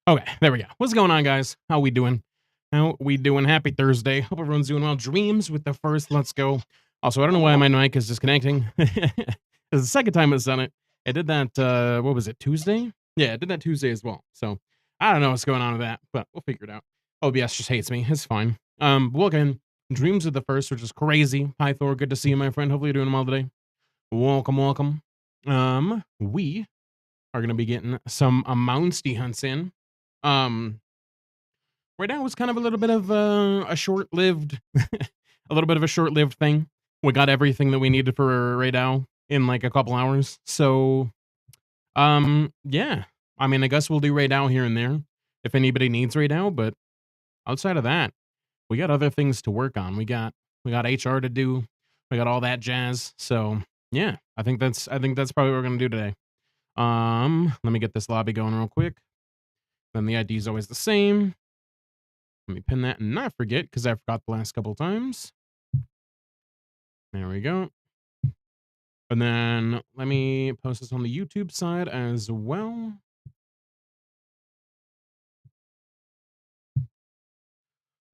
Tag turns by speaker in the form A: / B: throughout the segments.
A: Okay, there we go. What's going on, guys? How we doing? How we doing? Happy Thursday. Hope everyone's doing well. Dreams with the first. Let's go. Also, I don't know why my mic is disconnecting. It's the second time it's done it. I did that, what was it, Tuesday? Yeah, I did that Tuesday as well. So, I don't know what's going on with that, but we'll figure it out. OBS just hates me. It's fine. Welcome. Dreams with the first, which is crazy. Hi, Thor. Good to see you, my friend. Hopefully you're doing well today. Welcome, welcome. We are going to be getting some Mountsty hunts in. Um, right now was kind of a little bit of a short-lived, a little bit of a short-lived thing. We got everything that we needed for REY DAU in like a couple hours. So, yeah. I mean, I guess we'll do REY DAU here and there if anybody needs REY DAU. But outside of that, we got other things to work on. We got HR to do. We got all that jazz. So yeah, I think that's probably what we're gonna do today. Let me get this lobby going real quick. Then the ID is always the same. Let me pin that and not forget because I forgot the last couple times. There we go. And then let me post this on the YouTube side as well.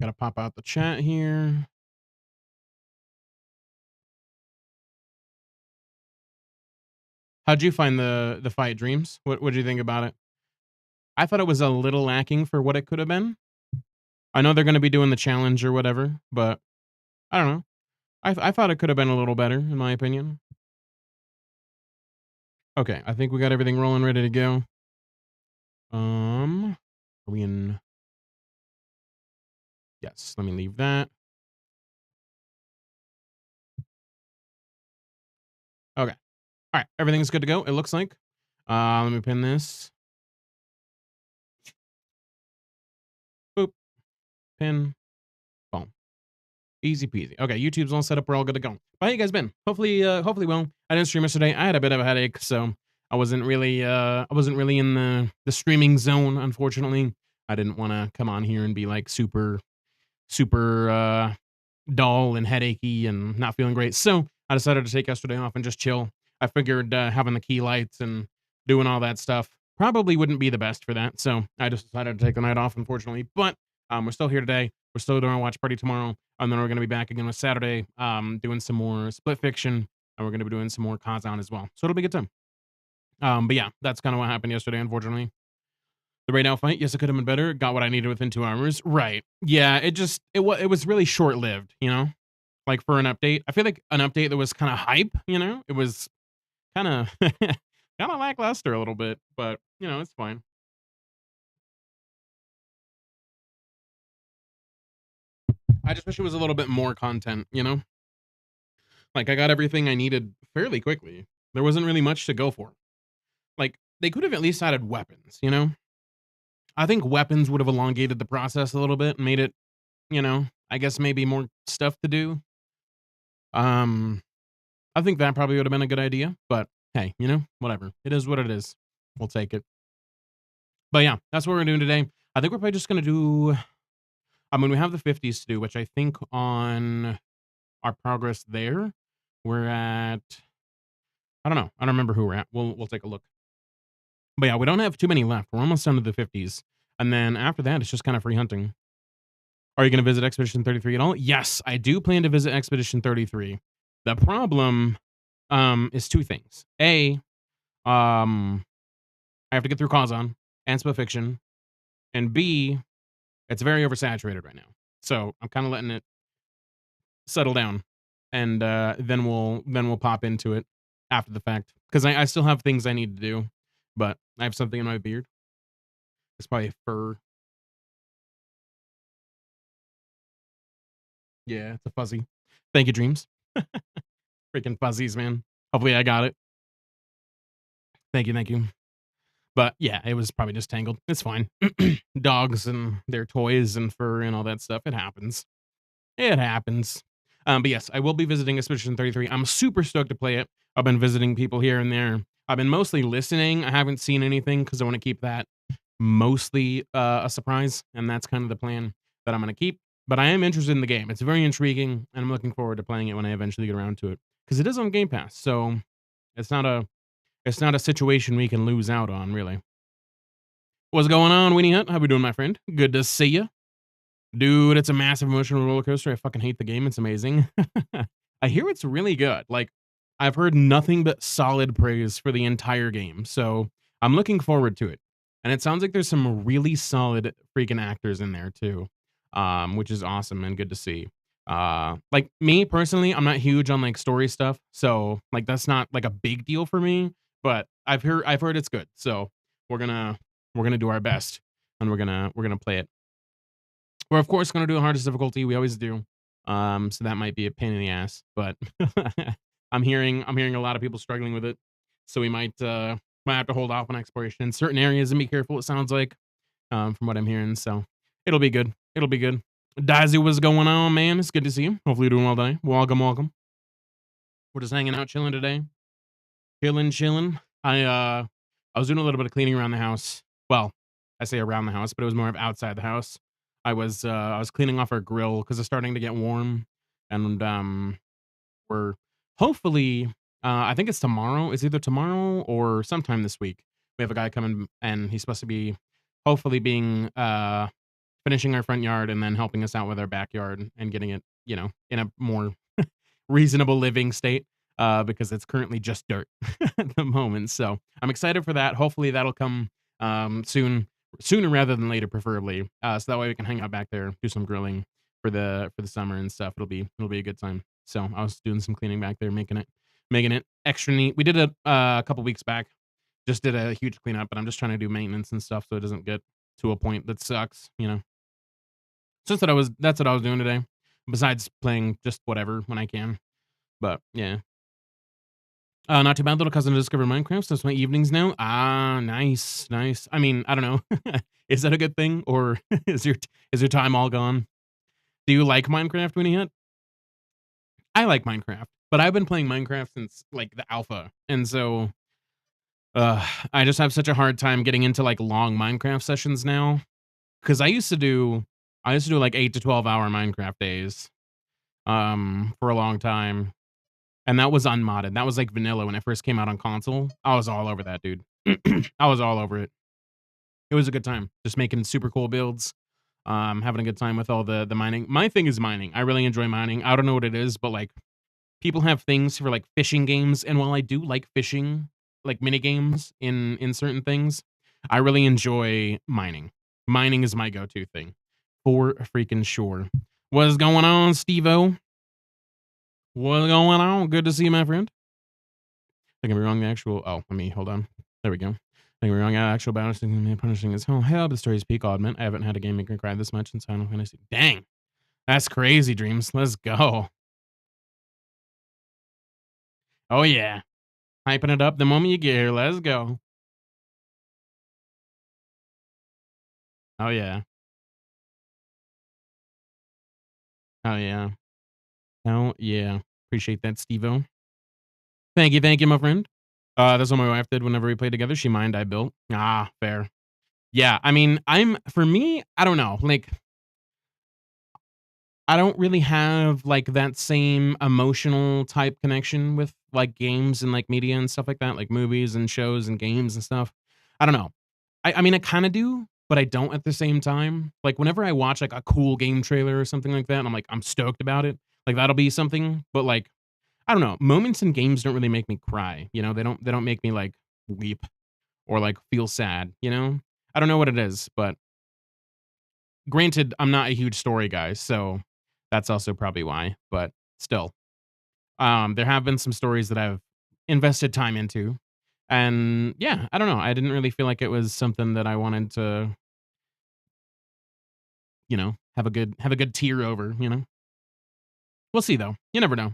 A: Gotta pop out the chat here. How'd you find the fight, Dreams? What did you think about it? I thought it was a little lacking for what it could have been. I know they're gonna be doing the challenge or whatever, but I don't know. I thought it could have been a little better, in my opinion. Okay, I think we got everything rolling, ready to go. Are we in? Yes, let me leave that. Okay. All right, everything's good to go, it looks like. Let me pin this. Boop. Pin. Boom. Easy peasy. Okay, YouTube's all set up. We're all good to go. How you guys been? Hopefully well. I didn't stream yesterday. I had a bit of a headache, so I wasn't really in the streaming zone, unfortunately. I didn't want to come on here and be like super dull and headachy and not feeling great. So I decided to take yesterday off and just chill. I figured having the key lights and doing all that stuff probably wouldn't be the best for that. So I just decided to take the night off, unfortunately. But we're still here today. We're still doing our watch party tomorrow. And then we're going to be back again with Saturday, doing some more split fiction. And we're going to be doing some more Kazan as well. So it'll be a good time. But yeah, that's kind of what happened yesterday, unfortunately. The Raid Out fight, yes, it could have been better. Got what I needed within 2 hours. Right. Yeah, it was really short lived, like for an update. I feel like an update that was kind of hype, it was kind of kind of lackluster a little bit, but it's fine. I just wish it was a little bit more content. Like I got everything I needed fairly quickly. There wasn't really much to go for. Like they could have at least added weapons. I think weapons would have elongated the process a little bit and made it, I guess maybe more stuff to do. Um, I think that probably would have been a good idea, but hey, whatever. It is what it is. We'll take it. But yeah, that's what we're doing today. I think we're probably just gonna do. I mean, we have the 50s to do, which I think on our progress there, we're at. I don't know. I don't remember who we're at. We'll take a look. But yeah, we don't have too many left. We're almost done to the 50s, and then after that, it's just kind of free hunting. Are you going to visit Expedition 33 at all? Yes, I do plan to visit Expedition 33. The problem is two things. A, I have to get through Kazan and Split Fiction, and B, it's very oversaturated right now. So I'm kind of letting it settle down, and then we'll pop into it after the fact because I still have things I need to do, but I have something in my beard. It's probably fur. Yeah, it's a fuzzy. Thank you, Dreams. Freaking fuzzies, man. Hopefully I got it. Thank you, thank you. But yeah, it was probably just tangled. It's fine. Dogs and their toys and fur and all that stuff. It happens. It happens. But yes, I will be visiting Expedition 33. I'm super stoked to play it. I've been visiting people here and there. I've been mostly listening. I haven't seen anything because I want to keep that mostly a surprise. And that's kind of the plan that I'm going to keep. But I am interested in the game. It's very intriguing. And I'm looking forward to playing it when I eventually get around to it. Because it is on Game Pass. So it's not a situation we can lose out on, really. What's going on, Winnie Hut? How we doing, my friend? Good to see you. Dude, it's a massive emotional roller coaster. I fucking hate the game. It's amazing. I hear it's really good. Like, I've heard nothing but solid praise for the entire game. So I'm looking forward to it. And it sounds like there's some really solid freaking actors in there too. Which is awesome and good to see. Like me personally, I'm not huge on like story stuff. So like that's not like a big deal for me, but I've heard it's good. So we're gonna we're gonna do our best and we're gonna play it. We're of course gonna do the hardest difficulty. We always do. So that might be a pain in the ass, but I'm hearing a lot of people struggling with it. So we might have to hold off on exploration in certain areas and be careful. It sounds like from what I'm hearing. So it'll be good. It'll be good. Daisy, what's going on, man? It's good to see you. Hopefully you're doing well today. Welcome, welcome. We're just hanging out, chilling today. Chilling. I was doing a little bit of cleaning around the house. Well, I say around the house, but it was more of outside the house. I was cleaning off our grill because it's starting to get warm, and we're hopefully I think it's tomorrow. It's either tomorrow or sometime this week. We have a guy coming, and he's supposed to be hopefully being finishing our front yard and then helping us out with our backyard and getting it, in a more reasonable living state, because it's currently just dirt at the moment. So I'm excited for that. Hopefully that'll come sooner rather than later, preferably. So that way we can hang out back there, do some grilling for the summer and stuff. It'll be a good time. So I was doing some cleaning back there, making it extra neat. We did it a couple weeks back. Just did a huge cleanup, but I'm just trying to do maintenance and stuff so it doesn't get to a point that sucks. So that's what I was doing today. Besides playing just whatever when I can. But yeah. Not too bad, little cousin discovered Minecraft. So that's my evenings now. Ah, nice, nice. I mean, I don't know. Is that a good thing, or is your time all gone? Do you like Minecraft, Winnie Hut? I like Minecraft, but I've been playing Minecraft since like the alpha, and so I just have such a hard time getting into like long Minecraft sessions now. Because I used to do like 8 to 12 hour Minecraft days, for a long time, and that was unmodded. That was like vanilla when it first came out on console. I was all over that, dude. I was all over it. It was a good time, just making super cool builds, having a good time with all the mining. My thing is mining. I really enjoy mining. I don't know what it is, but like people have things for like fishing games, and while I do like fishing, like mini games in certain things, I really enjoy mining. Mining is my go-to thing, for freaking sure. What's going on, Steve-O? What's going on? Good to see you, my friend. I can be wrong. The actual. Oh, let me hold on. There we go. I can be wrong. Actual punishing is hell. The story's peak oddment. I haven't had a game make me cry this much since Final Fantasy. Dang, that's crazy. Dreams. Let's go. Oh yeah, hyping it up the moment you get here. Let's go. Oh yeah. Oh yeah. Oh yeah. Appreciate that, Steve-O. Thank you, my friend. That's what my wife did whenever we played together. She mined, I built. Ah, fair. Yeah, I mean, for me, I don't know. Like, I don't really have like that same emotional type connection with like games and like media and stuff like that, like movies and shows and games and stuff. I don't know. I mean, I kind of do, but I don't at the same time. Like, whenever I watch like a cool game trailer or something like that, and I'm stoked about it. Like, that'll be something. But like, I don't know. Moments in games don't really make me cry. They don't make me like weep or like feel sad. I don't know what it is, but granted, I'm not a huge story guy, so that's also probably why. But still, there have been some stories that I've invested time into, and yeah, I don't know. I didn't really feel like it was something that I wanted to, have a good tear over. We'll see though. You never know.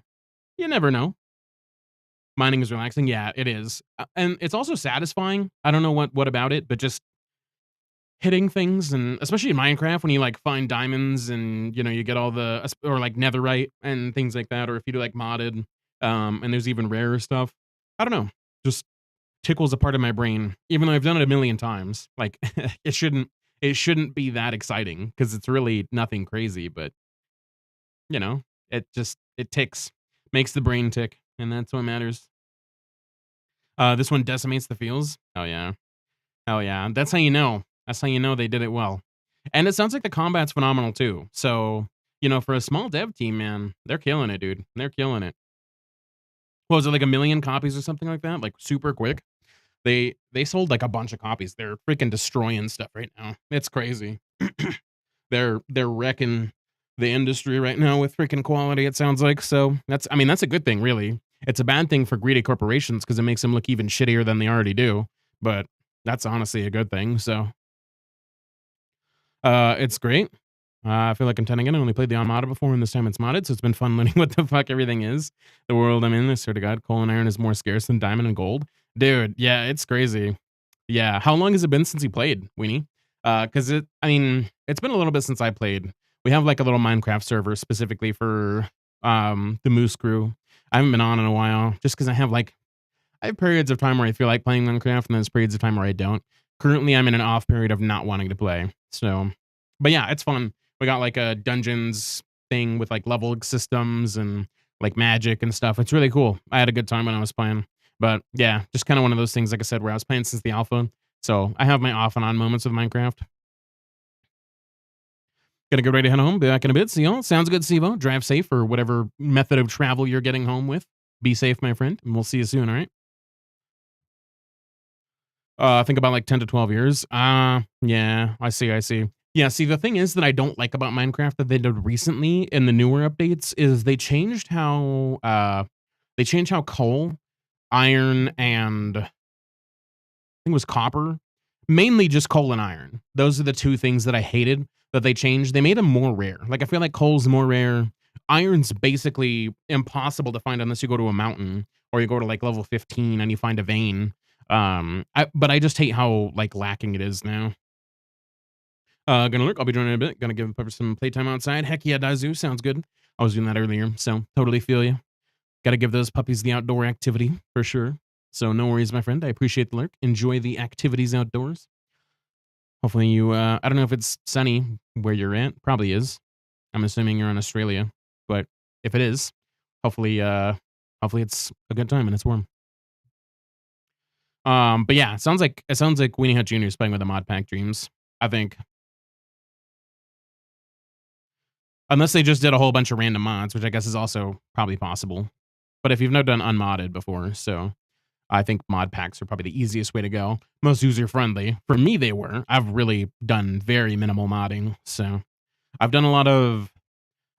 A: You never know. Mining is relaxing. Yeah, it is, and it's also satisfying. I don't know what about it, but just hitting things, and especially in Minecraft when you like find diamonds and you get all or like netherite and things like that, or if you do like modded, and there's even rarer stuff. I don't know, just tickles a part of my brain, even though I've done it a million times. Like it shouldn't be that exciting because it's really nothing crazy, but you know, it ticks, makes the brain tick, and that's what matters. This one decimates the fields. Oh yeah, that's how you know. That's how you know they did it well. And it sounds like the combat's phenomenal too. So, you know, for a small dev team, man, they're killing it, dude. They're killing it. What was it, like a million copies or something like that? Like super quick. They sold like a bunch of copies. They're freaking destroying stuff right now. It's crazy. They're wrecking the industry right now with freaking quality, it sounds like. So that's, I mean, that's a good thing, really. It's a bad thing for greedy corporations because it makes them look even shittier than they already do. But that's honestly a good thing. So it's great. I feel like I'm 10 again. I only played the Armada before, and this time it's modded, so it's been fun learning what the fuck everything is. The world I'm in, I swear to God, coal and iron is more scarce than diamond and gold. Dude, yeah, it's crazy. Yeah, how long has it been since you played, Weenie? Because I mean, it's been a little bit since I played. We have like a little Minecraft server specifically for the Moose Crew. I haven't been on in a while, just because I have periods of time where I feel like playing Minecraft, and then there's periods of time where I don't. Currently, I'm in an off period of not wanting to play. So, but yeah, it's fun. We got like a dungeons thing with like level systems and like magic and stuff. It's really cool. I had a good time when I was playing. But yeah, just kind of one of those things, like I said, where I was playing since the alpha. So I have my off and on moments with Minecraft. Gonna get ready to head home. Be back in a bit. See y'all. Sounds good, Sivo. Drive safe or whatever method of travel you're getting home with. Be safe, my friend. And we'll see you soon, all right? I think about like 10 to 12 years. Yeah, I see. Yeah, see, the thing is that I don't like about Minecraft that they did recently in the newer updates is they changed how coal, iron, and I think it was copper, mainly just coal and iron. Those are the two things that I hated that they changed. They made them more rare. Like I feel like coal's more rare. Iron's basically impossible to find unless you go to a mountain or you go to like level 15 and you find a vein. But I just hate how like lacking it is now. Gonna lurk. I'll be joining in a bit. Gonna give Pepper some playtime outside. Heck yeah, Dazu. Sounds good. I was doing that earlier, so totally feel you. Gotta give those puppies the outdoor activity for sure. So no worries, my friend. I appreciate the lurk. Enjoy the activities outdoors. Hopefully you, I don't know if it's sunny where you're at. Probably is. I'm assuming you're in Australia, but if it is, hopefully, hopefully it's a good time and it's warm. But yeah, it sounds like Weenie Hut Jr. is playing with the mod pack dreams. I think, unless they just did a whole bunch of random mods, which I guess is also probably possible. But if you've never done unmodded before, so I think mod packs are probably the easiest way to go. Most user friendly. For me, they were. I've really done very minimal modding. So I've done a lot of,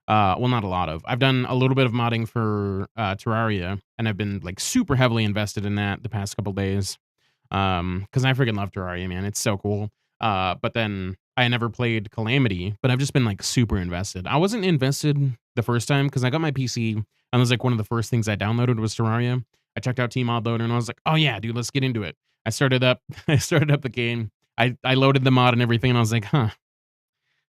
A: well, not a lot of. I've done a little bit of modding for Terraria, and I've been like super heavily invested in that the past couple days. Because I freaking love Terraria, man. It's so cool. But then I never played Calamity, but I've just been like super invested. I wasn't invested the first time because I got my PC and it was like one of the first things I downloaded was Terraria. I checked out Tmod Loader and I was like, oh yeah, dude, let's get into it. I started up, I started up the game. I loaded the mod and everything, and I was like, huh,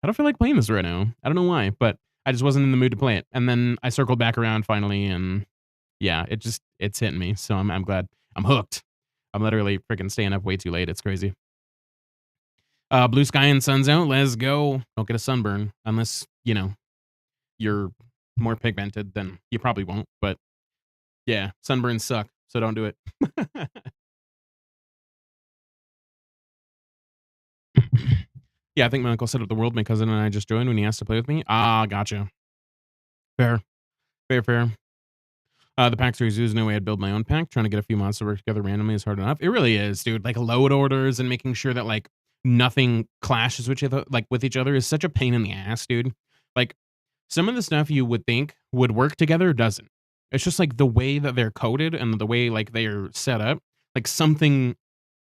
A: I don't feel like playing this right now. I don't know why, but I just wasn't in the mood to play it. And then I circled back around finally, and yeah, it's hitting me. So I'm glad I'm hooked. I'm literally freaking staying up way too late. It's crazy. Blue sky and sun's out. Let's go. Don't get a sunburn unless, you know, you're more pigmented, then you probably won't. But yeah, sunburns suck, so don't do it. Yeah, I think my uncle set up the world. My cousin and I just joined when he asked to play with me. Ah, gotcha. Fair, fair. The pack series is no way I'd build my own pack. Trying to get a few mods to work together randomly is hard enough. It really is, dude. Like load orders and making sure that like nothing clashes with each other is such a pain in the ass, dude. Like some of the stuff you would think would work together doesn't. It's just like the way that they're coded and the way like they are set up, like something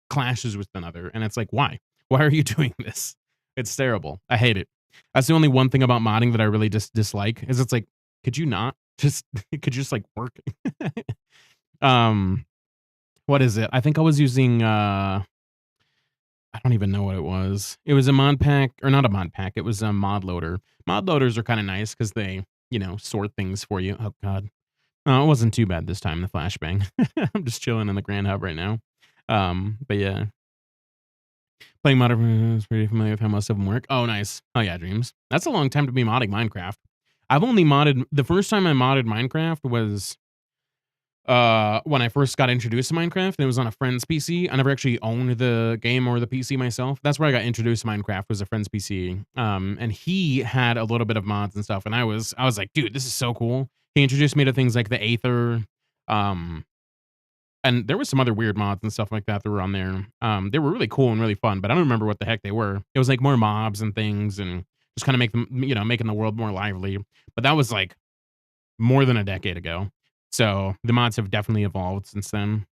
A: clashes with another, and it's like, why? Why are you doing this? It's terrible. I hate it. That's the only one thing about modding that I really just dislike is it's like, could you not just could you just like work? um, what is it? I think I was using I don't even know what it was. It was a mod pack, or not a mod pack. It was a mod loader. Mod loaders are kind of nice because they, you know, sort things for you. Oh God, it wasn't too bad this time. The flashbang. I'm just chilling in the Grand Hub right now. But yeah, playing modern is pretty familiar with how most of them work. Oh, nice. Oh yeah, dreams. That's a long time to be modding Minecraft. I've only modded the first time I modded Minecraft was When I first got introduced to Minecraft, and it was on a friend's PC. I never actually owned the game or the PC myself. That's where I got introduced to Minecraft, was a friend's PC. And he had a little bit of mods and stuff, and I was like, dude, this is so cool. He introduced me to things like the Aether, um, and there was some other weird mods and stuff like that were on there. They were really cool and really fun, but I don't remember what the heck they were. It was like more mobs and things, and just kind of make them, making the world more lively. But that was like more than a decade ago. So the mods have definitely evolved since then.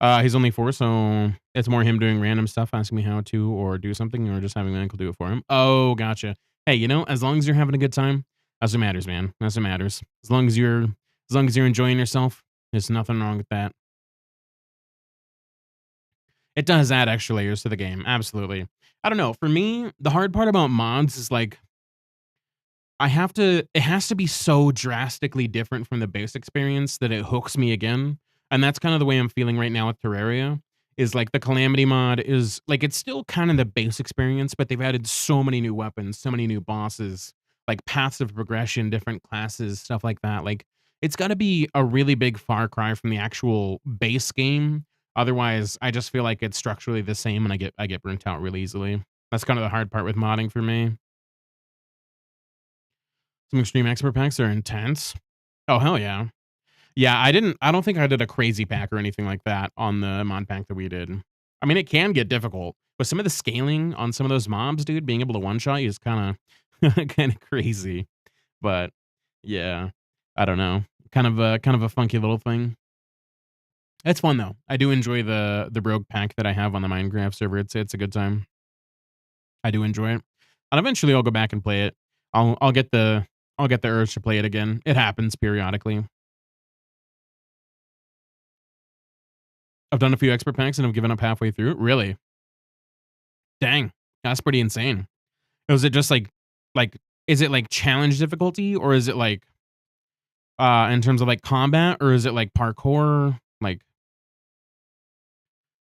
A: He's only 4, so it's more him doing random stuff, asking me how to or do something, or just having my uncle do it for him. Oh, gotcha. Hey, as long as you're having a good time, that's what matters, man. That's what matters. As long as you're enjoying yourself, there's nothing wrong with that. It does add extra layers to the game, absolutely. I don't know. For me, the hard part about mods is like it has to be so drastically different from the base experience that it hooks me again. And that's kind of the way I'm feeling right now with Terraria. Is like the Calamity mod is like it's still kind of the base experience, but they've added so many new weapons, so many new bosses, like paths of progression, different classes, stuff like that. Like it's got to be a really big far cry from the actual base game. Otherwise, I just feel like it's structurally the same and I get burnt out really easily. That's kind of the hard part with modding for me. Some extreme expert packs are intense. Oh, hell yeah. Yeah, I don't think I did a crazy pack or anything like that on the mod pack that we did. I mean, it can get difficult, but some of the scaling on some of those mobs, dude, being able to one shot you is kinda crazy. But yeah, I don't know. Kind of a funky little thing. It's fun though. I do enjoy the rogue pack that I have on the Minecraft server. It's a good time. I do enjoy it. And eventually I'll go back and play it. I'll get the urge to play it again. It happens periodically. I've done a few expert packs and I've given up halfway through. Really? Dang. That's pretty insane. Was it just like is it like challenge difficulty, or is it like in terms of like combat, or is it like parkour? Like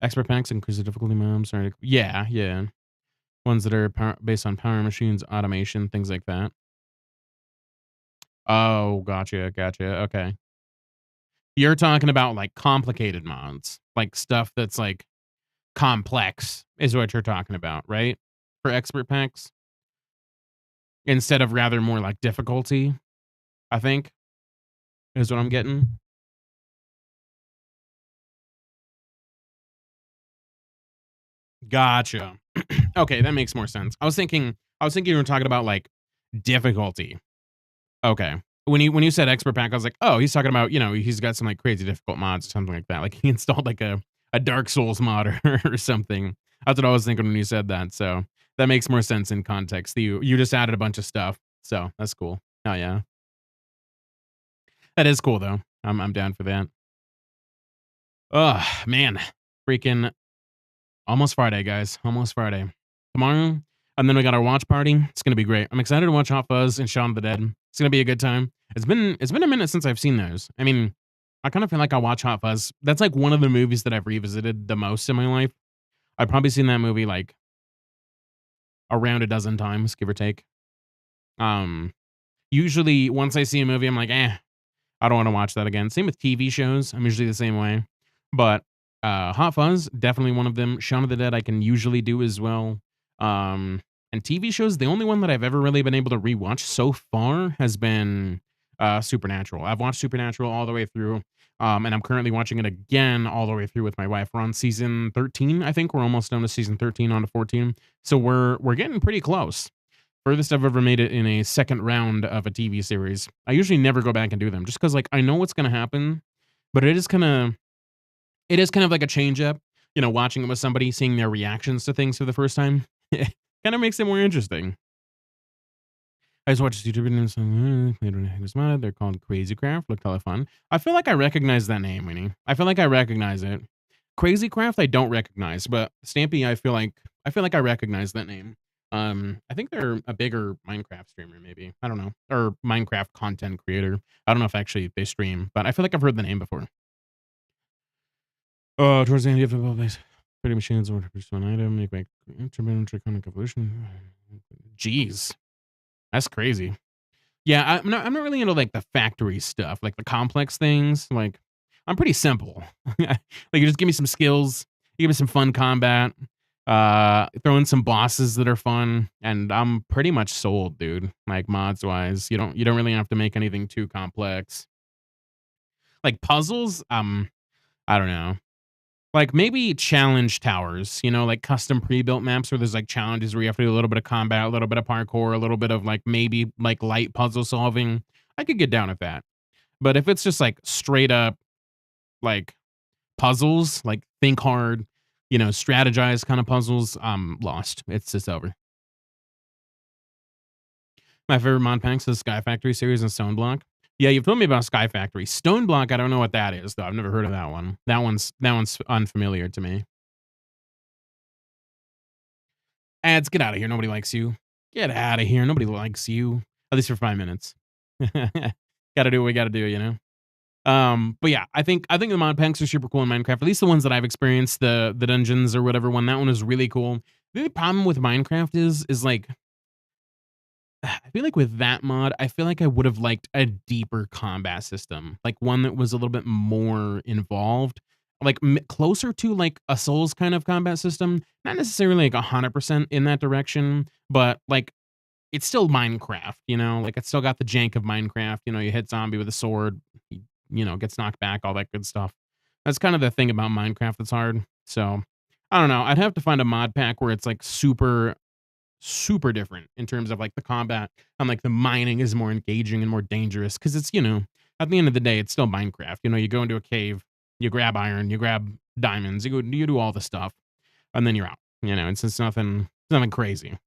A: expert packs increase the difficulty mobs, or yeah, yeah. Ones that are based on power machines, automation, things like that. Oh, gotcha, gotcha. Okay. You're talking about like complicated mods, like stuff that's like complex is what you're talking about, right? For expert packs, instead of rather more like difficulty, I think is what I'm getting. Gotcha. Okay, that makes more sense. I was thinking you were talking about like difficulty. Okay. When you said expert pack, I was like, oh, he's talking about, he's got some like crazy difficult mods or something like that. Like he installed like a Dark Souls mod or something. That's what I was thinking when you said that. So that makes more sense in context. You just added a bunch of stuff. So that's cool. Oh yeah. That is cool though. I'm down for that. Oh man. Freaking almost Friday, guys. Almost Friday. Tomorrow. And then we got our watch party. It's gonna be great. I'm excited to watch Hot Fuzz and Shaun of the Dead. It's gonna be a good time. It's been a minute since I've seen those. I mean, I kind of feel like I watch Hot Fuzz. That's like one of the movies that I've revisited the most in my life. I've probably seen that movie like around a dozen times, give or take. Um, Usually once I see a movie, I'm like, I don't want to watch that again. Same with TV shows. I'm usually the same way. But Hot Fuzz, definitely one of them. Shaun of the Dead, I can usually do as well. And TV shows, the only one that I've ever really been able to rewatch so far has been Supernatural. I've watched Supernatural all the way through. And I'm currently watching it again all the way through with my wife. We're on season 13, I think. We're almost done to season 13 on to 14. So we're getting pretty close. Furthest I've ever made it in a second round of a TV series. I usually never go back and do them just because like I know what's gonna happen, but it is kind of like a change up, watching it with somebody, seeing their reactions to things for the first time. Kind of makes it more interesting. I just watched YouTube videos and they don't know who's modded. They're called Crazy Craft. Looked hella fun. I feel like I recognize that name, Winnie. I feel like I recognize it. Crazy Craft I don't recognize, but Stampy I feel like I recognize that name. I think they're a bigger Minecraft streamer, maybe. I don't know. Or Minecraft content creator. I don't know if actually they stream, but I feel like I've heard the name before. Oh, towards the end of the place. Pretty machines order produce one item, make instrument draconic evolution. Jeez. That's crazy. Yeah, I'm not really into, like, the factory stuff, like, the complex things, like, I'm pretty simple. Like, you just give me some skills, you give me some fun combat, throw in some bosses that are fun, and I'm pretty much sold, dude, like, mods-wise. You don't really have to make anything too complex. Like, puzzles, I don't know. Like, maybe challenge towers, like, custom pre-built maps where there's, like, challenges where you have to do a little bit of combat, a little bit of parkour, a little bit of, like, maybe, like, light puzzle solving. I could get down with that. But if it's just, like, straight up, like, puzzles, like, think hard, strategize kinda puzzles, I'm lost. It's over. My favorite mod packs is Sky Factory series and Stone Block. Yeah, you've told me about Sky Factory. Stone Block, I don't know what that is, though. I've never heard of that one. That one's unfamiliar to me. Ads, get out of here. Nobody likes you. Get out of here. Nobody likes you. At least for 5 minutes. Gotta do what we gotta do, you know? But yeah, I think the mod packs are super cool in Minecraft. At least the ones that I've experienced, the dungeons or whatever one. That one is really cool. The only problem with Minecraft is like I feel like with that mod, I feel like I would have liked a deeper combat system, like one that was a little bit more involved, like closer to like a Souls kind of combat system. Not necessarily like 100% in that direction, but like it's still Minecraft, like it's still got the jank of Minecraft. You hit zombie with a sword, he, gets knocked back, all that good stuff. That's kind of the thing about Minecraft that's hard. So I don't know. I'd have to find a mod pack where it's like super different in terms of like the combat and like the mining is more engaging and more dangerous because it's at the end of the day it's still Minecraft. You go into a cave, you grab iron, you grab diamonds, you do all the stuff, and then you're out. It's nothing crazy.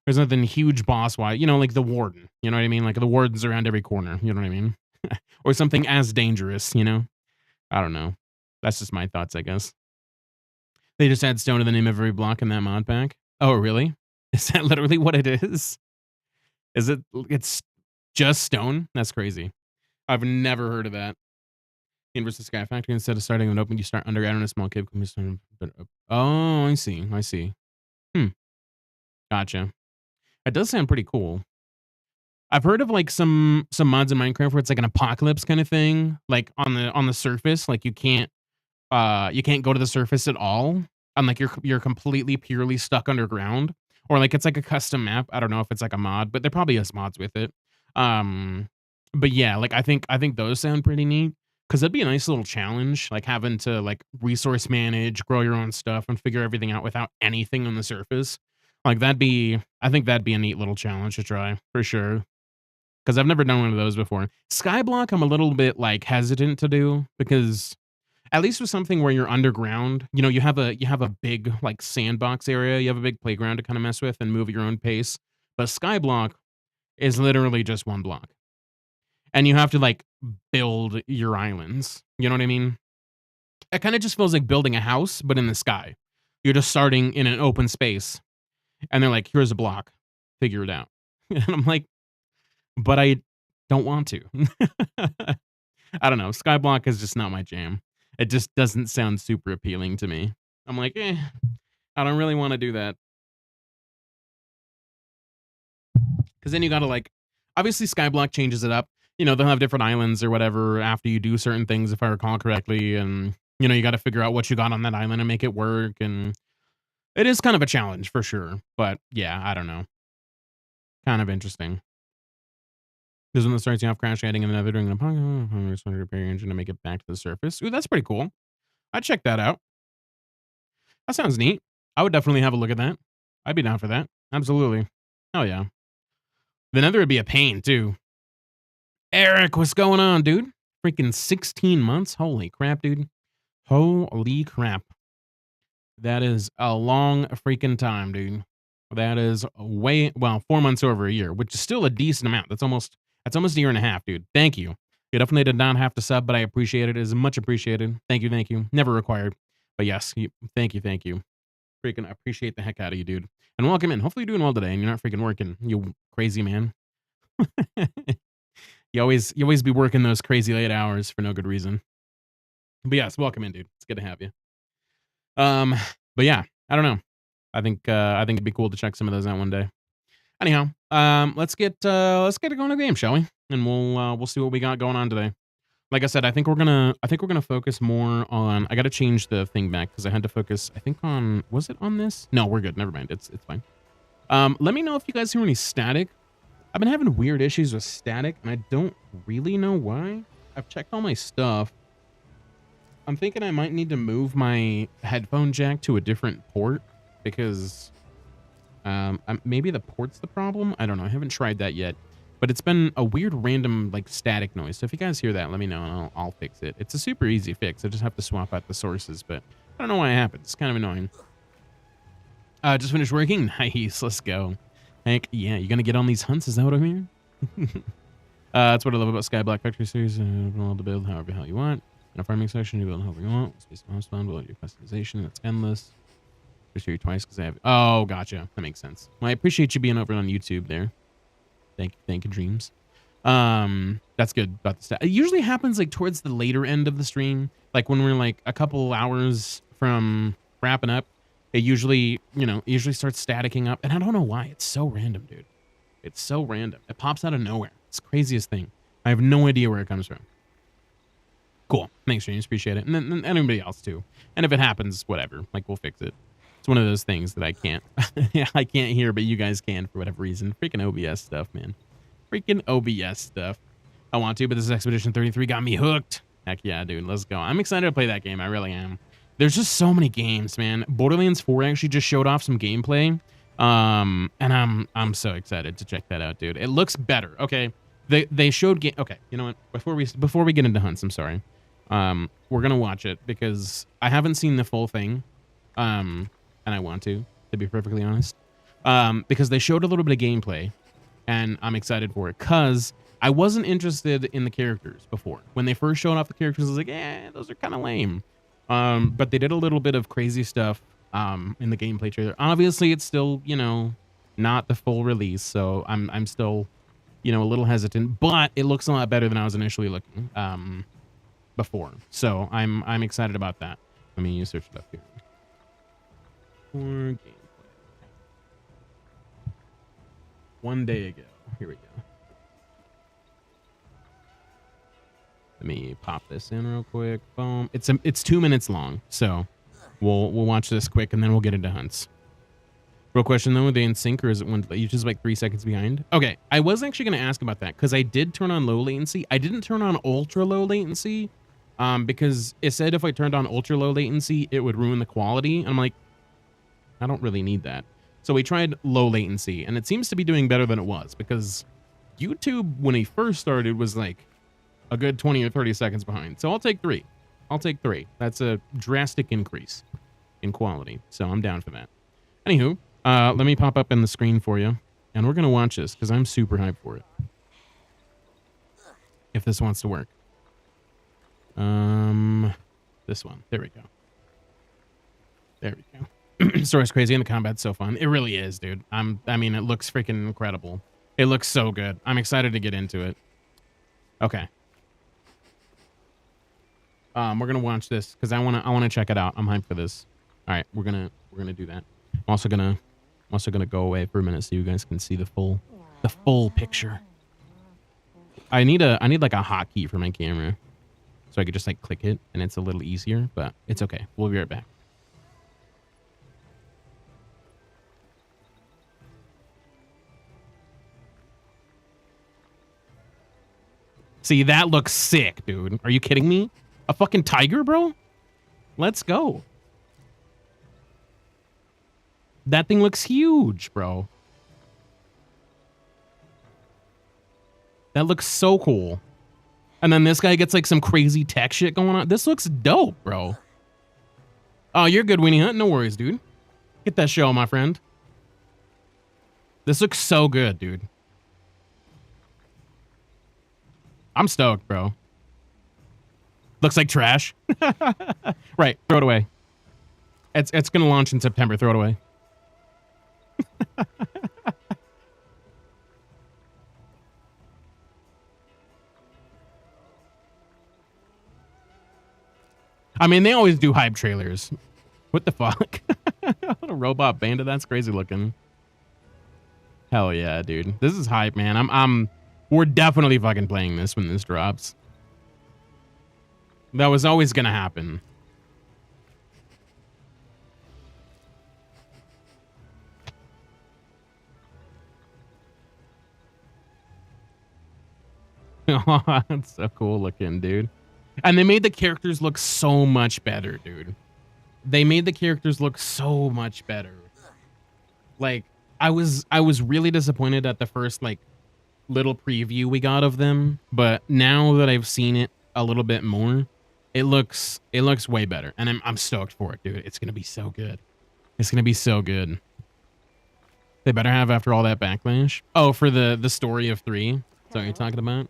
A: There's nothing huge boss wise. Like the warden. You know what I mean? Like the warden's around every corner. You know what I mean? Or something as dangerous. I don't know. That's just my thoughts, I guess. They just add stone to the name of every block in that mod pack. Oh, really? Is that literally what it is? Is it? It's just stone? That's crazy. I've never heard of that. Universal Sky Factory. Instead of starting an open, you start underground in a small cave. Oh, I see. I see. Hmm. Gotcha. It does sound pretty cool. I've heard of like some mods in Minecraft where it's like an apocalypse kind of thing, like on the surface, like you can't go to the surface at all, and like you're completely purely stuck underground, or like it's like a custom map. I don't know if it's like a mod, but there probably is mods with it. Um, but yeah, like I think those sound pretty neat because that'd be a nice little challenge, like having to like resource manage, grow your own stuff, and figure everything out without anything on the surface. Like I think that'd be a neat little challenge to try for sure. Because I've never done one of those before. Skyblock, I'm a little bit like hesitant to do because at least with something where you're underground, you have a big like sandbox area, you have a big playground to kind of mess with and move at your own pace. But Skyblock is literally just one block, and you have to like build your islands. You know what I mean? It kind of just feels like building a house, but in the sky. You're just starting in an open space, and they're like, "Here's a block, figure it out." And I'm like, but I don't want to. I don't know. Skyblock is just not my jam. It just doesn't sound super appealing to me. I'm like, I don't really want to do that. Because then you got to like, obviously, Skyblock changes it up. They'll have different islands or whatever after you do certain things, if I recall correctly. And, you got to figure out what you got on that island and make it work. And it is kind of a challenge for sure. But yeah, I don't know. Kind of interesting. Because when it starts you off crash heading in the nether during an apocalypse, just want to repair your engine to make it back to the surface. Ooh, that's pretty cool. I'd check that out. That sounds neat. I would definitely have a look at that. I'd be down for that. Absolutely. Hell yeah. The nether would be a pain, too. Eric, what's going on, dude? Freaking 16 months? Holy crap, dude. Holy crap. That is a long freaking time, dude. That is 4 months over a year, which is still a decent amount. That's almost a year and a half, dude. Thank you. You definitely did not have to sub, but I appreciate it. It is much appreciated. Thank you, thank you. Never required. But yes, thank you, thank you. Freaking appreciate the heck out of you, dude. And welcome in. Hopefully you're doing well today and you're not freaking working, you crazy man. You always be working those crazy late hours for no good reason. But yes, welcome in, dude. It's good to have you. Um, but yeah, I don't know. I think it'd be cool to check some of those out one day. Anyhow, let's get it going to the game, shall we? And we'll see what we got going on today. Like I said, I think we're gonna focus more on. I got to change the thing back because I had to focus. I think on, was it on this? No, we're good. Never mind. It's fine. Let me know if you guys hear any static. I've been having weird issues with static, and I don't really know why. I've checked all my stuff. I'm thinking I might need to move my headphone jack to a different port because maybe the port's the problem. I don't know. I haven't tried that yet. But it's been a weird random like static noise. So if you guys hear that, let me know and I'll fix it. It's a super easy fix. I just have to swap out the sources, but I don't know why it happened. It's kind of annoying. Just finished working. Nice. Let's go. Heck yeah. You gonna get on these hunts? Is that what I mean? That's what I love about Sky Black Factory series. All to build however the hell you want. In a farming section, you build however you want. Space mouse fun, build your customization. That's endless. Just hear you twice because I have. Oh, gotcha. That makes sense. Well, I appreciate you being over on YouTube there. Thank you, Dreams. That's good about the stat. It usually happens like towards the later end of the stream, like when we're like a couple hours from wrapping up. It usually, starts staticking up, and I don't know why. It's so random, dude. It's so random. It pops out of nowhere. It's the craziest thing. I have no idea where it comes from. Cool. Thanks, Dreams. Appreciate it, and then anybody else too. And if it happens, whatever. Like we'll fix it. It's one of those things that I can't. I can't hear, but you guys can for whatever reason. Freaking OBS stuff, man. Freaking OBS stuff. I want to, but this Expedition 33 got me hooked. Heck yeah, dude. Let's go. I'm excited to play that game. I really am. There's just so many games, man. Borderlands 4 actually just showed off some gameplay. And I'm so excited to check that out, dude. It looks better. Okay. They showed game. Okay. You know what? Before we get into hunts, I'm sorry. We're gonna watch it because I haven't seen the full thing. And I want to be perfectly honest. Because they showed a little bit of gameplay, and I'm excited for it. Cause I wasn't interested in the characters before. When they first showed off the characters, I was like, those are kind of lame. But they did a little bit of crazy stuff in the gameplay trailer. Obviously, it's still, not the full release, so I'm still, a little hesitant. But it looks a lot better than I was initially looking before. So I'm excited about that. Let me search it up here. For gameplay. 1 day ago. Here we go. Let me pop this in real quick. Boom. It's 2 minutes long, so we'll watch this quick and then we'll get into hunts. Real question though, are they in sync or is it one you just like 3 seconds behind? Okay, I was actually going to ask about that because I did turn on low latency. I didn't turn on ultra low latency because it said if I turned on ultra low latency, it would ruin the quality. And I'm like, I don't really need that. So we tried low latency and it seems to be doing better than it was because YouTube, when he first started, was like a good 20 or 30 seconds behind. So I'll take 3. That's a drastic increase in quality. So I'm down for that. Anywho, let me pop up in the screen for you. And we're going to watch this because I'm super hyped for it. If this wants to work. This one. There we go. There we go. Story's crazy and the combat's so fun. It really is, dude. I mean, it looks freaking incredible. It looks so good. I'm excited to get into it. Okay. We're gonna watch this because I wanna check it out. I'm hyped for this. All right, we're gonna do that. I'm also gonna go away for a minute so you guys can see the full picture. I need like a hotkey for my camera, so I could just like click it and it's a little easier. But it's okay. We'll be right back. See, that looks sick, dude. Are you kidding me? A fucking tiger, bro? Let's go. That thing looks huge, bro. That looks so cool. And then this guy gets like some crazy tech shit going on. This looks dope, bro. Oh, you're good, Weenie Hunt. No worries, dude. Get that show, my friend. This looks so good, dude. I'm stoked, bro. Looks like trash. Right, throw it away. It's gonna launch in September. Throw it away. I mean, they always do hype trailers. What the fuck? What a robot bandit. That's crazy looking. Hell yeah, dude. This is hype, man. We're definitely fucking playing this when this drops. That was always gonna happen. Oh, that's so cool looking, dude. And they made the characters look so much better, dude. They made the characters look so much better. Like, I was really disappointed at the first, like, little preview we got of them, but now that I've seen it a little bit more, it looks way better. And I'm stoked for it, dude. It's gonna be so good. It's gonna be so good. They better have after all that backlash. Oh, for the story of 3. Is that what you're talking about?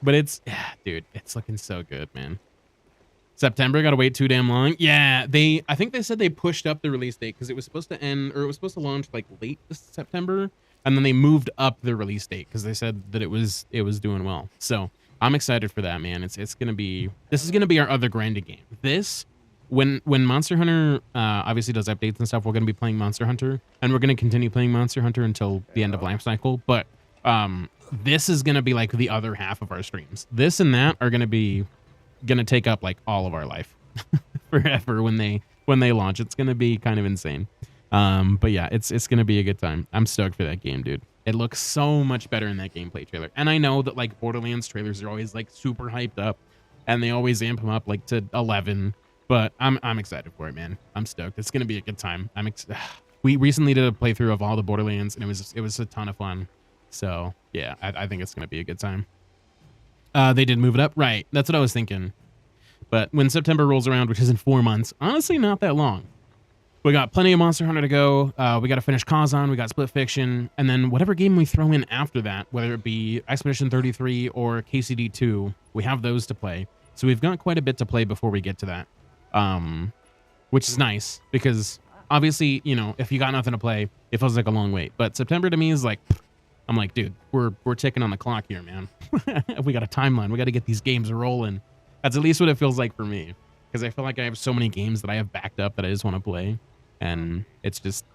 A: But it's, yeah, dude, it's looking so good, man. September, gotta wait too damn long. Yeah, I think they said they pushed up the release date because it was supposed to end, or it was supposed to launch like late September, and then they moved up the release date because they said that it was doing well. So I'm excited for that, man. This is gonna be our other grinding game. This, when Monster Hunter obviously does updates and stuff, we're gonna be playing Monster Hunter, and we're gonna continue playing Monster Hunter until the end of life cycle. But this is gonna be like the other half of our streams. This and that are gonna take up like all of our life forever when they launch. It's gonna be kind of insane. But yeah, it's gonna be a good time. I'm stoked for that game, dude. It looks so much better in that gameplay trailer. And I know that like Borderlands trailers are always like super hyped up, and they always amp them up like to 11. But I'm excited for it, man. I'm stoked. It's gonna be a good time. We recently did a playthrough of all the Borderlands, and it was a ton of fun. So yeah, I think it's gonna be a good time. They did move it up, right? That's what I was thinking. But when September rolls around, which is in 4 months, honestly not that long. We got plenty of Monster Hunter to go. We got to finish Kazan. We got Split Fiction, and then whatever game we throw in after that, whether it be Expedition 33 or KCD 2, we have those to play. So we've got quite a bit to play before we get to that, which is nice because obviously, you know, if you got nothing to play, it feels like a long wait. But September to me is like, I'm like, dude, we're ticking on the clock here, man. We got a timeline. We got to get these games rolling. That's at least what it feels like for me, because I feel like I have so many games that I have backed up that I just want to play, and it's just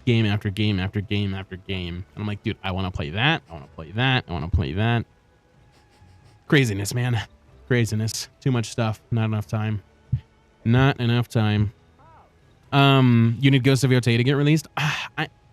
A: game after game after game after game. And I'm like, dude, I want to play that. I want to play that. I want to play that. Craziness, man. Craziness. Too much stuff. Not enough time. Not enough time. You need Ghost of Yotei to get released.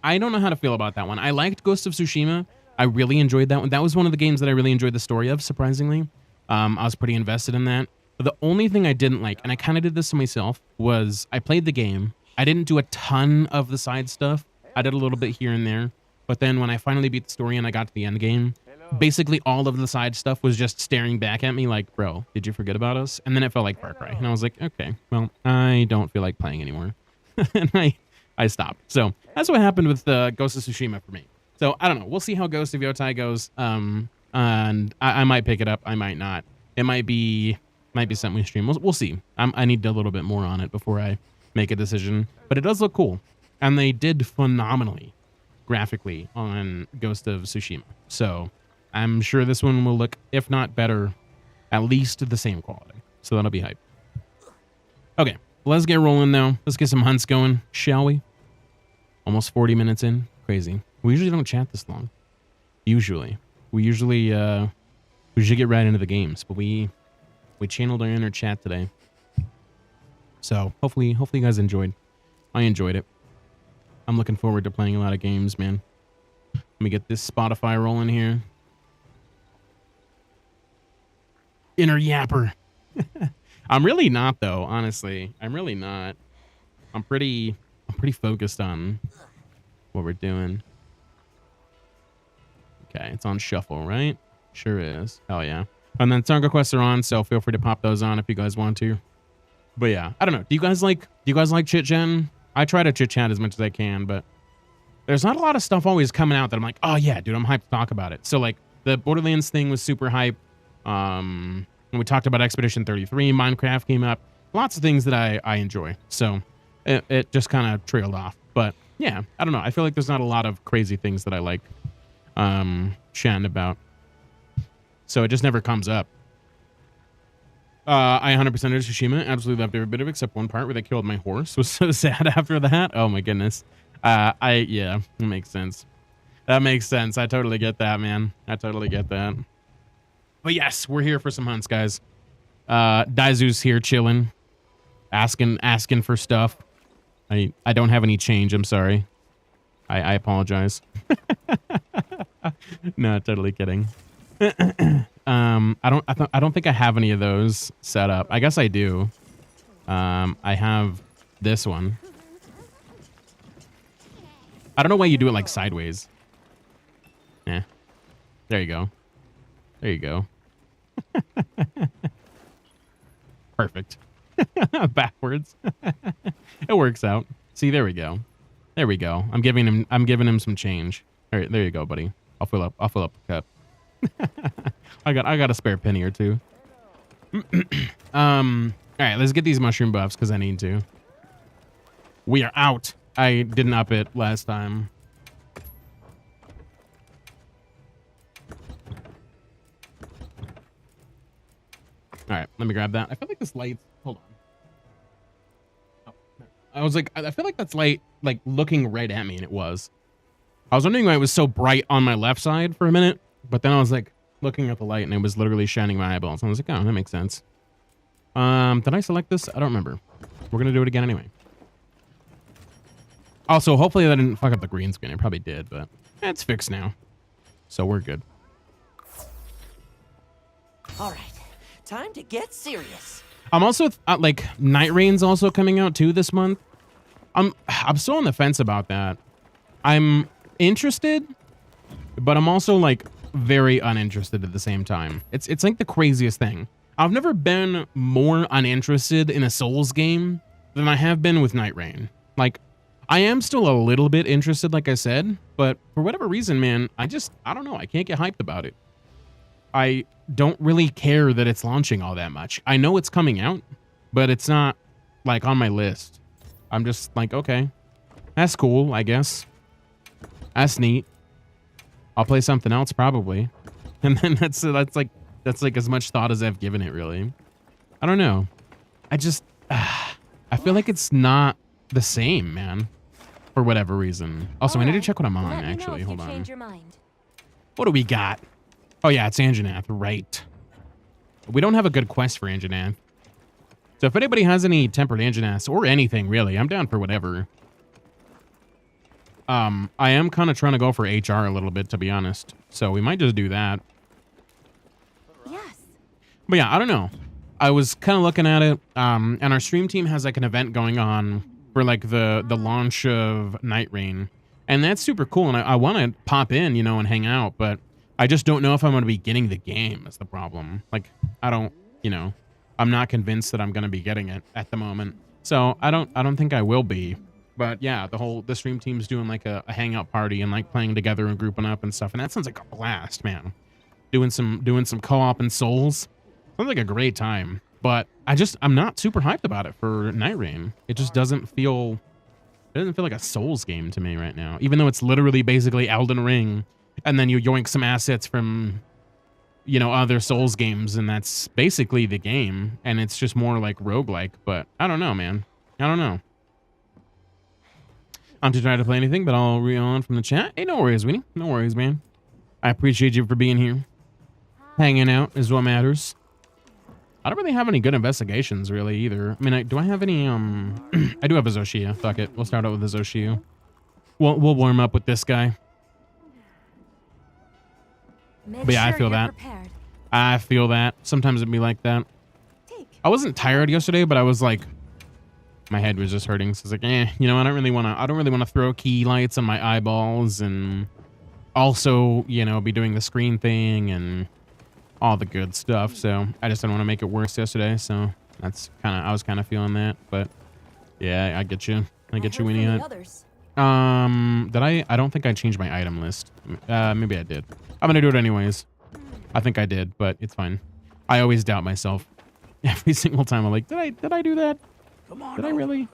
A: I don't know how to feel about that one. I liked Ghost of Tsushima. I really enjoyed that one. That was one of the games that I really enjoyed the story of, surprisingly. I was pretty invested in that. But the only thing I didn't like, and I kind of did this to myself, was I played the game. I didn't do a ton of the side stuff. I did a little bit here and there. But then when I finally beat the story and I got to the end game, basically all of the side stuff was just staring back at me like, bro, did you forget about us? And then it felt like Far Cry. And I was like, okay, well, I don't feel like playing anymore. And I stopped. So that's what happened with Ghost of Tsushima for me. So I don't know. We'll see how Ghost of Yotei goes. And I might pick it up. I might not. It might be something we stream. We'll see. I need a little bit more on it before I make a decision. But it does look cool. And they did phenomenally graphically on Ghost of Tsushima. So I'm sure this one will look, if not better, at least the same quality. So that'll be hype. Okay, let's get rolling now. Let's get some hunts going, shall we? Almost 40 minutes in. Crazy. We usually don't chat this long. Usually. We usually get right into the games, but we channeled our inner chat today. So hopefully you guys enjoyed. I enjoyed it. I'm looking forward to playing a lot of games, man. Let me get this Spotify rolling here. Inner yapper. I'm really not, though, honestly. I'm really not. I'm pretty focused on what we're doing. Okay, it's on shuffle, right? Sure is. Hell yeah. And then song requests are on, so feel free to pop those on if you guys want to. But yeah, I don't know. Do you guys like chit chatting? I try to chit chat as much as I can, but there's not a lot of stuff always coming out that I'm like, oh yeah, dude, I'm hyped to talk about it. So like the Borderlands thing was super hype. When we talked about Expedition 33, Minecraft came up. Lots of things that I enjoy. So it just kind of trailed off. But yeah, I don't know. I feel like there's not a lot of crazy things that I like chatting about. So it just never comes up. I 100% of Tsushima. Absolutely loved every bit of it except one part where they killed my horse. Was so sad after that. Oh my goodness. Yeah, it makes sense. That makes sense. I totally get that, man. I totally get that. But yes, we're here for some hunts, guys. Daizu's here chilling, asking for stuff. I don't have any change. I'm sorry. I apologize. No, totally kidding. I don't think I have any of those set up. I guess I do. I have this one. I don't know why you do it like sideways. Eh. There you go. There you go. Perfect. Backwards. It works out. See, there we go. There we go. I'm giving him some change. All right, there you go, buddy. I'll fill up the cup. I got a spare penny or two. All right, let's get these mushroom buffs because I need to. We are out. I didn't up it last time. All right, let me grab that. I feel like this light. Hold on. Oh, I was like, I feel like that's light, like looking right at me, and it was. I was wondering why it was so bright on my left side for a minute, but then I was like looking at the light, and it was literally shining my eyeballs. And I was like, oh, that makes sense. Did I select this? I don't remember. We're gonna do it again anyway. Also, hopefully that didn't fuck up the green screen. It probably did, but it's fixed now, so we're good.
B: All right. Time to get serious.
A: I'm also like Night Rain's also coming out too this month. I'm so on the fence about that. I'm interested, but I'm also like very uninterested at the same time. It's like the craziest thing. I've never been more uninterested in a Souls game than I have been with Night Rain. Like, I am still a little bit interested, like I said, but for whatever reason, man, I don't know. I can't get hyped about it. I don't really care that it's launching all that much. I know it's coming out, but it's not like on my list. I'm just like, okay, that's cool, I guess. That's neat. I'll play something else probably. And then that's like as much thought as I've given it, really. I don't know. I feel like it's not the same, man, for whatever reason. Also, I need to check what I'm on, actually. Hold on. What do we got? Oh, yeah, it's Anjanath, right. We don't have a good quest for Anjanath. So if anybody has any tempered Anjanaths or anything, really, I'm down for whatever. I am kind of trying to go for HR a little bit, to be honest. So we might just do that.
C: Yes.
A: But yeah, I don't know. I was kind of looking at it, and our stream team has like an event going on for like the launch of Night Rain. And that's super cool, and I want to pop in, you know, and hang out, but I just don't know if I'm going to be getting the game is the problem. Like, I don't, you know, I'm not convinced that I'm going to be getting it at the moment. So I don't think I will be. But yeah, the stream team's doing like a hangout party and like playing together and grouping up and stuff. And that sounds like a blast, man. Doing some co-op and Souls. Sounds like a great time. But I'm not super hyped about it for Night Rain. It just doesn't feel like a Souls game to me right now. Even though it's literally basically Elden Ring. And then you yoink some assets from, you know, other Souls games, and that's basically the game. And it's just more like roguelike, but I don't know, man. I don't know. I'm too tired to play anything, but I'll read on from the chat. Hey, no worries, Winnie. No worries, man. I appreciate you for being here. Hanging out is what matters. I don't really have any good investigations, really, either. I mean, do I have any, I do have a Zoshia. Fuck it. We'll start out with a Zoshia. We'll warm up with this guy. But yeah, I feel that. I feel that. Sometimes it'd be like that. I wasn't tired yesterday, but I was like, my head was just hurting. So I was like, you know, I don't really want to throw key lights on my eyeballs and also, you know, be doing the screen thing and all the good stuff. So I just didn't want to make it worse yesterday. So I was kind of feeling that. But yeah, I get you. I get you, Winnie. I don't think I changed my item list. Maybe I did. I'm gonna do it anyways. I think I did, but it's fine. I always doubt myself. Every single time I'm like, did I do that? Did I really?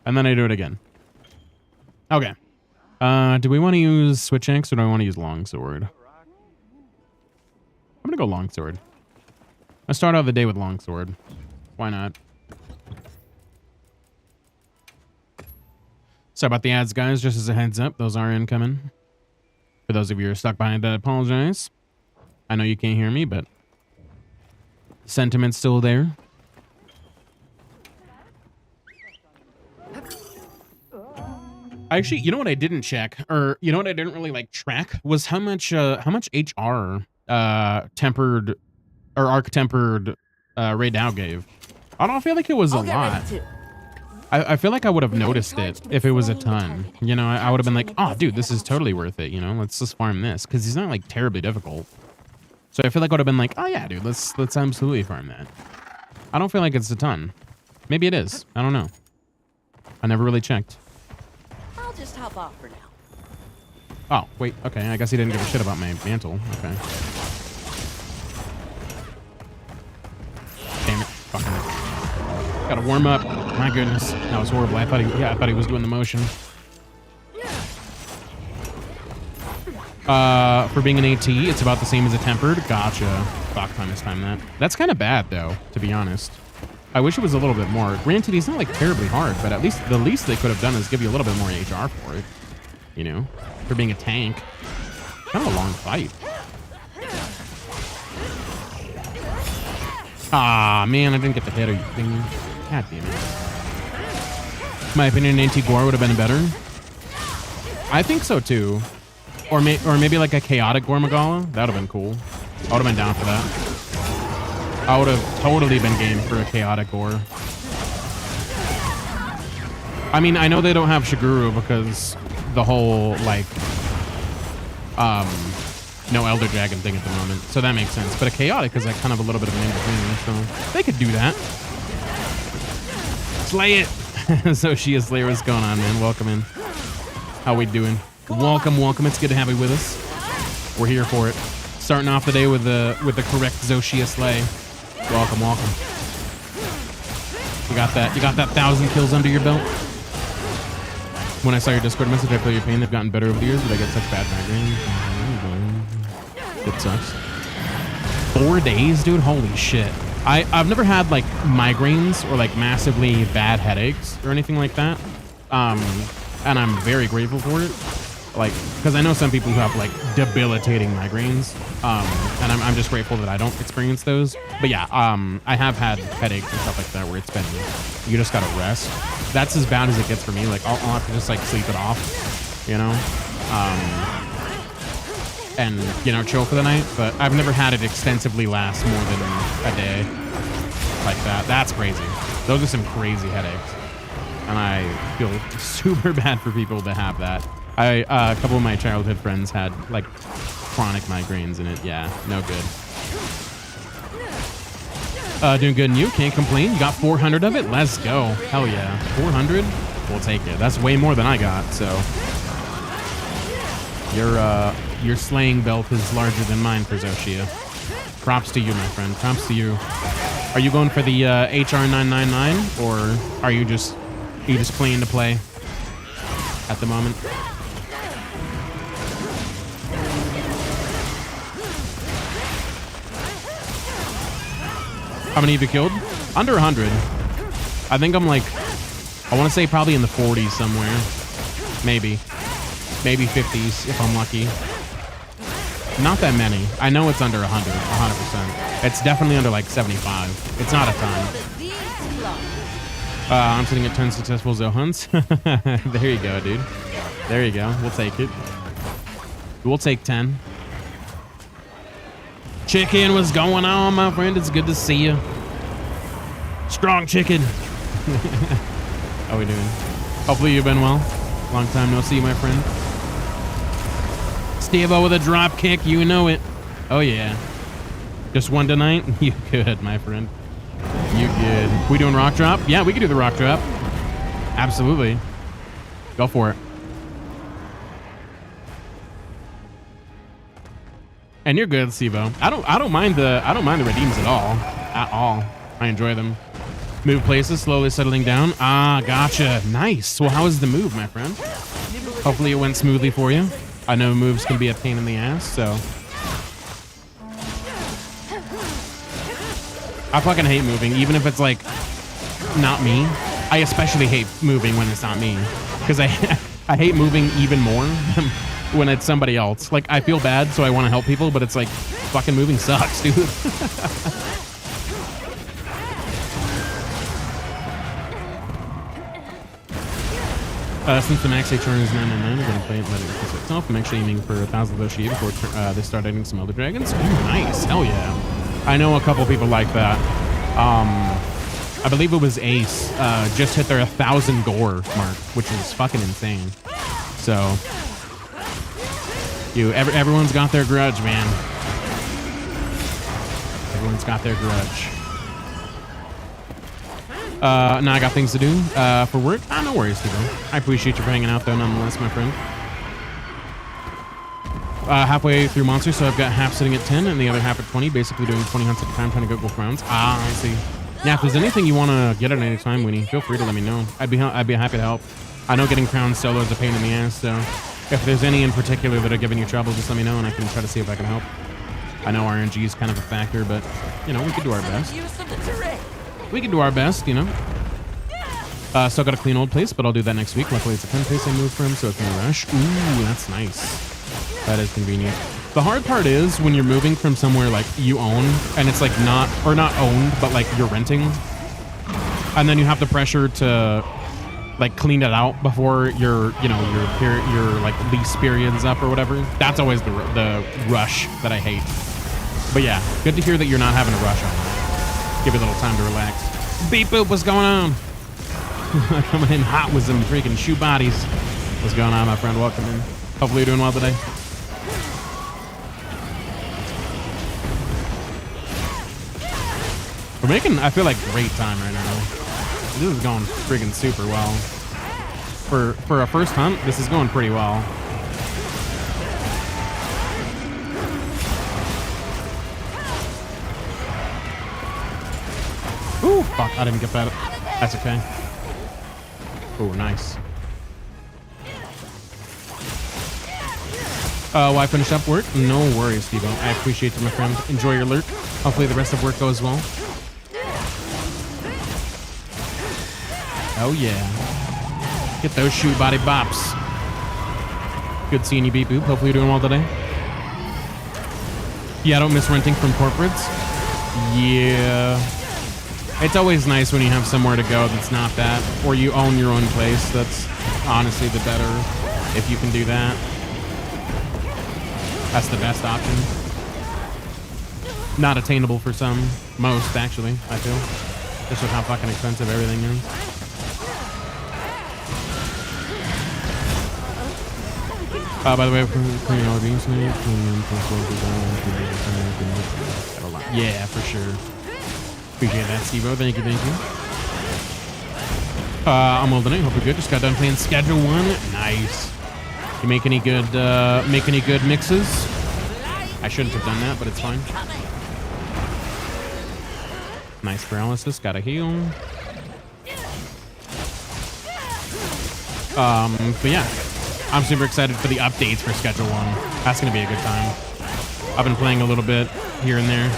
A: And then I do it again. Okay. Do we want to use switch axe or do I want to use longsword? I'm gonna go longsword. I start out the day with longsword. Why not? Sorry about the ads, guys. Just as a heads up, those are incoming. For those of you who are stuck behind, I apologize. I know you can't hear me, but sentiment's still there. Actually, you know what I didn't check, or you know what I didn't really like track was how much HR tempered or arc tempered REY DAU gave. I don't feel like it was a
B: I'll get
A: lot.
B: ready too.
A: I feel like I would have
C: We are
A: noticed it
C: charged with
A: if it was a
C: flaying the
A: ton.
C: target.
A: You know, I would have been like, oh,
C: This
A: dude, this is totally worth it. You know, let's just farm this because he's not like terribly difficult. So I feel like I would have been like, oh yeah, dude, let's absolutely farm that. I don't feel like it's a ton. Maybe it is. I don't know. I never really checked.
B: I'll just hop off for now.
A: Oh, wait. Okay, I guess he didn't give a shit about my mantle. Okay. Damn it. Fucking. Gotta warm up. My goodness. That was horrible. I thought he was doing the motion. For being an AT, it's about the same as a tempered. Gotcha. Fuck, I mistimed that. That's kind of bad, though, to be honest. I wish it was a little bit more. Granted, he's not, like, terribly hard, but at least the least they could have done is give you a little bit more HR for it. You know? For being a tank. Kind of a long fight. Ah, man, I didn't get the hit. Are you kidding me? God damn it. My opinion, anti-gore would have been better. I think so, too. Or maybe like a chaotic Gore Magala. That would have been cool. I would have been down for that. I would have totally been game for a chaotic Gore. I mean, I know they don't have Shiguru because the whole, like, no Elder Dragon thing at the moment. So that makes sense. But a chaotic is like kind of a little bit of an in-between. So they could do that. Slay it. So she is Slayer. What's going on, man? Welcome in. How we doing? Welcome, welcome. It's good to have you with us. We're here for it. Starting off the day with the correct Zoshia slay. Welcome, welcome. You got that 1,000 kills under your belt. When I saw your Discord message, I feel your pain. They've gotten better over the years, but I get such bad migraines. It sucks. 4 days, dude. Holy shit. I've never had like migraines or like massively bad headaches or anything like that. And I'm very grateful for it. Like, because I know some people who have like debilitating migraines, and I'm just grateful that I don't experience those. But yeah, I have had headaches and stuff like that where it's been, you just gotta rest. That's as bad as it gets for me. Like, I'll have to just like sleep it off, you know, and you know, chill for the night. But I've never had it extensively last more than a day like that. That's crazy. Those are some crazy headaches, and I feel super bad for people that have that. A couple of my childhood friends had like chronic migraines in it. Yeah, no good. Doing good and you can't complain. You got 400 of it. Let's go. Hell yeah. 400. We'll take it. That's way more than I got. So your slaying belt is larger than mine for Zoshia. Props to you, my friend. Props to you. Are you going for the HR 999 or are you just playing to play at the moment? How many have you killed? Under 100. I think I'm like, I want to say probably in the 40s somewhere. Maybe 50s if I'm lucky. Not that many. I know it's under 100, 100%. It's definitely under like 75. It's not a ton. I'm sitting at 10 successful Zo hunts. There you go, dude. There you go. We'll take it. We'll take 10. Chicken, what's going on, my friend? It's good to see you. Strong chicken. How we doing? Hopefully you've been well. Long time no see, my friend. Steve-O with a drop kick. You know it. Oh, yeah. Just one tonight? You good, my friend. You good. We doing rock drop? Yeah, we can do the rock drop. Absolutely. Go for it. And you're good, Sivo. I don't mind the redeems at all. At all. I enjoy them. Move places, slowly settling down. Ah, gotcha. Nice. Well, how was the move, my friend? Hopefully it went smoothly for you. I know moves can be a pain in the ass, so. I fucking hate moving, even if it's like not me. I especially hate moving when it's not me, because I hate moving even more when it's somebody else. Like, I feel bad, so I want to help people, but it's like, fucking moving sucks, dude. Since the max HR is 999, I'm going to play it, let it fix itself. I'm actually aiming for 1,000 Oshie before they start adding some other dragons. Ooh, nice. Hell yeah. I know a couple people like that. I believe it was Ace, just hit their 1,000 gore mark, which is fucking insane. So, everyone's got their grudge, man. Everyone's got their grudge. Now I got things to do for work. No worries, Steve. I appreciate you for hanging out, though, nonetheless, my friend. Halfway through monsters, so I've got half sitting at 10 and the other half at 20, basically doing 20 hunts at a time, trying to go gold rounds. I see. Yeah, if there's anything you want to get at any time, Winnie, feel free to let me know. I'd be happy to help. I know getting crowns solo is a pain in the ass, so if there's any in particular that are giving you trouble, just let me know and I can try to see if I can help. I know RNG is kind of a factor, but, you know, we could do our best. We can do our best, you know. Still got a clean old place, but I'll do that next week. Luckily, it's a 10 place I moved from, so it's no rush. Ooh, that's nice. That is convenient. The hard part is when you're moving from somewhere like you own, and it's like not owned, but like you're renting, and then you have the pressure to like clean it out before your like lease period's up or whatever. That's always the rush that I hate. But yeah, good to hear that you're not having a rush on it. Give you a little time to relax. Beep boop, what's going on? Coming in hot with some freaking shoe bodies. What's going on, my friend? Welcome in. Hopefully you're doing well today. We're making, I feel like, great time right now. This is going freaking super well. For a first hunt, this is going pretty well. Ooh, fuck, I didn't get that. That's okay. Ooh, nice. Why finish up work? No worries, Steve. I appreciate you, my friend. Enjoy your lurk. Hopefully the rest of work goes well. Oh, yeah. Get those shoe body bops. Good seeing you, Beep Boop. Hopefully you're doing well today. Yeah, I don't miss renting from corporates. Yeah. It's always nice when you have somewhere to go that's not that, or you own your own place. That's honestly the better if you can do that. That's the best option. Not attainable for most actually, I feel. Just with how fucking expensive everything is. By the way, yeah, for sure. Appreciate that, Steve-O. Thank you. I'm well tonight. Hope you're good. Just got done playing Schedule 1. Nice. You make any good mixes? I shouldn't have done that, but it's fine. Nice paralysis. Got a heal. But yeah, I'm super excited for the updates for Schedule 1. That's gonna be a good time. I've been playing a little bit here and there,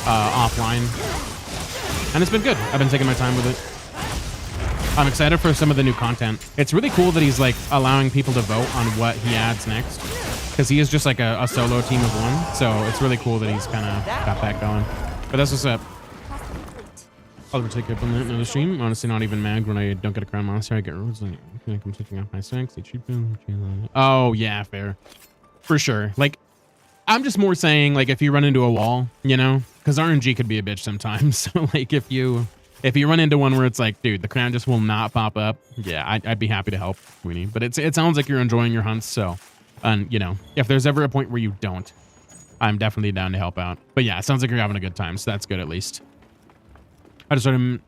A: offline, and it's been good. I've been taking my time with it. I'm excited for some of the new content. It's really cool that he's like allowing people to vote on what he adds next, because he is just like a solo team of one. So it's really cool that he's kind of got that going. But that's what's up. I'll ever take up on that another stream. Honestly, not even mad when I don't get a crown monster. I get rules like I'm switching off my sex. Oh yeah, fair, for sure. Like, I'm just more saying, like, if you run into a wall, you know, because RNG could be a bitch sometimes. So like, if you run into one where it's like, dude, the crown just will not pop up, yeah, I'd be happy to help, Weenie. But it sounds like you're enjoying your hunts, so, and you know, if there's ever a point where you don't, I'm definitely down to help out. But yeah, it sounds like you're having a good time, so that's good at least. I just started,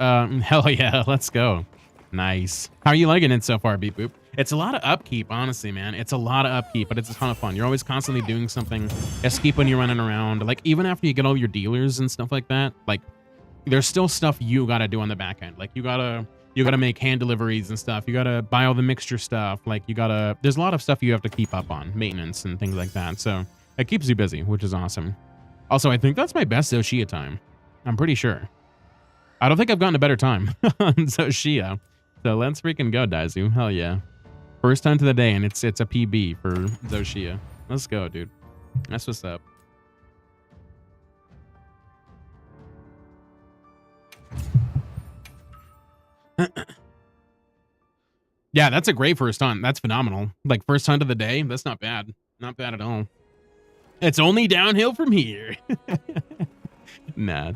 A: hell yeah, let's go. Nice. How are you liking it so far, Beep Boop? It's a lot of upkeep, honestly, man. It's a lot of upkeep, but it's a ton of fun. You're always constantly doing something. It's keep when you're running around. Like, even after you get all your dealers and stuff like that, like, there's still stuff you gotta do on the back end. Like, you gotta make hand deliveries and stuff. You gotta buy all the mixture stuff. Like, there's a lot of stuff you have to keep up on, maintenance and things like that. So it keeps you busy, which is awesome. Also, I think that's my best Zoshia time. I'm pretty sure. I don't think I've gotten a better time on Zoshia. So let's freaking go, Daizu. Hell yeah. First hunt of the day, and it's a PB for Zoshia. Let's go, dude. That's what's up. Yeah, that's a great first hunt. That's phenomenal. Like, first hunt of the day, that's not bad. Not bad at all. It's only downhill from here. Nah,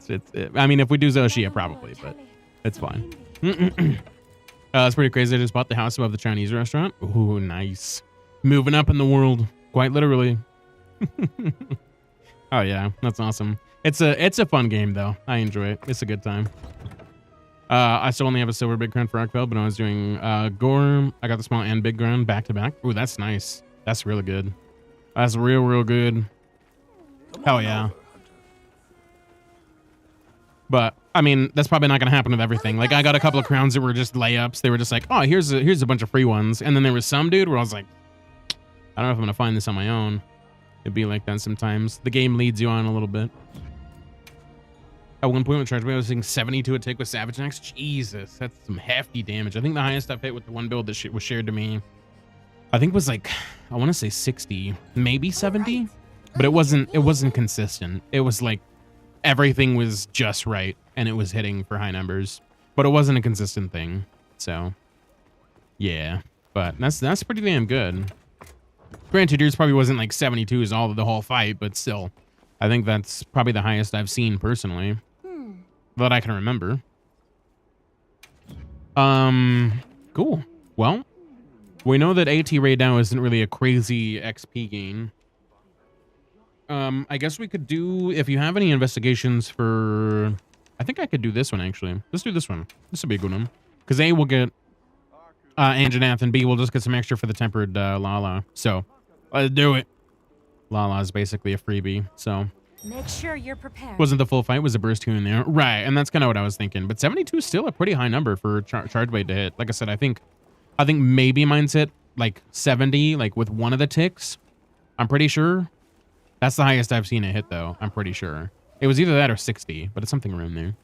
A: I mean, if we do Zoshia, probably, but it's fine. That's pretty crazy. I just bought the house above the Chinese restaurant. Ooh, nice. Moving up in the world, quite literally. Oh yeah, that's awesome. It's a fun game though. I enjoy it. It's a good time. I still only have a silver big crown for Arkfeld, but I was doing Gore. I got the small and big crown back to back. Ooh, that's nice. That's really good. That's real good. Hell yeah. But I mean, that's probably not gonna happen with everything. Like, I got a couple of crowns that were just layups. They were just like, oh, here's a bunch of free ones. And then there was some dude where I was like, I don't know if I'm gonna find this on my own. It'd be like that sometimes. The game leads you on a little bit. At one point with Charge, I was hitting 72 a tick with Savage Axe. Jesus, that's some hefty damage. I think the highest I've hit with the one build that was shared to me, I think was like, I want to say 60, maybe 70, but it wasn't consistent. It was like everything was just right, and it was hitting for high numbers, but it wasn't a consistent thing. So, yeah, but that's pretty damn good. Granted, yours probably wasn't like 72 is all of the whole fight, but still, I think that's probably the highest I've seen personally that I can remember. Cool. Well, we know that AT REY DAU isn't really a crazy XP gain. I guess we could do, if you have any investigations for, I think I could do this one actually. Let's do this one. This would be a good one. Because A, we'll get Anjanath, and B, we'll just get some extra for the tempered Lala. So, let's do it. Lala is basically a freebie, so.
C: Make sure you're prepared.
A: Wasn't the full fight, was a burst 2 in there. Right, and that's kind of what I was thinking. But 72 is still a pretty high number for charge weight to hit. Like I said, I think maybe mine's hit like 70, like with one of the ticks. I'm pretty sure. That's the highest I've seen it hit, though. I'm pretty sure. It was either that or 60, but it's something around there.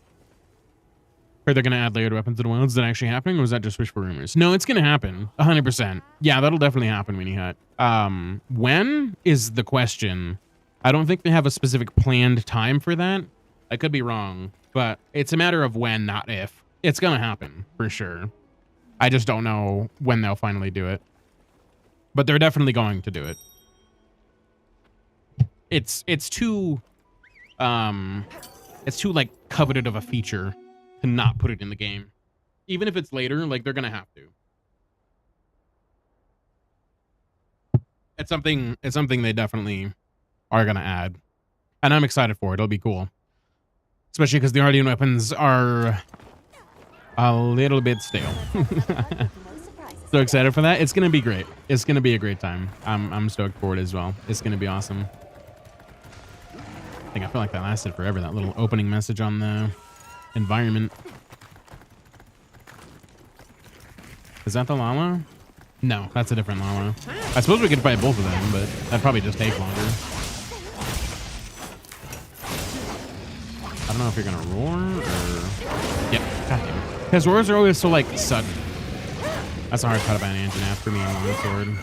A: Are they going to add layered weapons to the wilds? Is that actually happening, or was that just wishful rumors? No, it's going to happen. 100%. Yeah, that'll definitely happen when you hit. When is the question. I don't think they have a specific planned time for that. I could be wrong, but it's a matter of when, not if. It's going to happen, for sure. I just don't know when they'll finally do it. But they're definitely going to do it. It's too like coveted of a feature to not put it in the game. Even if it's later, like they're gonna have to. It's something they definitely are gonna add. And I'm excited for it. It'll be cool. Especially because the Guardian weapons are a little bit stale. So excited for that. It's gonna be great. It's gonna be a great time. I'm stoked for it as well. It's gonna be awesome. I feel like that lasted forever, that little opening message on the environment. Is that the Lala? No, that's a different Lala. I suppose we could fight both of them, but that'd probably just take longer. I don't know if you're gonna roar or... Yep, goddamn. Because roars are always so, like, sudden. That's a hard cut about an Anjanath for me on longsword.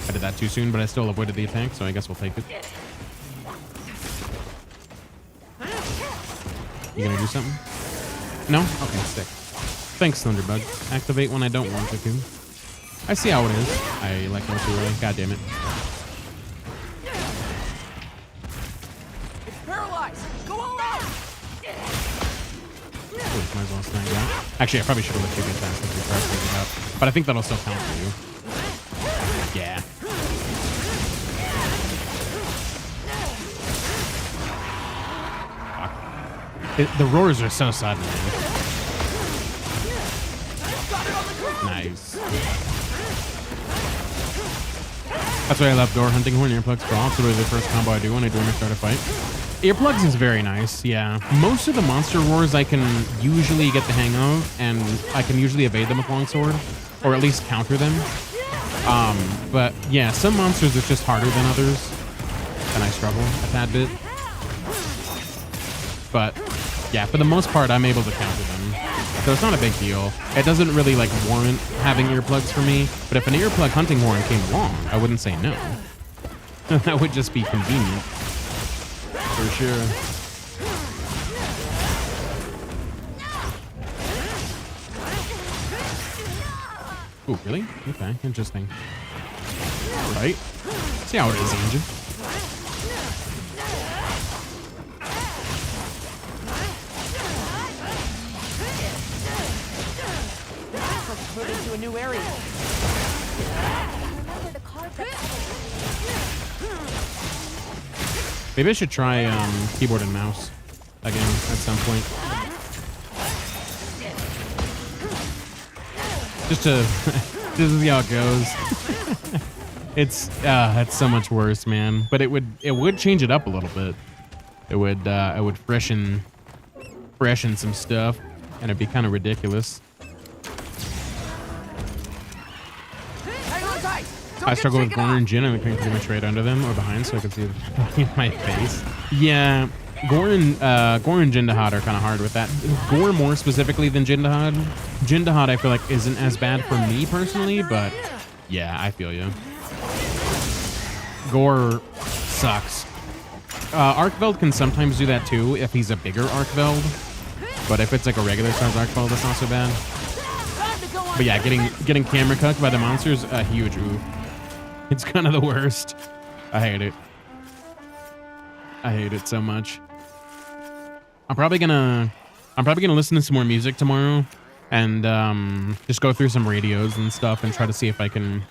A: I did that too soon, but I still avoided the attack, so I guess we'll take it. You gonna do something? No? Okay, sick. Thanks, Thunderbug. Activate when I don't want it to. I see how it is. I like going too early. God damn it.
B: It's paralyzed. Go all out.
A: Ooh, might as well snag that. Actually, I probably should have let you get that since we first figured it out. But I think that'll still count for you. Yeah. The roars are so sudden, man. Nice. That's why I love door hunting horn earplugs for all. It's literally the first combo I do when I start a fight. Earplugs is very nice, yeah. Most of the monster roars I can usually get the hang of, and I can usually evade them with longsword, or at least counter them. But yeah, some monsters are just harder than others, and I struggle a tad bit. But yeah, for the most part, I'm able to counter them. so it's not a big deal. It doesn't really like warrant having earplugs for me, but if an earplug hunting horn came along, I wouldn't say no. That would just be convenient. For sure. Oh, really? Okay, interesting. Right. See how it is, Angel.
B: Moving to a new area.
A: Maybe I should try keyboard and mouse again at some point. Just to see how it goes. It's so much worse, man. But it would change it up a little bit. It would freshen some stuff, and it'd be kind of ridiculous. I struggle with Gorn and Jin, and I couldn't pretty much right under them or behind, so I could see my face. Yeah, Gorn and Jindahad are kind of hard with that. Gore more specifically than Jindahad. Jindahad I feel like isn't as bad for me personally, but yeah, I feel you. Gore sucks. Arkveld can sometimes do that too if he's a bigger Arkveld, but if it's like a regular size Arkveld, that's not so bad. But yeah, getting camera cucked by the monsters, a huge oof. It's kind of the worst. I hate it. I hate it so much. I'm probably gonna listen to some more music tomorrow and just go through some radios and stuff and try to see if I can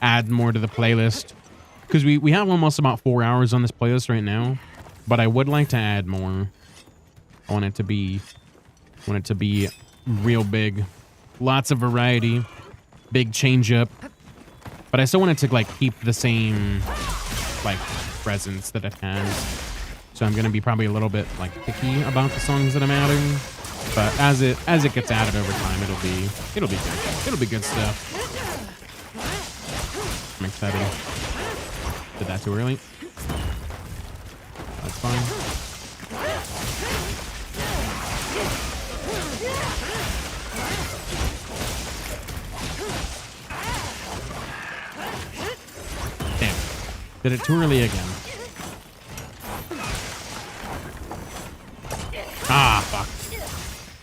A: add more to the playlist. Because we have almost about 4 hours on this playlist right now, but I would like to add more. I want it to be real big. Lots of variety. Big change up. But I still want it to like keep the same like presence that it has. So I'm gonna be probably a little bit like picky about the songs that I'm adding. But as it gets added over time, it'll be good. It'll be good stuff. I'm excited. Did that too early? That's fine. Damn. Did it too early again. Ah, fuck.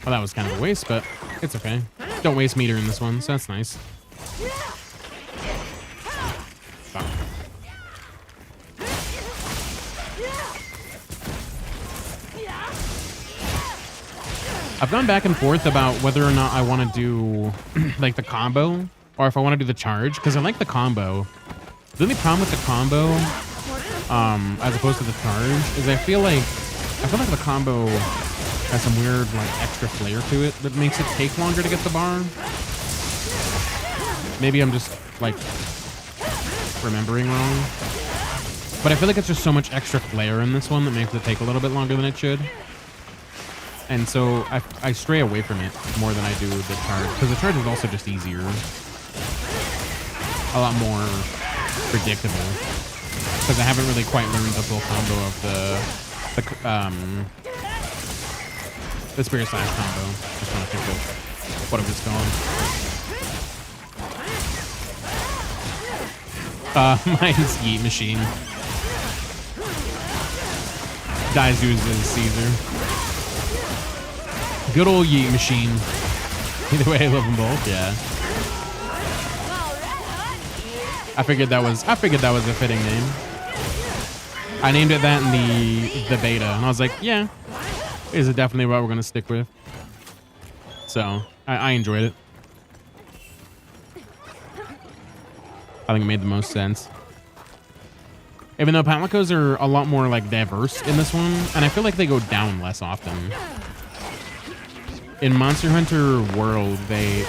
A: Well, that was kind of a waste, but it's okay. Don't waste meter in this one, so that's nice. Fuck. I've gone back and forth about whether or not I want to do like the combo or if I want to do the charge, because I like the combo. The only problem with the combo, as opposed to the charge, is I feel like the combo has some weird like extra flair to it that makes it take longer to get the bar. Maybe I'm just like remembering wrong, but I feel like it's just so much extra flair in this one that makes it take a little bit longer than it should. And so I stray away from it more than I do the charge, because the charge is also just easier, a lot more predictable, because I haven't really quite learned the full combo of the Spirit Slash combo. Just trying to think of what it was called. Mine's Yeet Machine. Daizu's is Caesar. Good old Yeet Machine. Either way, I love them both. Yeah. I figured that was a fitting name. I named it that in the beta, and I was like, yeah, is it definitely what we're gonna stick with? So I enjoyed it. I think it made the most sense. Even though Palicos are a lot more like diverse in this one, and I feel like they go down less often. In Monster Hunter World, they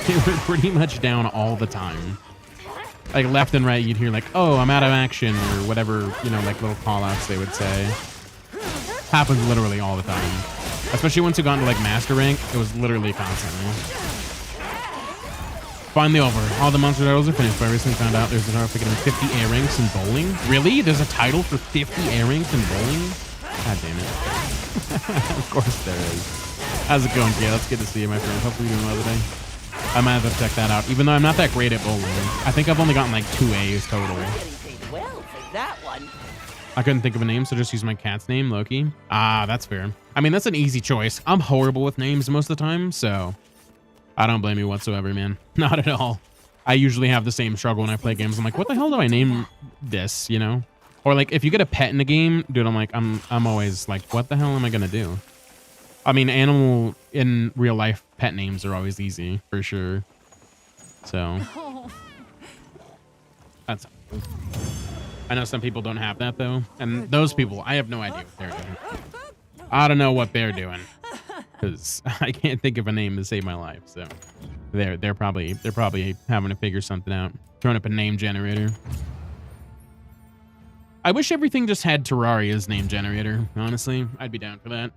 A: were pretty much down all the time. Like left and right, you'd hear like, "Oh, I'm out of action," or whatever, you know, like little call-outs they would say. Happens literally all the time. Especially once you got into like master rank, it was literally constantly. Finally over. All the monster titles are finished, but I recently found out there's a title for getting 50 A ranks in bowling. Really? There's a title for 50 A ranks in bowling? God damn it. Of course there is. How's it going, Kay? That's good to see you, my friend. Hopefully you're doing well today. I might have to check that out. Even though I'm not that great at bowling. I think I've only gotten like 2 A's total.
B: Getting paid well for that one.
A: I couldn't think of a name, so just use my cat's name, Loki. Ah, that's fair. I mean, that's an easy choice. I'm horrible with names most of the time, so I don't blame you whatsoever, man. Not at all. I usually have the same struggle when I play games. I'm like, what the hell do I name this, you know? Or like, if you get a pet in a game, dude, I'm like, I'm always like, what the hell am I gonna do? I mean, animal in real life pet names are always easy, for sure. So, that's... I know some people don't have that, though. And those people, I have no idea what they're doing. I don't know what they're doing. Because I can't think of a name to save my life, so... They're probably having to figure something out. Throwing up a name generator. I wish everything just had Terraria's name generator, honestly. I'd be down for that.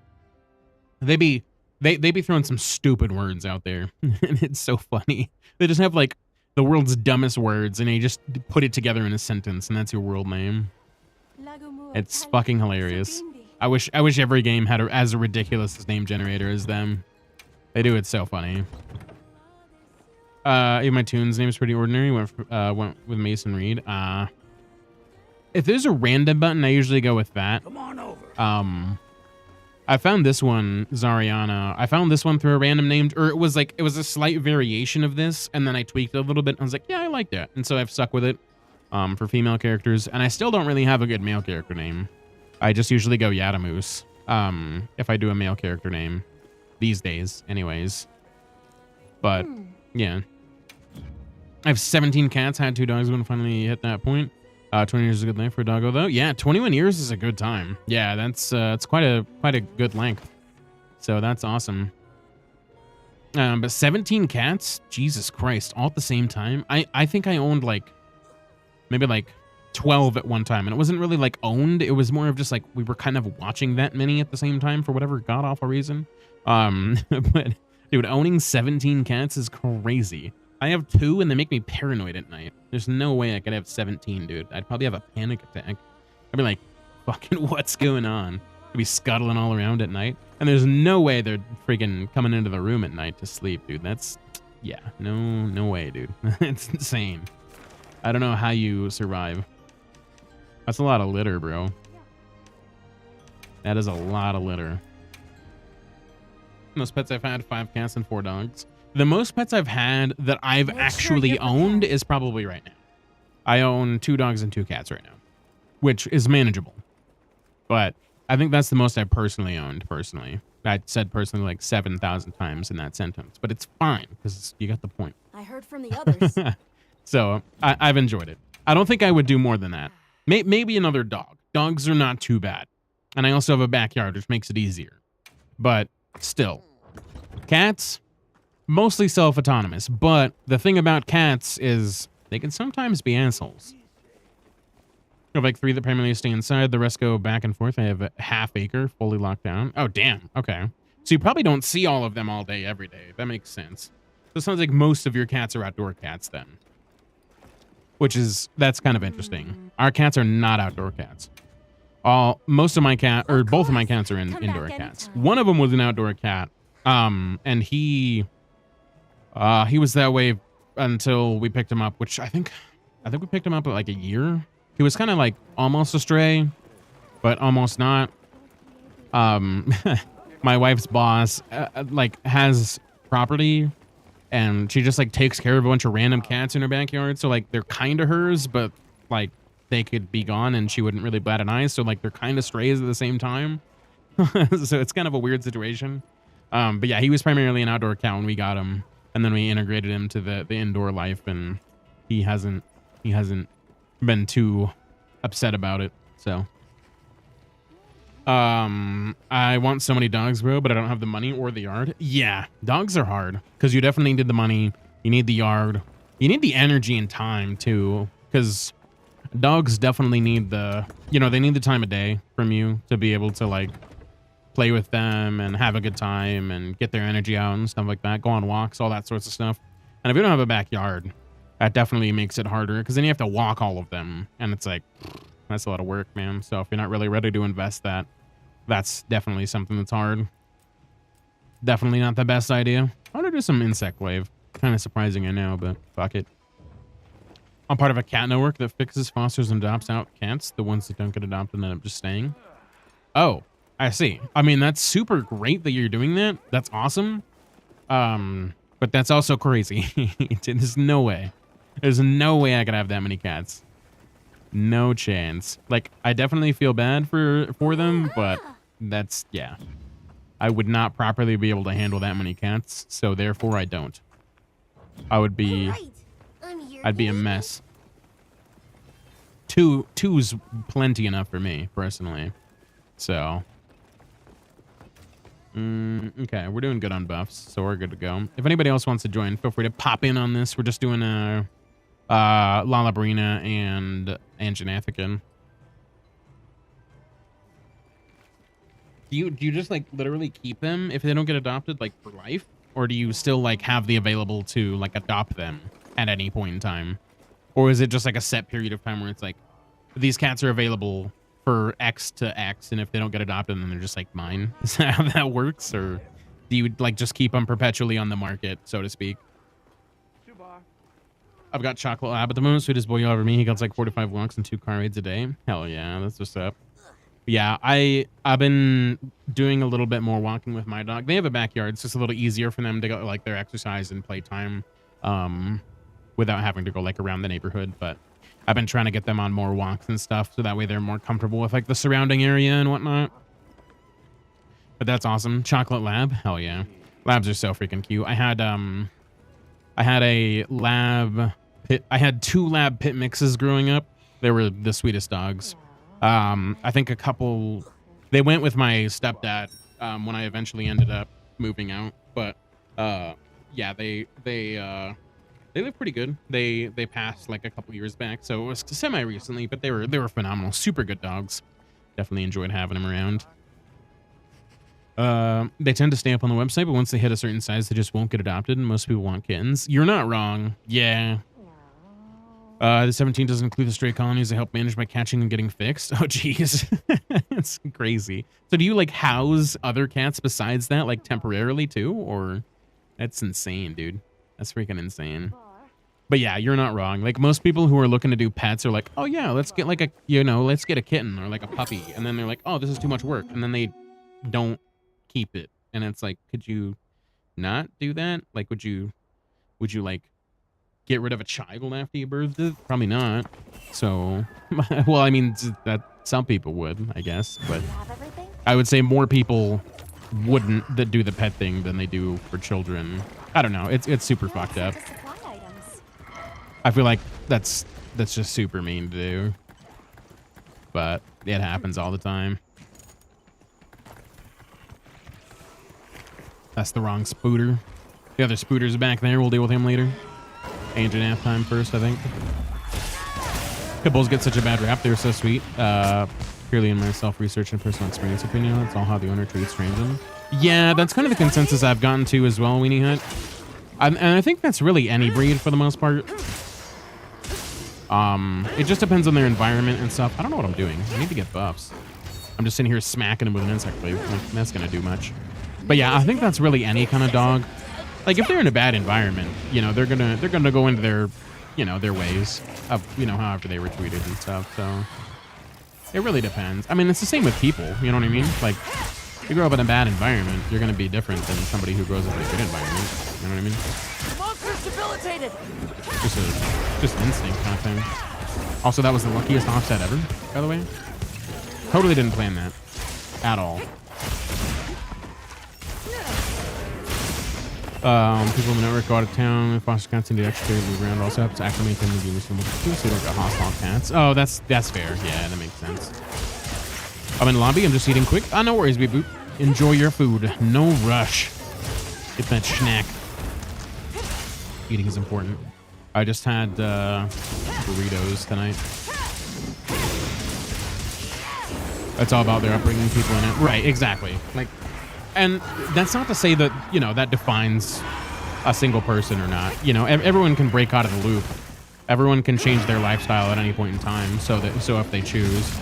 A: They'd be throwing some stupid words out there. And it's so funny. They just have like the world's dumbest words and they just put it together in a sentence and that's your world name. It's fucking hilarious. I wish every game had as ridiculous a name generator as them. They do it so funny. Even my tune's name is pretty ordinary. Went with Mason Reed. If there's a random button, I usually go with that.
B: Come on over.
A: I found this one, Zariana. I found this one through a random name, or it was a slight variation of this, and then I tweaked it a little bit. I was like, yeah, I like that, and so I've stuck with it for female characters. And I still don't really have a good male character name. I just usually go Yadamoose if I do a male character name these days, anyways. But yeah. I have 17 cats, had 2 dogs when I finally hit that point. 20 years is a good length for a doggo, though. Yeah, 21 years is a good time. Yeah, that's it's quite a good length. So that's awesome. But 17 cats, Jesus Christ, all at the same time. I think I owned like maybe like 12 at one time, and it wasn't really like owned. It was more of just like we were kind of watching that many at the same time for whatever god awful reason. But dude, owning 17 cats is crazy. I have 2 and they make me paranoid at night. There's no way I could have 17, dude. I'd probably have a panic attack. I'd be like, fucking what's going on? I'd be scuttling all around at night. And there's no way they're freaking coming into the room at night to sleep, dude. That's, yeah, no way, dude. It's insane. I don't know how you survive. That's a lot of litter, bro. That is a lot of litter. Most pets I've had, 5 cats and 4 dogs. The most pets I've had that I've actually owned is probably right now. I own 2 dogs and 2 cats right now, which is manageable. But I think that's the most I've personally owned, personally. I said personally like 7,000 times in that sentence, but it's fine because you got the point.
C: I heard from the others.
A: So I've enjoyed it. I don't think I would do more than that. Maybe another dog. Dogs are not too bad. And I also have a backyard, which makes it easier. But still, cats... mostly self-autonomous, but the thing about cats is they can sometimes be assholes. I have like 3 that primarily stay inside, the rest go back and forth. I have a half acre fully locked down. Oh, damn. Okay. So you probably don't see all of them all day, every day. That makes sense. So it sounds like most of your cats are outdoor cats then. That's kind of interesting. Our cats are not outdoor cats. Both of my cats are indoor cats. One of them was an outdoor cat. And he was that way until we picked him up, which I think we picked him up at like a year. He was kind of like almost a stray, but almost not. My wife's boss like has property and she just like takes care of a bunch of random cats in her backyard. So like they're kind of hers, but like they could be gone and she wouldn't really bat an eye. So like they're kind of strays at the same time. So it's kind of a weird situation. But yeah, he was primarily an outdoor cat when we got him. And then we integrated him to the indoor life, and he hasn't been too upset about it. So, I want so many dogs, bro, but I don't have the money or the yard. Yeah, dogs are hard because you definitely need the money. You need the yard. You need the energy and time too, because dogs definitely need they need the time of day from you to be able to like play with them and have a good time and get their energy out and stuff like that. Go on walks, all that sorts of stuff. And if you don't have a backyard, that definitely makes it harder because then you have to walk all of them. And it's like, that's a lot of work, man. So if you're not really ready to invest that, that's definitely something that's hard. Definitely not the best idea. I want to do some insect wave. Kind of surprising, I know, but fuck it. I'm part of a cat network that fixes, fosters, and adopts out cats. The ones that don't get adopted end up just staying. Oh, I see. I mean, that's super great that you're doing that. That's awesome. But that's also crazy. There's no way. There's no way I could have that many cats. No chance. Like, I definitely feel bad for them, but that's, yeah. I would not properly be able to handle that many cats, so therefore I don't. I would be... I'd be a mess. Two's plenty enough for me, personally. So... okay, we're doing good on buffs, so we're good to go. If anybody else wants to join, feel free to pop in on this. We're just doing a Lalabrina and Janathican. Do you just like literally keep them if they don't get adopted like for life, or do you still like have the available to like adopt them at any point in time, or is it just like a set period of time where it's like these cats are available for X to X, and if they don't get adopted, then they're just like mine? Is that how that works, or do you like just keep them perpetually on the market, so to speak? I've got Chocolate Lab at the moment, sweetest boy you'll ever meet. He gets like 4 to 5 walks and 2 car rides a day. Hell yeah, that's what's up. Yeah, I've been doing a little bit more walking with my dog. They have a backyard. It's just a little easier for them to go like their exercise and playtime, without having to go like around the neighborhood. But I've been trying to get them on more walks and stuff, so that way they're more comfortable with like the surrounding area and whatnot. But that's awesome. Chocolate Lab, hell yeah. Labs are so freaking cute. I had a lab pit. I had 2 lab pit mixes growing up. They were the sweetest dogs. I think a couple, they went with my stepdad when I eventually ended up moving out. But yeah, they live pretty good. They passed like a couple years back, so it was semi recently, but they were phenomenal. Super good dogs. Definitely enjoyed having them around. They tend to stay up on the website, but once they hit a certain size, they just won't get adopted, and most people want kittens. You're not wrong. Yeah. The 17 doesn't include the stray colonies. They help manage by catching and getting fixed. Oh, jeez. It's crazy. So do you, like, house other cats besides that, like, temporarily, too? Or... That's insane, dude. That's freaking insane. But yeah, you're not wrong. Like, most people who are looking to do pets are like, oh, yeah, let's get, like, let's get a kitten or, like, a puppy. And then they're like, oh, this is too much work. And then they don't keep it. And it's like, could you not do that? Like, would you like get rid of a child after you birthed it? Probably not. So, well, I mean, that some people would, I guess, but I would say more people wouldn't that do the pet thing than they do for children. I don't know. It's super fucked up. I feel like that's just super mean to do, but it happens all the time. That's the wrong spooter. The other spooter's back there. We'll deal with him later. Ancient nap time first, I think. Pitbulls get such a bad rap. They're so sweet. Purely in my self-research and personal experience opinion, that's all how the owner treats them. Yeah, that's kind of the consensus I've gotten to as well, Weenie Hut. And I think that's really any breed for the most part. It just depends on their environment and stuff. I don't know what I'm doing. I need to get buffs. I'm just sitting here smacking them with an insect blade. Like, that's gonna do much. But yeah, I think that's really any kind of dog. Like, if they're in a bad environment, you know, they're gonna go into their, you know, their ways of, you know, however they were treated and stuff. So it really depends. I mean, it's the same with people. You know what I mean? Like, if you grow up in a bad environment, you're gonna be different than somebody who grows up in a good environment. You know what I mean?
B: Monster's debilitated.
A: Just instinct kind of thing. Also, that was the luckiest offset ever, by the way. Totally didn't plan that at all. People in the network go out of town, foster cats into extra move around, also have to acclimate them to be reasonable too, so you don't get hostile cats. Oh, that's fair. Yeah, that makes sense. I'm in the lobby, I'm just eating quick. Ah, no worries, boop. Enjoy your food. No rush. Get that snack. Eating is important. I just had burritos tonight. That's all about their upbringing, people in it. Right, exactly. Like, and that's not to say that, you know, that defines a single person or not. You know, everyone can break out of the loop. Everyone can change their lifestyle at any point in time. So if they choose,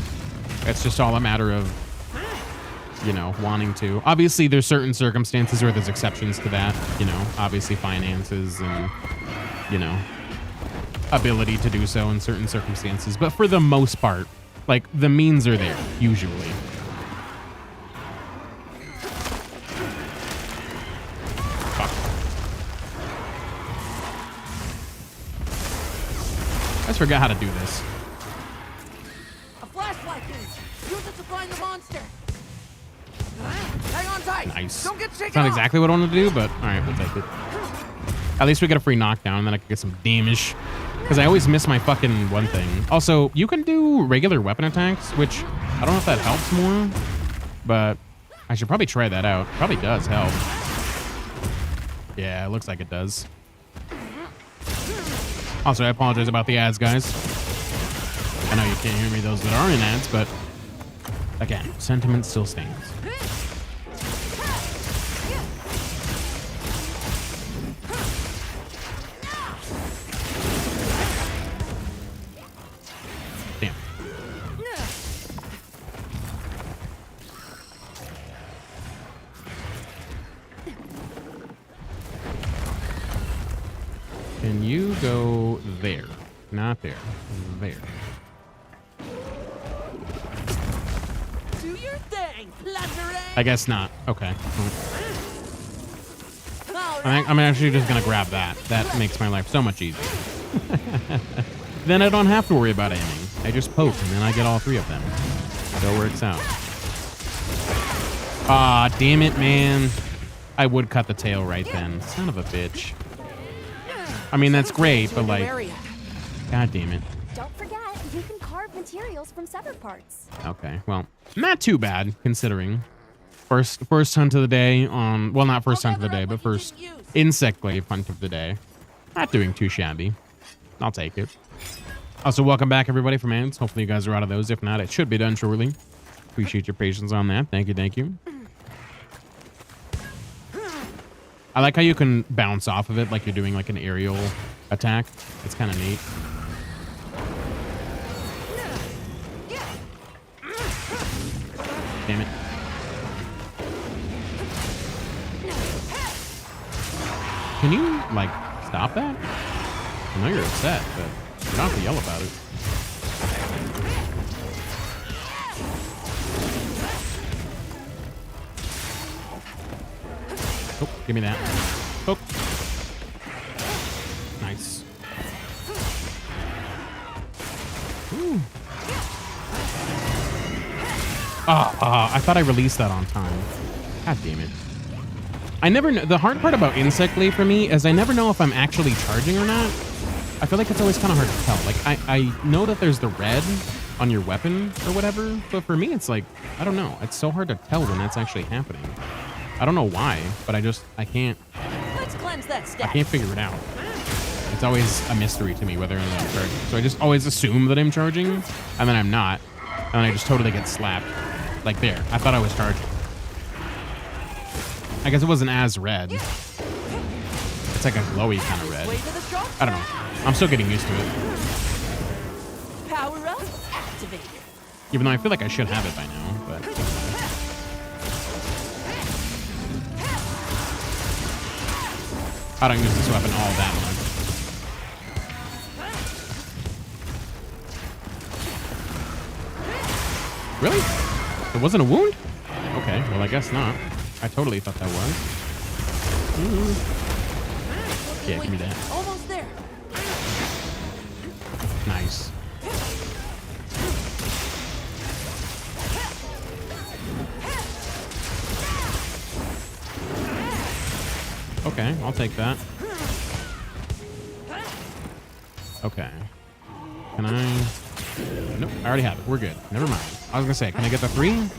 A: it's just all a matter of you know, wanting to. Obviously, there's certain circumstances where there's exceptions to that, you know, obviously finances and, you know, ability to do so in certain circumstances. But for the most part, like, the means are there, usually. Fuck. I just forgot how to do this.
B: A flashlight, dude. Use it to find the monster. Hang on tight.
A: Nice.
B: Don't get shaken
A: It's not
B: off.
A: exactly what I wanted to do, but all right, we'll take it. At least we get a free knockdown, and then I can get some damage. Because I always miss my fucking one thing. Also, you can do regular weapon attacks, which I don't know if that helps more, but I should probably try that out. Probably does help. Yeah, it looks like it does. Also, I apologize about the ads, guys. I know you can't hear me, those that are in ads, but again, sentiment still stands. Damn. Can you go there? Not there. There.
B: Do your thing, Lazare.
A: I guess not. Okay.
B: All right.
A: I'm actually just gonna grab that. That makes my life so much easier. Then I don't have to worry about aiming. I just poke and then I get all three of them. So it works out. Ah, damn it, man. I would cut the tail right then. Son of a bitch. I mean, that's great, but like, god damn it.
C: Don't forget, you can carve materials from severed parts.
A: Okay, well, not too bad considering. First hunt of the day on, well, not first hunt of the day, but first insect glaive hunt of the day. Not doing too shabby. I'll take it. Also, welcome back everybody from ads. Hopefully you guys are out of those. If not, it should be done shortly. Appreciate your patience on that. Thank you, thank you. I like how you can bounce off of it like you're doing like an aerial attack. It's kind of neat. Damn it. Can you, like, stop that? I know you're upset, but you don't have to yell about it. Oh, give me that. Oh. Nice. Ooh. I thought I released that on time. God damn it. I never know. The hard part about insect glaive for me is I never know if I'm actually charging or not. I feel like it's always kind of hard to tell. Like, I know that there's the red on your weapon or whatever, but for me, it's like, I don't know. It's so hard to tell when that's actually happening. I don't know why, but I can't.
B: Let's cleanse that
A: I
B: stack.
A: can't figure it out. It's always a mystery to me whether or not I'm charging. So I just always assume that I'm charging, and then I'm not, and then I just totally get slapped. Like there, I thought I was charging. I guess it wasn't as red. It's like a glowy kind of red.
B: Way to the strong
A: I don't know. I'm still getting used to it.
B: Power up, activated.
A: Even though I feel like I should have it by now, but. I don't use this weapon all that much. Really? It wasn't a wound? Okay, well I guess not. I totally thought that was. Yeah, give me that.
B: Almost there.
A: Nice. Okay, I'll take that. Okay. Can I? Nope, I already have it. We're good. Never mind. I was gonna say, can I get the 3?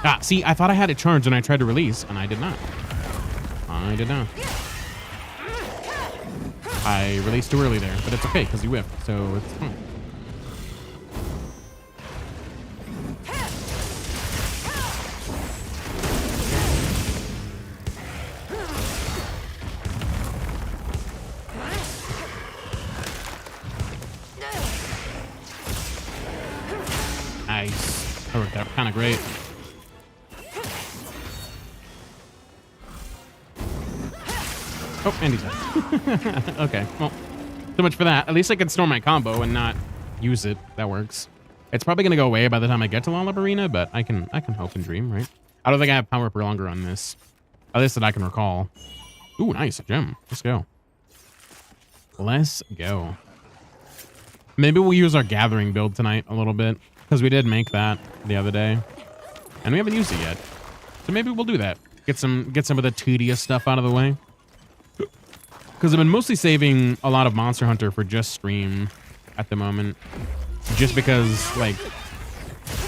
A: Ah, see, I thought I had it charged and I tried to release, and I did not. I did not. I released too early there, but it's okay because you whiffed, so it's fine. Nice. That worked out kind of great. Oh, and he's dead. Okay, well, so much for that. At least I can store my combo and not use it. That works. It's probably gonna go away by the time I get to Lollip Arena, but I can hope and dream, right? I don't think I have power up longer on this. At least that I can recall. Ooh, nice, a gem. Let's go. Let's go. Maybe we'll use our gathering build tonight a little bit, because we did make that the other day, and we haven't used it yet. So maybe we'll do that. Get some of the tedious stuff out of the way. Because I've been mostly saving a lot of Monster Hunter for just stream at the moment, just because like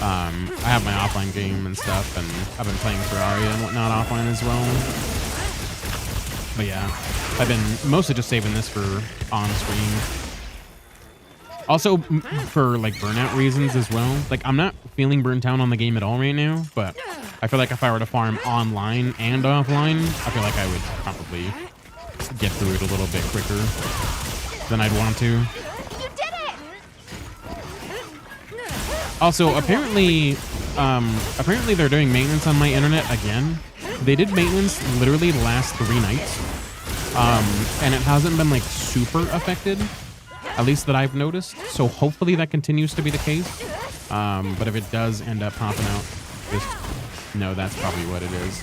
A: I have my offline game and stuff, and I've been playing Terraria and whatnot offline as well. But yeah, I've been mostly just saving this for on stream. Also for like burnout reasons as well. Like I'm not feeling burnt out on the game at all right now, but I feel like if I were to farm online and offline, I feel like I would probably get through it a little bit quicker than I'd want to.
C: You did it!
A: Also, apparently they're doing maintenance on my internet again. They did maintenance literally the last 3 nights. And it hasn't been like super affected, at least that I've noticed. So hopefully that continues to be the case. But if it does end up popping out, just know that's probably what it is.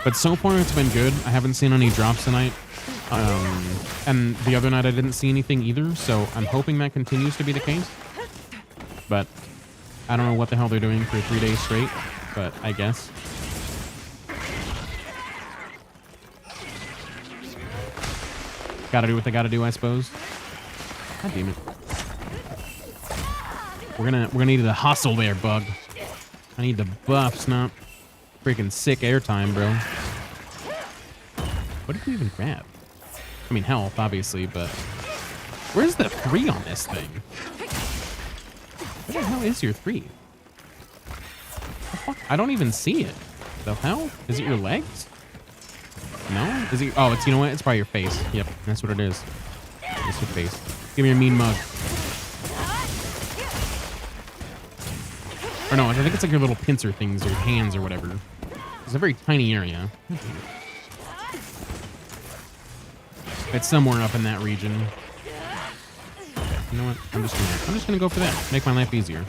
A: But so far it's been good. I haven't seen any drops tonight. And the other night I didn't see anything either. So I'm hoping that continues to be the case. But I don't know what the hell they're doing for 3 days straight, but I guess. Gotta do what they gotta do, I suppose. God damn it. We're gonna need the hustle there, bug. I need the buffs, not freaking sick airtime, bro. What did we even grab? I mean, health, obviously, but where's the 3 on this thing? Where the hell is your 3? The fuck? I don't even see it. The hell? Is it your legs? No? Is it? Oh, it's, you know what? It's probably your face. Yep, that's what it is. It's your face. Give me your mean mug. Or no, I think it's like your little pincer things or your hands or whatever. It's a very tiny area. It's somewhere up in that region. Okay, you know what? I'm just gonna go for that. Make my life easier.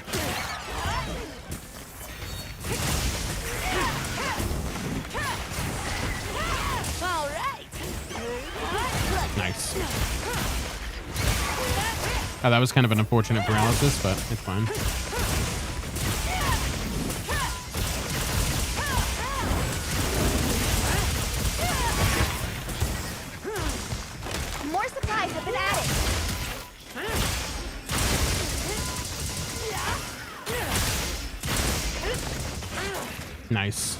A: Nice. Oh, that was kind of an unfortunate paralysis, but it's fine.
C: More supplies have been added.
A: Nice.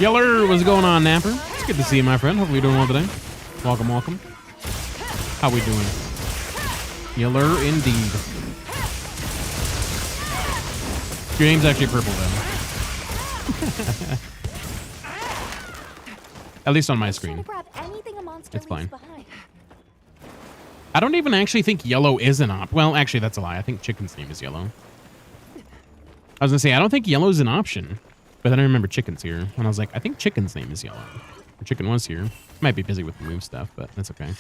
A: Yeller, what's going on, Napper? It's good to see you, my friend. Hopefully you're doing well today. Welcome, welcome. How we doing? Yeller, indeed. Your name's actually purple, though. At least on my screen. It's fine. I don't even actually think yellow is an op. Well, actually, that's a lie. I think chicken's name is yellow. I was gonna say, I don't think yellow is an option. But then I remember chicken's here. And I was like, I think chicken's name is yellow. Or chicken was here. Might be busy with the move stuff, but that's okay.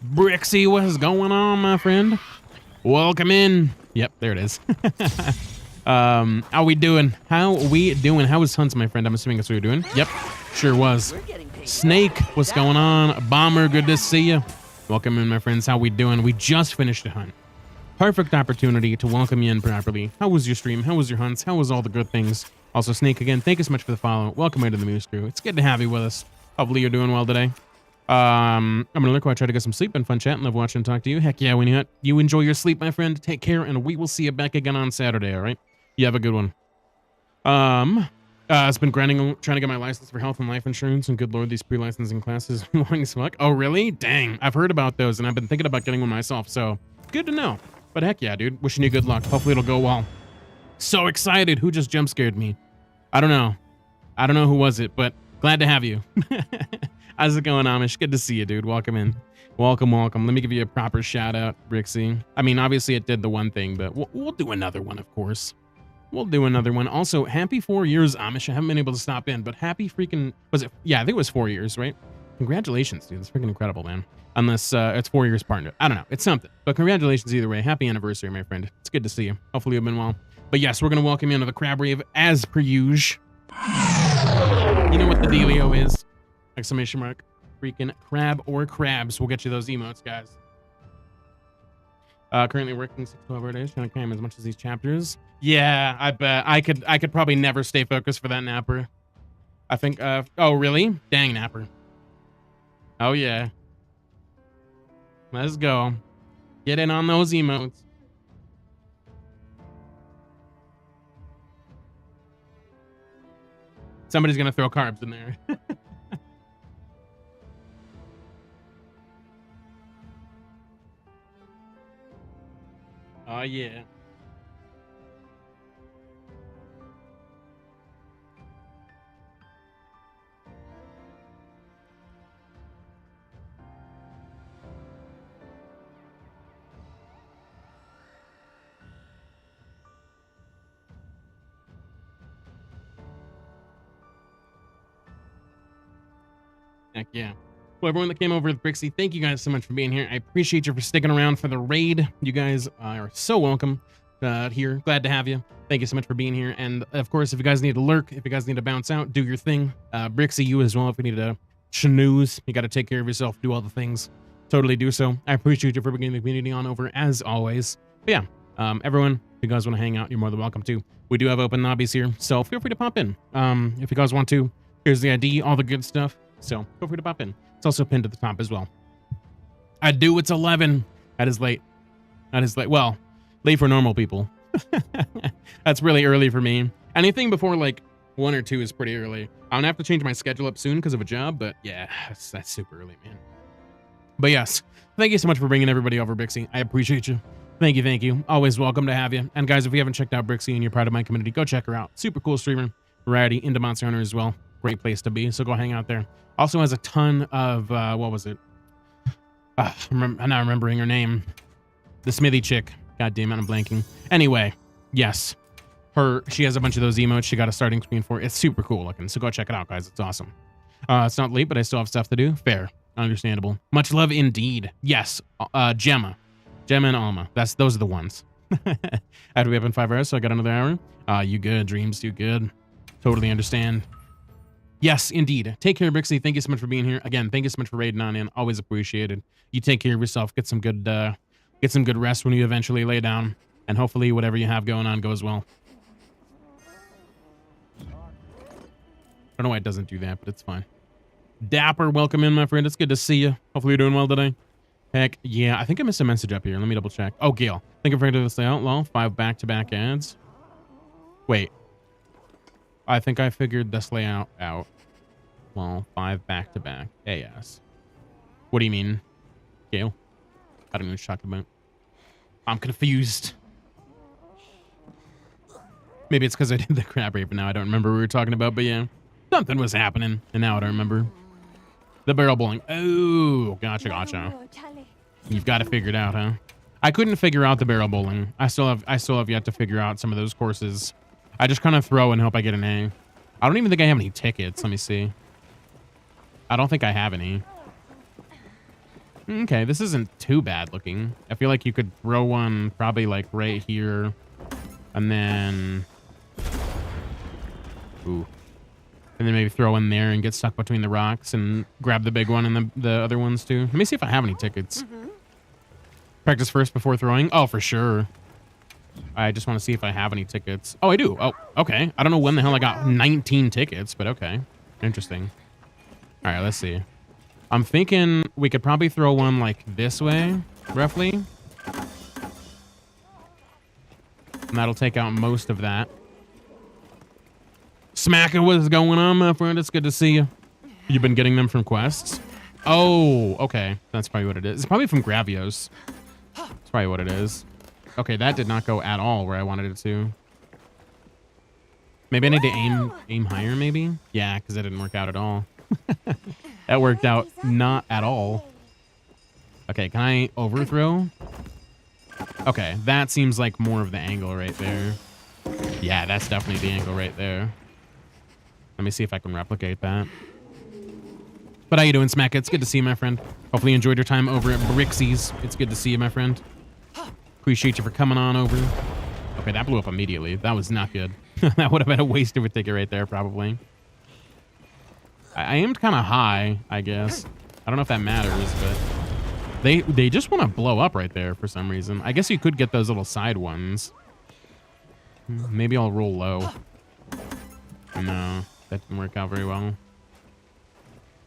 A: Brixie, what is going on, my friend? Welcome in. Yep, there it is. How we doing? How we doing? How was hunts, my friend? I'm assuming that's what you're doing. Yep, sure was. Snake, what's going on? Bomber, good to see you. Welcome in, my friends. How we doing? We just finished a hunt. Perfect opportunity to welcome you in properly. How was your stream? How was your hunts? How was all the good things? Also, Snake, again, thank you so much for the follow. Welcome into the Moose Crew. It's good to have you with us. Hopefully you're doing well today. I'm gonna look while I try to get some sleep and fun chat and love watching and talk to you. Heck yeah, when you enjoy your sleep, my friend. Take care, and we will see you back again on Saturday, all right? You have a good one. It's been grinding, trying to get my license for health and life insurance, and good lord, these pre-licensing classes are long as fuck. Oh, really? Dang, I've heard about those, and I've been thinking about getting one myself, so good to know. But heck yeah, dude. Wishing you good luck. Hopefully it'll go well. So excited. Who just jump scared me? I don't know. I don't know who was it, but glad to have you. How's it going, Amish? Good to see you, dude. Welcome in. Welcome, welcome. Let me give you a proper shout out, Brixie. I mean, obviously it did the one thing, but we'll do another one, of course. We'll do another one. Also, happy 4 years, Amish. I haven't been able to stop in, but happy freaking... Was it? Yeah, I think it was 4 years, right? Congratulations, dude. That's freaking incredible, man. Unless it's 4 years partner. I don't know. It's something. But congratulations either way. Happy anniversary, my friend. It's good to see you. Hopefully you've been well. But yes, we're going to welcome you into the Crab Rave as per usual. You know what the dealio is. Exclamation mark. Freaking crab or crabs. We'll get you those emotes, guys. Currently working 6 to 12 days, trying to cram as much as these chapters. Yeah, I bet. I could probably never stay focused for that napper. I think, oh, really? Dang, napper. Oh, yeah. Let's go. Get in on those emotes. Somebody's gonna throw carbs in there. Oh, yeah. Heck yeah. Well, everyone that came over with Brixie, thank you guys so much for being here. I appreciate you for sticking around for the raid. You guys are so welcome here. Glad to have you. Thank you so much for being here. And of course, if you guys need to lurk, if you guys need to bounce out, do your thing. Brixie, you as well. If you need to snooze, you got to take care of yourself, do all the things. Totally do so. I appreciate you for bringing the community on over as always. But yeah, everyone, if you guys want to hang out, you're more than welcome to. We do have open lobbies here, so feel free to pop in. If you guys want to, here's the ID, all the good stuff. So feel free to pop in. It's also pinned at the top as well. I do. It's 11. That is late. That is late. Well, late for normal people. That's really early for me. Anything before like 1 or 2 is pretty early. I'm gonna have to change my schedule up soon because of a job, but yeah, that's super early, man. But yes, thank you so much for bringing everybody over, Brixie. I appreciate you. Thank you, thank you. Always welcome to have you. And guys, if you haven't checked out Brixie and you're part of my community, go check her out. Super cool streamer. Variety into Monster Hunter as well. Great place to be. So go hang out there. Also has a ton of, what was it? I'm not remembering her name. The Smithy chick. God damn it, I'm blanking. Anyway, yes. She has a bunch of those emotes she got a starting screen for. It's super cool looking. So go check it out, guys. It's awesome. It's not late, but I still have stuff to do. Fair. Understandable. Much love indeed. Yes. Gemma and Alma. Those are the ones. I had to be up in 5 hours, so I got another hour. You good, Dreams. You good. Totally understand. Yes, indeed. Take care, Brixie. Thank you so much for being here. Again, thank you so much for raiding on in. Always appreciated. You take care of yourself. Get some good rest when you eventually lay down. And hopefully whatever you have going on goes well. I don't know why it doesn't do that, but it's fine. Dapper, welcome in, my friend. It's good to see you. Hopefully you're doing well today. Heck, yeah. I think I missed a message up here. Let me double check. Oh, Gail. Think I'm afraid of this layout. Lol. 5 back-to-back ads. Wait. I think I figured this layout out. Well, 5 back-to-back. AS. What do you mean, Gail? I don't know what you're talking about. I'm confused. Maybe it's because I did the crab rape, but now I don't remember what we were talking about. But yeah, something was happening, and now I don't remember. The barrel bowling. Oh, gotcha. You've got to figure it out, huh? I couldn't figure out the barrel bowling. I still have yet to figure out some of those courses. I just kind of throw and hope I get an A. I don't even think I have any tickets. Let me see. I don't think I have any. Okay, this isn't too bad looking. I feel like you could throw one probably like right here. And then... Ooh. And then maybe throw in there and get stuck between the rocks and grab the big one and the other ones too. Let me see if I have any tickets. Practice first before throwing? Oh, for sure. I just want to see if I have any tickets. Oh, I do. Oh, okay. I don't know when the hell I got 19 tickets, but okay. Interesting. All right, let's see. I'm thinking we could probably throw one like this way, roughly. And that'll take out most of that. Smacker, what is going on, my friend? It's good to see you. You've been getting them from quests? Oh, okay. That's probably what it is. It's probably from Gravios. That's probably what it is. Okay, that did not go at all where I wanted it to. Maybe I need to aim higher, maybe? Yeah, because that didn't work out at all. That worked out not at all. Okay, can I overthrow? Okay, that seems like more of the angle right there. Yeah, that's definitely the angle right there. Let me see if I can replicate that. But how you doing, Smack? It's good to see you, my friend. Hopefully you enjoyed your time over at Brixie's. It's good to see you, my friend. Appreciate you for coming on over. Okay, that blew up immediately. That was not good. That would have been a waste of a ticket right there, probably. I aimed kind of high, I guess. I don't know if that matters, but they just want to blow up right there for some reason. I guess you could get those little side ones. Maybe I'll roll low. No, that didn't work out very well.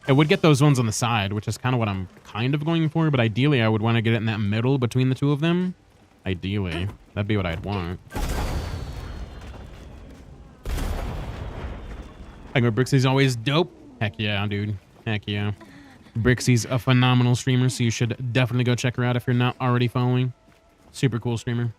A: It would get those ones on the side, which is kind of what I'm kind of going for, but ideally I would want to get it in that middle between the two of them. Ideally. That'd be what I'd want. I go, Brixie's always dope. Heck yeah, dude. Heck yeah. Brixie's a phenomenal streamer, so you should definitely go check her out if you're not already following. Super cool streamer.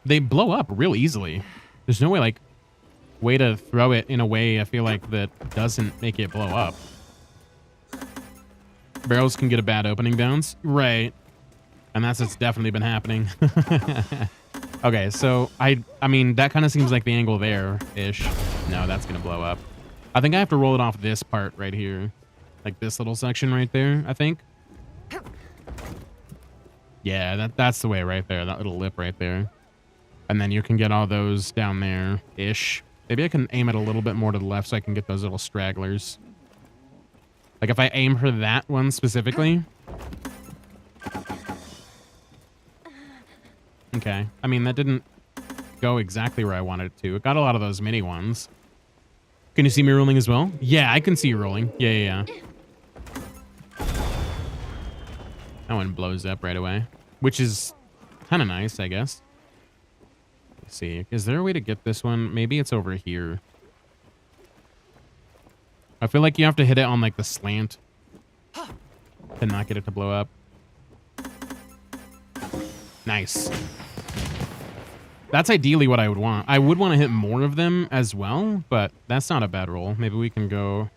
A: They blow up real easily. There's no way to throw it in a way I feel like that doesn't make it blow up. Barrels can get a bad opening bounce. Right. And that's what's definitely been happening. Okay, so I mean, that kind of seems like the angle there-ish. No, that's going to blow up. I think I have to roll it off this part right here. Like this little section right there, I think. Yeah, that's the way right there. That little lip right there. And then you can get all those down there-ish. Maybe I can aim it a little bit more to the left so I can get those little stragglers. Like if I aim for that one specifically. Okay. I mean, that didn't go exactly where I wanted it to. It got a lot of those mini ones. Can you see me rolling as well? Yeah, I can see you rolling. Yeah. That one blows up right away, which is kind of nice, I guess. Let's see. Is there a way to get this one? Maybe it's over here. I feel like you have to hit it on like the slant to not get it to blow up. Nice. That's ideally what I would want. I would want to hit more of them as well, but that's not a bad roll. Maybe we can go,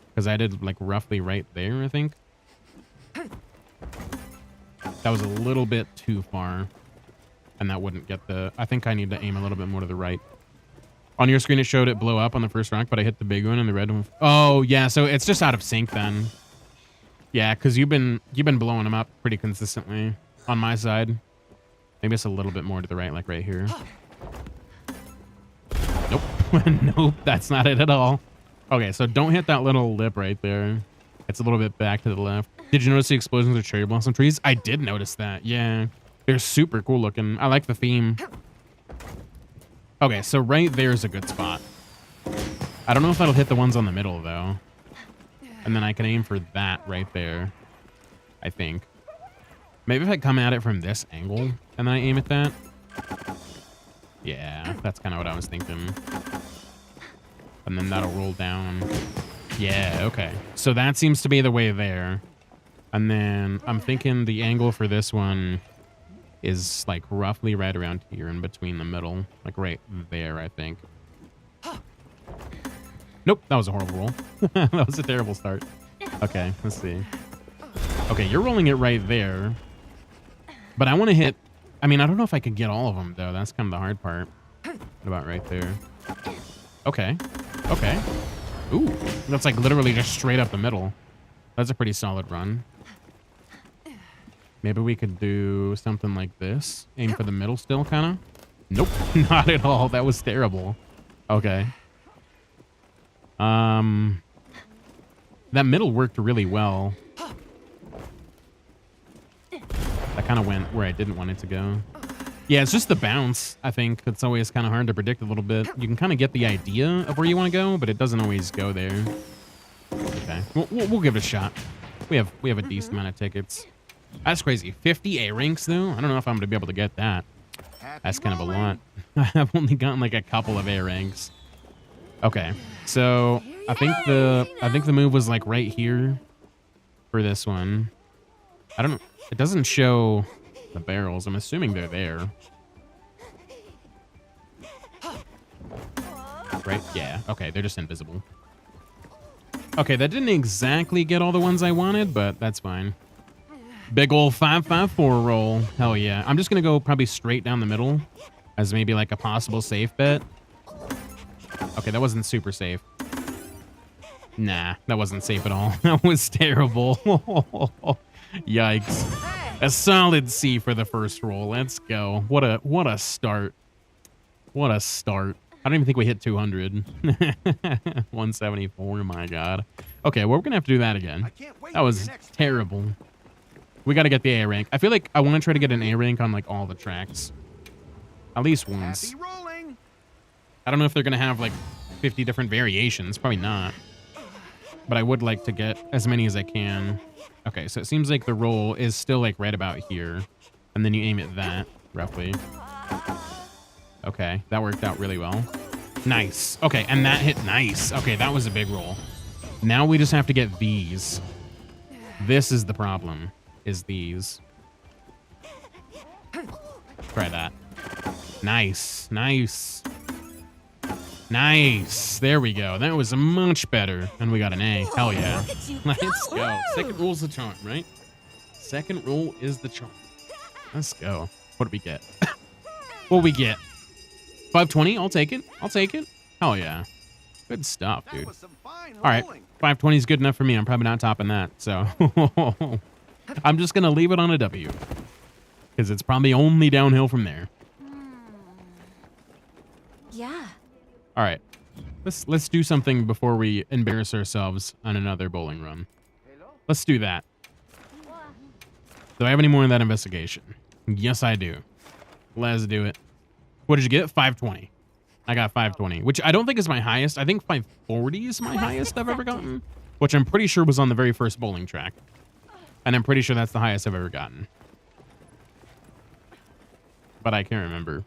A: because I did like roughly right there, I think. That was a little bit too far, and that wouldn't get the... I think I need to aim a little bit more to the right. On your screen, it showed it blow up on the first rock, but I hit the big one and the red one. Oh, yeah, so it's just out of sync then. Yeah, because you've been blowing them up pretty consistently on my side. Maybe it's a little bit more to the right, like right here. Nope. Nope, that's not it at all. Okay, so don't hit that little lip right there. It's a little bit back to the left. Did you notice the explosions of cherry blossom trees? I did notice that, yeah. They're super cool looking. I like the theme. Okay, so right there's a good spot. I don't know if that'll hit the ones on the middle, though. And then I can aim for that right there, I think. Maybe if I come at it from this angle and then I aim at that. Yeah, that's kind of what I was thinking. And then that'll roll down. Yeah, okay. So that seems to be the way there. And then I'm thinking the angle for this one is like roughly right around here in between the middle. Like right there, I think. Nope, that was a horrible roll. That was a terrible start. Okay, let's see. Okay, you're rolling it right there. But I want to hit... I mean, I don't know if I could get all of them, though. That's kind of the hard part. What about right there? Okay. Okay. Ooh, that's like literally just straight up the middle. That's a pretty solid run. Maybe we could do something like this. Aim for the middle still, kind of? Nope, not at all. That was terrible. Okay. That middle worked really well. That kind of went where I didn't want it to go. Yeah, it's just the bounce, I think. It's always kind of hard to predict a little bit. You can kind of get the idea of where you want to go, but it doesn't always go there. Okay, we'll give it a shot. We have a decent amount of tickets. That's crazy. 50 A ranks, though? I don't know if I'm going to be able to get that. That's kind of a lot. I've only gotten like a couple of A ranks. Okay, so I think the move was like right here for this one. I don't know. It doesn't show the barrels. I'm assuming they're there. Right? Yeah. Okay, they're just invisible. Okay, that didn't exactly get all the ones I wanted, but that's fine. Big ol' 554 roll. Hell yeah. I'm just gonna go probably straight down the middle as maybe like a possible safe bet. Okay, that wasn't super safe. Nah, that wasn't safe at all. That was terrible. Yikes. A solid C for the first roll. Let's go. What a start. What a start. I don't even think we hit 200. 174, my God. Okay, well, we're gonna have to do that again. That was terrible. We gotta get the A rank. I feel like I want to try to get an A rank on like all the tracks. At least once. I don't know if they're gonna have like 50 different variations. Probably not. But I would like to get as many as I can. Okay, so it seems like the roll is still like right about here. And then you aim at that, roughly. Okay, that worked out really well. Nice. Okay, and that hit nice. Okay, that was a big roll. Now we just have to get these. This is the problem, is these. Try that. Nice, nice. Nice. There we go. That was much better. And we got an A. Hell yeah. Let's go. Second roll's the charm, right? Second roll is the charm. Let's go. What did we get? What we get? 520? I'll take it. I'll take it. Hell yeah. Good stuff, dude. All right. 520 is good enough for me. I'm probably not topping that. So I'm just going to leave it on a W. Because it's probably only downhill from there.
C: Yeah.
A: All right. Let's do something before we embarrass ourselves on another bowling run. Let's do that. Do I have any more in that investigation? Yes, I do. Let's do it. What did you get? 520. I got 520, which I don't think is my highest. I think 540 is my highest I've ever gotten, which I'm pretty sure was on the very first bowling track. And I'm pretty sure that's the highest I've ever gotten. But I can't remember.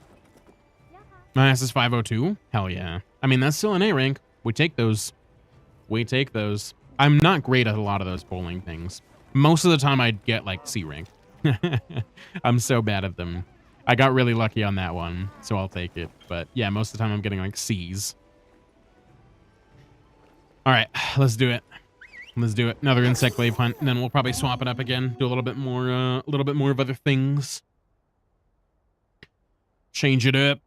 A: My highest is 502. Hell yeah. I mean, that's still an A rank. We take those. We take those. I'm not great at a lot of those bowling things. Most of the time I'd get like C rank. I'm so bad at them. I got really lucky on that one, so I'll take it. But yeah, most of the time I'm getting like C's. All right, let's do it. Let's do it. Another insect wave hunt, and then we'll probably swap it up again. Do a little bit more of other things. Change it up.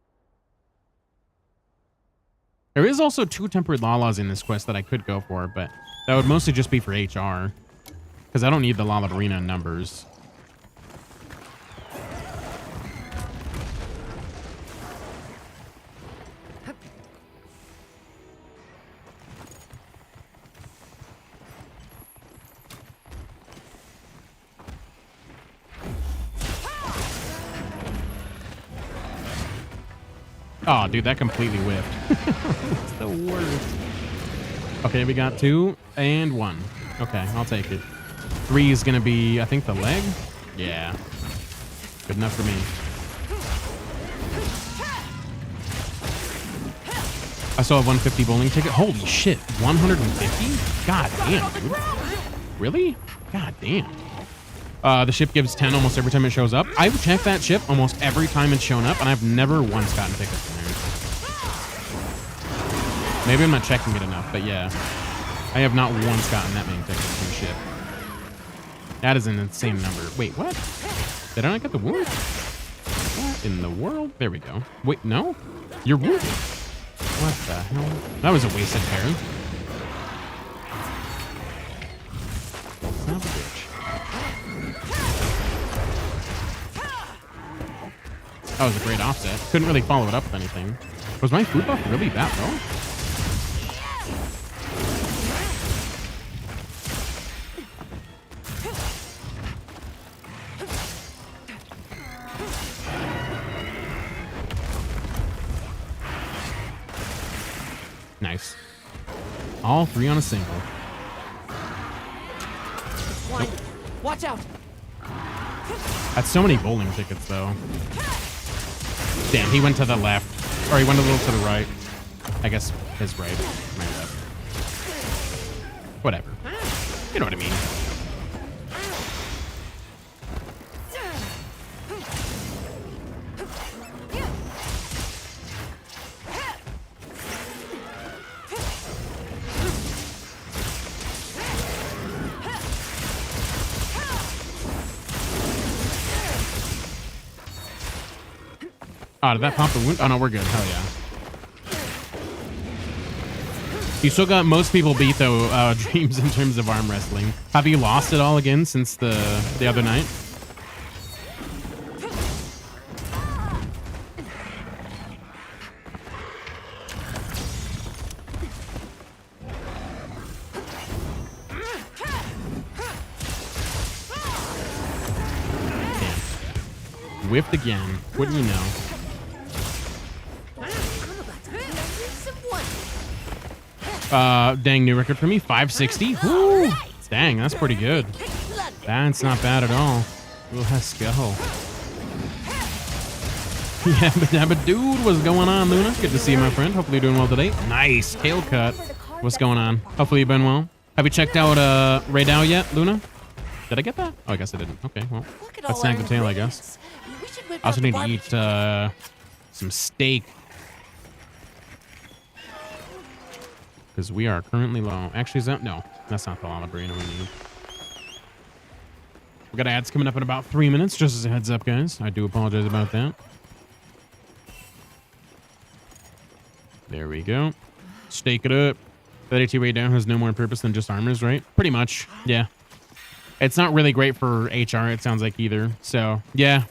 A: There is also 2 tempered lalas in this quest that I could go for, but that would mostly just be for HR, because I don't need the Lala Arena numbers. Oh, dude, that completely whiffed. It's the worst. Okay, we got 2 and 1. Okay, I'll take it. 3 is gonna be, I think, the leg? Yeah. Good enough for me. I still have 150 bowling ticket. Holy shit, 150? God damn, dude. Really? God damn. The ship gives 10 almost every time it shows up. I've checked that ship almost every time it's shown up, and I've never once gotten tickets from there. Maybe I'm not checking it enough, but yeah. I have not once gotten that many tickets from the ship. That is an insane number. Wait, what? Did I not get the wound? What in the world? There we go. Wait, no? You're wounded. What the hell? That was a wasted parry. Son of a bitch. That was a great offset. Couldn't really follow it up with anything. Was my food buff really that low? Nice. All 3 on a single.
B: Nope. Watch out!
A: That's so many bowling tickets, though. Damn, he went to the left. Or he went a little to the right. I guess his right. My left. Whatever. You know what I mean. Oh, did that pop the wound? Oh, no, we're good. Hell yeah. You still got most people beat, though, Dreams, in terms of arm wrestling. Have you lost it all again since the other night? Damn. Whiffed again. Wouldn't you know? Dang, new record for me. 560. Woo! Dang, that's pretty good. That's not bad at all. Let's go. Yeah, but dude, what's going on, Luna? Good to see you, my friend. Hopefully you're doing well today. Nice. Tail cut. What's going on? Hopefully you've been well. Have you checked out REY DAU yet, Luna? Did I get that? Oh, I guess I didn't. Okay, well, let's snag the tail, I guess. I also need to eat some steak. Because we are currently low. Actually, is that? No, that's not the llama burrito we need. We got ads coming up in about 3 minutes, just as a heads up, guys. I do apologize about that. There we go. Stake it up. That AT REY DAU has no more purpose than just armors, right? Pretty much, yeah. It's not really great for HR, it sounds like, either. So, yeah.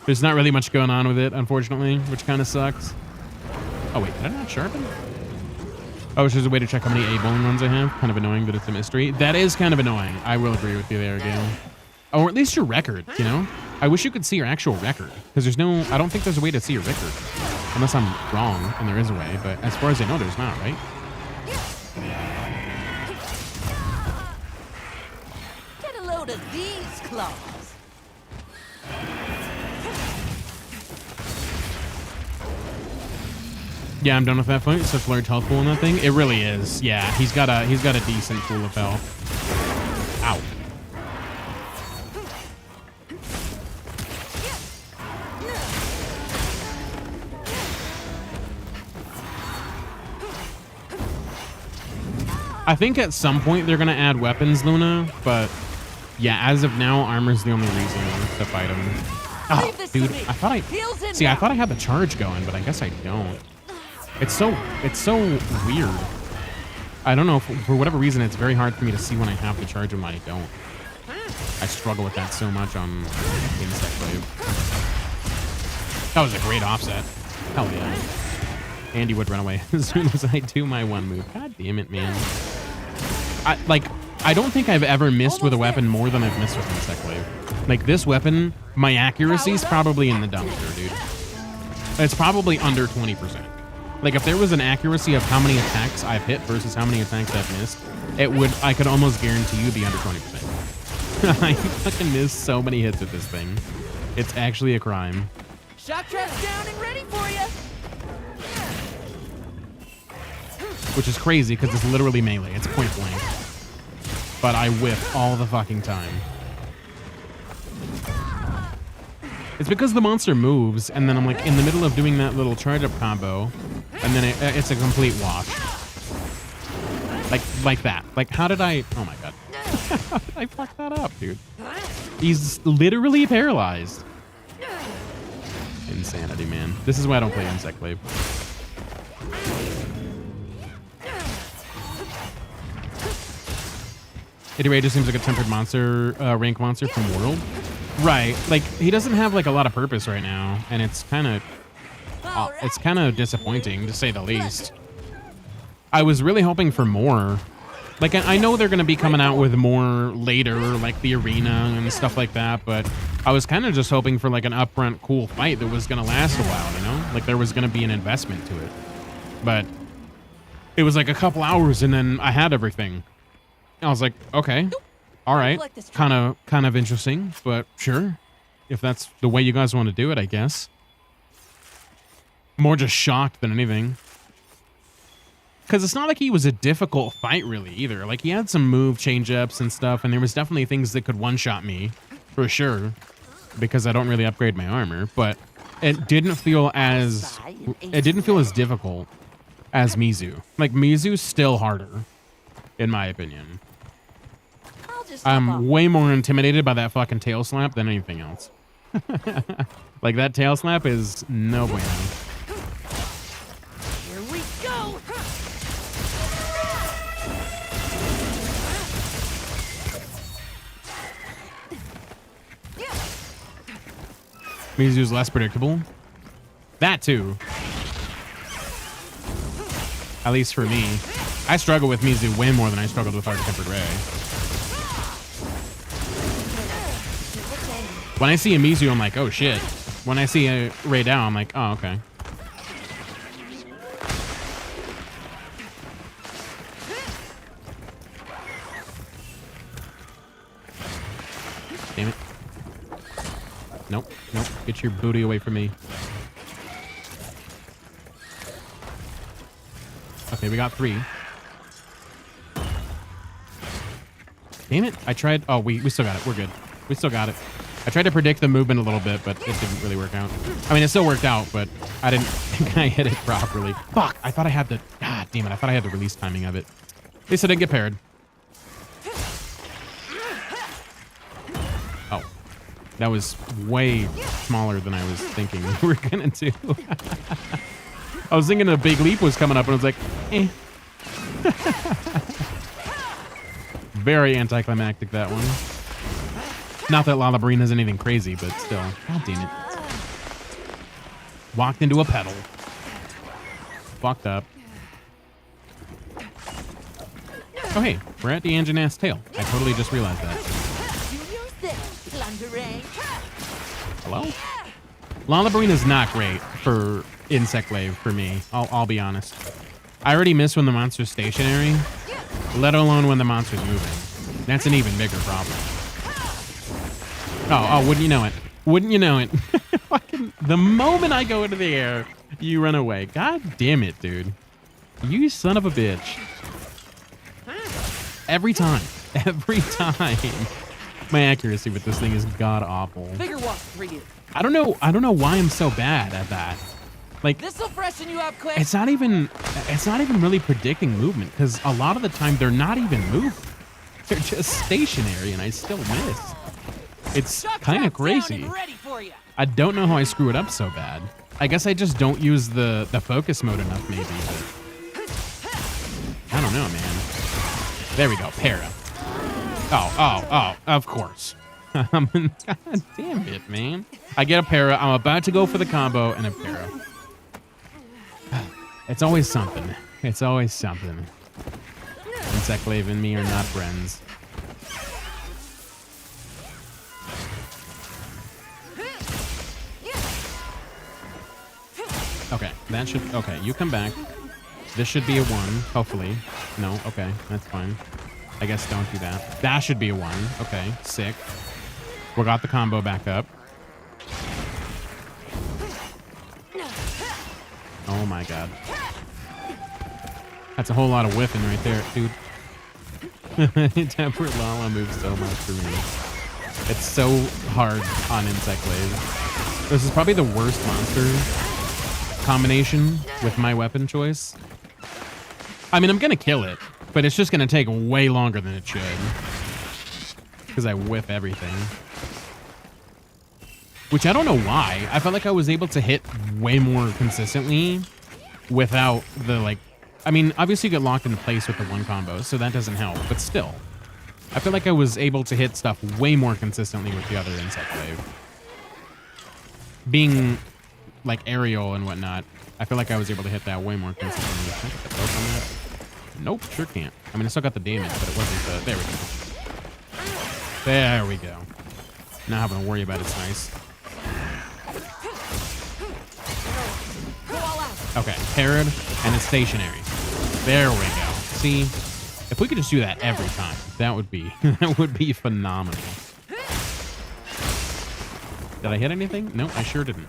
A: There's not really much going on with it, unfortunately, which kind of sucks. Oh, wait, did I not sharpen? Oh, it's just a way to check how many A-bowling runs I have. Kind of annoying that it's a mystery. That is kind of annoying. I will agree with you there, again. Or at least your record, you know? I wish you could see your actual record. Because there's no... I don't think there's a way to see your record. Unless I'm wrong, and there is a way. But as far as I know, there's not, right?
B: Get a load of these claws.
A: Yeah, I'm done with that fight. Such a large health pool in that thing. It really is. Yeah, he's got a decent pool of health. Ow. I think at some point they're gonna add weapons, Luna, but yeah, as of now, armor's the only reason to fight him. Oh, dude, I thought I had the charge going, but I guess I don't. It's so weird. I don't know, for whatever reason, it's very hard for me to see when I have the charge and when I don't. I struggle with that so much on Insect Wave. That was a great offset. Hell yeah. Andy would run away as soon as I do my one move. God damn it, man. I don't think I've ever missed with a weapon more than I've missed with Insect Wave. Like, this weapon, my accuracy's probably in the dumpster, dude. It's probably under 20%. Like, if there was an accuracy of how many attacks I've hit versus how many attacks I've missed, I could almost guarantee you be under 20%. I fucking missed so many hits with this thing. It's actually a crime.
B: Shock trap's down and ready for you.
A: Which is crazy because it's literally melee. It's point blank. But I whiff all the fucking time. It's because the monster moves, and then I'm like in the middle of doing that little charge up combo, and then it's a complete wash. Like that. Like, how did I? Oh my god. How did I fuck that up, dude? He's literally paralyzed. Insanity, man. This is why I don't play Insect Wave. Anyway, it just seems like a tempered monster, rank monster from World. Right, like he doesn't have like a lot of purpose right now, and it's kind of disappointing to say the least. I was really hoping for more. Like, I know they're gonna be coming out with more later, like the arena and stuff like that, but I was kind of just hoping for like an upfront cool fight that was gonna last a while, you know? Like there was gonna be an investment to it. But it was like a couple hours and then I had everything. I was like, okay, all right, kind of interesting, but sure, if that's the way you guys want to do it, I guess. More just shocked than anything. Because it's not like he was a difficult fight, really, either. Like, he had some move change-ups and stuff, and there was definitely things that could one-shot me, for sure, because I don't really upgrade my armor, but it didn't feel as difficult as Mizu. Like, Mizu's still harder, in my opinion. I'm way more intimidated by that fucking tail slap than anything else. Like that tail slap is no bueno.
B: Here we go!
A: Mizu's less predictable. That too. At least for me. I struggle with Mizu way more than I struggled with Hard-Tempered Ray. When I see a Mizu, I'm like, oh shit. When I see a REY DAU, I'm like, oh, okay. Damn it. Nope, nope. Get your booty away from me. Okay, we got 3. Damn it. I tried. Oh, we still got it. We're good. We still got it. I tried to predict the movement a little bit, but it didn't really work out. I mean, it still worked out, but I didn't think I hit it properly. Fuck. I thought I had the... God damn it. I thought I had the release timing of it. At least I didn't get paired. Oh. That was way smaller than I was thinking we were going to do. I was thinking a big leap was coming up, and I was like, eh. Very anticlimactic, that one. Not that Lalabrine is anything crazy, but still. God damn it. Walked into a pedal. Fucked up. Oh, hey. We're at the engine-ass tail. I totally just realized that. Hello? Lalabrine is not great for Insect Wave for me. I'll be honest. I already miss when the monster's stationary, let alone when the monster's moving. That's an even bigger problem. Oh, wouldn't you know it? Wouldn't you know it? Fucking, the moment I go into the air, you run away. God damn it, dude. You son of a bitch. Every time. Every time. My accuracy with this thing is god awful.
B: Bigger walk for you.
A: I don't know why I'm so bad at that. Like,
B: This'll freshen you up quick.
A: it's not even really predicting movement, because a lot of the time they're not even moving. They're just stationary, and I still miss. It's kind of crazy. I don't know how I screw it up so bad. I guess I just don't use the focus mode enough, maybe. But I don't know, man. There we go, para. Oh, of course. God damn it, man. I get a para. I'm about to go for the combo and a para. It's always something. It's always something. Insect Wave and me are not friends. Okay, that should... Okay, you come back. This should be a 1, hopefully. No, okay, that's fine. I guess don't do that. That should be a 1. Okay, sick. We got the combo back up. Oh my god. That's a whole lot of whiffing right there, dude. Tempered Lala moves so much for me. It's so hard on Insect Wave. This is probably the worst monster combination with my weapon choice. I mean, I'm gonna kill it, but it's just gonna take way longer than it should. Because I whiff everything. Which I don't know why. I felt like I was able to hit way more consistently without the, like... I mean, obviously you get locked into place with the 1 combo, so that doesn't help, but still. I feel like I was able to hit stuff way more consistently with the other Insect Wave. Being, like, aerial and whatnot, I feel like I was able to hit that way more consistently. Can I get the poke on that? Nope, sure can't. I mean, I still got the damage, but it wasn't the... There we go. There we go. Not having to worry about it's nice. Okay, parried, and it's stationary. There we go. See, if we could just do that every time, that would be phenomenal. Did I hit anything? No, I sure didn't.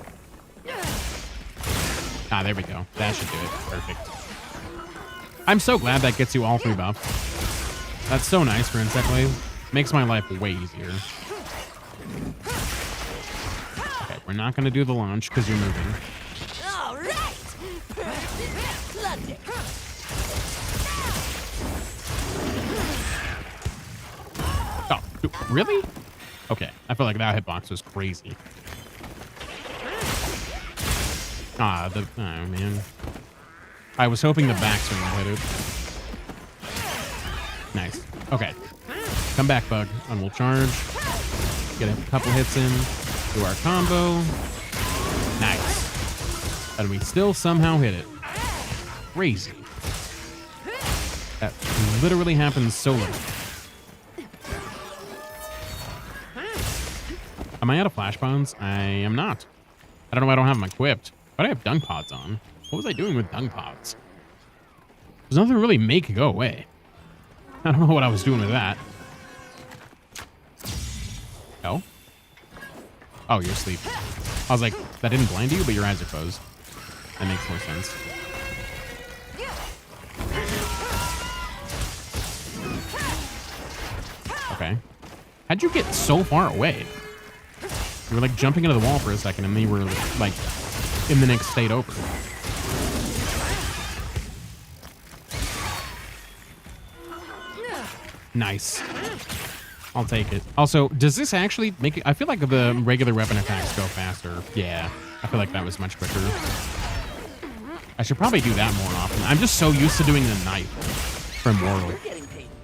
A: Ah, there we go. That should do it. Perfect. I'm so glad that gets you all 3 buffs. That's so nice for Insect Wave. Makes my life way easier. Okay, we're not going to do the launch because you're moving.
B: All right.
A: Oh, really? Okay, I feel like that hitbox was crazy. Oh, man. I was hoping the backswing would hit it. Nice. Okay. Come back, Bug, and we'll charge. Get a couple hits in. Do our combo. Nice. And we still somehow hit it. Crazy. That literally happens so little. Am I out of flash bombs? I am not. I don't know why I don't have them equipped. But I have dung pods on. What was I doing with dung pods? There's nothing to really make it go away. I don't know what I was doing with that. Oh? Oh, you're asleep. I was like, that didn't blind you, but your eyes are closed. That makes more sense. Okay. How'd you get so far away? You were like jumping into the wall for a second, and then you were like in the next state over. Nice. I'll take it. Also, does this actually make it? I feel like the regular weapon attacks go faster. Yeah, I feel like that was much quicker. I should probably do that more often. I'm just so used to doing the knife from World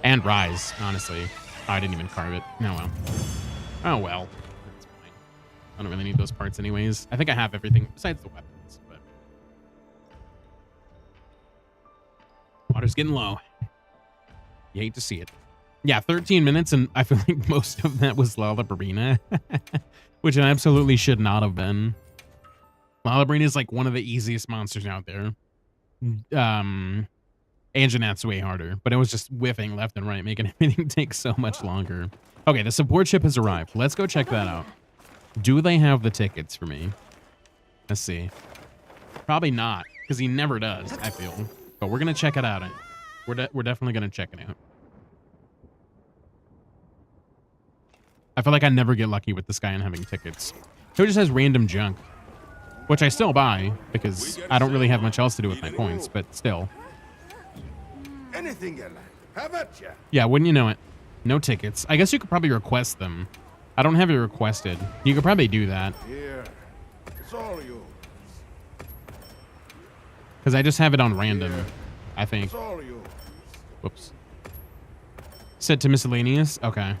A: and Rise, honestly. Oh, I didn't even carve it. Oh well. Oh well. That's fine. I don't really need those parts anyways. I think I have everything besides the weapons. But water's getting low. You hate to see it. Yeah, 13 minutes, and I feel like most of that was Lollabrina, which it absolutely should not have been. Lollabrina is like one of the easiest monsters out there. Anjanet's way harder, but it was just whiffing left and right, making everything take so much longer. Okay, the support ship has arrived. Let's go check that out. Do they have the tickets for me? Let's see. Probably not, because he never does, I feel. But we're going to check it out. We're definitely going to check it out. I feel like I never get lucky with this guy and having tickets. He just has random junk, which I still buy because I don't really have much else to do with my points, but still.
D: Anything you like. How about you?
A: Yeah, wouldn't you know it? No tickets. I guess you could probably request them. I don't have it requested. You could probably do that.
D: Here. It's all yours.
A: Because I just have it on random, I think.
D: It's all yours.
A: Whoops. Set to miscellaneous? Okay.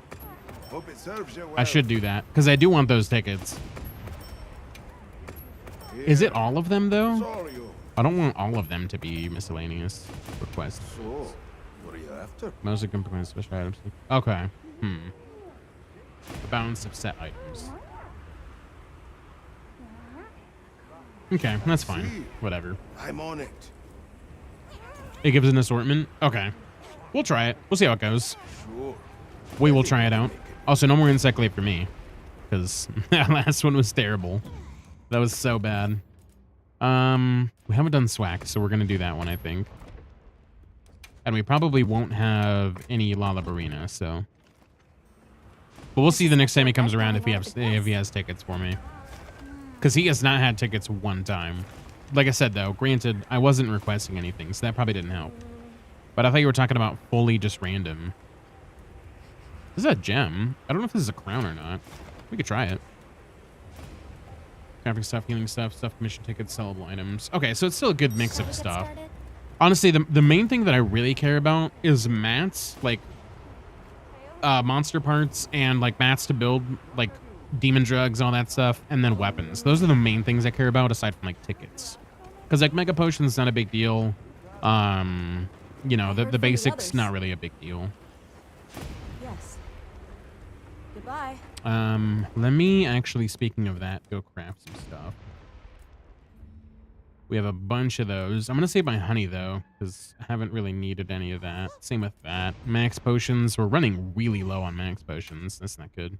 D: Hope it serves you well.
A: I should do that because I do want those tickets.
D: Here.
A: Is it all of them
D: It's
A: though?
D: all yours.
A: I don't want all of them to be miscellaneous requests.
D: So, what are you after?
A: Mostly component special items. Okay. A balance of set items. Okay, that's fine. Whatever.
D: I'm on it.
A: It gives an assortment. Okay. We'll try it. We'll see how it goes.
D: Sure.
A: We will try it out. Also, no more insect late for me. Because that last one was terrible. That was so bad. We haven't done SWAC, so we're going to do that one, I think. And we probably won't have any Lollabrina, so. But we'll see the next time he comes around if he has tickets for me. Because he has not had tickets one time. Like I said, though, granted, I wasn't requesting anything, so that probably didn't help. But I thought you were talking about fully just random. This is a gem. I don't know if this is a crown or not. We could try it. Crafting stuff, healing stuff, commission tickets, sellable items. Okay, so it's still a good mix of stuff. Honestly, the main thing that I really care about is mats, like monster parts and like mats to build like demon drugs, all that stuff, and then weapons. Those are the main things I care about aside from like tickets. Because like mega potions not a big deal. You know, the basics not really a big deal.
C: Yes. Goodbye.
A: Let me actually, speaking of that, go craft some stuff. We have a bunch of those. I'm going to save my honey, though, because I haven't really needed any of that. Same with that. Max potions. We're running really low on max potions. That's not good.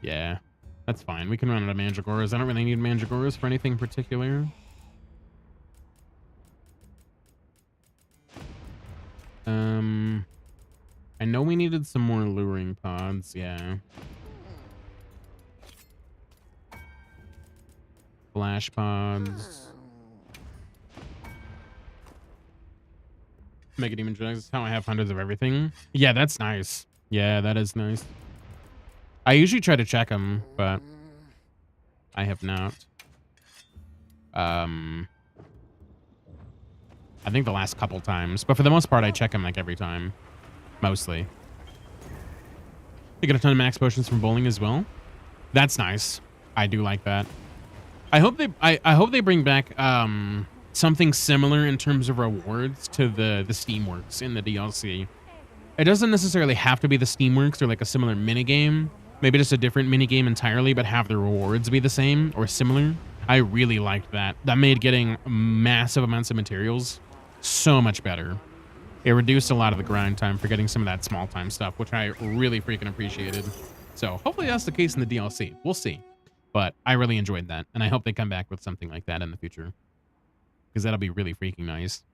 A: Yeah, that's fine. We can run out of mandragoras. I don't really need mandragoras for anything particular. I know we needed some more luring pods, yeah. Flash pods. Mega demon drugs. That's how I have hundreds of everything. Yeah, that's nice. Yeah, that is nice. I usually try to check them, but I have not. I think the last couple times, but for the most part, I check them like every time, mostly. You get a ton of max potions from bowling as well. That's nice. I do like that. I hope they I hope they bring back something similar in terms of rewards to the Steamworks in the DLC. It doesn't necessarily have to be the Steamworks or like a similar minigame. Maybe just a different minigame entirely, but have the rewards be the same or similar. I really liked that. That made getting massive amounts of materials so much better. It reduced a lot of the grind time for getting some of that small time stuff, which I really freaking appreciated. So hopefully that's the case in the DLC. We'll see. But I really enjoyed that, and I hope they come back with something like that in the future, because that'll be really freaking nice.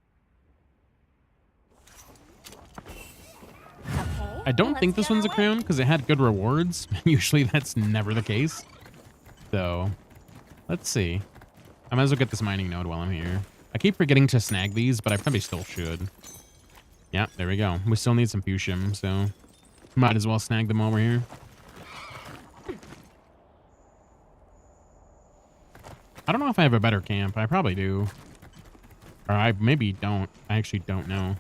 A: I don't think this one's a crown because it had good rewards. Usually that's never the case. So let's see. I might as well get this mining node while I'm here. I keep forgetting to snag these, but I probably still should. Yeah, there we go. We still need some fuchsium, so might as well snag them while we're here. I don't know if I have a better camp. I probably do. Or I maybe don't. I actually don't know.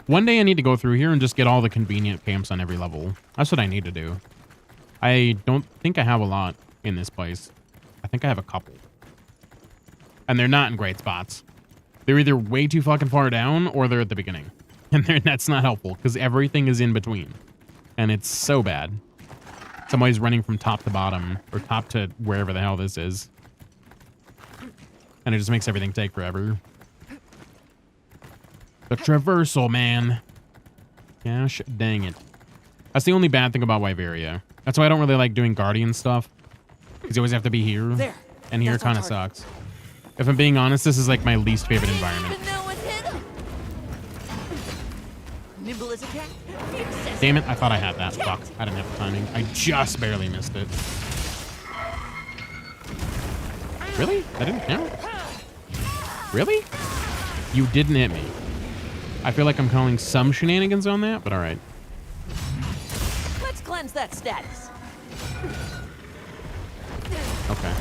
A: One day I need to go through here and just get all the convenient camps on every level. That's what I need to do. I don't think I have a lot in this place. I think I have a couple. And they're not in great spots. They're either way too fucking far down or they're at the beginning. And that's not helpful because everything is in between. And it's so bad. Somebody's running from top to bottom or top to wherever the hell this is. And it just makes everything take forever. The traversal, man. Gosh dang it. That's the only bad thing about Wyveria. That's why I don't really like doing Guardian stuff. Because you always have to be here.
B: There.
A: And here kind of sucks. If I'm being honest, this is like my least favorite environment.
B: Nimble as a cat.
A: Damn it, I thought I had that. Fuck, I didn't have the timing. I just barely missed it. Really? That didn't count? Really? You didn't hit me. I feel like I'm calling some shenanigans on that, but all right.
B: Let's cleanse that status.
A: Okay.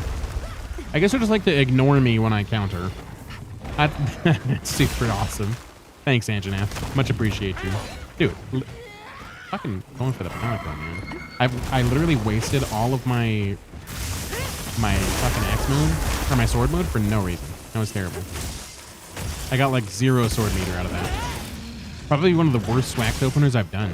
A: I guess you'll just like to ignore me when I counter. That's super awesome. Thanks, Anjanath. Much appreciate you. Dude, fucking going for the Pelican, man. I literally wasted all of my fucking axe mode, or my sword mode, for no reason. That was terrible. I got like 0 sword meter out of that. Probably one of the worst swacked openers I've done.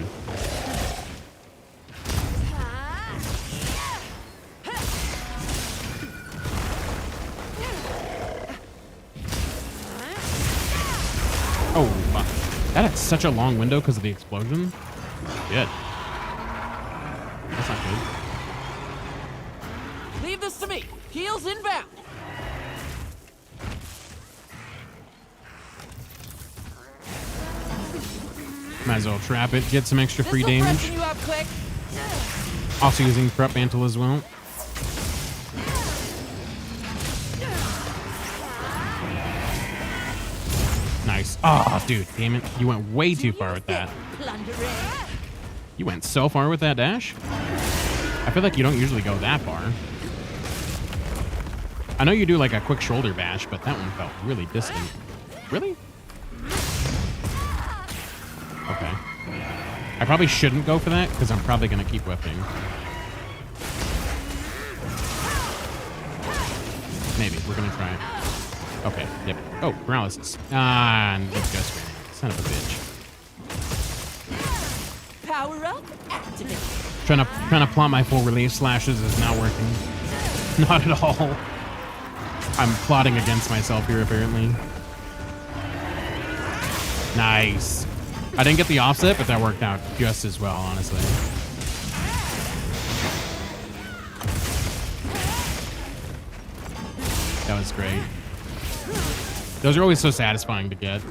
A: Oh, fuck. That had such a long window because of the explosion. Shit. That's not good.
B: Leave this to me. Heels inbound.
A: Might as well trap it, get some extra free
B: This'll
A: damage.
B: freshen you up quick.
A: Also using prep mantle as well. Nice. Oh, dude, damn it. You went way too far with that. You went so far with that dash? I feel like you don't usually go that far. I know you do like a quick shoulder bash, but that one felt really distant. Really? Okay. I probably shouldn't go for that because I'm probably going to keep whipping. Maybe. We're going to try it. Okay. Yep. Oh, paralysis. Ah, and it's ghost grenade. Son of a bitch.
B: Power up. Activate.
A: Trying to plot my full release slashes is not working. Not at all. I'm plotting against myself here, apparently. Nice. I didn't get the offset, but that worked out just as well, honestly. That was great. Those are always so satisfying to get.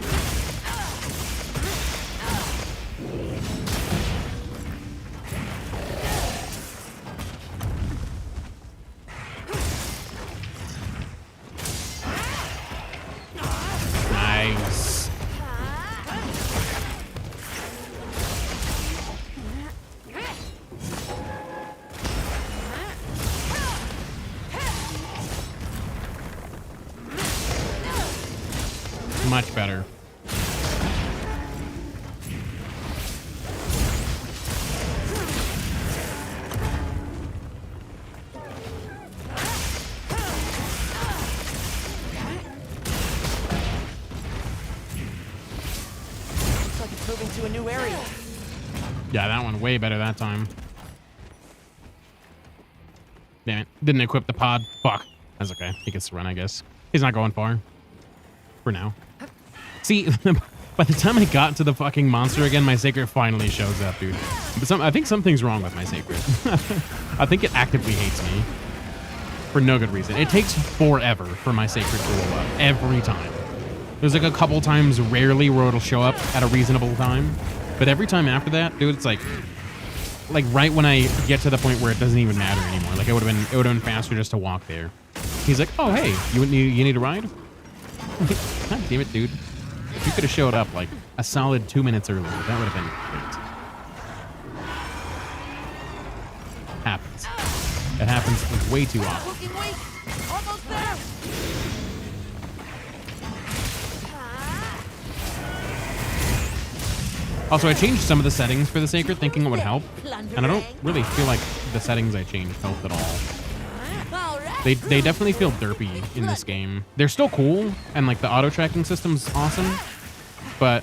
A: Nice. much better.
B: Looks like it's moving to a new area.
A: Yeah, that one way better that time. Damn it. Didn't equip the pod. Fuck. That's okay. He gets to run, I guess. He's not going far. For now. See, by the time I got to the fucking monster again, my Sacred finally shows up, dude. But I think something's wrong with my Sacred. I think it actively hates me. For no good reason. It takes forever for my Sacred to roll up. Every time. There's like a couple times rarely where it'll show up at a reasonable time. But every time after that, dude, it's like right when I get to the point where it doesn't even matter anymore. Like it would have been faster just to walk there. He's like, oh hey, you need a ride? God damn it, dude. If you could have showed up like a solid 2 minutes earlier, that would have been great. Happens. It happens like, way too often.
B: Looking weak. Almost there.
A: Also, I changed some of the settings for the Sacred, thinking it would help. And I don't really feel like the settings I changed helped at all.
B: All right.
A: They definitely feel derpy in this game. They're still cool, and like the auto tracking system's awesome, but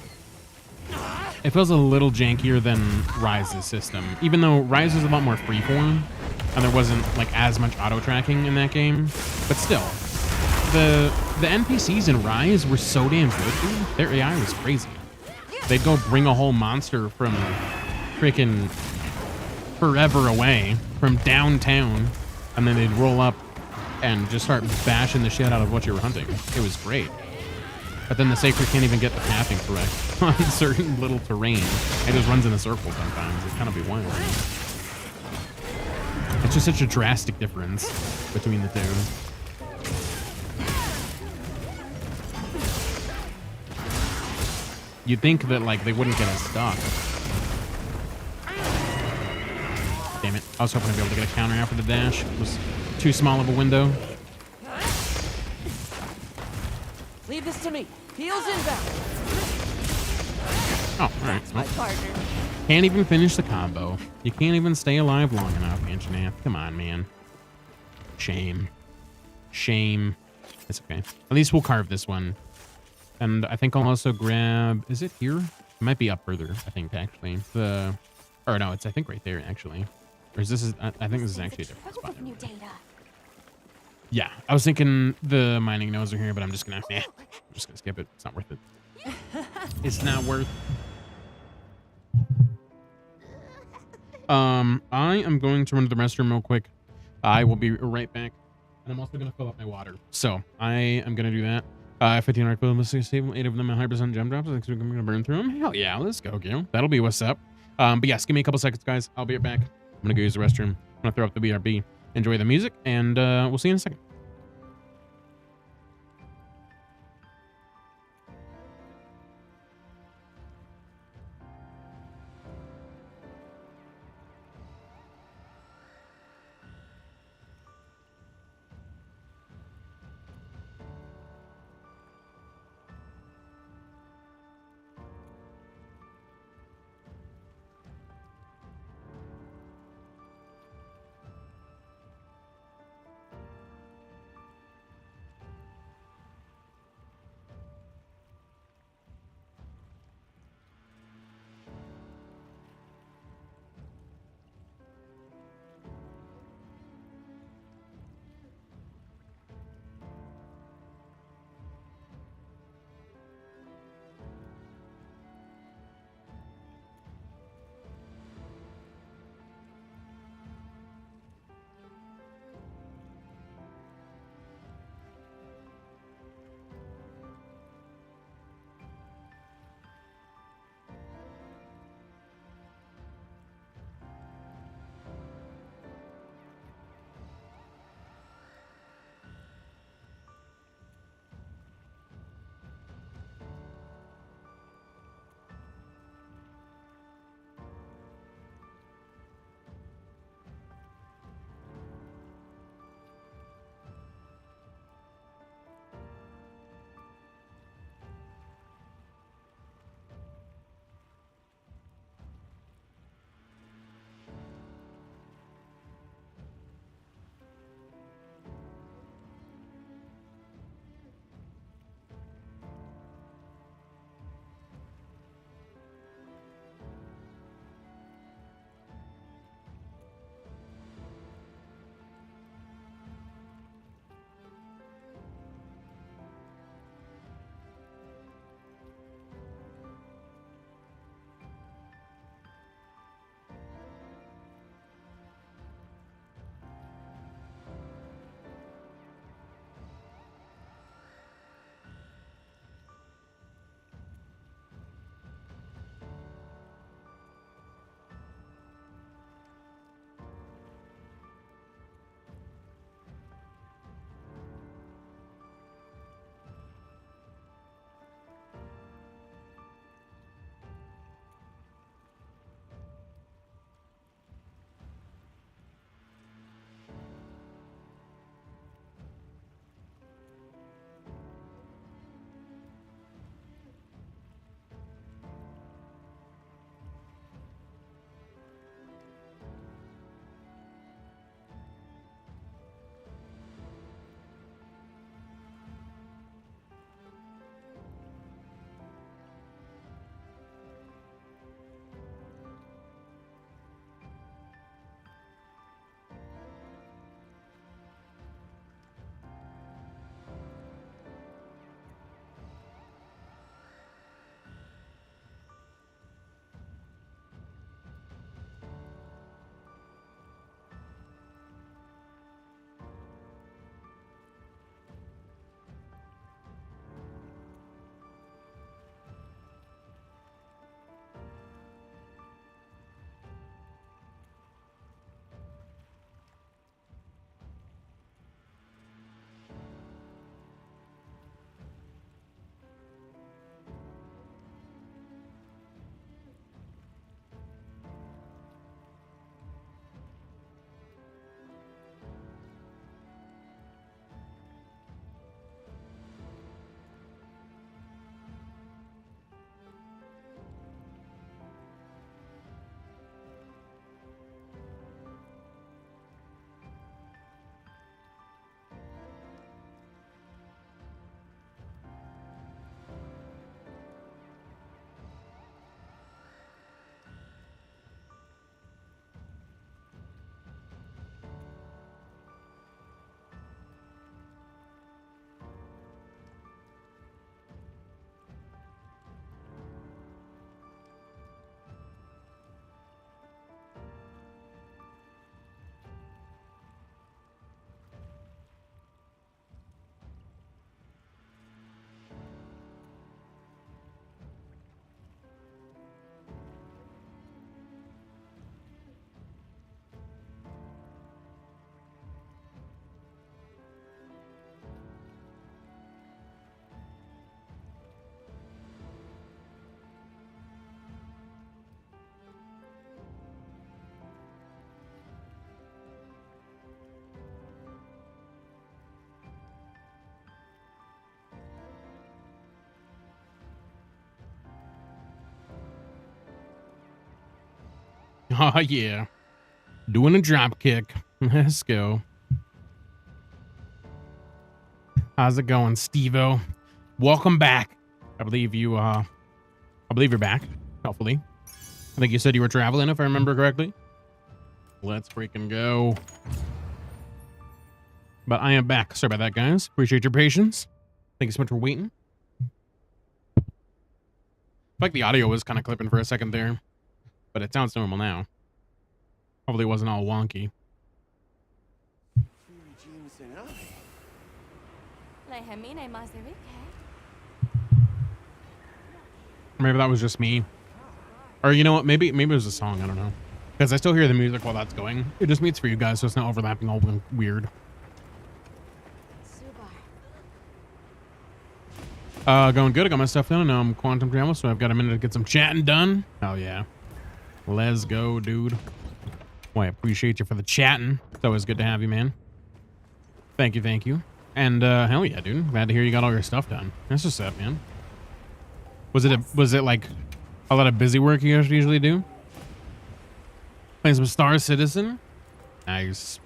A: it feels a little jankier than Rise's system. Even though Rise is a lot more freeform, and there wasn't like as much auto tracking in that game, but still, the NPCs in Rise were so damn good, dude. Their AI was crazy. They'd go bring a whole monster from freaking forever away, from downtown, and then they'd roll up and just start bashing the shit out of what you were hunting. It was great. But then the Sacred can't even get the pathing correct on certain little terrain. It just runs in a circle sometimes. It kind of be wild. It's just such a drastic difference between the two. You'd think that like they wouldn't get us stuck. Damn it. I was hoping to be able to get a counter after the dash. It was too small of a window.
B: Leave this to me. Heels inbound.
A: Oh, alright.
B: That's my partner.
A: Can't even finish the combo. You can't even stay alive long enough, Anjanath. Come on, man. Shame. Shame. It's okay. At least we'll carve this one. And I think I'll also grab... Is it here? It might be up further, I think, actually. Or no, it's I think right there, actually. Or is this... I think this is actually a different spot.
C: New data.
A: Yeah, I was thinking the mining nodes are here, but I'm just gonna... I'm just gonna skip it. It's not worth it. It's not worth... I am going to run to the restroom real quick. I will be right back. And I'm also gonna fill up my water. So, I am gonna do that. 15 arc build, save 8 of them at 100% gem drops. I'm gonna burn through them. Hell yeah, let's go, Gil. That'll be what's up. But yes, give me a couple seconds, guys. I'll be right back. I'm gonna go use the restroom. I'm gonna throw up the BRB. Enjoy the music, and we'll see you in a second. Oh, yeah. Doing a drop kick. Let's go. How's it going, Steve-O? Welcome back. I believe you're back, hopefully. I think you said you were traveling, if I remember correctly. Let's freaking go. But I am back. Sorry about that, guys. Appreciate your patience. Thank you so much for waiting. Like the audio was kind of clipping for a second there, but it sounds normal now. Hopefully it wasn't all wonky. Maybe that was just me. Or you know what? Maybe it was a song. I don't know. Because I still hear the music while that's going. It just means for you guys, so it's not overlapping all weird. Going good. I got my stuff done. And now I'm quantum travel, so I've got a minute to get some chatting done. Oh yeah. Let's go, dude. Well, I appreciate you for the chatting. It's always good to have you, man. Thank you, thank you. And hell yeah, dude. Glad to hear you got all your stuff done. That's just up, man. Was it like a lot of busy work you guys usually do? Playing some Star Citizen? Nice.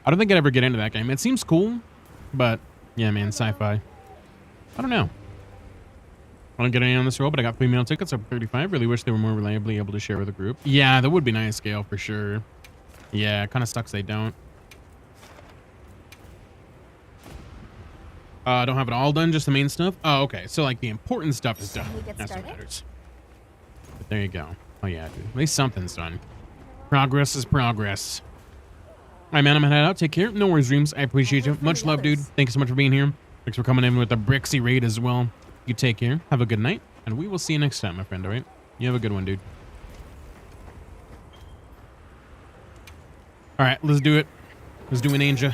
A: I don't think I'd ever get into that game. It seems cool, but yeah, man, sci-fi. I don't know. I don't get any on this roll, but I got 3 meal tickets up 35. Really wish they were more reliably able to share with the group. Yeah, that would be nice, Scale, for sure. Yeah, it kind of sucks they don't. Don't have it all done, just the main stuff. Oh, okay. So like the important stuff is done. That's what matters. But there you go. Oh yeah, dude. At least something's done. Progress is progress. All right, man. I'm gonna head out. Take care. No worries, Dreams. I appreciate you. Much love, dude. Thank you so much for being here. Thanks for coming in with the Brixie raid as well. You take care. Have a good night, and we will see you next time, my friend. All right. You have a good one, dude. All right, let's do it. Let's do an Anja.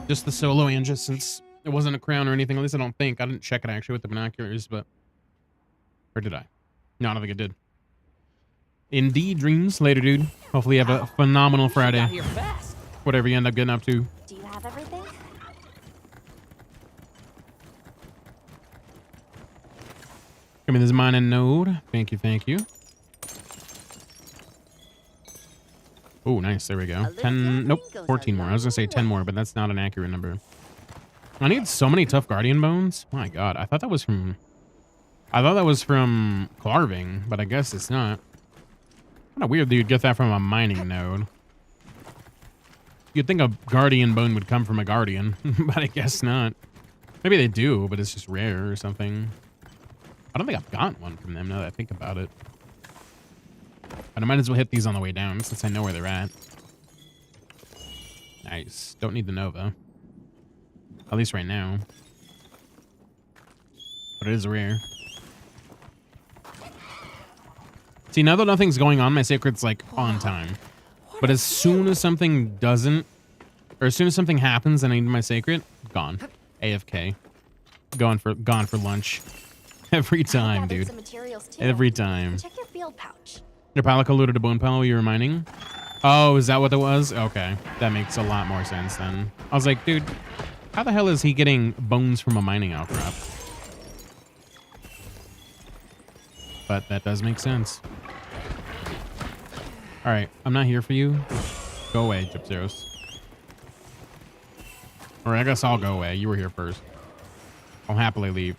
A: Just the solo Anja, since it wasn't a crown or anything. At least I don't think. I didn't check it actually with the binoculars, but... Or did I? No, I don't think I did. Indeed, Dreams. Later, dude. Hopefully you have a phenomenal Friday. Whatever you end up getting up to.
C: Do you have everything?
A: Give me this mining node. Thank you, thank you. Oh, nice. There we go. 10... Nope, 14 more. I was going to say 10 more, but that's not an accurate number. I need so many tough guardian bones. My god, I thought that was from carving, but I guess it's not. Kind of weird that you'd get that from a mining node. You'd think a guardian bone would come from a guardian, but I guess not. Maybe they do, but it's just rare or something. I don't think I've gotten one from them now that I think about it. But I might as well hit these on the way down since I know where they're at. Nice. Don't need the Nova. At least right now. But it is rare. See, now that nothing's going on, my sacred's like on time. But as soon as something doesn't, or as soon as something happens and I need my sacred, gone. AFK. Gone for lunch. Every time, dude. Every time.
C: Check your field pouch.
A: Your Palico looted a bone pile you were mining? Oh, is that what it was? Okay. That makes a lot more sense then. I was like, dude, how the hell is he getting bones from a mining outcrop? But that does make sense. Alright, I'm not here for you. Go away, Gypseros. Or I guess I'll go away. You were here first. I'll happily leave.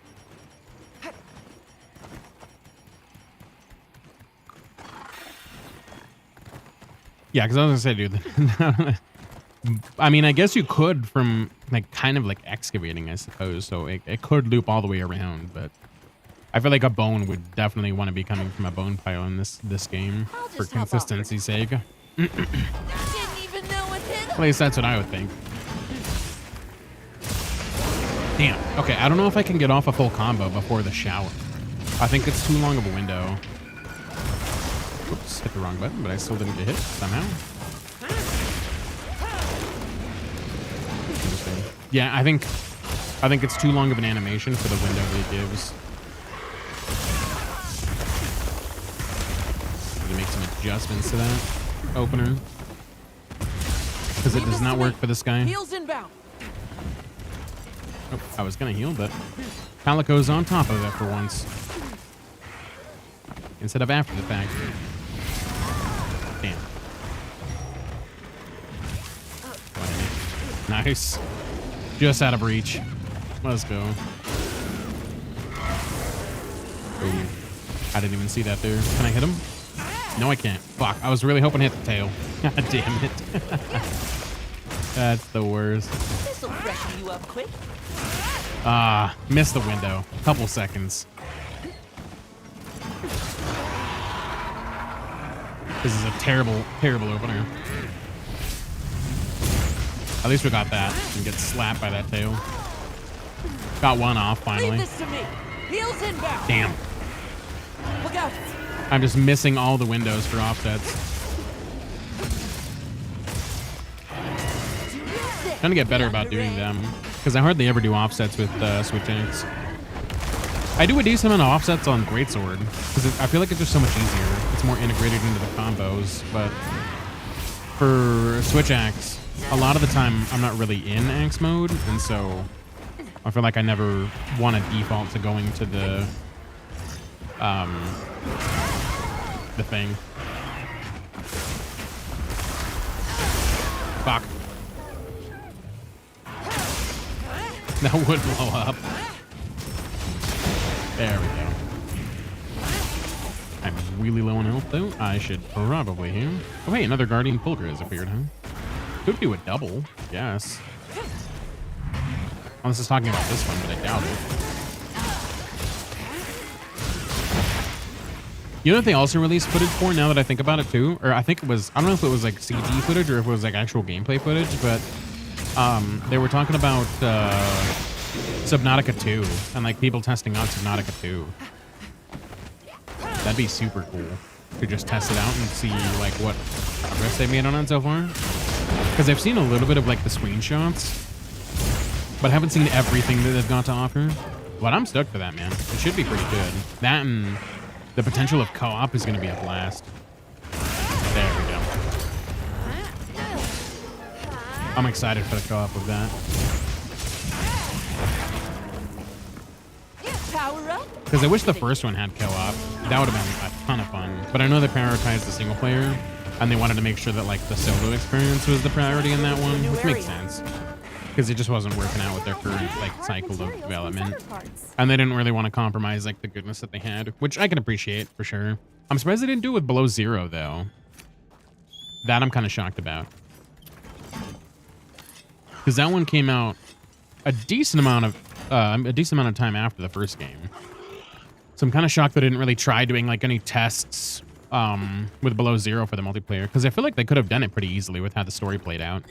A: Yeah, because I was gonna say, dude. I mean, I guess you could from like kind of like excavating, I suppose. So it could loop all the way around, but I feel like a bone would definitely want to be coming from a bone pile in this game for consistency's sake. At least that's what I would think. Damn. Okay, I don't know if I can get off a full combo before the shower. I think it's too long of a window. Oops, hit the wrong button, but I still didn't get hit somehow. Interesting. Yeah, I think it's too long of an animation for the window that it gives. I'm gonna make some adjustments to that opener because it does not work for this guy.
B: Heals inbound.
A: Oh, I was gonna heal, but Palico's on top of it for once instead of after the fact. Damn. Nice. Just out of reach. Let's go. Ooh. I didn't even see that there. Can I hit him? No, I can't. Fuck. I was really hoping to hit the tail. God damn it. That's the worst.
B: This'll freshen you up quick.
A: Ah, missed the window. Couple seconds. This is a terrible, terrible opener. At least we got that. And get slapped by that tail. Got one off finally.
B: Leave this to me. Heels inbound.
A: Damn.
B: Look out.
A: I'm just missing all the windows for offsets. Trying to get better about doing them because I hardly ever do offsets with switch X. I do a decent amount of offsets on Greatsword because I feel like it's just so much easier. It's more integrated into the combos, but for switch axe, a lot of the time I'm not really in axe mode, and so I feel like I never want to default to going to the thing. Fuck. That would blow up. There we go. I'm really low on health, though. I should probably heal. Oh, hey, another Guardian Fulgur has appeared, huh? Could do a double, yes. Unless it's talking about this one, but I doubt it. You know what they also released footage for, now that I think about it, too? Or I think it was, I don't know if it was like CG footage or if it was like actual gameplay footage, but they were talking about Subnautica 2 and like people testing out Subnautica 2. That'd be super cool to just test it out and see like what progress they made on it so far. Because I've seen a little bit of like the screenshots, but haven't seen everything that they've got to offer. But I'm stoked for that, man. It should be pretty good. That and the potential of co-op is going to be a blast. There we go. I'm excited for the co-op of that.
B: Power up.
A: Because I wish the first one had co-op. That would have been a ton of fun. But I know they prioritized the single player, and they wanted to make sure that like the solo experience was the priority in that one, which makes sense. Because it just wasn't working out with their current like cycle of development. And they didn't really want to compromise like the goodness that they had, which I can appreciate for sure. I'm surprised they didn't do it with Below Zero though. That I'm kind of shocked about. Because that one came out a decent amount of time after the first game. So I'm kind of shocked they didn't really try doing like any tests with Below Zero for the multiplayer, because I feel like they could have done it pretty easily with how the story played out.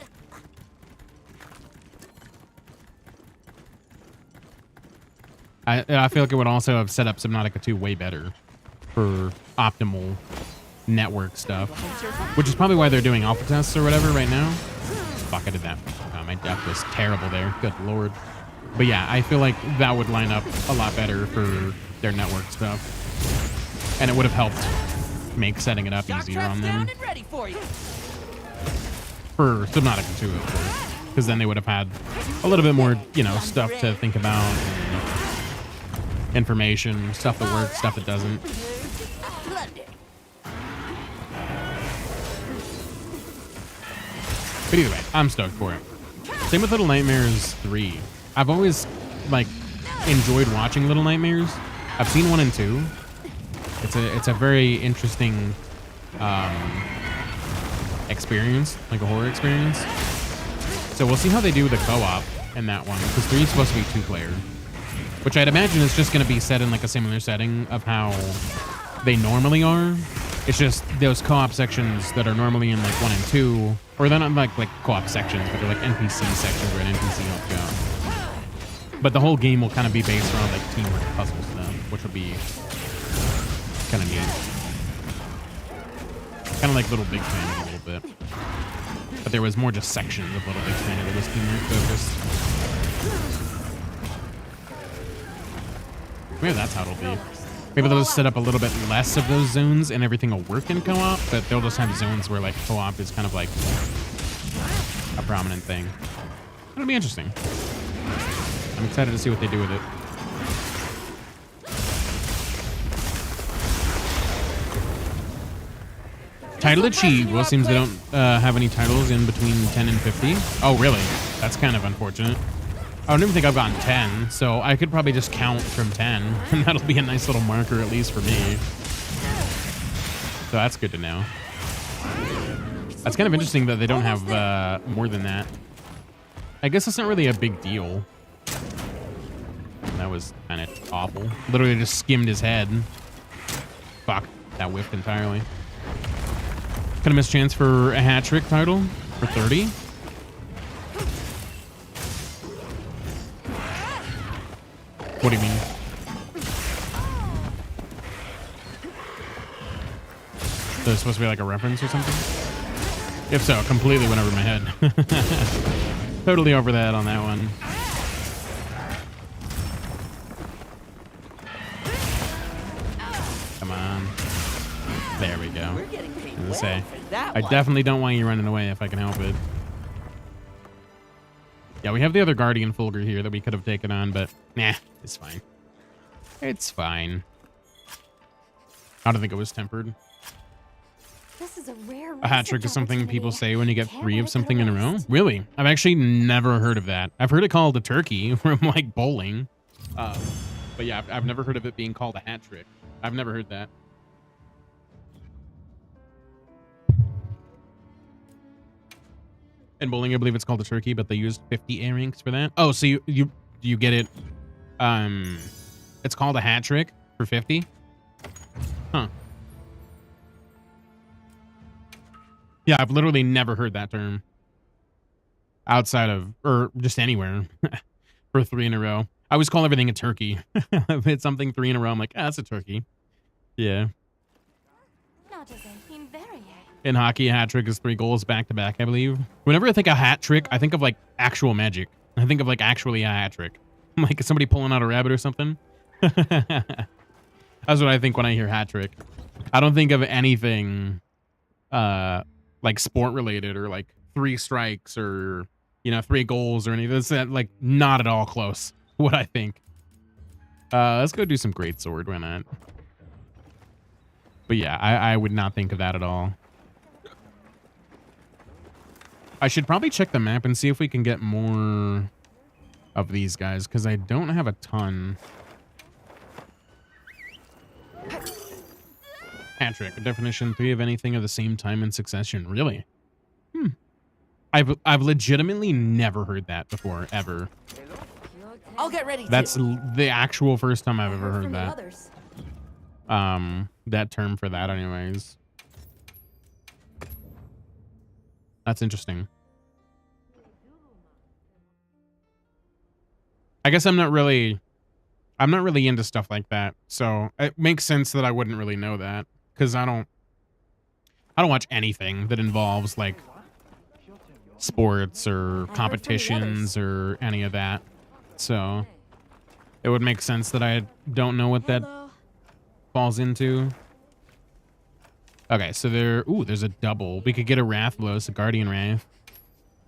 A: I feel like it would also have set up Subnautica 2 way better for optimal network stuff, which is probably why they're doing alpha tests or whatever right now. Fuck, I did that. My death was terrible there. Good lord. But yeah, I feel like that would line up a lot better for their network stuff. And it would have helped make setting it up easier on them. For Subnautica 2, of course. Because then they would have had a little bit more, you know, stuff to think about. And information, stuff that works, stuff that doesn't. But either way, I'm stoked for it. Same with Little Nightmares 3. I've always, like, enjoyed watching Little Nightmares. I've seen 1 and 2. It's a very interesting experience, like a horror experience. So we'll see how they do the co-op in that one, because 3 is supposed to be 2-player. Which I'd imagine is just going to be set in like a similar setting of how they normally are. It's just those co-op sections that are normally in like 1 and 2, or they're not like co-op sections, but they're like NPC sections where an NPC helps you out. But the whole game will kind of be based around like teamwork puzzle stuff, which will be kind of neat. Kind of like Little Big Planet a little bit. But there was more just sections of Little Big Planet that was teamwork focused. Maybe that's how it'll be. Maybe they'll just set up a little bit less of those zones and everything will work in co-op, but they'll just have zones where like co-op is kind of like a prominent thing. It'll be interesting. I'm excited to see what they do with it. title achieved. Well, seems they don't have any titles in between 10 and 50. Oh, really? That's kind of unfortunate. I don't even think I've gotten 10, so I could probably just count from 10, and that'll be a nice little marker, at least for me. So that's good to know. That's kind of interesting that they don't have more than that. I guess it's not really a big deal. That was kind of awful. Literally just skimmed his head. Fuck, that whiffed entirely. Could have missed chance for a hat trick title for 30. What do you mean? So it's supposed to be like a reference or something? If so, completely went over my head. Totally over that on that one. Come on. There we go.
B: We're getting paid
A: As I
B: well
A: say,
B: for that
A: I
B: one.
A: definitely don't want you running away if I can help it. Yeah, we have the other Guardian Fulgur here that we could have taken on, but nah, it's fine. It's fine. I don't think it was tempered.
C: This is a rare
A: A hat trick
C: research
A: is something people
C: opportunity.
A: say when you get
C: Can't
A: 3
C: let
A: of
C: it go
A: something in a row.
C: waste.
A: Really? I've actually never heard of that. I've heard it called a turkey from like bowling. But yeah, I've never heard of it being called a hat trick. I've never heard that. In bowling, I believe it's called a turkey, but they used 50 A ranks for that. Oh, so you get it. It's called a hat trick for 50. Huh. Yeah, I've literally never heard that term outside of, or just anywhere for 3 in a row. I always call everything a turkey. If it's something 3 in a row, I'm like, ah, that's a turkey. Yeah.
C: Not as inverie.
A: In hockey, a hat trick is 3 goals back to back, I believe. Whenever I think of hat trick, I think of like actual magic. I think of like actually a hat trick. Like somebody pulling out a rabbit or something. That's what I think when I hear hat trick. I don't think of anything like sport related or like 3 strikes or, you know, 3 goals or anything. That's like not at all close to what I think. Let's go do some great sword. Why not? But yeah, I would not think of that at all. I should probably check the map and see if we can get more of these guys, because I don't have a ton. Hat trick, definition 3 of anything of the same time in succession. Really? I've legitimately never heard that before, ever.
B: I'll get ready.
A: That's the actual first time I've ever heard
C: From the
A: that.
C: others.
A: That term for that anyways. That's interesting. I guess I'm not really into stuff like that. So it makes sense that I wouldn't really know that, because I don't watch anything that involves like sports or competitions or any of that. So it would make sense that I don't know what that falls into. Okay, so there's a double. We could get a Rathlos, a Guardian Wrath.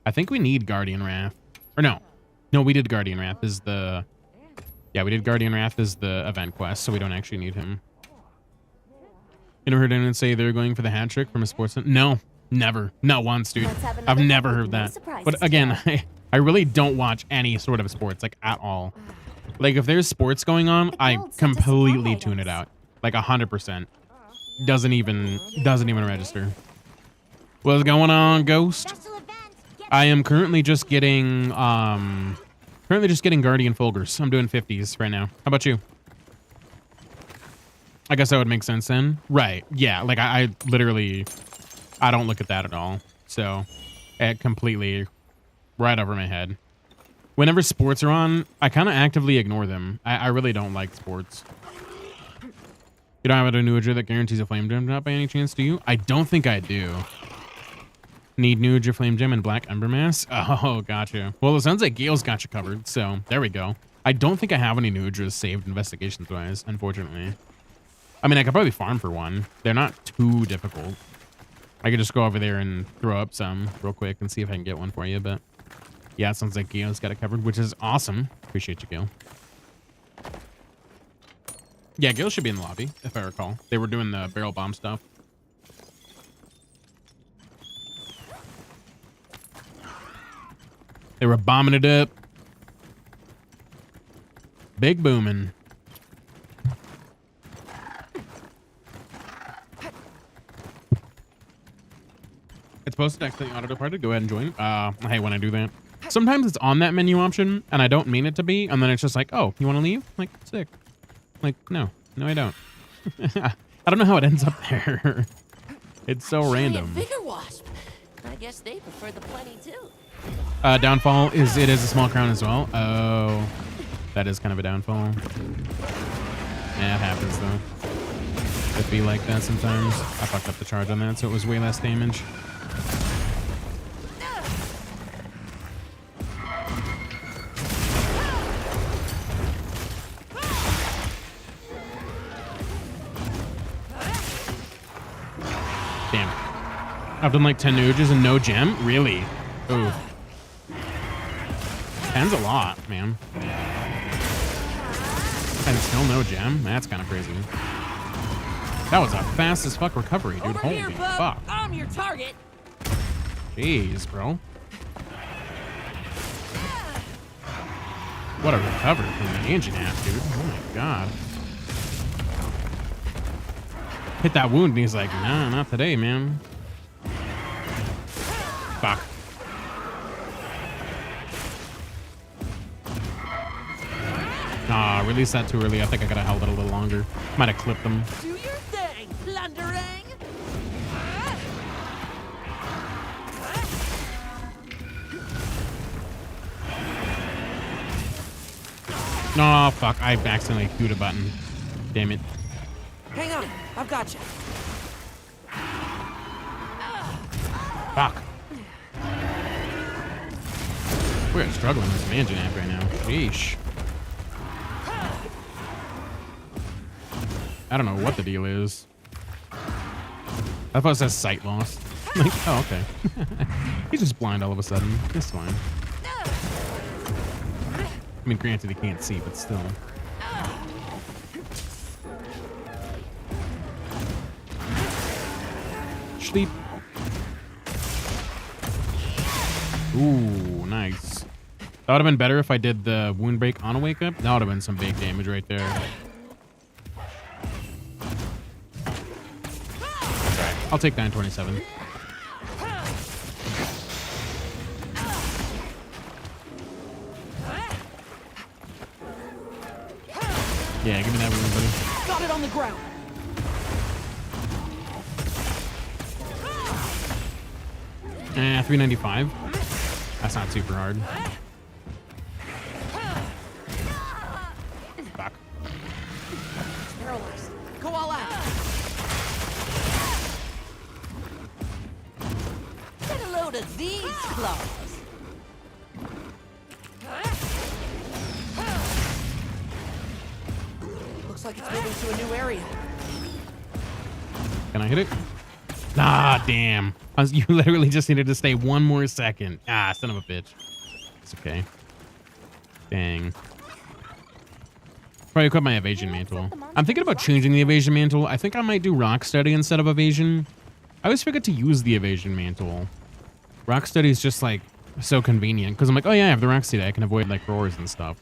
A: I think we need Guardian Wrath. Or no, we did Guardian Wrath as the... Yeah, we did Guardian Wrath as the event quest, so we don't actually need him. You never heard anyone say they're going for the hat trick from a sportsman? No, never. Not once, dude.
C: Let's have
A: I've
C: another
A: never
C: couple
A: heard
C: of
A: that.
C: surprises
A: But again, I really don't watch any sort of sports, like, at all. Like, if there's sports going on, I
C: builds such a
A: completely
C: supply
A: tune it
C: items.
A: out. Like, 100%. Doesn't even register. What's going on, Ghost? I am currently just getting Guardian Fulgurs. I'm doing 50s right now. How about you? I guess that would make sense then. Right. Yeah, like I literally I don't look at that at all. So it completely right over my head. Whenever sports are on, I kind of actively ignore them. I really don't like sports. You don't have a Nuadra that guarantees a flame gem drop by any chance, do you? I don't think I do. Need Nuadra flame gem and black ember mass? Oh, gotcha. Well, it sounds like Gale's got you covered, so there we go. I don't think I have any Nuadras saved investigations-wise, unfortunately. I mean, I could probably farm for one. They're not too difficult. I could just go over there and throw up some real quick and see if I can get one for you, but... Yeah, it sounds like Gale's got it covered, which is awesome. Appreciate you, Gale. Yeah, Gale should be in the lobby, if I recall. They were doing the barrel bomb stuff. They were bombing it up. Big booming. It's posted actually auto departed. Go ahead and join. I hate when I do that. Sometimes it's on that menu option and I don't mean it to be, and then it's just like, oh, you want to leave? Like, sick. Like, no, I don't. I don't know how it ends up there. It's so random.
B: Bigger wasp. I guess they prefer the plenty too.
A: Downfall is it is a small crown as well. Oh, that is kind of a downfall. Yeah, it happens though. It'd be like that sometimes. I fucked up the charge on that, so it was way less damage. Damn. I've done like 10 nuges and no gem? Really? Ooh. 10's a lot, man. And still no gem? That's kind of crazy. That was a fast as fuck recovery, dude.
B: Over
A: Holy
B: here, bub.
A: fuck.
B: I'm your target.
A: Jeez, bro. What a recovery from the engine ass, dude. Oh my god. Hit that wound and he's like, nah, not today, man. Fuck. Ah, release that too early. I think I could have held it a little longer. Might have clipped him.
B: Do your thing, plundering.
A: No, fuck. I accidentally hit a button. Damn it.
B: Hang on, I've got you.
A: Fuck. We're struggling with some engine app right now. Sheesh. I don't know what the deal is. I thought it says sight loss. Like, oh, okay. He's just blind all of a sudden. It's fine. I mean, granted, he can't see, but still. Sleep. Ooh, nice. That would have been better if I did the wound break on a wake up. That would have been some big damage right there. I'll take 927. Yeah, give me that wound, buddy.
B: Got it on the ground.
A: Eh, 395. That's not super hard. Fuck.
B: Paralyzed. Go all out. Get a load of these claws. Looks like it's moving to a new area.
A: Can I hit it? Ah, damn. You literally just needed to stay one more second. Ah, son of a bitch. It's okay. Dang. Probably equip my evasion mantle. I'm thinking about changing the evasion mantle. I think I might do rock steady instead of evasion. I always forget to use the evasion mantle. Rock steady is just like so convenient because I'm like, oh yeah, I have the rock steady. I can avoid like roars and stuff.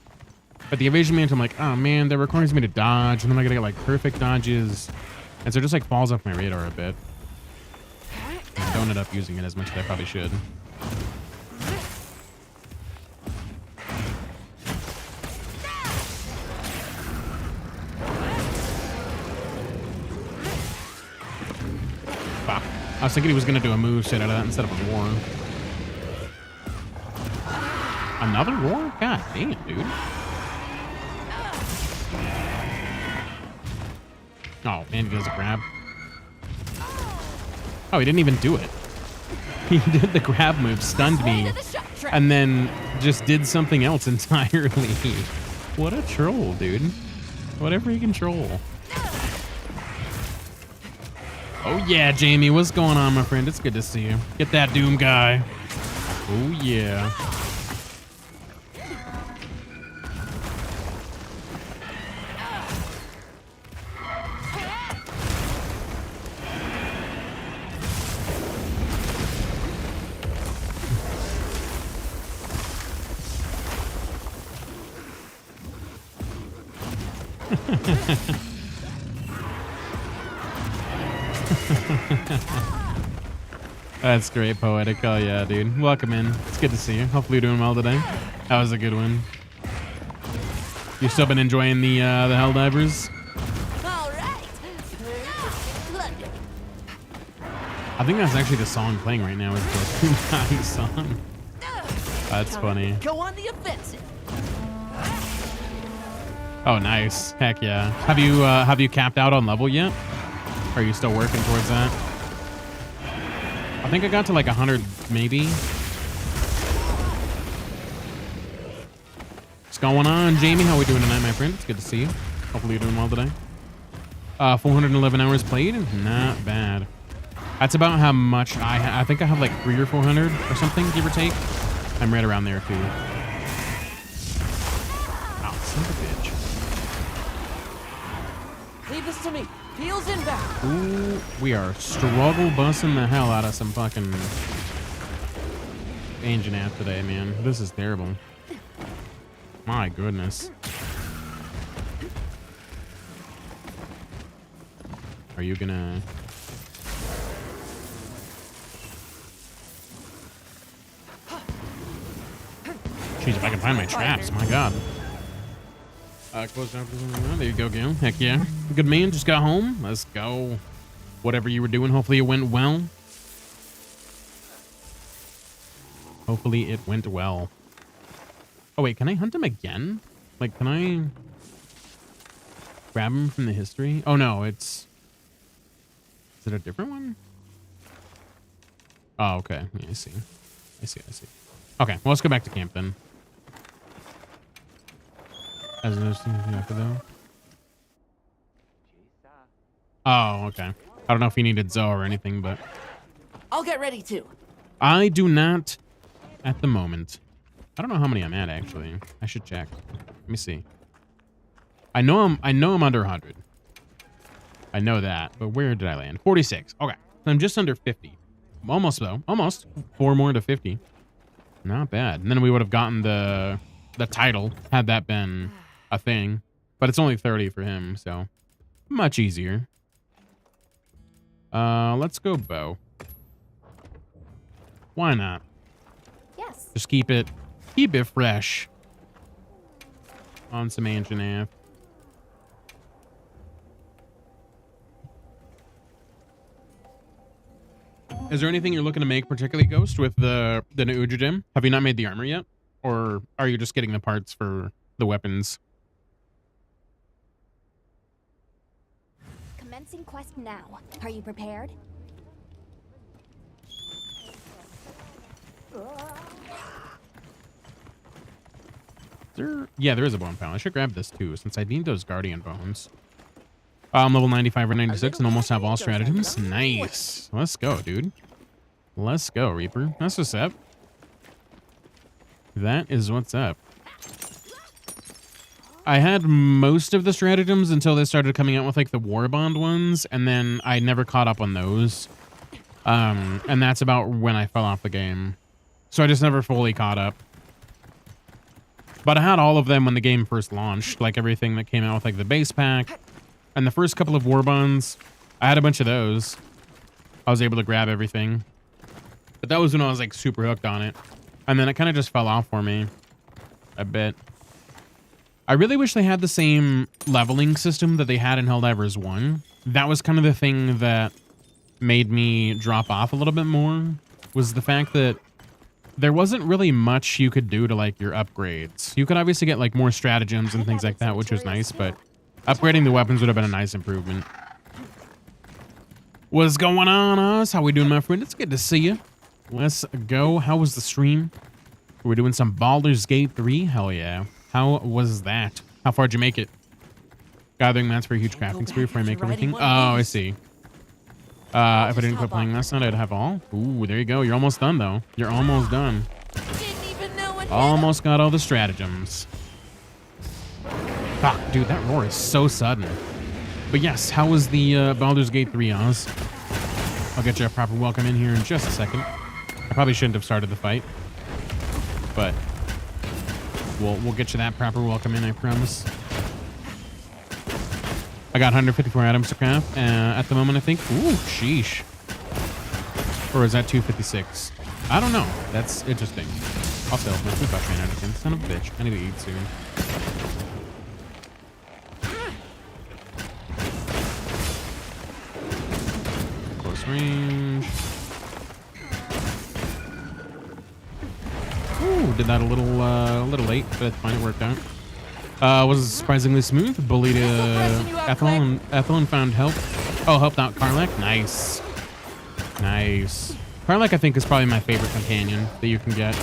A: But the evasion mantle, I'm like, oh man, that requires me to dodge, and then I gotta get like perfect dodges, and so it just like falls off my radar a bit. I don't end up using it as much as I probably should. Fuck. I was thinking he was going to do a move set out of that instead of a roar. Another roar? God damn, dude. Oh, man, he does a grab. Oh, he didn't even do it. He did the grab move, stunned me, and then just did something else entirely. What a troll, dude. Whatever he can troll. Oh yeah, Jamie, what's going on, my friend? It's good to see you. Get that Doom guy. Oh yeah. That's great, Poetic. Oh yeah, dude. Welcome in. It's good to see you. Hopefully you're doing well today. That was a good one. You still been enjoying the Helldivers?
B: All right. Plunder.
A: I think that's actually the song playing right now. Is the Kunai song. That's funny.
B: Go on the offensive.
A: Oh, nice. Heck yeah. Have you capped out on level yet? Or are you still working towards that? I think I got to like 100, maybe. What's going on, Jamie? How we doing tonight, my friend? It's good to see you. Hopefully you're doing well today. 411 hours played. Not bad. That's about how much I think I have like 300 or 400 or something, give or take. I'm right around there too. Oh, son of a bitch.
B: Leave this to me. Heels inbound.
A: Ooh, we are struggle busting the hell out of some fucking engine app today, man. This is terrible. My goodness. Are you gonna... Jeez, if I can find my traps, my god. Close down. There you go, Gil. Heck yeah. Good man, just got home. Let's go. Whatever you were doing, hopefully it went well. Hopefully it went well. Oh, wait, can I hunt him again? Like, can I grab him from the history? Oh, no, it's... Is it a different one? Oh, okay. Yeah, I see. I see. Okay, well, let's go back to camp then. As those things you have to do. Oh, okay. I don't know if he needed Zoe or anything, but...
B: I'll get ready too.
A: I do not at the moment. I don't know how many I'm at, actually. I should check. Let me see. I know I'm under 100. I know that, but where did I land? 46. Okay. So I'm just under 50. Almost, though. Almost. 4 more to 50. Not bad. And then we would have gotten the title had that been a thing. But it's only 30 for him, so much easier. Let's go bow. Why not?
C: Yes.
A: Just keep it fresh on some engine app. Is there anything you're looking to make particularly, Ghost, with the new Ujijim? Have you not made the armor yet? Or are you just getting the parts for the weapons?
C: Commencing quest now. Are you prepared?
A: Yeah, there is a bone pal. I should grab this too, since I need those guardian bones. I'm level 95 or 96 and almost have all stratagems. Nice. Let's go, dude. Let's go, Reaper. That's what's up. That is what's up. I had most of the stratagems until they started coming out with like the Warbond ones, and then I never caught up on those. And that's about when I fell off the game. So I just never fully caught up. But I had all of them when the game first launched, like everything that came out with like the base pack. And the first couple of Warbonds, I had a bunch of those. I was able to grab everything. But that was when I was like super hooked on it. And then it kind of just fell off for me a bit. I really wish they had the same leveling system that they had in Helldivers 1. That was kind of the thing that made me drop off a little bit more, was the fact that there wasn't really much you could do to like your upgrades. You could obviously get like more stratagems and things like that, which was nice, but upgrading the weapons would have been a nice improvement. What's going on, us? How we doing, my friend? It's good to see you. Let's go. How was the stream? We're doing some Baldur's Gate 3? Hell yeah. How was that? How far did you make it? Gathering mats for a huge crafting spree before I make everything. Oh, I see. If I didn't quit playing last night, I'd have all. Ooh, there you go. You're almost done, though. You're almost done.
B: Didn't even know it.
A: Almost got all the stratagems. Fuck, dude, that roar is so sudden. But yes, how was the Baldur's Gate 3, Oz? I'll get you a proper welcome in here in just a second. I probably shouldn't have started the fight, but we'll get you that proper welcome in, I promise. I got 154 items to craft at the moment, I think. Ooh, sheesh. Or is that 256? I don't know. That's interesting. Also, my food got ran out again. Son of a bitch. I need to eat soon. Close range. Ooh, did that a little late, but that's fine. It worked out. Was surprisingly smooth. Bullied Ethel and found help. Oh, helped out Karlak. Nice. Nice. Karlak, I think, is probably my favorite companion that you can get.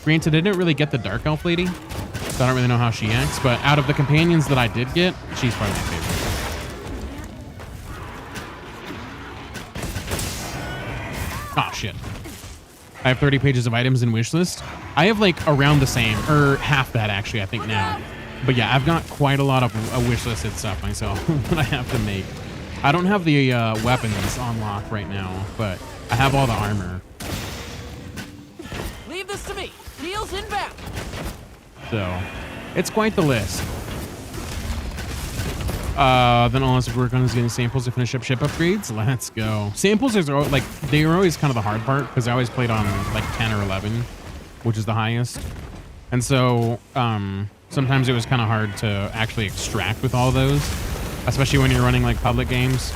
A: Granted, I didn't really get the Dark Elf lady, so I don't really know how she acts, but out of the companions that I did get, she's probably my favorite. Oh, shit. I have 30 pages of items in wish list. I have like around the same, or half that actually, I think now. But yeah, I've got quite a lot of wish listed stuff myself that I have to make. I don't have the weapons on lock right now, but I have all the armor.
B: Leave this to me. Heels inbound.
A: So it's quite the list. Then all I have to work on is getting samples to finish up ship upgrades. Let's go. Samples are like, they were always kind of the hard part because I always played on like 10 or 11, which is the highest. And so sometimes it was kind of hard to actually extract with all those, especially when you're running like public games.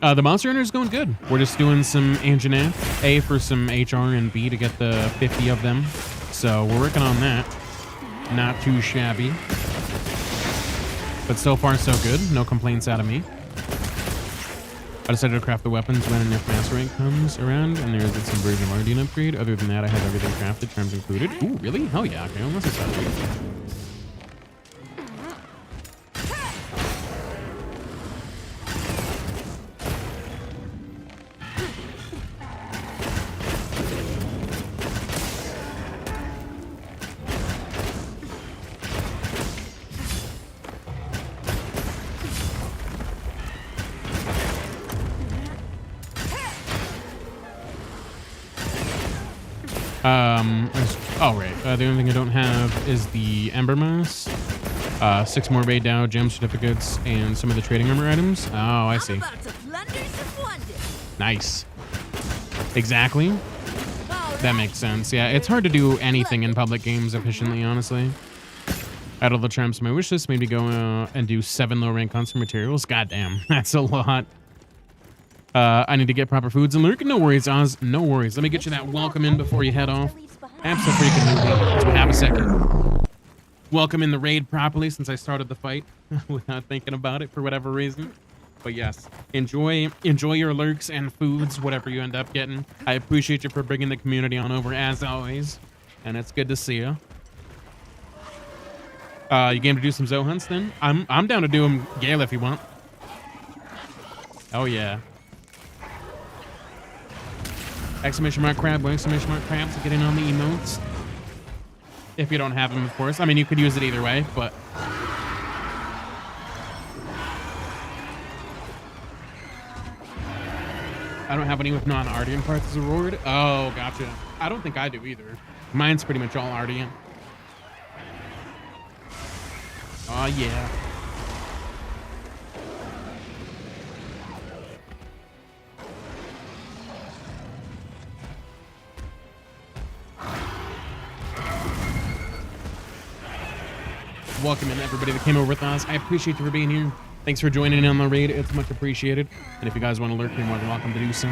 A: The Monster Hunter is going good. We're just doing some engine A for some HR and B to get the 50 of them. So we're working on that. Not too shabby. But so far, so good. No complaints out of me. I decided to craft the weapons when and if Master Rank comes around, and there's some version of Ardean upgrade. Other than that, I have everything crafted, terms included. Ooh, really? Hell yeah. Okay, unless it's upgrade. Oh, right. The only thing I don't have is the Ember Mass, 6 more REY DAU gem certificates, and some of the trading armor items. Oh, I see. Nice. Exactly. That makes sense. Yeah, it's hard to do anything in public games efficiently, honestly. Out of the tramps my wish list, maybe go and do 7 low rank hunts for materials. Goddamn, that's a lot. I need to get proper foods and lurk. No worries, Oz. No worries. Let me get you that welcome in before you head off. Absolutely. So have a second. Welcome in the raid properly since I started the fight without thinking about it for whatever reason. But yes, enjoy your lurks and foods, whatever you end up getting. I appreciate you for bringing the community on over as always, and it's good to see you. You game to do some Zoe hunts then? I'm down to do them Gale if you want. Oh yeah. Exclamation mark crab, exclamation mark crab to get in on the emotes. If you don't have them, of course. I mean, you could use it either way, but... I don't have any with non-Ardean parts as a reward. Oh, gotcha. I don't think I do either. Mine's pretty much all Ardean. Oh, yeah. Welcome in everybody that came over with us. I appreciate you for being here. Thanks for joining in on the raid. It's much appreciated. And if you guys want to lurk, you're more than welcome to do so.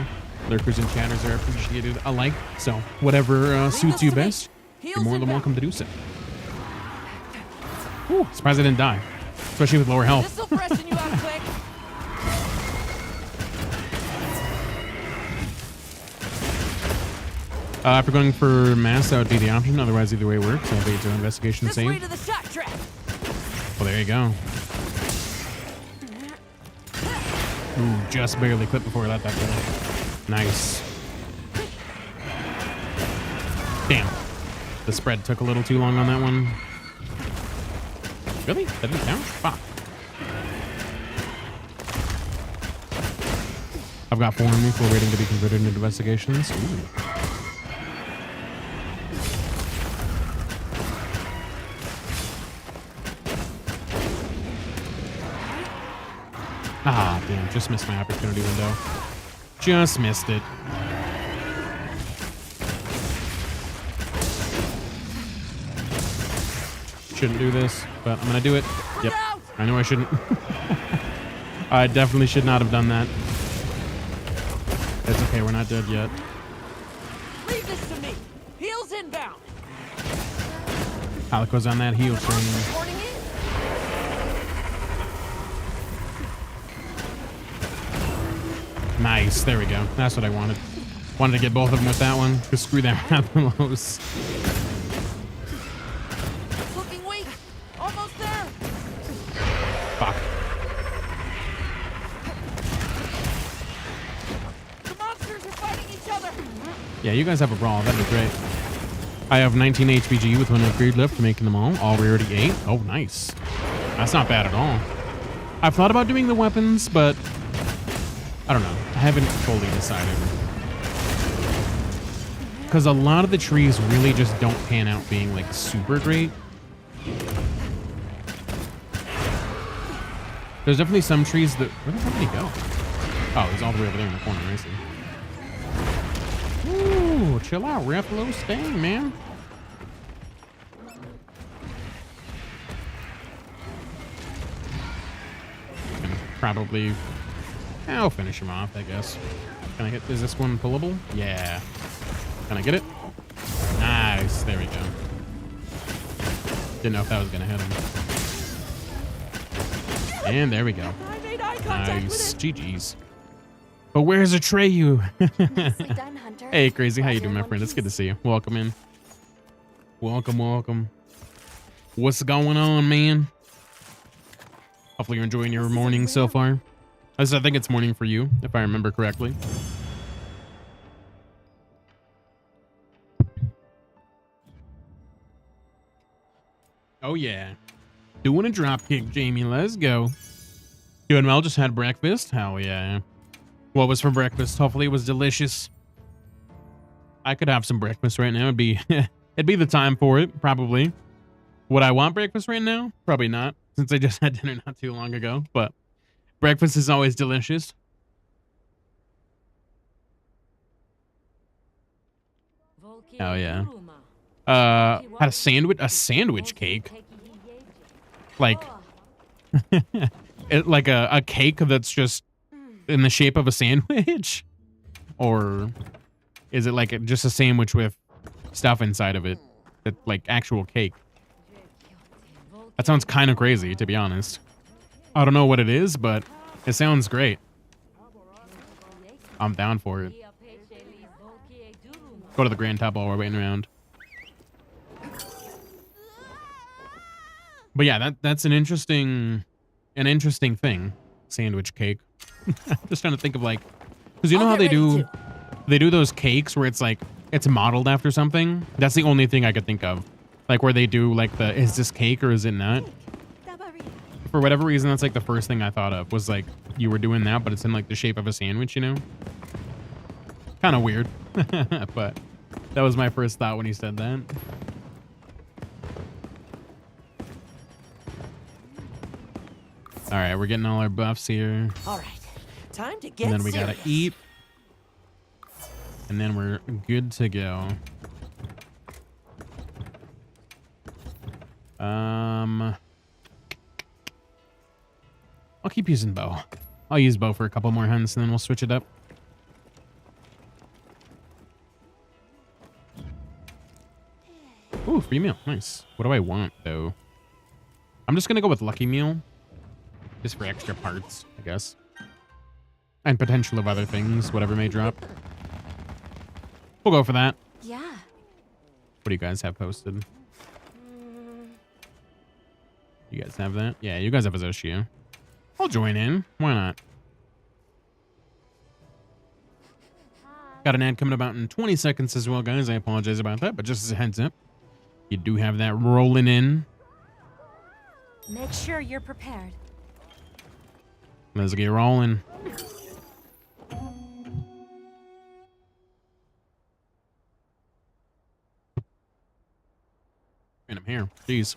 A: Lurkers and chatters are appreciated alike. So whatever suits you best, you're more than welcome to do so. Ooh, surprised I didn't die. Especially with lower health.
B: This'll freshen you out quick.
A: If you're going for mass, that would be the option. Otherwise, either way works. I'll be to investigation
B: This way
A: save.
B: to the shot track.
A: Well, there you go. Ooh, just barely clipped before I let that go. Nice. Damn. The spread took a little too long on that one. Really? That didn't count? Fuck. I've got 4 on me for waiting to be converted into investigations. Ooh. Ah, damn. Just missed my opportunity window. Just missed it. Shouldn't do this, but I'm gonna do it. Yep. I know I shouldn't. I definitely should not have done that. It's okay. We're not dead yet.
B: Leave this to me. Heels inbound.
A: Alico's on that heal train.
B: Reporting in.
A: Nice. There we go. That's what I wanted. Wanted to get both of them with that one. Because screw that Rathalos.
B: Looking weak. Almost there.
A: Fuck.
B: The monsters are fighting each other.
A: Yeah, you guys have a brawl. That'd be great. I have 19 HPG with one upgrade left to making them all rarity 8. Oh, nice. That's not bad at all. I've thought about doing the weapons, but I don't know. I haven't fully decided. Because a lot of the trees really just don't pan out being like super great. There's definitely some trees that... Where the hell did he go? Oh, he's all the way over there in the corner. I see. Ooh, chill out, Rathalos. Dang, man. Gonna probably... I'll finish him off, I guess. Can I get... Is this one pullable? Yeah. Can I get it? Nice. There we go. Didn't know if that was gonna hit him. And there we go.
B: I made eye contact
A: Nice.
B: with it.
A: GG's. But where's Atreyu?
C: Nicely done, Hunter.
A: Hey, Crazy. How you
C: Glad
A: doing,
C: you're
A: my
C: in
A: friend?
C: one
A: It's good to
C: piece.
A: see you. Welcome in. Welcome, welcome. What's going on, man? Hopefully you're enjoying your morning so far. I think it's morning for you, if I remember correctly. Oh, yeah. Doing a drop kick, Jamie. Let's go. Doing well. Just had breakfast. Hell yeah. What was for breakfast? Hopefully it was delicious. I could have some breakfast right now. It'd be the time for it, probably. Would I want breakfast right now? Probably not, since I just had dinner not too long ago. But breakfast is always delicious. Oh yeah. Had a sandwich cake. Like like a cake that's just in the shape of a sandwich? Or is it like just a sandwich with stuff inside of it? That like actual cake? That sounds kind of crazy, to be honest. I don't know what it is, but it sounds great. I'm down for it. Go to the Grand Tub while we're waiting around. But yeah, that's an interesting thing. Sandwich cake. Just trying to think of like, because you know how they do those cakes where it's like it's modeled after something. That's the only thing I could think of, like where they do like the is this cake or is it not? For whatever reason, that's like the first thing I thought of was like you were doing that, but it's in like the shape of a sandwich, you know? Kind of weird, but that was my first thought when he said that. All right, we're getting all our buffs here.
B: All right, time to get
A: And then we
B: serious.
A: gotta eat. And then we're good to go. I'll keep using bow. I'll use bow for a couple more hunts and then we'll switch it up. Ooh, free meal. Nice. What do I want, though? I'm just gonna go with lucky meal. Just for extra parts, I guess. And potential of other things, whatever may drop. We'll go for that.
C: Yeah.
A: What do you guys have posted? You guys have that? Yeah, you guys have a Zoshio. I'll join in. Why not? Got an ad coming about in 20 seconds as well, guys. I apologize about that, but just as a heads up, you do have that rolling in.
C: Make sure you're prepared.
A: Let's get rolling. And I'm here. Jeez.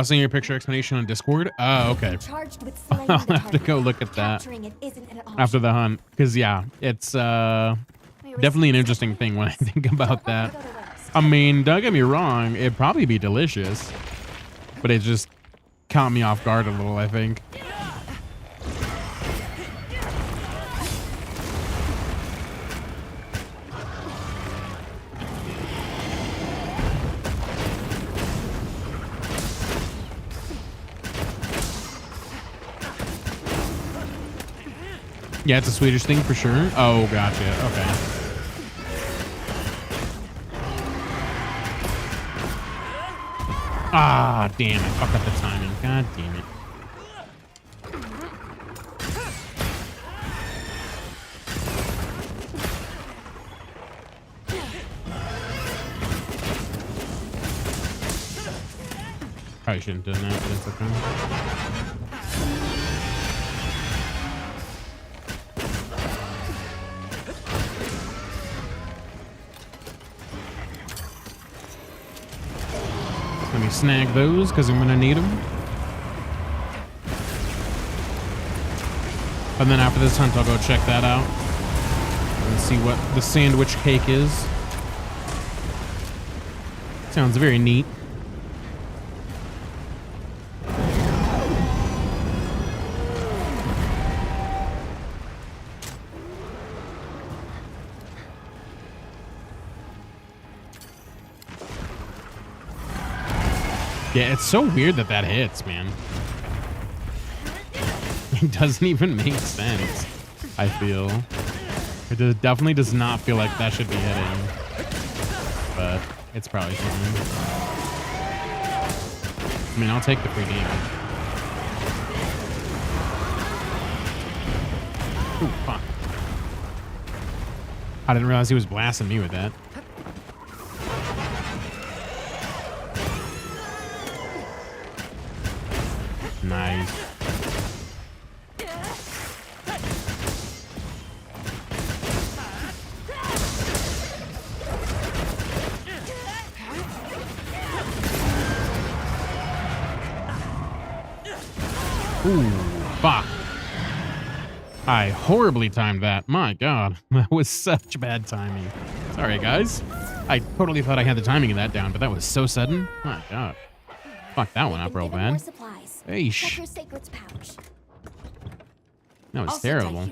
A: Seeing your picture explanation on Discord. Okay.
C: Charged with slaying
A: I'll
C: the
A: have to
C: target.
A: go look at that
C: Capturing it isn't an option.
A: after the hunt. Because, yeah, it's definitely an interesting thing when I think about that. I mean, don't get me wrong, it'd probably be delicious, but it just caught me off guard a little, I think. Yeah, it's a Swedish thing for sure. Oh, gotcha. Okay. Ah, damn, I fucked up the timing. God damn it. Probably shouldn't have done that, but it's okay. Let me snag those because I'm going to need them. And then after this hunt, I'll go check that out and see what the sandwich cake is. Sounds very neat. Yeah, it's so weird that that hits, man. It doesn't even make sense, I feel. It definitely does not feel like that should be hitting. But it's probably fine. I mean, I'll take the free damage. Ooh, fuck. I didn't realize he was blasting me with that. Nice. Ooh, fuck. I horribly timed that. My God, that was such bad timing. Sorry, guys. I totally thought I had the timing of that down, but that was so sudden. My God. Fuck that one up real bad. Eesh. That was terrible.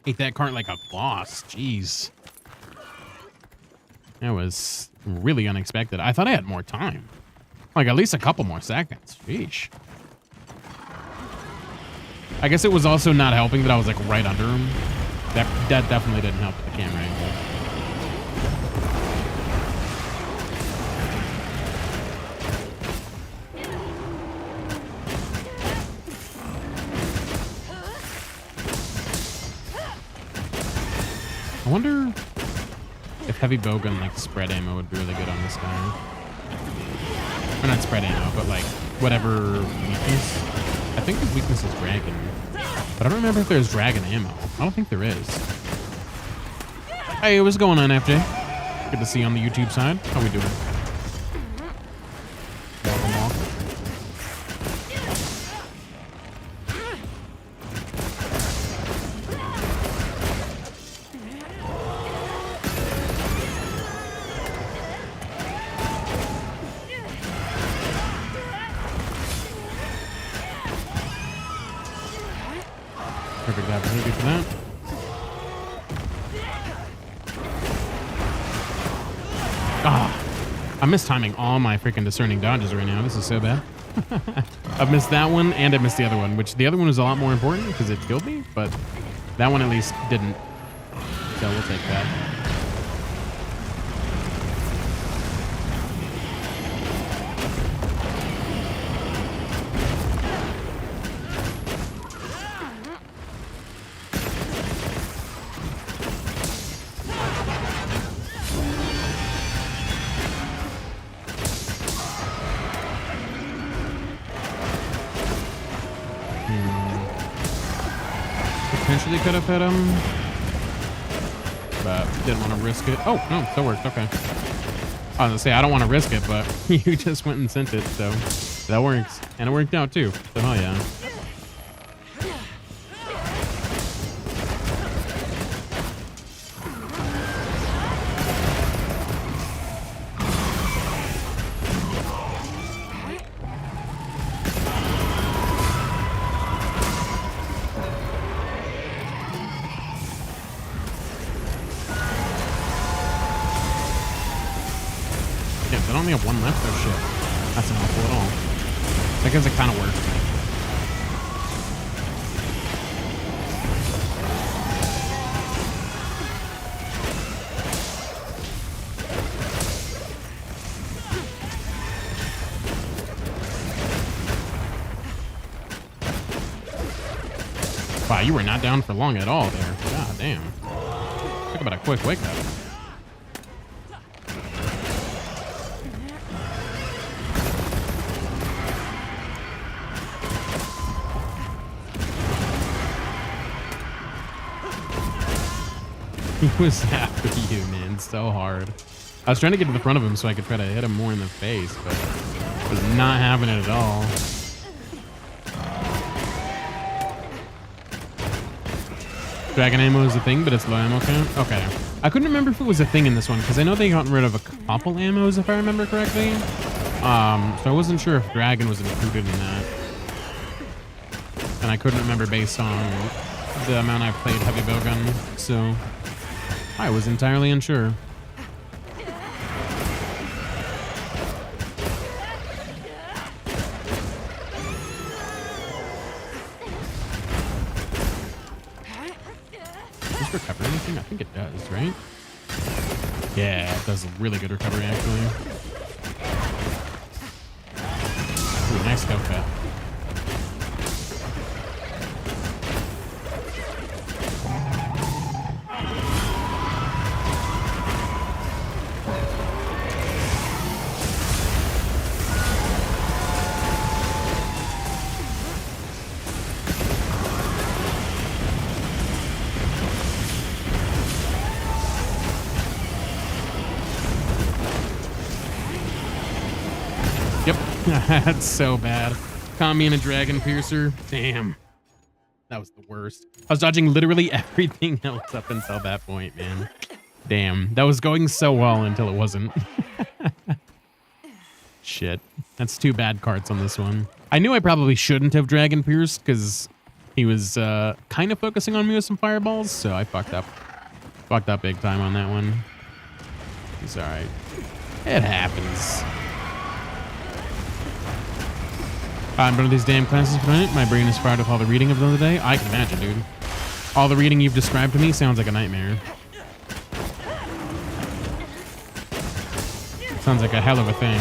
A: Ate that cart like a boss. Jeez. That was really unexpected. I thought I had more time. Like at least a couple more seconds. Sheesh. I guess it was also not helping that I was like right under him. That definitely didn't help with the camera angle. I wonder if heavy bowgun like spread ammo would be really good on this guy. Or not spread ammo, but like whatever weakness. I think his weakness is dragon. But I don't remember if there's dragon ammo. I don't think there is. Hey, what's going on, FJ? Good to see you on the YouTube side. How we doing? Welcome, welcome. Perfect opportunity for that. Ah, I'm mistiming all my freaking discerning dodges right now. This is so bad. I've missed that one and I missed the other one, which the other one was a lot more important because it killed me, but that one at least didn't. So we'll take that. Potentially could have hit him, but didn't want to risk it. Oh, no, that worked. Okay. I was gonna say, I don't want to risk it, but you just went and sent it, so that works. And it worked out too, so hell yeah. I only have one left. Oh shit, that's not awful at all. I guess it kind of worked. Wow, you were not down for long at all there. God damn. Talk about a quick wake up. He was after you, man, so hard. I was trying to get to the front of him so I could try to hit him more in the face, but it was not having it at all. Dragon ammo is a thing, but it's low ammo count? Okay. I couldn't remember if it was a thing in this one, because I know they got rid of a couple ammos, if I remember correctly. So I wasn't sure if dragon was included in that. And I couldn't remember based on the amount I played heavy bowgun, so I was entirely unsure. Does this recover anything? I think it does, right? Yeah, it does a really good recovery, actually. Ooh, nice scout cut. Yep, that's so bad. Caught me in a dragon piercer. Damn. That was the worst. I was dodging literally everything else up until that point, man. Damn. That was going so well until it wasn't. Shit. That's two bad cards on this one. I knew I probably shouldn't have dragon pierced because he was kind of focusing on me with some fireballs, so I fucked up. Fucked up big time on that one. It's alright. It happens. I'm done with these damn classes for tonight. My brain is fried with all the reading of the other day. I can imagine, dude. All the reading you've described to me sounds like a nightmare. Sounds like a hell of a thing.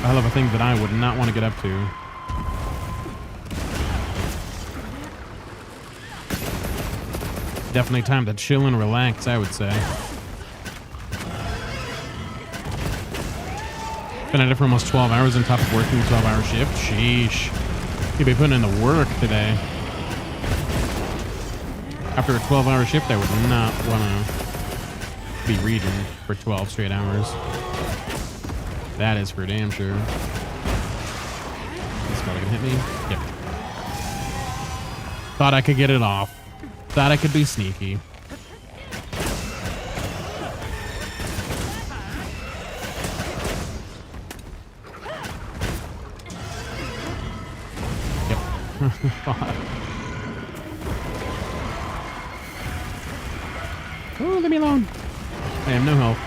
A: A hell of a thing that I would not want to get up to. Definitely time to chill and relax, I would say. Been at it for almost 12 hours on top of working a 12-hour shift. Sheesh. You'd be putting in the work today. After a 12-hour shift, I would not want to be reading for 12 straight hours. That is for damn sure. This probably gonna hit me. Yep. Thought I could get it off. Thought I could be sneaky. Oh, leave me alone. I have no health.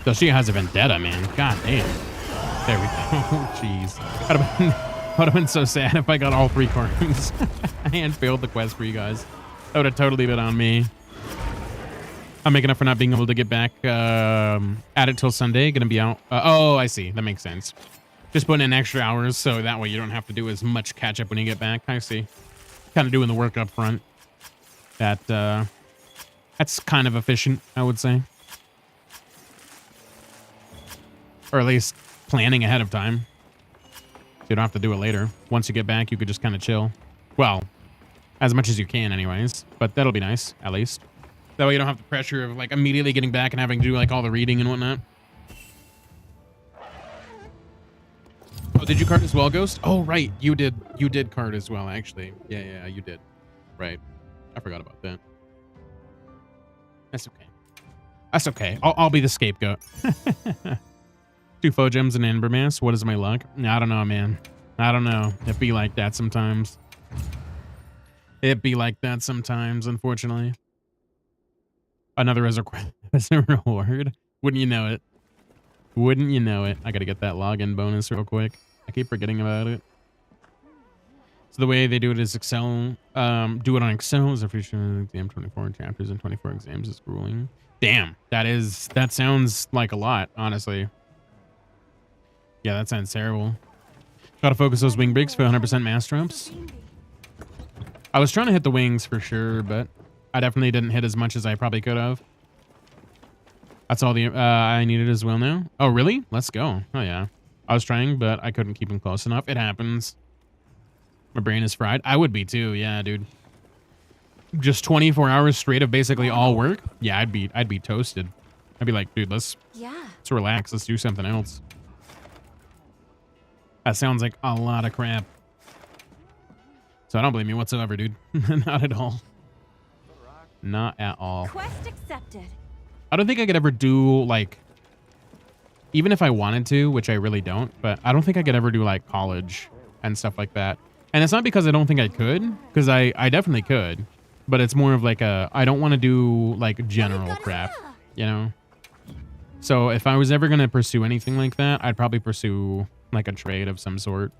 A: So she has a vendetta, man. God damn. There we go. Jeez. Would have been so sad if I got all 3 cards and failed the quest for you guys. That would have totally been on me. I'm making up for not being able to get back at it till Sunday. Gonna be out. Oh, I see. That makes sense. Just putting in extra hours so that way you don't have to do as much catch up when you get back. I see. Kind of doing the work up front. That's kind of efficient, I would say. Or at least planning ahead of time. you don't have to do it later. Once you get back, you could just kind of chill. Well, as much as you can anyways, but that'll be nice, at least. That way you don't have the pressure of like immediately getting back and having to do like all the reading and whatnot. Oh, did you card as well, Ghost? Oh, right. You did card as well, actually. Yeah, you did. Right. I forgot about that. That's okay. That's okay. I'll be the scapegoat. 2 faux gems and amber mass. What is my luck? I don't know, man. I don't know. It be like that sometimes. It be like that sometimes, unfortunately. Another as a reward. Wouldn't you know it? Wouldn't you know it? I gotta get that login bonus real quick. I keep forgetting about it. So the way they do it is Excel. Do it on Excel is a feature exam 24 chapters and 24 exams is grueling. Damn, that sounds like a lot, honestly. Yeah, that sounds terrible. Gotta focus those wing breaks for 100% mass drops. I was trying to hit the wings for sure, but I definitely didn't hit as much as I probably could have. That's all the I needed as well now. Oh, really? Let's go. Oh, yeah. I was trying, but I couldn't keep him close enough. It happens. My brain is fried. I would be too. Yeah, dude. Just 24 hours straight of basically all work. Yeah, I'd be toasted. I'd be like, dude, let's relax. Let's do something else. That sounds like a lot of crap. So I don't blame you whatsoever, dude. Not at all. Not at all.
C: Quest accepted.
A: I don't think I could ever do like, even if I wanted to, which I really don't, but I don't think I could ever do like college and stuff like that. And it's not because I don't think I could, because I definitely could, but it's more of like I don't want to do like general crap, you know? So if I was ever going to pursue anything like that, I'd probably pursue like a trade of some sort.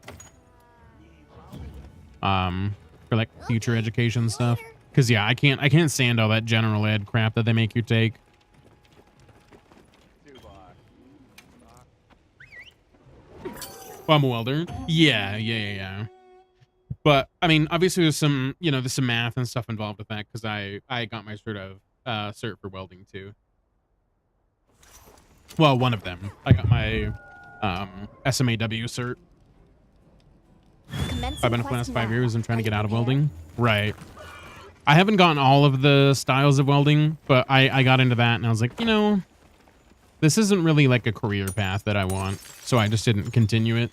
A: For like future education stuff. Cause yeah, I can't stand all that general ed crap that they make you take. Oh, I'm a welder. Yeah. But I mean, obviously there's some, there's some math and stuff involved with that because I got my cert for welding too. Well, one of them. I got my SMAW cert. I've been for the last 5 years. I'm trying to get out of welding. Right. I haven't gotten all of the styles of welding, but I got into that and I was like, this isn't really like a career path that I want. So I just didn't continue it.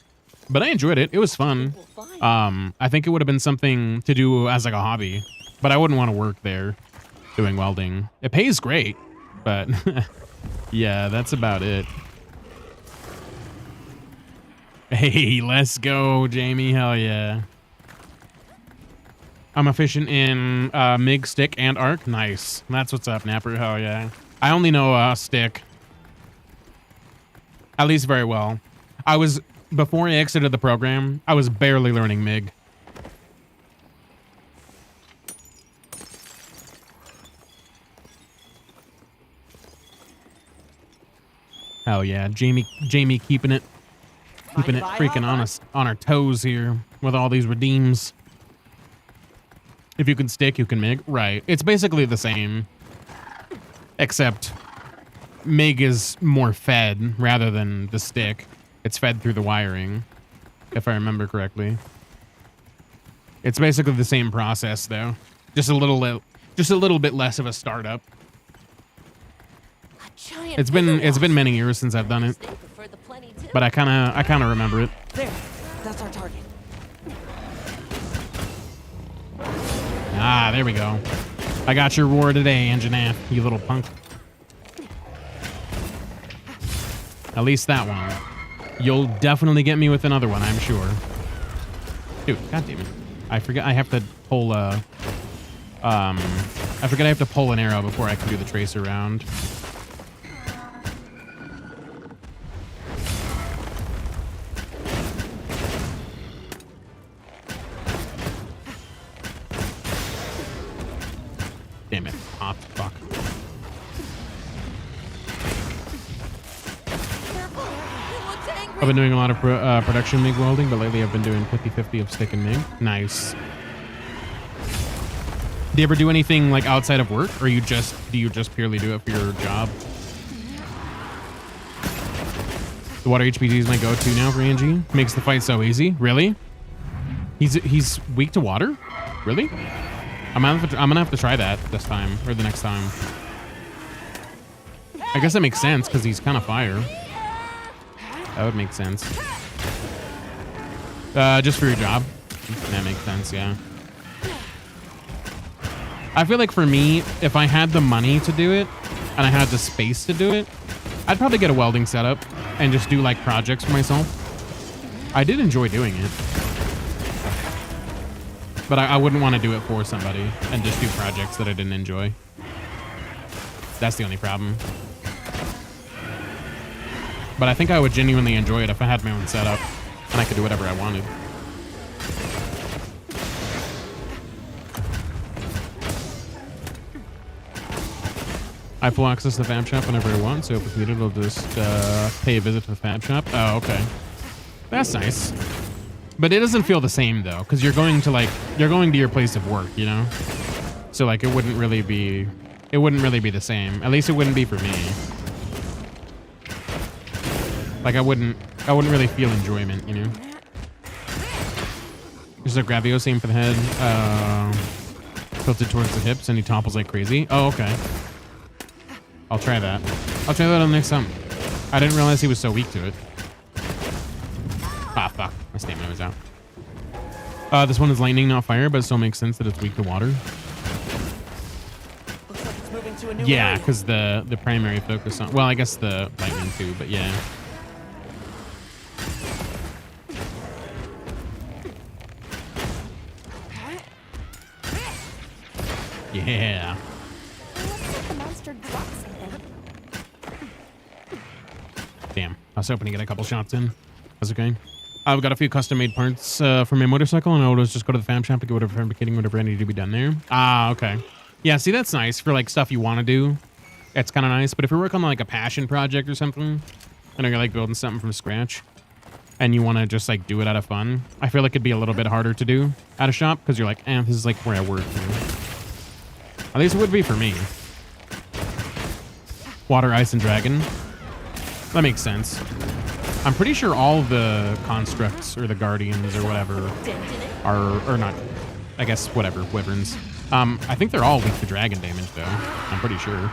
A: But I enjoyed it. It was fun. I think it would have been something to do as like a hobby, but I wouldn't want to work there doing welding. It pays great, but yeah, that's about it. Hey, let's go, Jamie. Hell yeah. I'm efficient in MIG, stick, and arc. Nice. That's what's up, Napper. Hell yeah. I only know stick. At least very well. Before I exited the program, I was barely learning MIG. Hell yeah. Jamie keeping it freaking honest on our toes here with all these redeems. If you can stick, you can MIG. Right. It's basically the same. Except MIG is more fed rather than the stick. It's fed through the wiring, if I remember correctly. It's basically the same process though. Just a little bit less of a startup. It's been many years since I've done it. But I kinda remember it.
B: There, that's our target.
A: Ah, there we go. I got your roar today, Engineer, you little punk. At least that one. You'll definitely get me with another one, I'm sure. Dude, goddammit. I forget I have to pull I forget I have to pull an arrow before I can do the tracer round. Damn it. Ah, fuck. I've been doing a lot of production MIG welding, but lately I've been doing 50-50 of stick and MIG. Nice. Do you ever do anything like outside of work, or do you just purely do it for your job? The water HPG is my go-to now for Angie. Makes the fight so easy. Really? He's weak to water? Really? I'm gonna have to try that this time or the next time. I guess that makes sense because he's kind of fire. That would make sense. Just for your job. That makes sense, yeah. I feel like for me, if I had the money to do it and I had the space to do it, I'd probably get a welding setup and just do like projects for myself. I did enjoy doing it. But I wouldn't want to do it for somebody and just do projects that I didn't enjoy. That's the only problem. But I think I would genuinely enjoy it if I had my own setup and I could do whatever I wanted. I have full access to the fab shop whenever I want, so if it's needed, I'll just pay a visit to the fab shop. Oh, okay. That's nice. But it doesn't feel the same though, because you're going to your place of work, you know? So like it wouldn't really be the same. At least it wouldn't be for me. Like I wouldn't really feel enjoyment, you know? There's a Gravio aim for the head, tilted towards the hips, and he topples like crazy. Oh, okay. I'll try that. I'll try that on the next time. I didn't realize he was so weak to it. Ah, fuck. My stamina was out. This one is lightning, not fire, but it still makes sense that it's weak to water.
B: Looks like it's moving to a new
A: Yeah,
B: area.
A: because the primary focus on... Well, I guess the lightning too, but yeah. Yeah.
C: Looks like the monster dropped something.
A: Damn. I was hoping to get a couple shots in. That's okay. I've got a few custom-made parts for my motorcycle, and I'll just go to the fab shop to get whatever fabricating, whatever I need to be done there. Ah, okay. Yeah, see, that's nice for, like, stuff you want to do. It's kind of nice. But if you're working on, like, a passion project or something, and you're, like, building something from scratch, and you want to just, like, do it out of fun, I feel like it'd be a little bit harder to do at a shop, because you're like, this is, like, where I work. You know? At least it would be for me. Water, ice, and dragon. That makes sense. I'm pretty sure all the constructs or the guardians or whatever or not, I guess, whatever, wyverns. I think they're all weak to dragon damage, though. I'm pretty sure.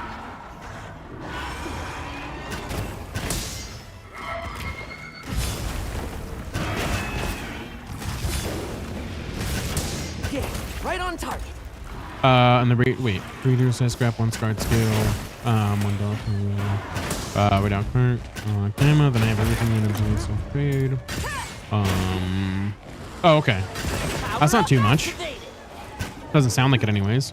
B: Yeah, right on target.
A: And the rate, wait, 3 says scrap, 1 scarred scale, 1 dollar, without cart, camera, then I have everything in the self trade. Oh, okay. That's not too much. Doesn't sound like it anyways.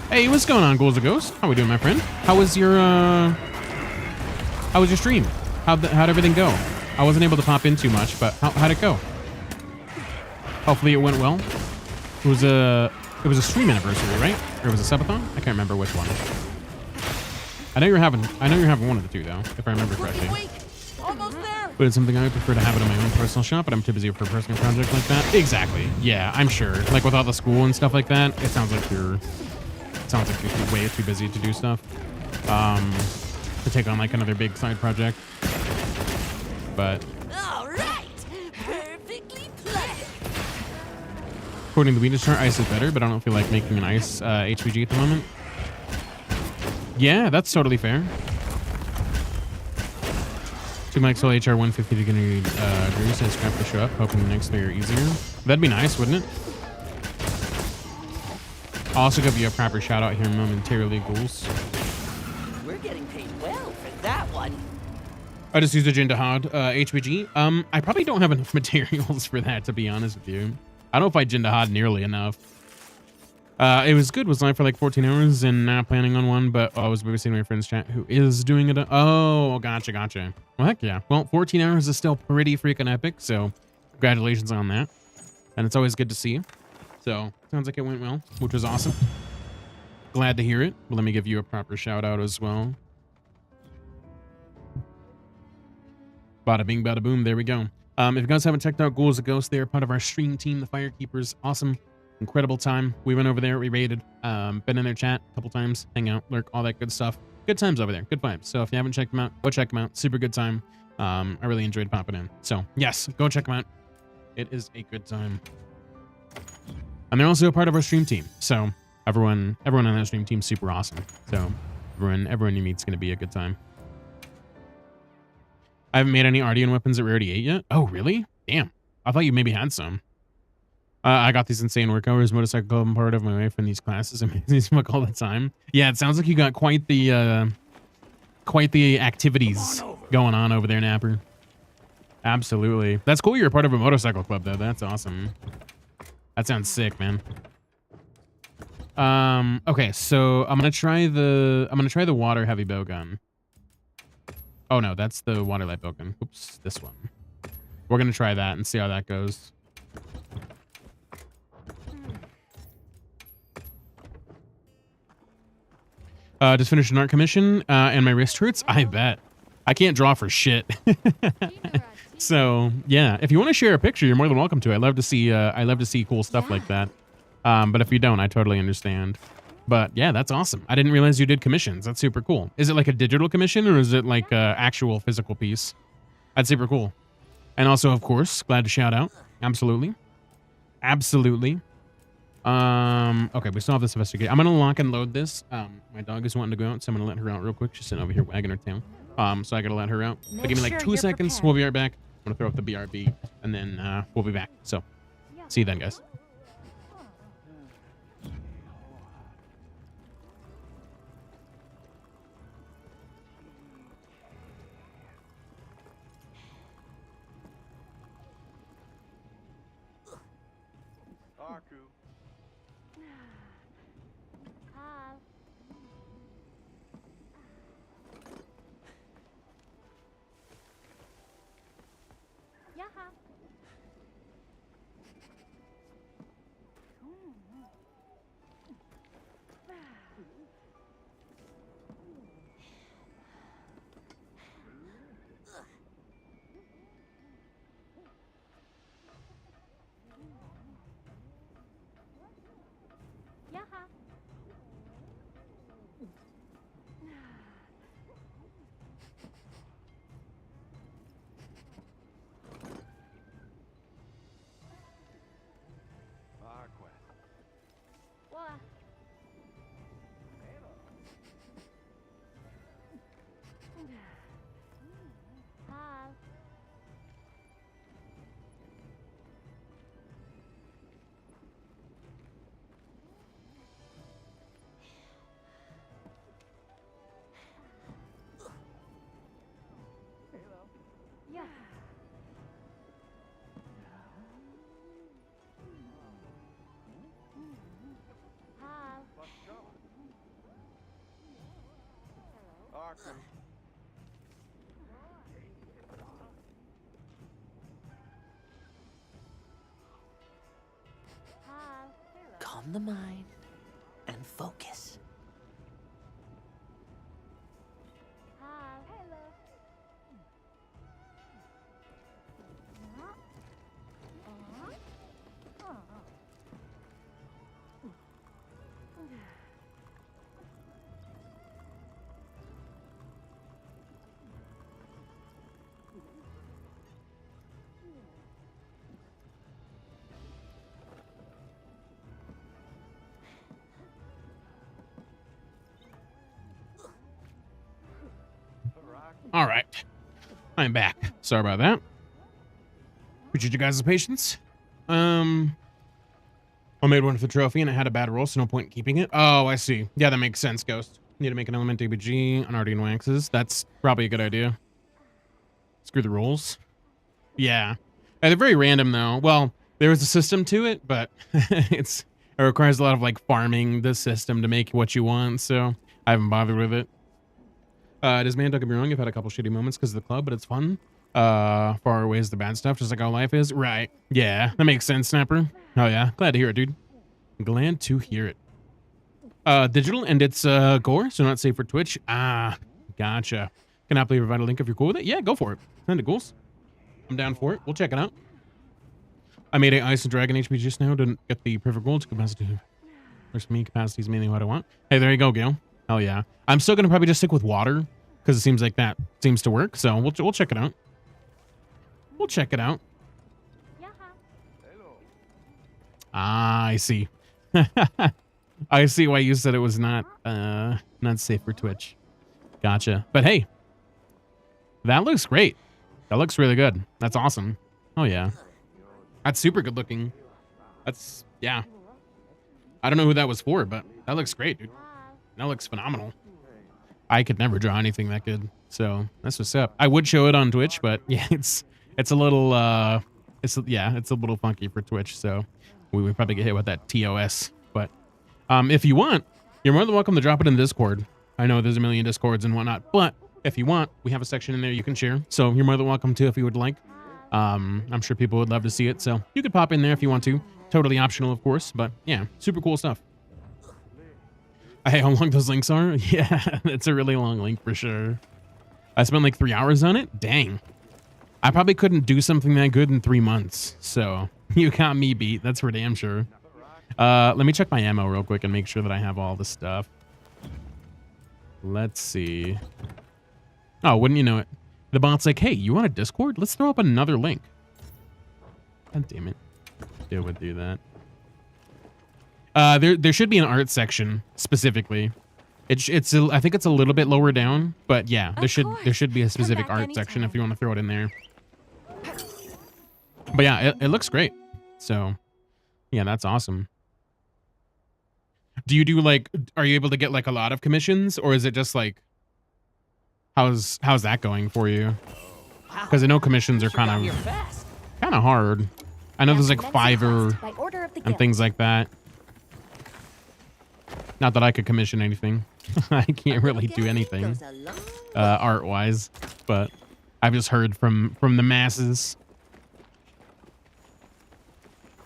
A: Hey, what's going on, Ghouls of Ghosts? How we doing, my friend? How was your stream? How'd everything go? I wasn't able to pop in too much, but how'd it go? Hopefully it went well. It was a stream anniversary, right? Or it was a subathon? I can't remember which one. I know you're having one of the two though, if I remember correctly.
B: Wait, almost there.
A: But it's something I would prefer to have it on my own personal shop, but I'm too busy for a personal project like that. Exactly. Yeah, I'm sure. Like with all the school and stuff like that, it sounds like you're way too busy to do stuff. To take on like another big side project. But
B: All right, perfectly played.
A: according to the weakness chart, ice is better, but I don't feel like making an ice HVG at the moment. Yeah, that's totally fair. 2 Maxwell HR 150 to get a grease and scrap to show up, hoping the next layer easier. That'd be nice, wouldn't it? I'll also give you a proper shout out here momentarily, Ghouls.
B: We're getting paid well for that one.
A: I just used a Jindahad HVG. I probably don't have enough materials for that, to be honest with you. I don't know if I Jindahad nearly enough. It was good. Was live for like 14 hours and not planning on one, but I was babysitting my friend's chat who is doing it. Oh, gotcha. Well, heck yeah. Well, 14 hours is still pretty freaking epic. So congratulations on that. And it's always good to see you. So sounds like it went well, which was awesome. Glad to hear it. Well, let me give you a proper shout out as well. Bada bing, bada boom. There we go. If you guys haven't checked out Ghouls of Ghosts, they're part of our stream team, the Firekeepers. Awesome. Incredible time. We went over there, we raided, been in their chat a couple times, hang out, lurk, all that good stuff. Good times over there, good vibes. So if you haven't checked them out, go check them out. Super good time. I really enjoyed popping in. So yes, go check them out. It is a good time. And they're also a part of our stream team. So everyone on that stream team's super awesome. So everyone you meet's gonna be a good time. I haven't made any Ardean weapons at Rarity 8 yet. Oh, really? Damn. I thought you maybe had some. I got these insane work hours, motorcycle club. I'm part of my wife in these classes. I'm these smoke all the time. Yeah, it sounds like you got quite the activities going on over there, Napper. Absolutely. That's cool. You're a part of a motorcycle club, though. That's awesome. That sounds sick, man. Okay, so I'm gonna try the water heavy bow gun. Oh no, that's the water light bow gun. Oops, this one. We're gonna try that and see how that goes. Just finished an art commission, and my wrist hurts. I bet. I can't draw for shit. So yeah, if you want to share a picture, you're more than welcome to. I love to see cool stuff like that. But if you don't, I totally understand. But yeah, that's awesome. I didn't realize you did commissions. That's super cool. Is it like a digital commission or is it like a actual physical piece? That's super cool. And also, of course, glad to shout out. Absolutely. Absolutely. Okay, we still have this investigation. I'm gonna lock and load this. My dog is wanting to go out, so I'm gonna let her out real quick. She's sitting over here wagging her tail. So I gotta let her out. So give me like 2 seconds. We'll be right back. I'm gonna throw up the BRB and then we'll be back. So see you then, guys.
B: Calm the mind and focus.
A: All right, I'm back. Sorry about that. Appreciate you guys' patience. I made one for the trophy and it had a bad roll, so no point in keeping it. Oh, I see. Yeah, that makes sense, Ghost. Need to make an element ABG on Ardean waxes. That's probably a good idea. Screw the rolls. Yeah. They're very random though. Well, there is a system to it, but it requires a lot of like farming the system to make what you want, so I haven't bothered with it. Does man, don't get me wrong, I've had a couple shitty moments because of the club, but it's fun. Far away is the bad stuff, just like how life is. Right. Yeah, that makes sense, Snapper. Oh yeah, glad to hear it, dude. Glad to hear it. Digital and it's gore, so not safe for Twitch. Ah, gotcha. Can I please provide a link if you're cool with it? Yeah, go for it. Send it, ghouls. I'm down for it. We'll check it out. I made a Ice and Dragon HP just now. Didn't get the perfect gold capacity. There's me. Capacity is mainly what I want. Hey, there you go, Gil. Hell yeah. I'm still gonna probably just stick with water because it seems like that seems to work. So we'll check it out. we'll check it out. Ah, I see. I see why you said it was not safe for Twitch. Gotcha. But hey, that looks great. That looks really good. That's awesome. Oh yeah. That's super good looking. That's, yeah. I don't know who that was for, but that looks great, dude. That looks phenomenal. I could never draw anything that good. So that's what's up. I would show it on Twitch, but yeah, it's a little it's a little funky for Twitch, so we would probably get hit with that TOS. But if you want, you're more than welcome to drop it in the Discord. I know there's a million Discords and whatnot, but if you want, we have a section in there you can share. So you're more than welcome to if you would like. I'm sure people would love to see it, so you could pop in there if you want to. Totally optional, of course, but yeah, super cool stuff. Hey, how long those links are? Yeah, it's a really long link for sure. I spent like 3 hours on it. Dang. I probably couldn't do something that good in 3 months, so you got me beat. That's for damn sure. Let me check my ammo real quick and make sure that I have all the stuff. Let's see. Oh, wouldn't you know it? The bot's like, hey, you want a Discord? Let's throw up another link. God damn it. It would do that. There should be an art section specifically. I think it's a little bit lower down, but yeah, there should be a specific art section if you want to throw it in there. But yeah, it looks great. So yeah, that's awesome. Do you do like, are you able to get like a lot of commissions, or is it just like, how's that going for you? Because I know commissions are kind of hard. I know there's like Fiverr and things like that. Not that I could commission anything. I can't really do anything art-wise, but I've just heard from the masses.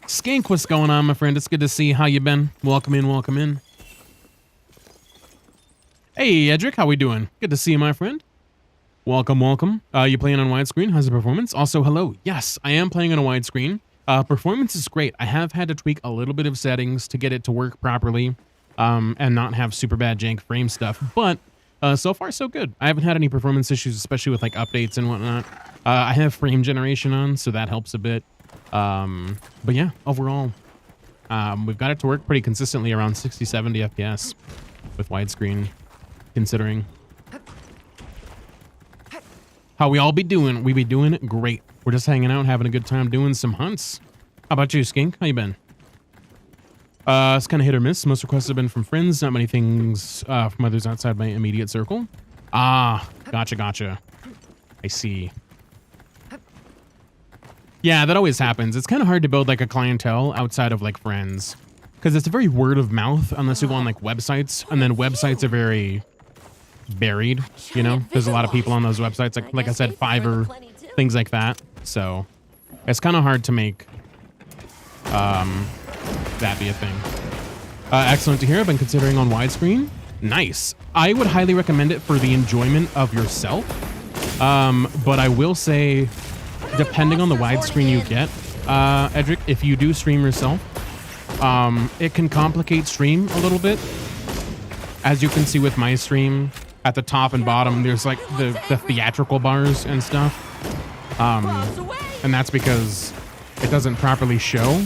A: Skank, what's going on, my friend? It's good to see. How you been? Welcome in, welcome in. Hey, Edric, how we doing? Good to see you, my friend. Welcome, welcome. You playing on widescreen? How's the performance? Also, hello. Yes, I am playing on a widescreen. Performance is great. I have had to tweak a little bit of settings to get it to work properly. And not have super bad jank frame stuff, but so far so good. I haven't had any performance issues, especially with like updates and whatnot. I have frame generation on, so that helps a bit. But yeah, overall, we've got it to work pretty consistently around 60-70 FPS with widescreen, considering how we all be doing. We be doing great. We're just hanging out, having a good time doing some hunts. How about you, Skink? How you been? It's kind of hit or miss. Most requests have been from friends, not many things from others outside my immediate circle. Ah, gotcha. I see. Yeah, that always happens. It's kind of hard to build like a clientele outside of like friends, because it's a very word of mouth unless you go on like websites, and then websites are very buried, you know? There's a lot of people on those websites, like I said, Fiverr, things like that. So it's kind of hard to make that be a thing. Excellent to hear. I've been considering on widescreen. Nice. I would highly recommend it for the enjoyment of yourself. But I will say, depending on the widescreen you get, Edric, if you do stream yourself, it can complicate stream a little bit. As you can see with my stream, at the top and bottom, there's like the theatrical bars and stuff. And that's because it doesn't properly show.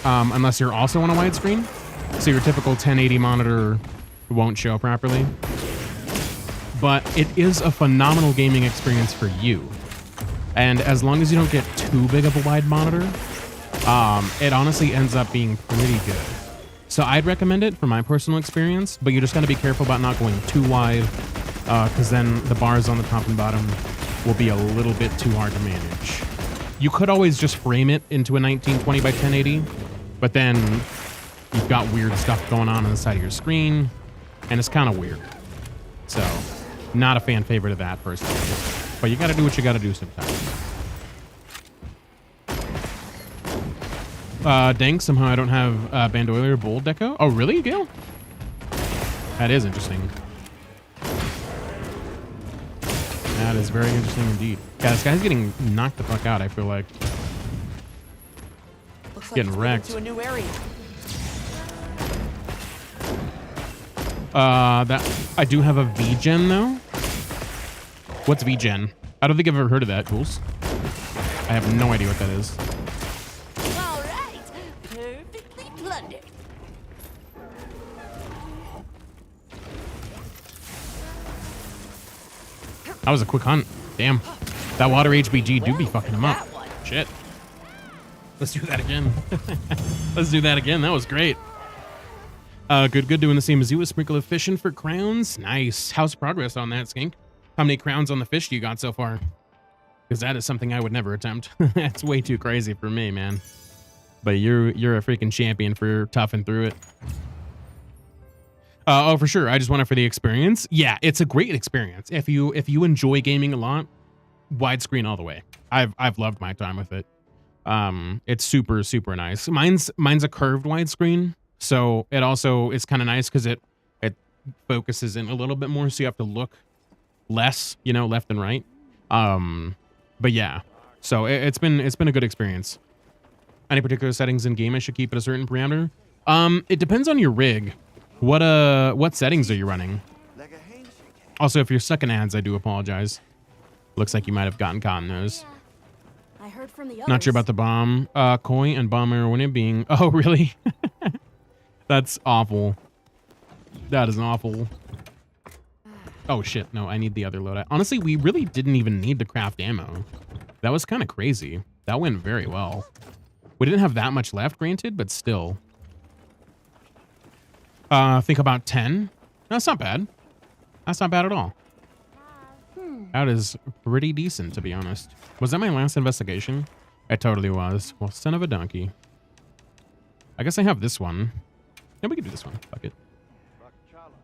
A: Unless you're also on a widescreen. So your typical 1080 monitor won't show properly. But it is a phenomenal gaming experience for you. And as long as you don't get too big of a wide monitor, it honestly ends up being pretty good. So I'd recommend it for my personal experience, but you just gotta be careful about not going too wide, because then the bars on the top and bottom will be a little bit too hard to manage. You could always just frame it into a 1920 by 1080, but then you've got weird stuff going on the side of your screen, and it's kind of weird. So, not a fan favorite of that personally. But you gotta do what you gotta do sometimes. Dang, somehow I don't have Bandolier Bold Deco. Oh, really, Gil? That is interesting. That is very interesting indeed. Yeah, this guy's getting knocked the fuck out, I feel like.
B: Looks
A: Getting
B: like
A: wrecked.
B: to a new area.
A: That I do have a V-Gen though. What's V-Gen? I don't think I've ever heard of that, Tools. I have no idea what that is.
B: All right. Perfectly plundered.
A: That was a quick hunt. Damn. That water HBG do be fucking him up. Shit. Let's do that again. Let's do that again. That was great. Good doing the same as you. A sprinkle of fishing for crowns. Nice. How's progress on that, Skink? How many crowns on the fish you got so far? Because that is something I would never attempt. That's way too crazy for me, man. But you're a freaking champion for toughing through it. Oh, for sure. I just want it for the experience. Yeah, it's a great experience. If you enjoy gaming a lot, widescreen all the way. I've loved my time with it. It's super nice. Mine's a curved widescreen, so it also is kind of nice because it focuses in a little bit more, so you have to look less, you know, left and right. But yeah, so it's been a good experience. Any particular settings in game I should keep at a certain parameter? It depends on your rig. What settings are you running? Also, if you're stuck in ads, I do apologize. Looks like you might have gotten caught in those.
C: I heard from the others.
A: Not sure about the bomb. Koi and bomb marijuana being... Oh, really? That's awful. That is awful. Oh, shit. No, I need the other loadout. Honestly, we really didn't even need to craft ammo. That was kind of crazy. That went very well. We didn't have that much left, granted, but still. I think about 10. That's not bad. That's not bad at all. That is pretty decent, to be honest. Was that my last investigation? It totally was. Well, son of a donkey. I guess I have this one. Yeah, we can do this one. Fuck it.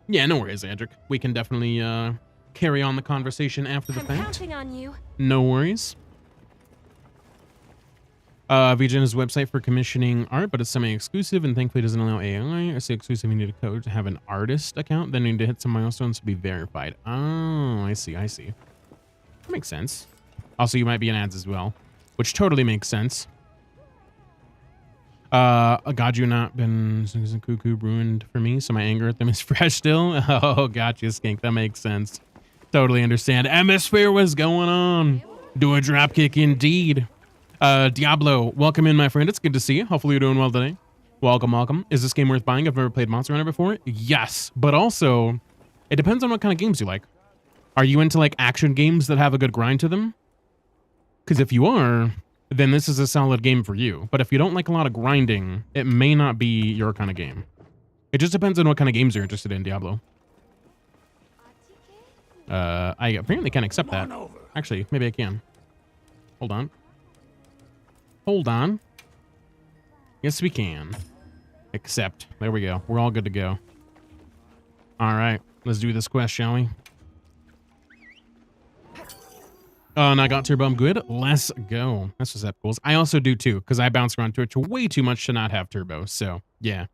A: Yeah, no worries, Andric. We can definitely carry on the conversation after the
C: I'm
A: fact.
C: counting on you.
A: No worries. VGen is a website for commissioning art, but it's semi-exclusive and thankfully doesn't allow AI. I say exclusive, you need a code to have an artist account, then you need to hit some milestones to be verified. Oh, I see. That makes sense. Also, you might be in ads as well, which totally makes sense. God, you not been cuckoo ruined for me, so my anger at them is fresh still. Oh, gotcha, Skink. That makes sense. Totally understand. Atmosphere was going on. Do a dropkick indeed. Diablo, welcome in, my friend. It's good to see you. Hopefully you're doing well today. Welcome. Is this game worth buying? I've never played Monster Hunter before. Yes, but also it depends on what kind of games you like. Are you into like action games that have a good grind to them? Because if you are, then this is a solid game for you. But if you don't like a lot of grinding, it may not be your kind of game. It just depends on what kind of games you're interested in, Diablo. I apparently can't accept that. Actually, maybe I can. Hold on. Yes, we can. Accept. There we go. We're all good to go. All right. Let's do this quest, shall we? And I got turbo. I'm good. Let's go. That's what's up, fools. I also do too, because I bounce around Twitch way too much to not have turbo. So, yeah.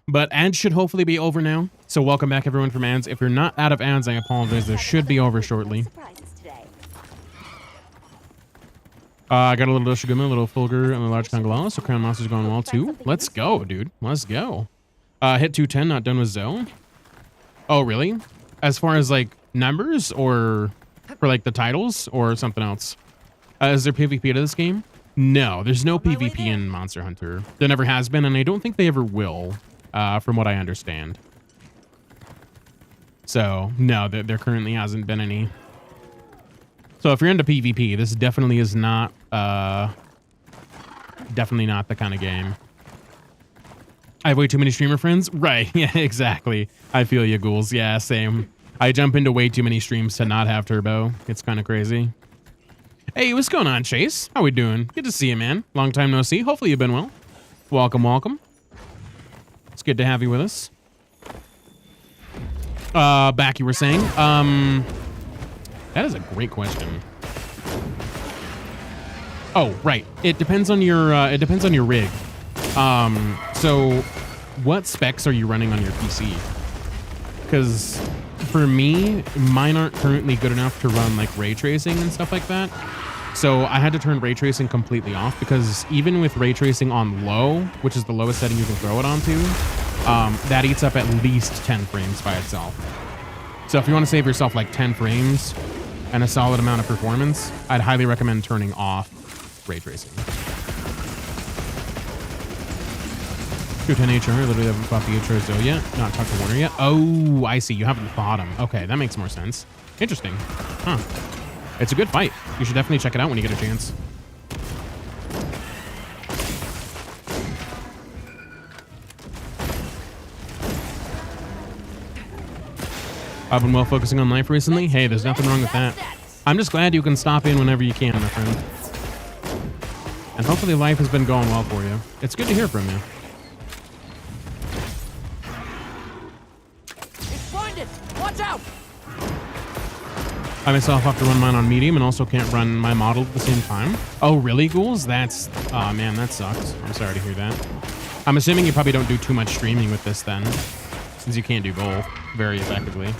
A: But ads should hopefully be over now. So welcome back, everyone, from ads. If you're not out of ads, I apologize. They should be over shortly. I got a little Doshiguma, a little Fulgur, and a large Kangala, so Crown Monster's going well too. Let's go, dude. Let's go. Hit 210, not done with Zoe. Oh, really? As far as like numbers or for like the titles or something else? Is there PvP to this game? No, there's no PvP in Monster Hunter. There never has been, and I don't think they ever will, from what I understand. So, no, there currently hasn't been any. So if you're into PvP, this definitely is not, definitely not the kind of game. I have way too many streamer friends? Right, yeah, exactly. I feel you, ghouls. Yeah, same. I jump into way too many streams to not have turbo. It's kind of crazy. Hey, what's going on, Chase? How we doing? Good to see you, man. Long time no see. Hopefully you've been well. Welcome. It's good to have you with us. Back you were saying. That is a great question. Oh, right. It depends on your rig. So what specs are you running on your PC? Because for me, mine aren't currently good enough to run like ray tracing and stuff like that. So I had to turn ray tracing completely off, because even with ray tracing on low, which is the lowest setting you can throw it onto, that eats up at least 10 frames by itself. So if you want to save yourself like 10 frames, and a solid amount of performance, I'd highly recommend turning off ray tracing. 210 HR, literally haven't fought the HR Zoe yet. Not talked to Warner yet. Oh, I see. You haven't fought him. Okay, that makes more sense. Interesting. Huh. It's a good fight. You should definitely check it out when you get a chance. I've been well focusing on life recently. Hey, there's nothing wrong with that. I'm just glad you can stop in whenever you can, my friend. And hopefully life has been going well for you. It's good to hear from you.
B: It's blinded! Watch out!
A: I myself have to run mine on medium and also can't run my model at the same time. Oh, really, ghouls? That's... Oh, man, that sucks. I'm sorry to hear that. I'm assuming you probably don't do too much streaming with this then, since you can't do both very effectively.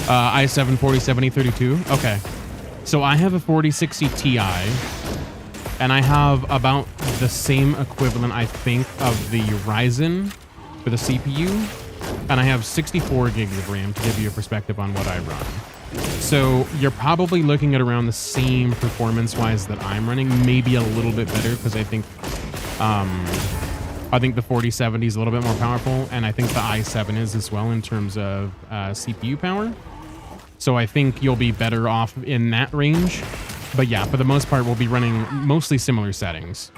A: i7 4070-32. Okay. So I have a 4060 Ti, and I have about the same equivalent, I think, of the Ryzen for the CPU, and I have 64 gigs of RAM to give you a perspective on what I run. So you're probably looking at around the same performance-wise that I'm running, maybe a little bit better, because I think the 4070 is a little bit more powerful, and I think the i7 is as well in terms of CPU power. So I think you'll be better off in that range. But yeah, for the most part, we'll be running mostly similar settings.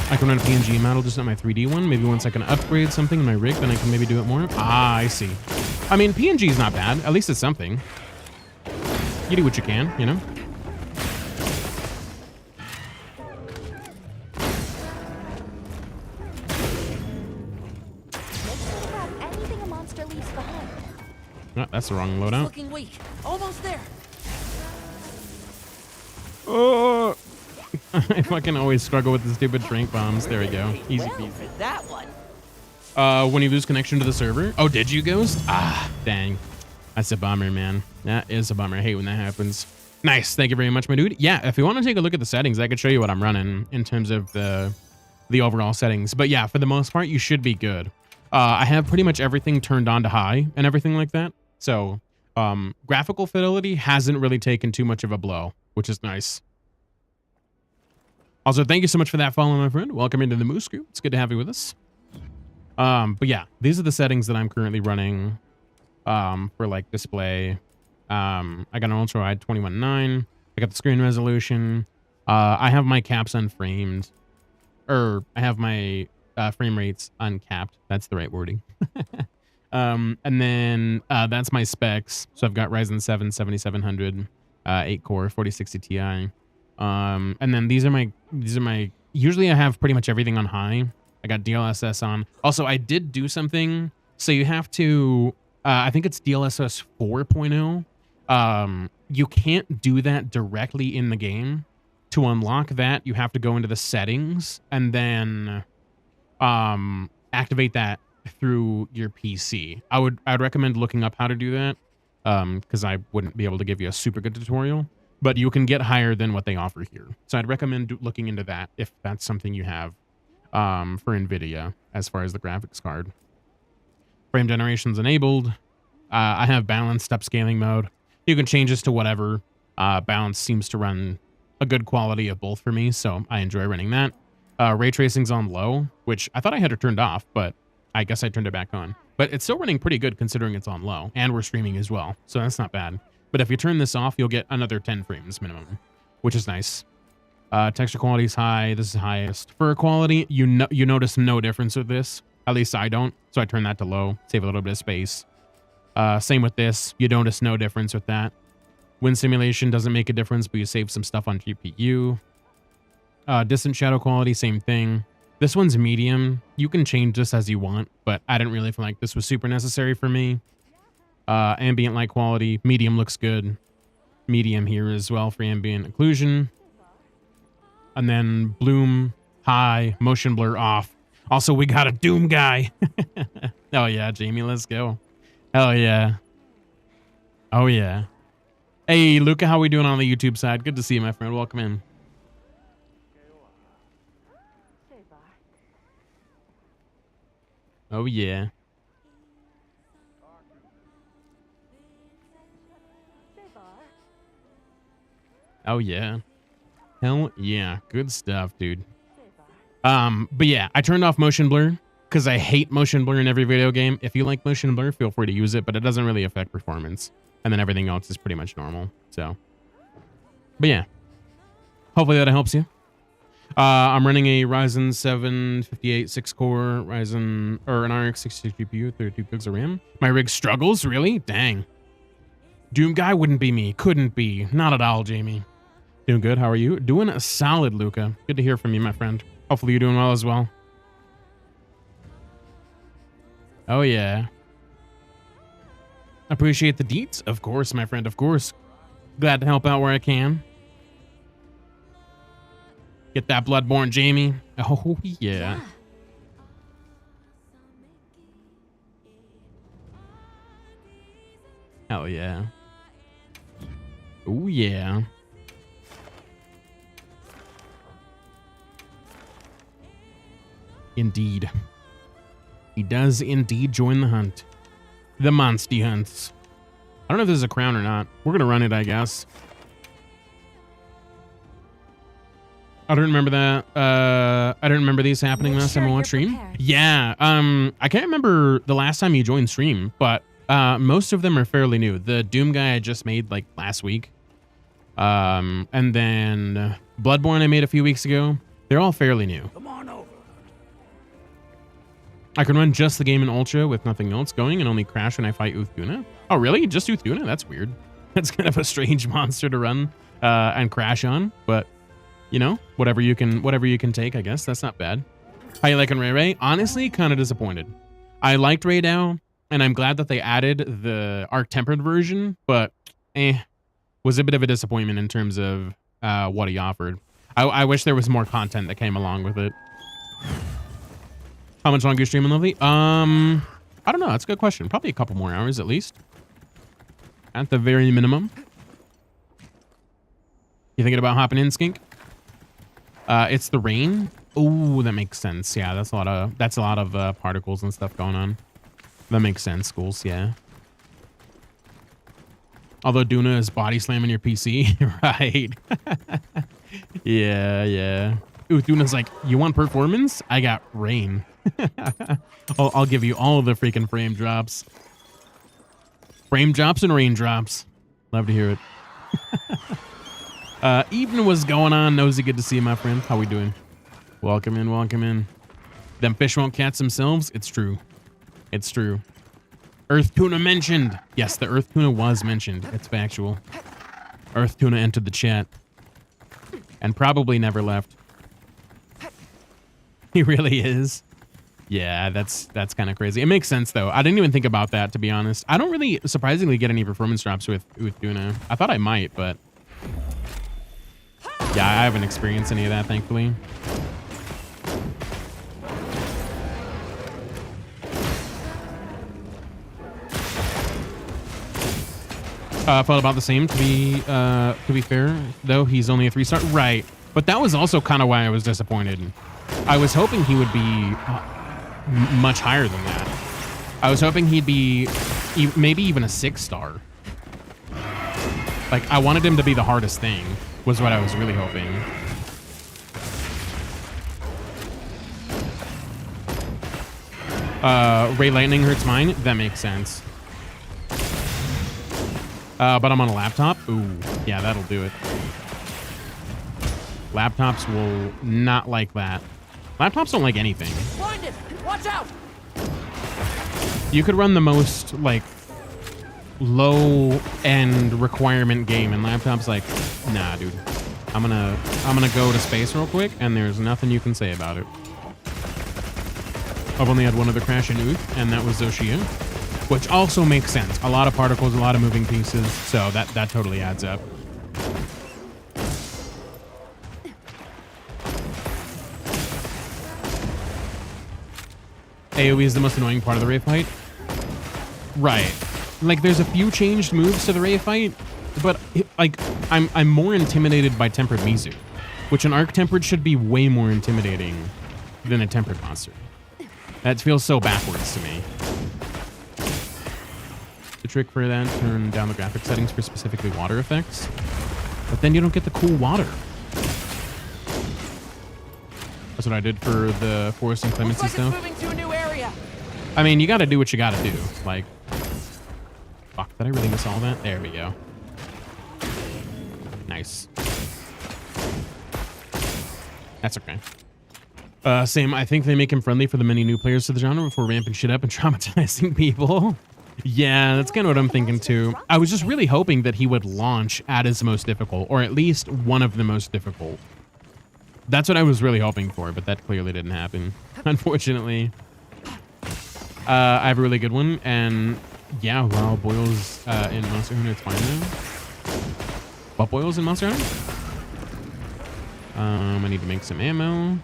A: I can run a PNG model, just not my 3D one. Maybe once I can upgrade something in my rig, then I can maybe do it more. Ah, I see. I mean, PNG is not bad. At least it's something. You do what you can, you know?
C: Anything a monster leaves behind.
A: Oh, that's the wrong
B: It's
A: loadout.
B: looking weak. Almost there.
A: Oh, I fucking always struggle with the stupid shrink bombs. There we go. Easy
B: Well,
A: peasy.
B: for that one.
A: When you lose connection to the server. Oh, did you, Ghost? Ah, dang. That's a bummer, man. That is a bummer. I hate when that happens. Nice. Thank you very much, my dude. Yeah, if you want to take a look at the settings, I could show you what I'm running in terms of the overall settings. But yeah, for the most part, you should be good. I have pretty much everything turned on to high and everything like that. So graphical fidelity hasn't really taken too much of a blow, which is nice. Also, thank you so much for that follow, my friend. Welcome into the Moose Group. It's good to have you with us. But yeah, these are the settings that I'm currently running for like display. I got an ultra wide 21:9. I got the screen resolution. I have my caps unframed, or I have my frame rates uncapped. That's the right wording. And then that's my specs. So I've got Ryzen 7 7700, 8 core 4060 Ti. And then these are my usually I have pretty much everything on high. I got DLSS on. Also, I did do something. So you have to, I think it's DLSS 4.0. You can't do that directly in the game. To unlock that, you have to go into the settings and then activate that through your PC. I'd recommend looking up how to do that because I wouldn't be able to give you a super good tutorial. But you can get higher than what they offer here. So I'd recommend looking into that if that's something you have for NVIDIA as far as the graphics card. Frame generation's enabled. I have balanced upscaling mode. You can change this to whatever. Balance seems to run a good quality of both for me, so I enjoy running that. Ray tracing's on low, which I thought I had it turned off, but I guess I turned it back on. But it's still running pretty good considering it's on low, and we're streaming as well, so that's not bad. But if you turn this off, you'll get another 10 frames minimum, which is nice. Texture quality is high. This is highest. Fur quality, you notice no difference with this. At least I don't. So I turn that to low, save a little bit of space. Same with this. You notice no difference with that. Wind simulation doesn't make a difference, but you save some stuff on GPU. Distant shadow quality, same thing. This one's medium. You can change this as you want, but I didn't really feel like this was super necessary for me. Ambient light quality, medium looks good. Medium here as well for ambient occlusion. And then bloom, high, motion blur off. Also, we got a Doom guy. Oh yeah, Jamie, let's go. Hell yeah. Oh yeah. Hey, Luca, how we doing on the YouTube side? Good to see you, my friend. Welcome in. Oh, yeah. Oh, yeah. Hell yeah. Good stuff, dude. But yeah, I turned off motion blur because I hate motion blur in every video game. If you like motion blur, feel free to use it, but it doesn't really affect performance. And then everything else is pretty much normal. So, but yeah, hopefully that helps you. I'm running a Ryzen 7 58 6-core Ryzen, or an RX 66 GPU, 32 gigs of RAM. My rig struggles, really? Dang. Doom guy wouldn't be me. Couldn't be. Not at all, Jamie. Doing good. How are you? Doing a solid, Luca. Good to hear from you, my friend. Hopefully you're doing well as well. Oh, yeah. Appreciate the deets. Of course, my friend. Of course. Glad to help out where I can. Get that Bloodborne, Jamie. Oh, yeah. Hell yeah. Oh, yeah. Indeed. He does indeed join the hunt. The Monsty hunts. I don't know if this is a crown or not. We're going to run it, I guess. I don't remember that. I don't remember these happening last time I watched stream.
C: Prepared.
A: Yeah. I can't remember the last time you joined stream, but most of them are fairly new. The Doom guy I just made like last week. And then Bloodborne I made a few weeks ago. They're all fairly new.
B: Come on over.
A: I can run just the game in Ultra with nothing else going and only crash when I fight Uthuna. Oh, really? Just Uthuna? That's weird. That's kind of a strange monster to run and crash on, but you know, whatever you can take, I guess. That's not bad. How you liking Ray? Honestly, kind of disappointed. I liked Ray Dau, and I'm glad that they added the Arc Tempered version, but was a bit of a disappointment in terms of what he offered. I wish there was more content that came along with it. How much longer you streaming, Lovely? I don't know. That's a good question. Probably a couple more hours at least. At the very minimum. You thinking about hopping in, Skink? It's the rain. Oh, that makes sense. Yeah, that's a lot of particles and stuff going on. That makes sense, schools. Yeah. Although Duna is body slamming your PC, right? Yeah. Ooh, Duna's like, you want performance? I got rain. I'll give you all of the freaking frame drops. Frame drops and raindrops. Love to hear it. Evening was going on. Nosy, good to see you, my friend. How we doing? Welcome in, welcome in. Them fish won't catch themselves. It's true. It's true. Earth tuna mentioned. Yes, the earth tuna was mentioned. It's factual. Earth tuna entered the chat. And probably never left. He really is. Yeah, that's kind of crazy. It makes sense, though. I didn't even think about that, to be honest. I don't really, surprisingly, get any performance drops with tuna. I thought I might, but... yeah, I haven't experienced any of that, thankfully. Felt about the same, to be fair, though. He's only a 3-star. Right. But that was also kind of why I was disappointed. I was hoping he would be much higher than that. I was hoping he'd be maybe even a 6-star. Like, I wanted him to be the hardest thing, was what I was really hoping. Ray Lightning hurts mine? That makes sense. But I'm on a laptop? Ooh, yeah, that'll do it. Laptops will not like that. Laptops don't like anything.
B: Blinded! Watch out!
A: You could run the most, like, low-end requirement game, and laptops like, nah, dude. I'm gonna go to space real quick, and there's nothing you can say about it. I've only had one other crash in Uth, and that was Zoshia, which also makes sense. A lot of particles, a lot of moving pieces, so that totally adds up. AoE is the most annoying part of the Ray fight. Right. Like, there's a few changed moves to the Ray fight, but like, I'm more intimidated by Tempered Mizu, which an Arc Tempered should be way more intimidating than a Tempered monster. That feels so backwards to me. The trick for that, turn down the graphic settings for specifically water effects. But then you don't get the cool water. That's what I did for the forest and clemency
B: Looks like
A: stuff.
B: it's moving to a new area.
A: I mean, you gotta do what you gotta do. Like, fuck, did I really miss all that? There we go. Nice. That's okay. Same, I think they make him friendly for the many new players to the genre before ramping shit up and traumatizing people. Yeah, that's kind of what I'm thinking too. I was just really hoping that he would launch at his most difficult, or at least one of the most difficult. That's what I was really hoping for, but that clearly didn't happen, unfortunately. I have a really good one, and yeah, while boils in Monster Hunter, it's fine now. What boils in Monster Hunter? I need to make some ammo.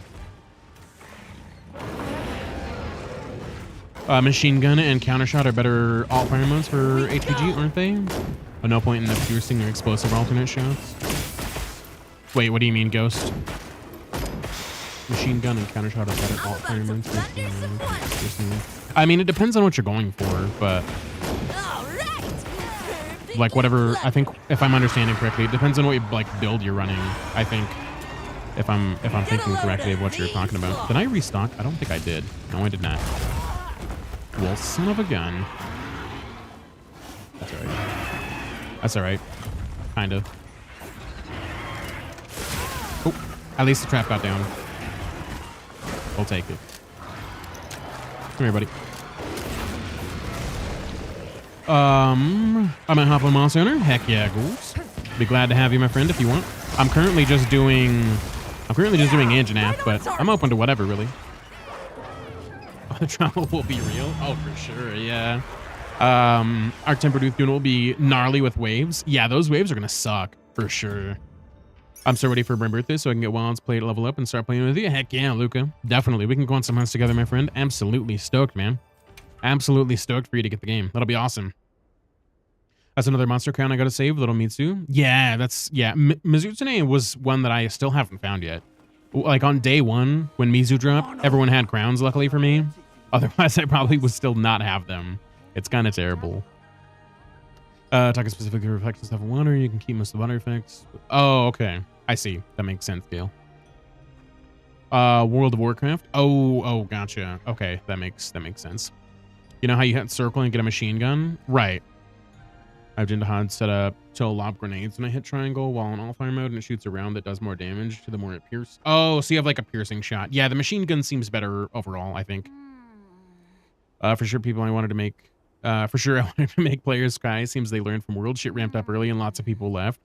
A: Machine gun and counter shot are better alt fire modes for HPG, aren't they? But no point in the piercing or explosive alternate shots. Wait, what do you mean, Ghost? Machine gun and counter shot are better alt fire modes for piercing. I mean, it depends on what you're going for, but like whatever. I think if I'm understanding correctly, it depends on what like build you're running. I think if I'm thinking correctly of what you're talking about. Did I restock? I don't think I did. No, I did not. Well, son of a gun. That's all right. That's all right. Kind of. Oh, at least the trap got down. I'll take it. Come here, buddy. I'm gonna hop on Monster Hunter. Heck yeah, ghouls. Be glad to have you, my friend, if you want. I'm currently just doing Anjanath, but I'm open to whatever, really. The travel will be real. Oh, for sure, yeah. Our Tempered Tooth Dune will be gnarly with waves. Yeah, those waves are gonna suck for sure. I'm so ready for my birthday so I can get Wild's play to level up and start playing with you. Heck yeah, Luca. Definitely. We can go on some hunts together, my friend. Absolutely stoked, man. Absolutely stoked for you to get the game. That'll be awesome. That's another monster crown I gotta save, Little Mitsu. Yeah, that's, yeah. Mizutsune was one that I still haven't found yet. Like on day one, when Mizu dropped, everyone had crowns, luckily for me. Otherwise, I probably would still not have them. It's kind of terrible. Talking specifically reflections of water, you can keep most of the water effects. Oh, okay. I see. That makes sense, Gale. World of Warcraft. Oh, gotcha. Okay, that makes sense. You know how you hit circle and get a machine gun? Right. I've Jindahad set up to lob grenades when I hit triangle while in all fire mode, and it shoots a round that does more damage to the more it pierces. Oh, so you have like a piercing shot. Yeah, the machine gun seems better overall, I think. For sure, people I wanted to make. For sure, I wanted to make Players Sky. Seems they learned from World. Shit ramped up early and lots of people left.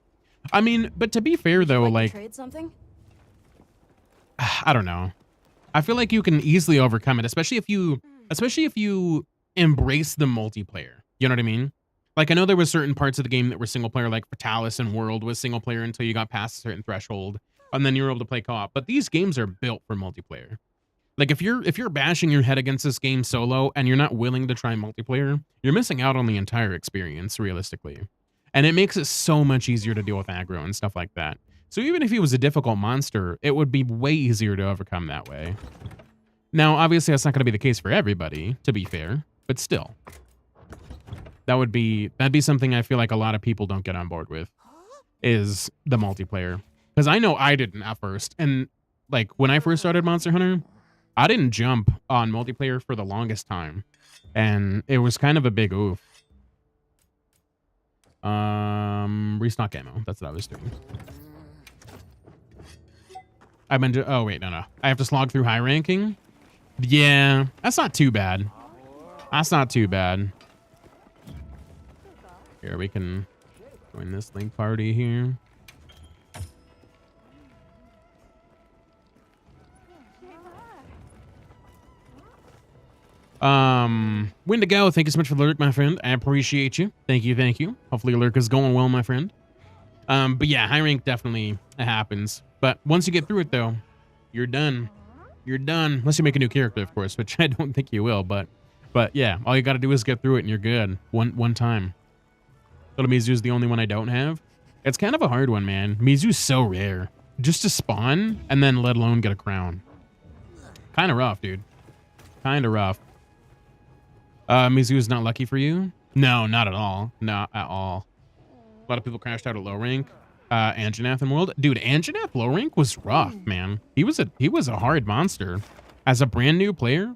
A: I mean, but to be fair though, like
C: trade something?
A: I don't know. I feel like you can easily overcome it, especially if you embrace the multiplayer. You know what I mean? Like I know there was certain parts of the game that were single player, like Fatalis and World was single player until you got past a certain threshold, and then you were able to play co-op. But these games are built for multiplayer. Like if you're bashing your head against this game solo and you're not willing to try multiplayer, you're missing out on the entire experience, realistically. And it makes it so much easier to deal with aggro and stuff like that. So even if he was a difficult monster, it would be way easier to overcome that way. Now, obviously, that's not going to be the case for everybody, to be fair, but still. That'd be something I feel like a lot of people don't get on board with, is the multiplayer. Because I know I didn't at first. And like when I first started Monster Hunter, I didn't jump on multiplayer for the longest time. And it was kind of a big oof. Restock ammo. That's what I was doing. Oh wait, no. I have to slog through high ranking. Yeah, that's not too bad. That's not too bad. Here, we can join this link party here. Wendigo, thank you so much for the lurk, my friend. I appreciate you. Thank you. Hopefully your lurk is going well, my friend. But yeah, high rank definitely happens. But once you get through it though, you're done. You're done. Unless you make a new character, of course, which I don't think you will, but yeah, all you gotta do is get through it and you're good. One time. Little Mizu's the only one I don't have. It's kind of a hard one, man. Mizu's so rare. Just to spawn and then let alone get a crown. Kind of rough, dude. Kind of rough. Mizu is not lucky for you? No, not at all. Not at all. A lot of people crashed out at low rank. Anjanath in World. Dude, Anjanath low rank was rough, man. He was a hard monster. As a brand new player,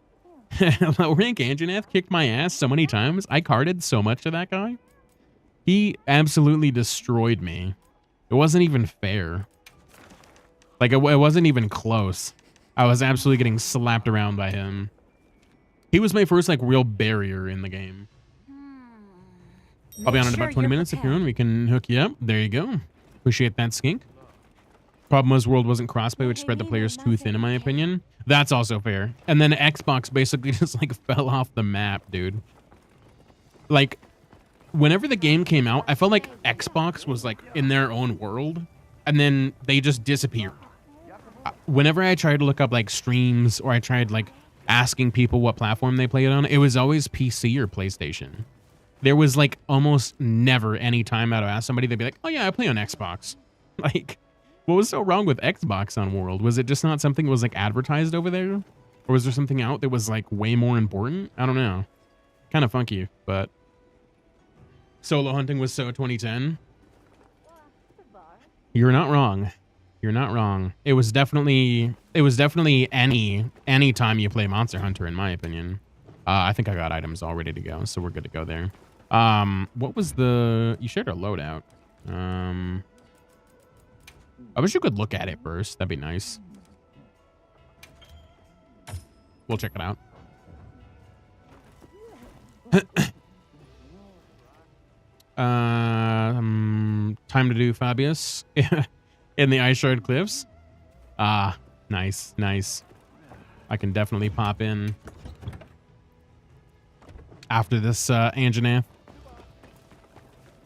A: low rank Anjanath kicked my ass so many times. I carded so much to that guy. He absolutely destroyed me. It wasn't even fair. Like, it wasn't even close. I was absolutely getting slapped around by him. He was my first, like, real barrier in the game. I'll be on in about 20 minutes if you're on. We can hook you up. There you go. Appreciate that, Skink. Problem was World wasn't crossplay, which spread the players too thin, in my opinion. That's also fair. And then Xbox basically just, like, fell off the map, dude. Like, whenever the game came out, I felt like Xbox was, like, in their own world. And then they just disappeared. Whenever I tried to look up, like, streams, or I tried, like, asking people what platform they played on, it was always PC or PlayStation. There was, like, almost never any time I'd ask somebody, they'd be like, oh, yeah, I play on Xbox. Like, what was so wrong with Xbox on World? Was it just not something that was, like, advertised over there? Or was there something out that was, like, way more important? I don't know. Kind of funky, but... Solo hunting was so 2010. You're not wrong. You're not wrong. It was definitely any time you play Monster Hunter, in my opinion. I think I got items all ready to go, so we're good to go there. What was the... You shared a loadout. I wish you could look at it first. That'd be nice. We'll check it out. Time to do Fabius in the Ice Shard Cliffs. Ah, nice, nice. I can definitely pop in after this Anjanath.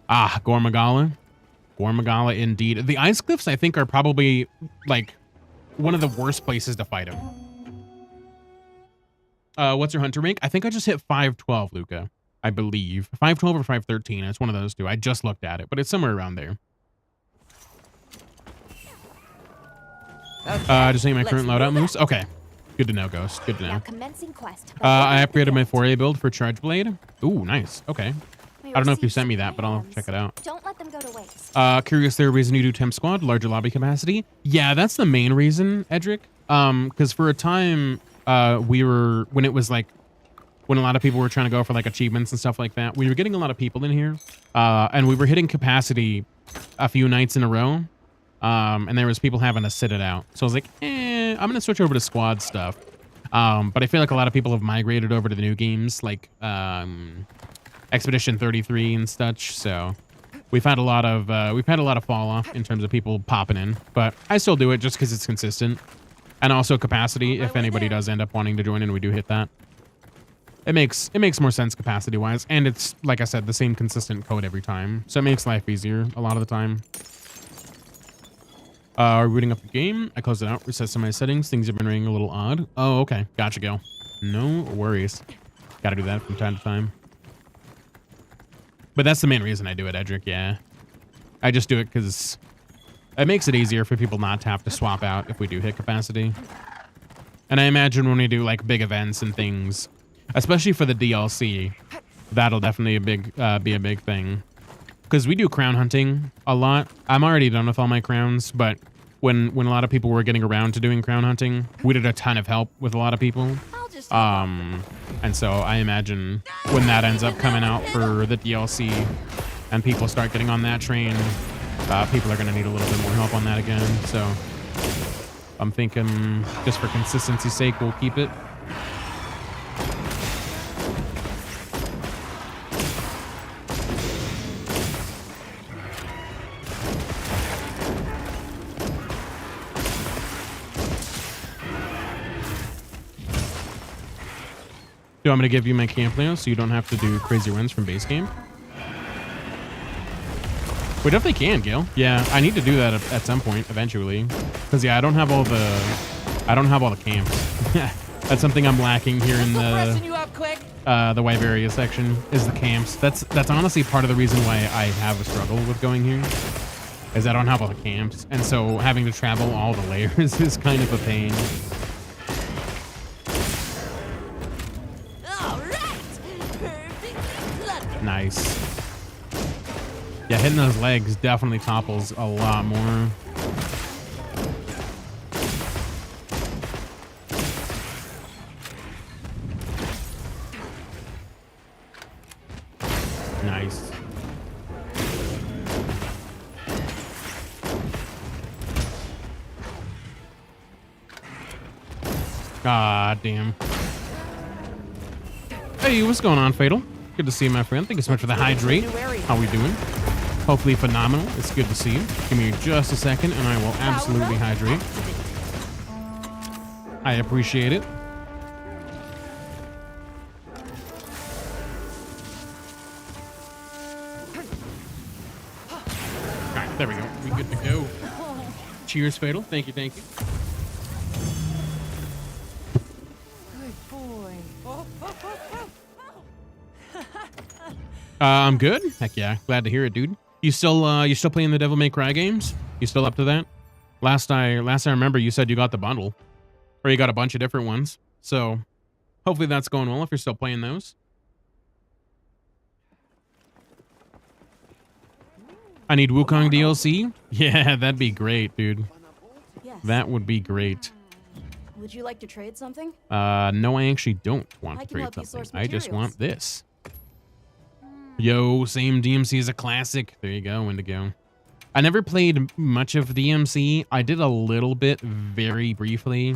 A: Ah, Gormagala. Gormagala indeed. The Ice Cliffs, I think, are probably, like, one of the worst places to fight him. What's your hunter rank? I think I just hit 512, Luca. I believe. 512 or 513. It's one of those two. I just looked at it, but it's somewhere around there. Just saying my current loadout moves. Okay. Good to know, Ghost. Good to know. I upgraded my 4A build for Charge Blade. Ooh, nice. Okay. I don't know if you sent me that, but I'll check it out.
C: Don't let them go to waste.
A: Curious, there a reason you do Temp Squad, larger lobby capacity? Yeah, that's the main reason, Edric. Because for a time, when it was like, when a lot of people were trying to go for like achievements and stuff like that, we were getting a lot of people in here, and we were hitting capacity a few nights in a row, and there was people having to sit it out. So I was like, I'm gonna switch over to squad stuff. But I feel like a lot of people have migrated over to the new games, like Expedition 33 and such. So we've had a lot of fall off in terms of people popping in, but I still do it just because it's consistent, and also capacity. If anybody does end up wanting to join in, we do hit that. It makes more sense capacity wise, and it's, like I said, the same consistent code every time, so it makes life easier a lot of the time. Rebooting up the game. I closed it out, reset some of my settings. Things have been running a little odd. Oh, okay. Gotcha, go. No worries. Gotta do that from time to time. But that's the main reason I do it, Edric, yeah. I just do it because it makes it easier for people not to have to swap out if we do hit capacity. And I imagine when we do, like, big events and things, especially for the DLC, that'll definitely be a big thing. Because we do crown hunting a lot. I'm already done with all my crowns, but when a lot of people were getting around to doing crown hunting, we did a ton of help with a lot of people. And so I imagine when that ends up coming out for the DLC and people start getting on that train, people are going to need a little bit more help on that again. So I'm thinking just for consistency's sake, we'll keep it. Do I'm going to give you my camp layout so you don't have to do crazy runs from base camp? We definitely can, Gil. Yeah, I need to do that at some point eventually. Because yeah, I don't have all the camps. That's something I'm lacking here in the Wyveria section is the camps. That's honestly part of the reason why I have a struggle with going here. Is I don't have all the camps, and so having to travel all the layers is kind of a pain. Nice. Yeah, hitting those legs definitely topples a lot more. Nice. God damn. Hey, what's going on, Fatal? Good to see you, my friend. Thank you so much for the hydrate. How we doing? Hopefully phenomenal. It's good to see you. Give me just a second and I will absolutely hydrate. I appreciate it. All right, there we go. We good to go. Cheers, Fatal. Thank you, thank you.
B: Good boy.
A: I'm good. Heck yeah, glad to hear it, dude. You still playing the Devil May Cry games? You still up to that? Last I remember, you said you got the bundle, or you got a bunch of different ones. So hopefully that's going well if you're still playing those. I need Wukong DLC. Yeah, that'd be great, dude.
C: Yes.
A: That would be great.
C: Would you like to trade something?
A: No, I actually don't want
C: I
A: to
C: can
A: trade
C: help you
A: something.
C: source
A: I just
C: materials.
A: want this. Yo, same DMC is a classic. There you go, Indigo. I never played much of DMC. I did a little bit very briefly.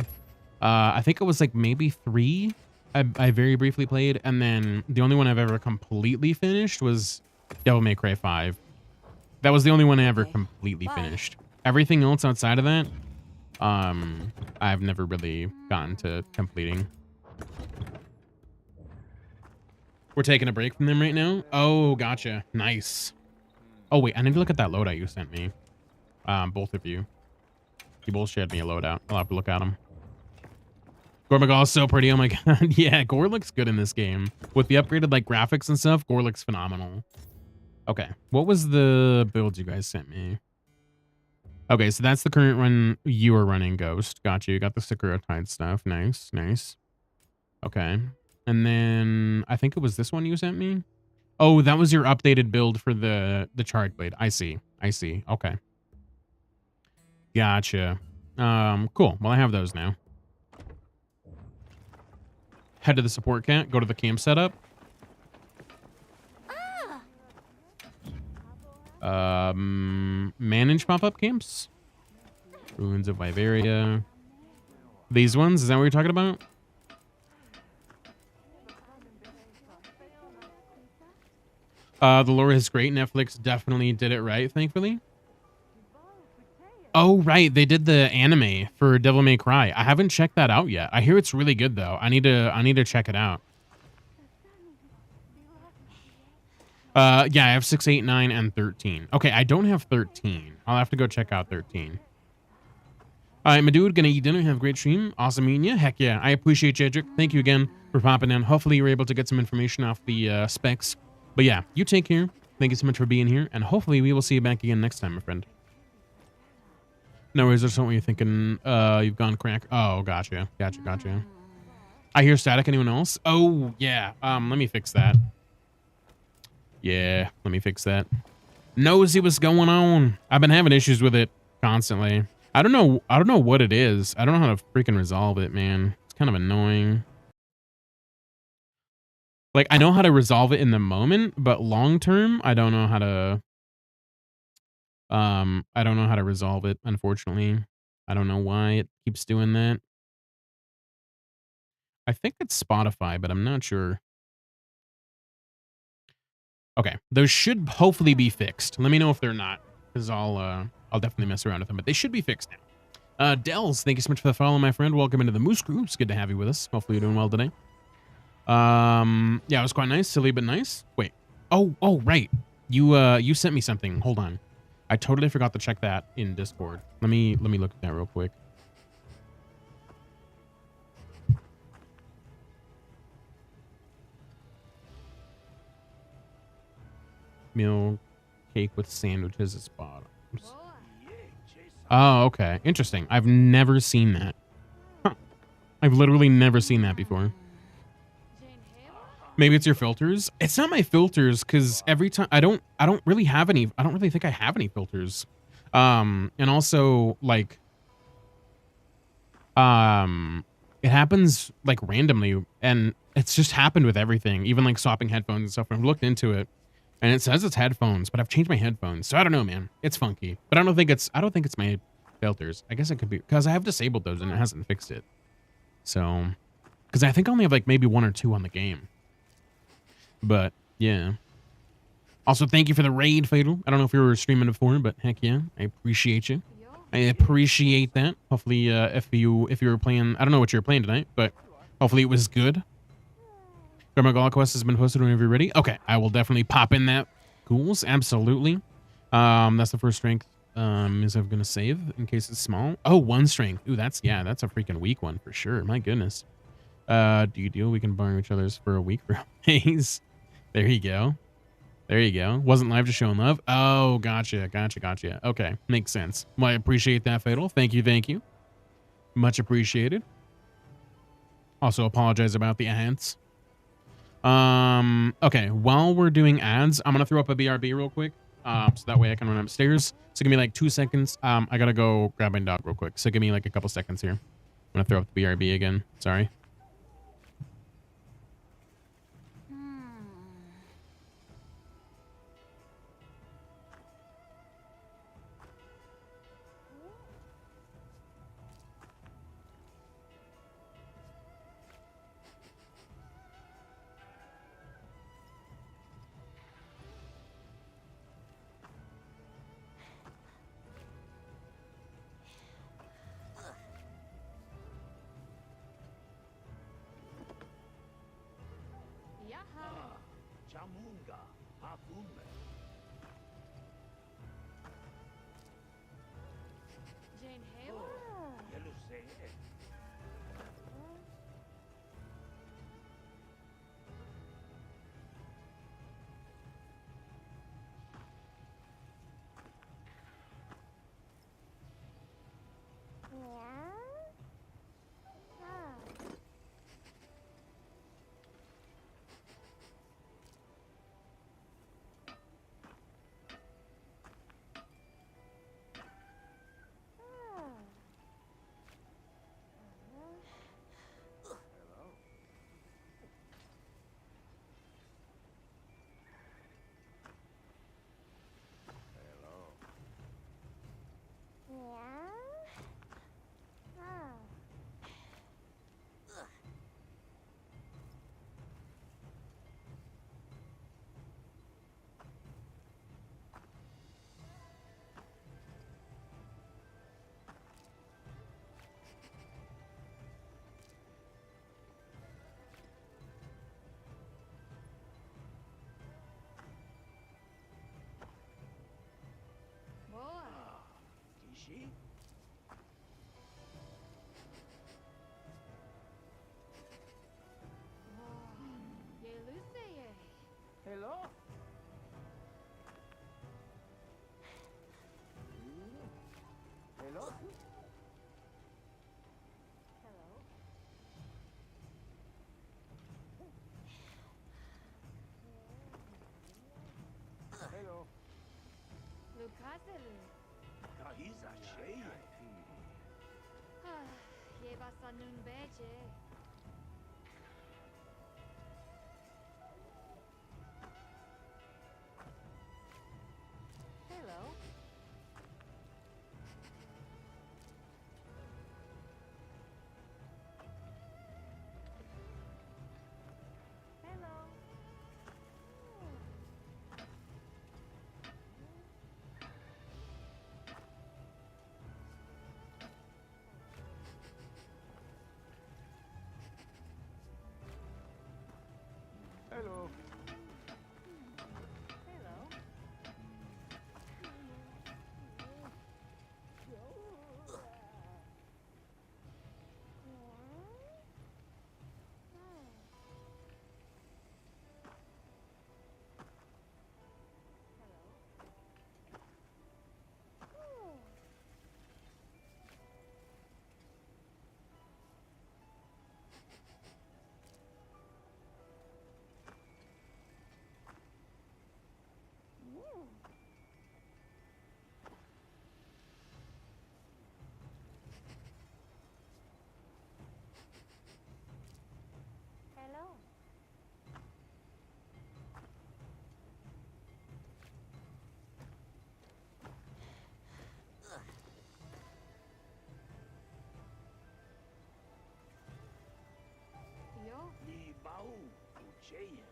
A: I think it was like maybe 3 I very briefly played. And then the only one I've ever completely finished was Devil May Cry 5. That was the only one I ever completely finished. Everything else outside of that, I've never really gotten to completing. We're taking a break from them right now. Oh, gotcha. Nice. Oh, wait. I need to look at that loadout you sent me. Both of you. You both shared me a loadout. I'll have to look at them. Gore Magal is so pretty. Oh, my God. Yeah, Gore looks good in this game. With the upgraded like graphics and stuff, Gore looks phenomenal. Okay. What was the build you guys sent me? Okay, so that's the current run you were running, Ghost. Got you. You got the Sakura Tide stuff. Nice. Nice. Okay. And then I think it was this one you sent me. Oh, that was your updated build for the Charge Blade. I see. I see. Okay. Gotcha. Cool. Well, I have those now. Head to the support camp. Go to the camp setup. Manage pop-up camps. Ruins of Viveria. These ones? Is that what you're talking about? The lore is great. Netflix definitely did it right, thankfully. Oh, right. They did the anime for Devil May Cry. I haven't checked that out yet. I hear it's really good though. I need to check it out. Yeah, I have 6, 8, 9, and 13. Okay, I don't have 13. I'll have to go check out 13. All right, my dude, gonna eat dinner. Have a great stream. Awesome meeting you. Heck yeah. I appreciate you, Edric. Thank you again for popping in. Hopefully you were able to get some information off the specs. But yeah, you take care. Thank you so much for being here. And hopefully we will see you back again next time, my friend. No worries, there's something you're thinking you've gone crack. Oh, gotcha. Gotcha. I hear static. Anyone else? Oh, yeah. Let me fix that. Yeah, let me fix that. Nosy, what's going on? I've been having issues with it constantly. I don't know what it is. I don't know how to freaking resolve it, man. It's kind of annoying. Like, I know how to resolve it in the moment, but long term, I don't know how to resolve it, unfortunately. I don't know why it keeps doing that. I think it's Spotify, but I'm not sure. Okay, those should hopefully be fixed. Let me know if they're not, because I'll definitely mess around with them, but they should be fixed now. Dells, thank you so much for the follow, my friend. Welcome into the Moose Crew. It's good to have you with us. Hopefully you're doing well today. Yeah, it was quite nice. Silly but nice. Wait. Oh, right. You sent me something. Hold on. I totally forgot to check that in Discord. Let me look at that real quick. Meal cake with sandwiches at bottoms. Oh, okay. Interesting. I've never seen that. Huh. I've literally never seen that before. Maybe it's your filters. It's not my filters because every time I don't really have any. I don't really think I have any filters. And also like it happens like randomly, and it's just happened with everything, even like swapping headphones and stuff. I've looked into it, and it says it's headphones, but I've changed my headphones, so I don't know, man. It's funky, but I don't think it's my filters. I guess it could be because I have disabled those and it hasn't fixed it. So, because I think I only have like maybe 1 or 2 on the game. But yeah. Also, thank you for the raid, Fatal. I don't know if you were streaming before, but heck yeah, I appreciate you. I appreciate that. Hopefully, if you were playing, I don't know what you were playing tonight, but hopefully it was good. Grandma Gala Quest has been posted whenever you're ready. Okay, I will definitely pop in that. Ghouls, absolutely. That's the first strength. Is I'm gonna save in case it's small. Oh, 1 strength. Ooh, that's a freaking weak one for sure. My goodness. Do you deal? We can borrow each other's for a week for days. There you go. There you go. Wasn't live to showing love. Oh, gotcha. Okay, makes sense. Well, I appreciate that, Fatal. Thank you. Much appreciated. Also, apologize about the ads. Okay, while we're doing ads, I'm gonna throw up a BRB real quick. So that way I can run upstairs. So give me like 2 seconds. I gotta go grab my dog real quick. So give me like a couple seconds here. I'm gonna throw up the BRB again. Sorry.
E: Chamunga, Hakume.
C: Jane Hale?
E: Yelusei. Kishi? Hello? Hello? Hello. Kahiza Shea.
B: Hello.
E: tjejen.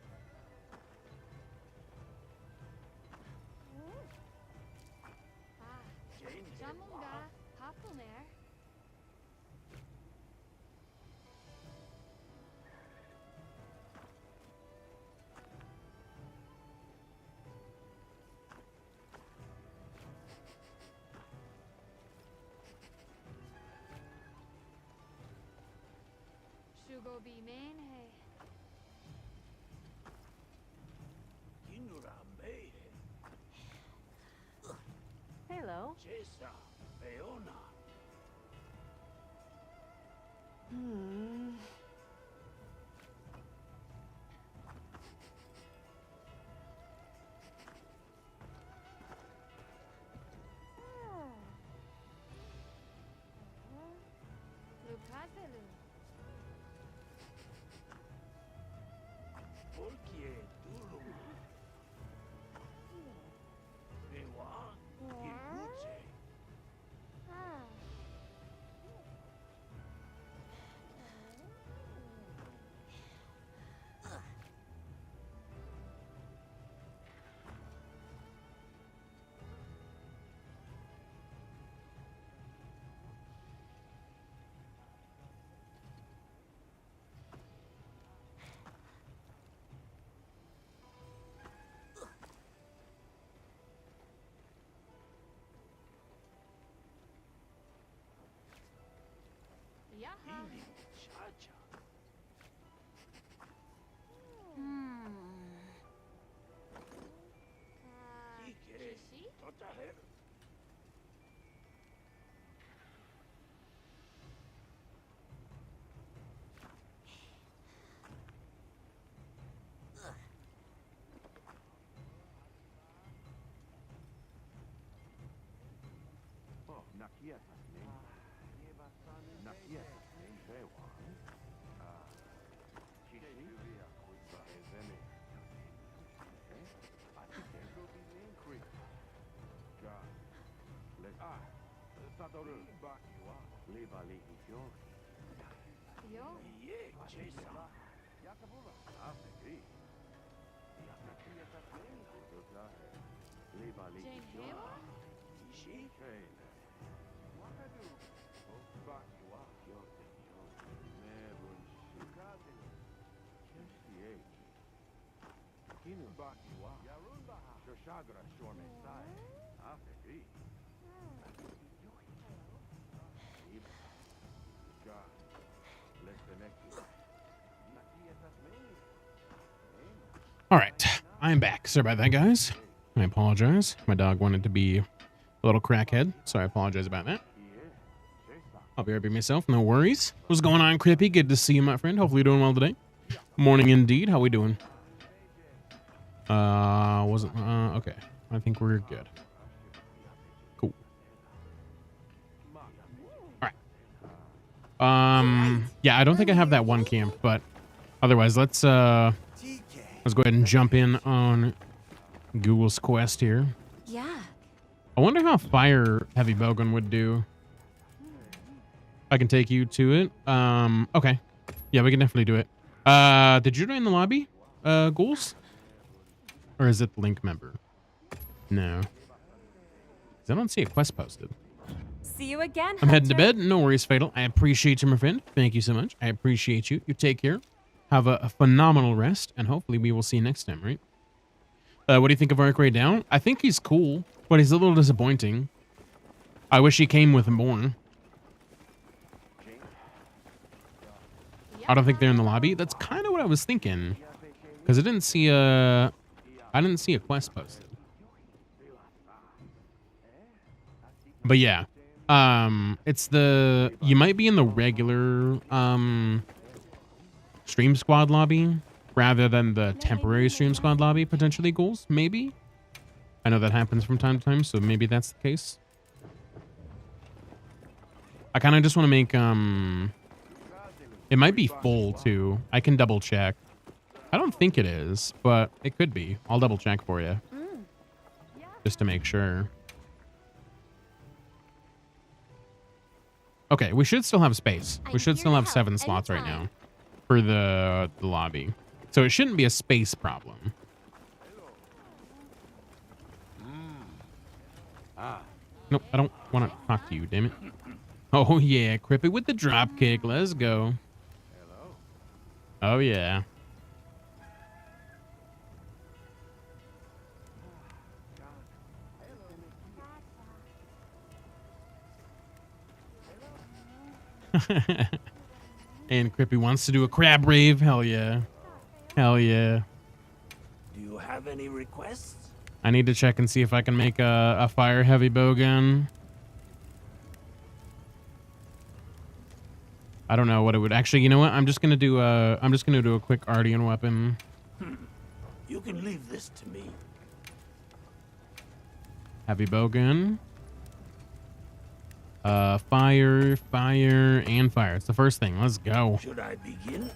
C: Ah,
E: Tjejen är
C: Jamunga, Haponer. Shugo bi main hai.
E: Kinura mehe.
C: Hello.
E: Jesa. Peona.
C: Lukazelu.
E: Polkie Duluma. Ewa. Kirbuche.
C: Yaha.
E: Ini chacha. Ike.
C: Shishi?
E: Totaher.
D: Oh, Nakiatas name. Nakiatas name. Bewan. Chichivia Kuiba Ezeme. I think there will be name creep. God. Let Satoru Bakiwa. Leva Lihikyo.
C: Yo.
E: Iye. Jesa.
D: Yakabula. Afri. Nakiatas name. Leva
C: Jane
D: Lihikyo.
C: Hemo?
E: Ishi.
D: Wakadu. Bakiwa. Yote. Never Shukade. Kestiegi. Kinu Bakiwa. Yarunbaha. Shoshagra Shorme Sai. Afri. God. Let's connect you. Nakiatas name.
A: All right, I'm back. Sorry about that, guys. I apologize. My dog wanted to be a little crackhead, so I apologize about that. I'll be right by myself. No worries. What's going on, Crippy? Good to see you, my friend. Hopefully you're doing well today. Morning indeed. How we doing? Wasn't okay. I think we're good. Cool. All right. Yeah, I don't think I have that one camp, but otherwise, let's go ahead and jump in on Google's quest here.
C: Yeah.
A: I wonder how fire heavy bowgun would do. I can take you to it. Okay. Yeah, we can definitely do it. Did you join the lobby, Ghouls? Or is it the link member? No. 'Cause I don't see a quest posted.
C: See you again.
A: I'm heading to
C: Hunter.
A: bed. No worries, Fatal. I appreciate you, my friend. Thank you so much. I appreciate you. You take care. Have a phenomenal rest, and hopefully we will see you next time, right? What do you think of REY DAU? I think he's cool, but he's a little disappointing. I wish he came with more. I don't think they're in the lobby. That's kind of what I was thinking, because I didn't see a quest posted. But yeah, it's you might be in the regular Stream Squad lobby rather than the temporary Stream Squad lobby, potentially, Ghouls, maybe. I know that happens from time to time, so maybe that's the case. I kind of just want to make it might be full too. I can double check. I don't think it is, but it could be. I'll double check for you just to make sure. Okay, we should still have space. We should still have 7 slots right now for the lobby. So it shouldn't be a space problem. Nope, I don't want to talk to you, damn it. Oh yeah, Crippy with the drop kick. Let's go. Oh yeah. And Crippy wants to do a crab rave. Hell yeah. Hell yeah.
E: Do you have any requests?
A: I need to check and see if I can make a fire heavy bow gun. I don't know what it would actually. You know what? I'm just gonna do a quick Ardean weapon.
E: You can leave this to me.
A: Heavy bow gun. Fire, fire, and fire. It's the first thing. Let's go.
E: Should I begin?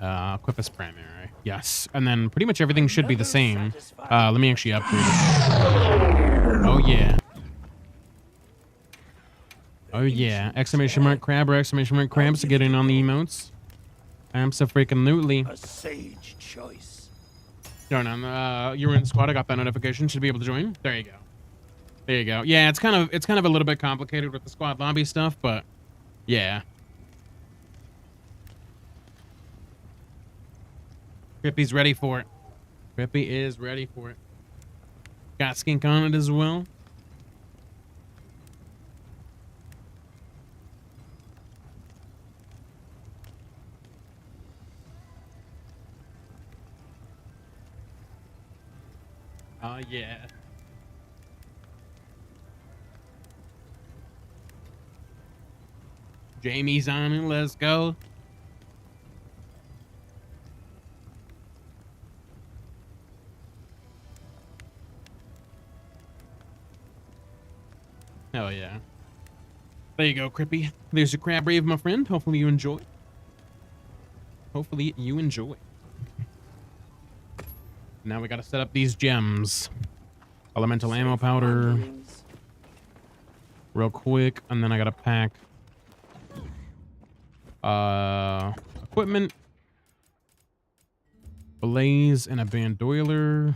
A: Equip as primary. Yes. And then pretty much everything should be the same. Let me actually upgrade it. Oh yeah. Oh yeah. Exclamation mark crab or exclamation mark crabs to get in on the emotes. Abso-freaking-lutely.
E: A sage choice.
A: Going on. You were in squad. I got that notification. Should be able to join. There you go. There you go. Yeah, it's kind of a little bit complicated with the squad lobby stuff, but yeah. Crippy's ready for it. Crippy is ready for it. Got skink on it as well. Yeah. Jamie's on it. Let's go. Hell yeah. There you go, Crippy. There's your crab rave, my friend. Hopefully you enjoy. Hopefully you enjoy. Now we gotta set up these gems. Elemental ammo powder. Real quick. And then I gotta pack equipment. Blaze and a bandoiler.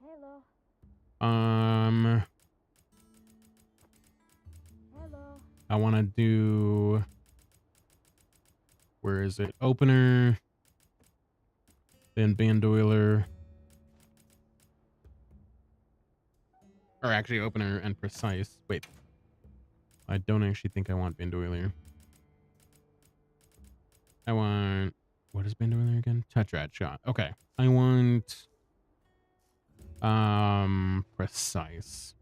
C: Hello.
A: I want to do, where is it? Opener, then bandoiler, or actually opener and precise. Wait, I don't actually think I want bandoiler. I want, what is bandoiler again? Tetrad shot. Okay, I want precise.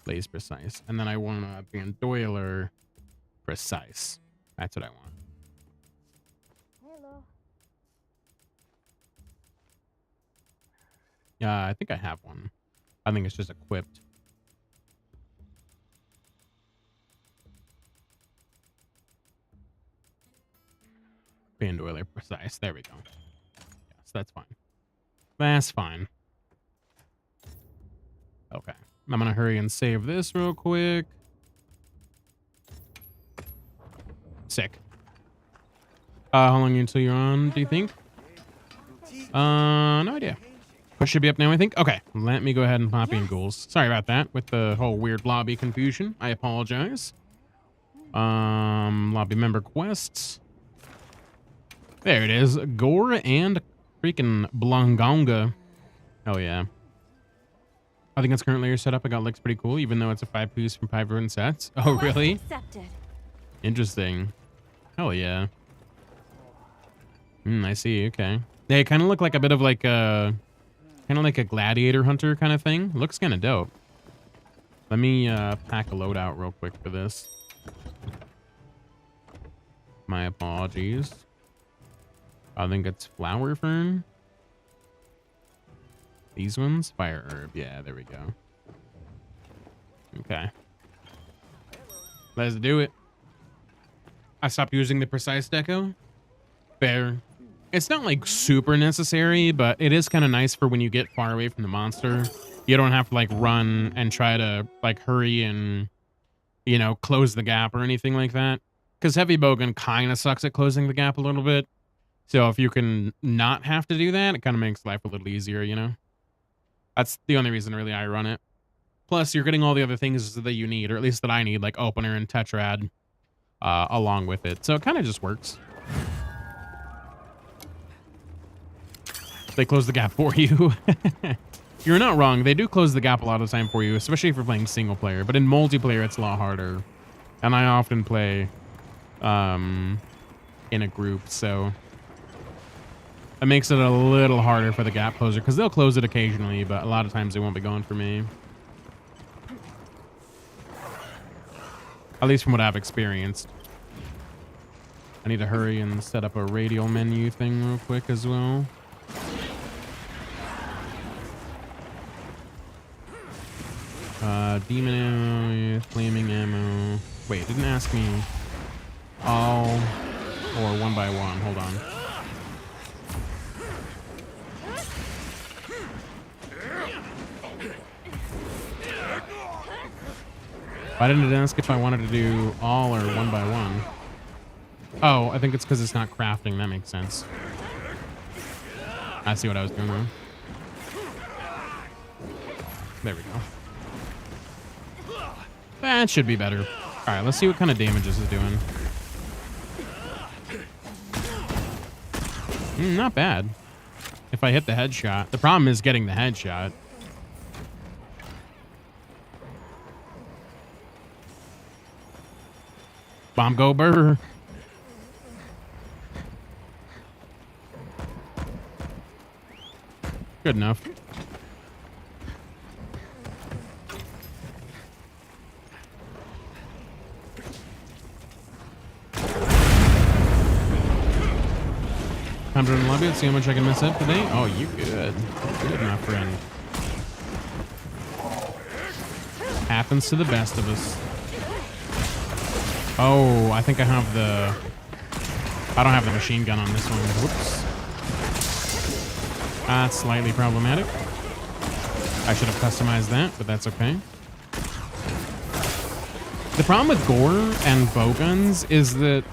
A: Blaze precise. And then I want a bandoiler precise. That's what I want.
C: Hello.
A: Yeah, I think I have one. I think it's just equipped. Bandoiler precise. There we go. Yes, that's fine. That's fine. Okay. I'm gonna hurry and save this real quick. Sick. How long until you're on, do you think? No idea. Push should be up now, I think. Okay, let me go ahead and pop in ghouls. Sorry about that with the whole weird lobby confusion. I apologize. Lobby member quests. There it is. Gore and freaking Blangonga. Hell yeah. I think it's currently your setup. I got looks pretty cool, even though it's a 5-piece from 5 different sets. Oh, really?
C: Accepted.
A: Interesting. Hell yeah. I see. Okay. They kind of look like a bit of like a, gladiator hunter kind of thing. Looks kind of dope. Let me pack a loadout real quick for this. My apologies. I think it's flower fern. These ones? Fire herb. Yeah, there we go. Okay. Let's do it. I stopped using the precise deco. Fair. It's not like super necessary, but it is kind of nice for when you get far away from the monster. You don't have to like run and try to like hurry and, you know, close the gap or anything like that. because heavy bowgun kind of sucks at closing the gap a little bit. So if you can not have to do that, it kind of makes life a little easier, you know? That's the only reason really I run it. Plus, you're getting all the other things that you need, or at least that I need, like opener and tetrad, along with it. So it kind of just works. They close the gap for you. You're not wrong. They do close the gap a lot of the time for you, especially if you're playing single player. But in multiplayer, it's a lot harder. And I often play in a group, so it makes it a little harder for the gap closer, because they'll close it occasionally, but a lot of times they won't be going for me. At least from what I've experienced. I need to hurry and set up a radial menu thing real quick as well. Demon ammo, flaming ammo. Wait, it didn't ask me all or one by one. Hold on. Why didn't it ask if I wanted to do all or one by one? Oh, I think it's because it's not crafting. That makes sense. I see what I was doing wrong. There we go. That should be better. All right, let's see what kind of damage this is doing. Not bad. If I hit the headshot. The problem is getting the headshot. Bomb go burr. Good enough. Time to run the lobby. Let's see how much I can mess up today. Oh, you good. Good, my friend. Happens to the best of us. Oh, I think I don't have the machine gun on this one. Whoops. That's slightly problematic. I should have customized that, but that's okay. The problem with gore and bowguns is that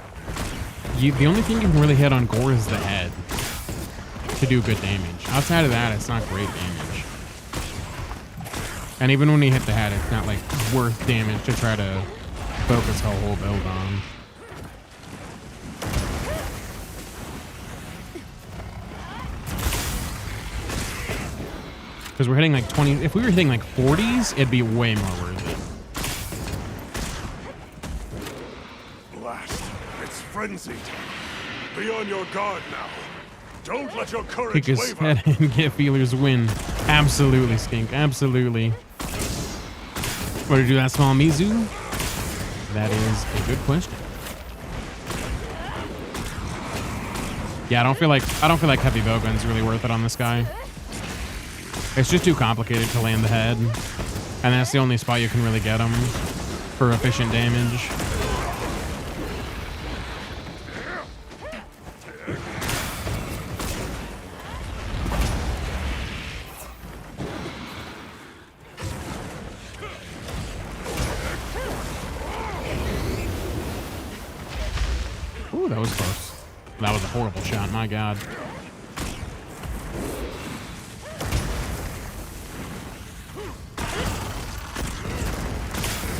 A: the only thing you can really hit on gore is the head to do good damage. Outside of that, it's not great damage. And even when you hit the head, it's not like worth damage to try to focus a whole build on. Because we're hitting like 20. If we were hitting like 40s, it'd be way more worth it.
D: Blast. It's frenzied. Be on your guard now. Don't let your courage
A: Kick his
D: waver.
A: head and get feelers win. Absolutely, Skink. Absolutely. What to do that small Mizu? That is a good question. Yeah, I don't feel like heavy bowgun's really worth it on this guy. It's just too complicated to land the head, and that's the only spot you can really get him for efficient damage. Ooh, that was close. That was a horrible shot, my God.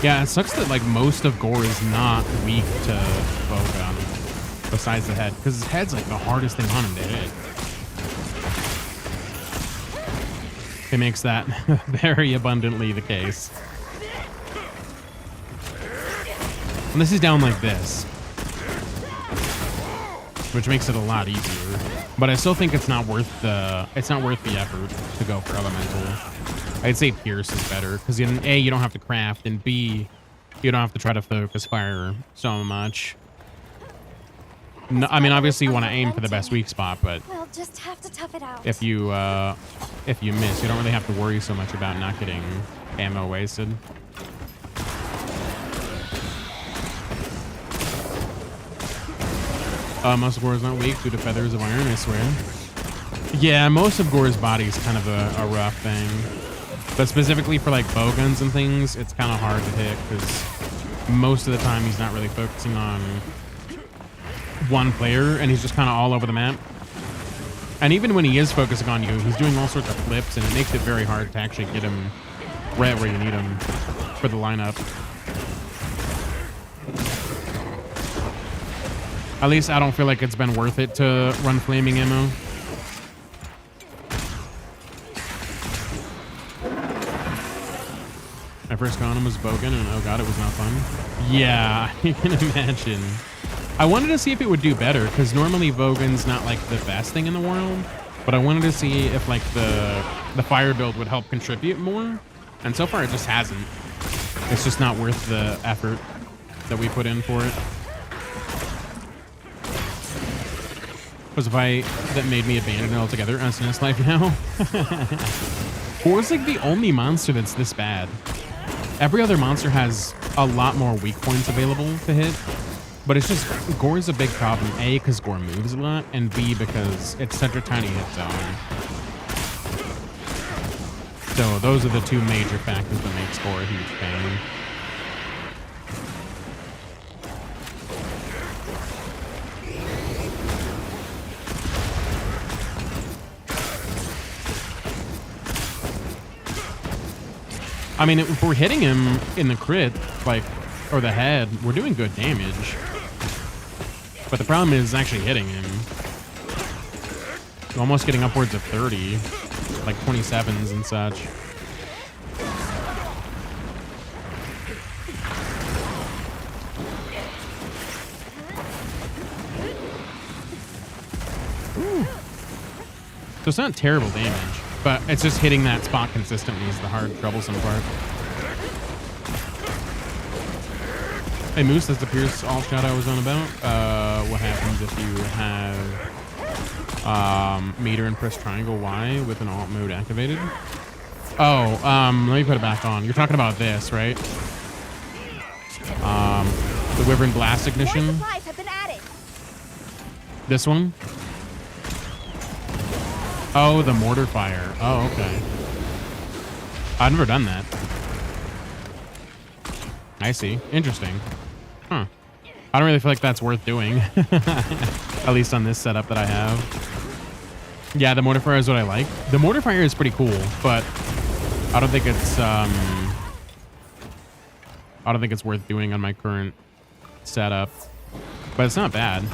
A: Yeah, it sucks that like most of gore is not weak to bowgun, besides the head, because his head's like the hardest thing on him to hit. It makes that very abundantly the case. And this is down like this, which makes it a lot easier. But I still think it's not worth the effort to go for elemental. I'd say Pierce is better because in A, you don't have to craft, and B, you don't have to try to focus fire so much. No, I mean, obviously you want to aim for the best weak spot, but
C: We'll just have to tough it out.
A: if you miss, you don't really have to worry so much about not getting ammo wasted. Most of Gore is not weak due to feathers of iron, I swear. Yeah, most of Gore's body is kind of a rough thing. But specifically for like bowguns and things, it's kind of hard to hit because most of the time he's not really focusing on one player, and he's just kind of all over the map. And even when he is focusing on you, he's doing all sorts of flips, and it makes it very hard to actually get him right where you need him for the lineup. At least I don't feel like it's been worth it to run flaming ammo. My first con him was Bogan, and oh god, it was not fun. Yeah, you can imagine. I wanted to see if it would do better, because normally Vogan's not like the best thing in the world, but I wanted to see if like the fire build would help contribute more, and so far it just hasn't. It's just not worth the effort that we put in for it. Was a fight that made me abandon it altogether. SNS life now. Gore's like the only monster that's this bad. Every other monster has a lot more weak points available to hit, but it's just Gore's a big problem. A, because Gore moves a lot, and B, because it's such a tiny hit zone. So those are the two major factors that make Gore a huge pain. I mean, if we're hitting him in the crit, like, or the head, we're doing good damage. But the problem is actually hitting him. Almost getting upwards of 30, like 27s and such. Ooh. So it's not terrible damage, but it's just hitting that spot consistently is the hard, troublesome part. Hey, Moose, that's the Pierce alt shot I was on about. What happens if you have meter and press triangle Y with an alt mode activated? Oh, let me put it back on. You're talking about this, right? The Wyvern Blast Ignition.
C: More supplies have been added.
A: This one? Oh, the mortar fire. Oh, okay. I've never done that. I see. Interesting. Huh. I don't really feel like that's worth doing. At least on this setup that I have. Yeah, the mortar fire is what I like. The mortar fire is pretty cool, but I don't think it's worth doing on my current setup. But it's not bad.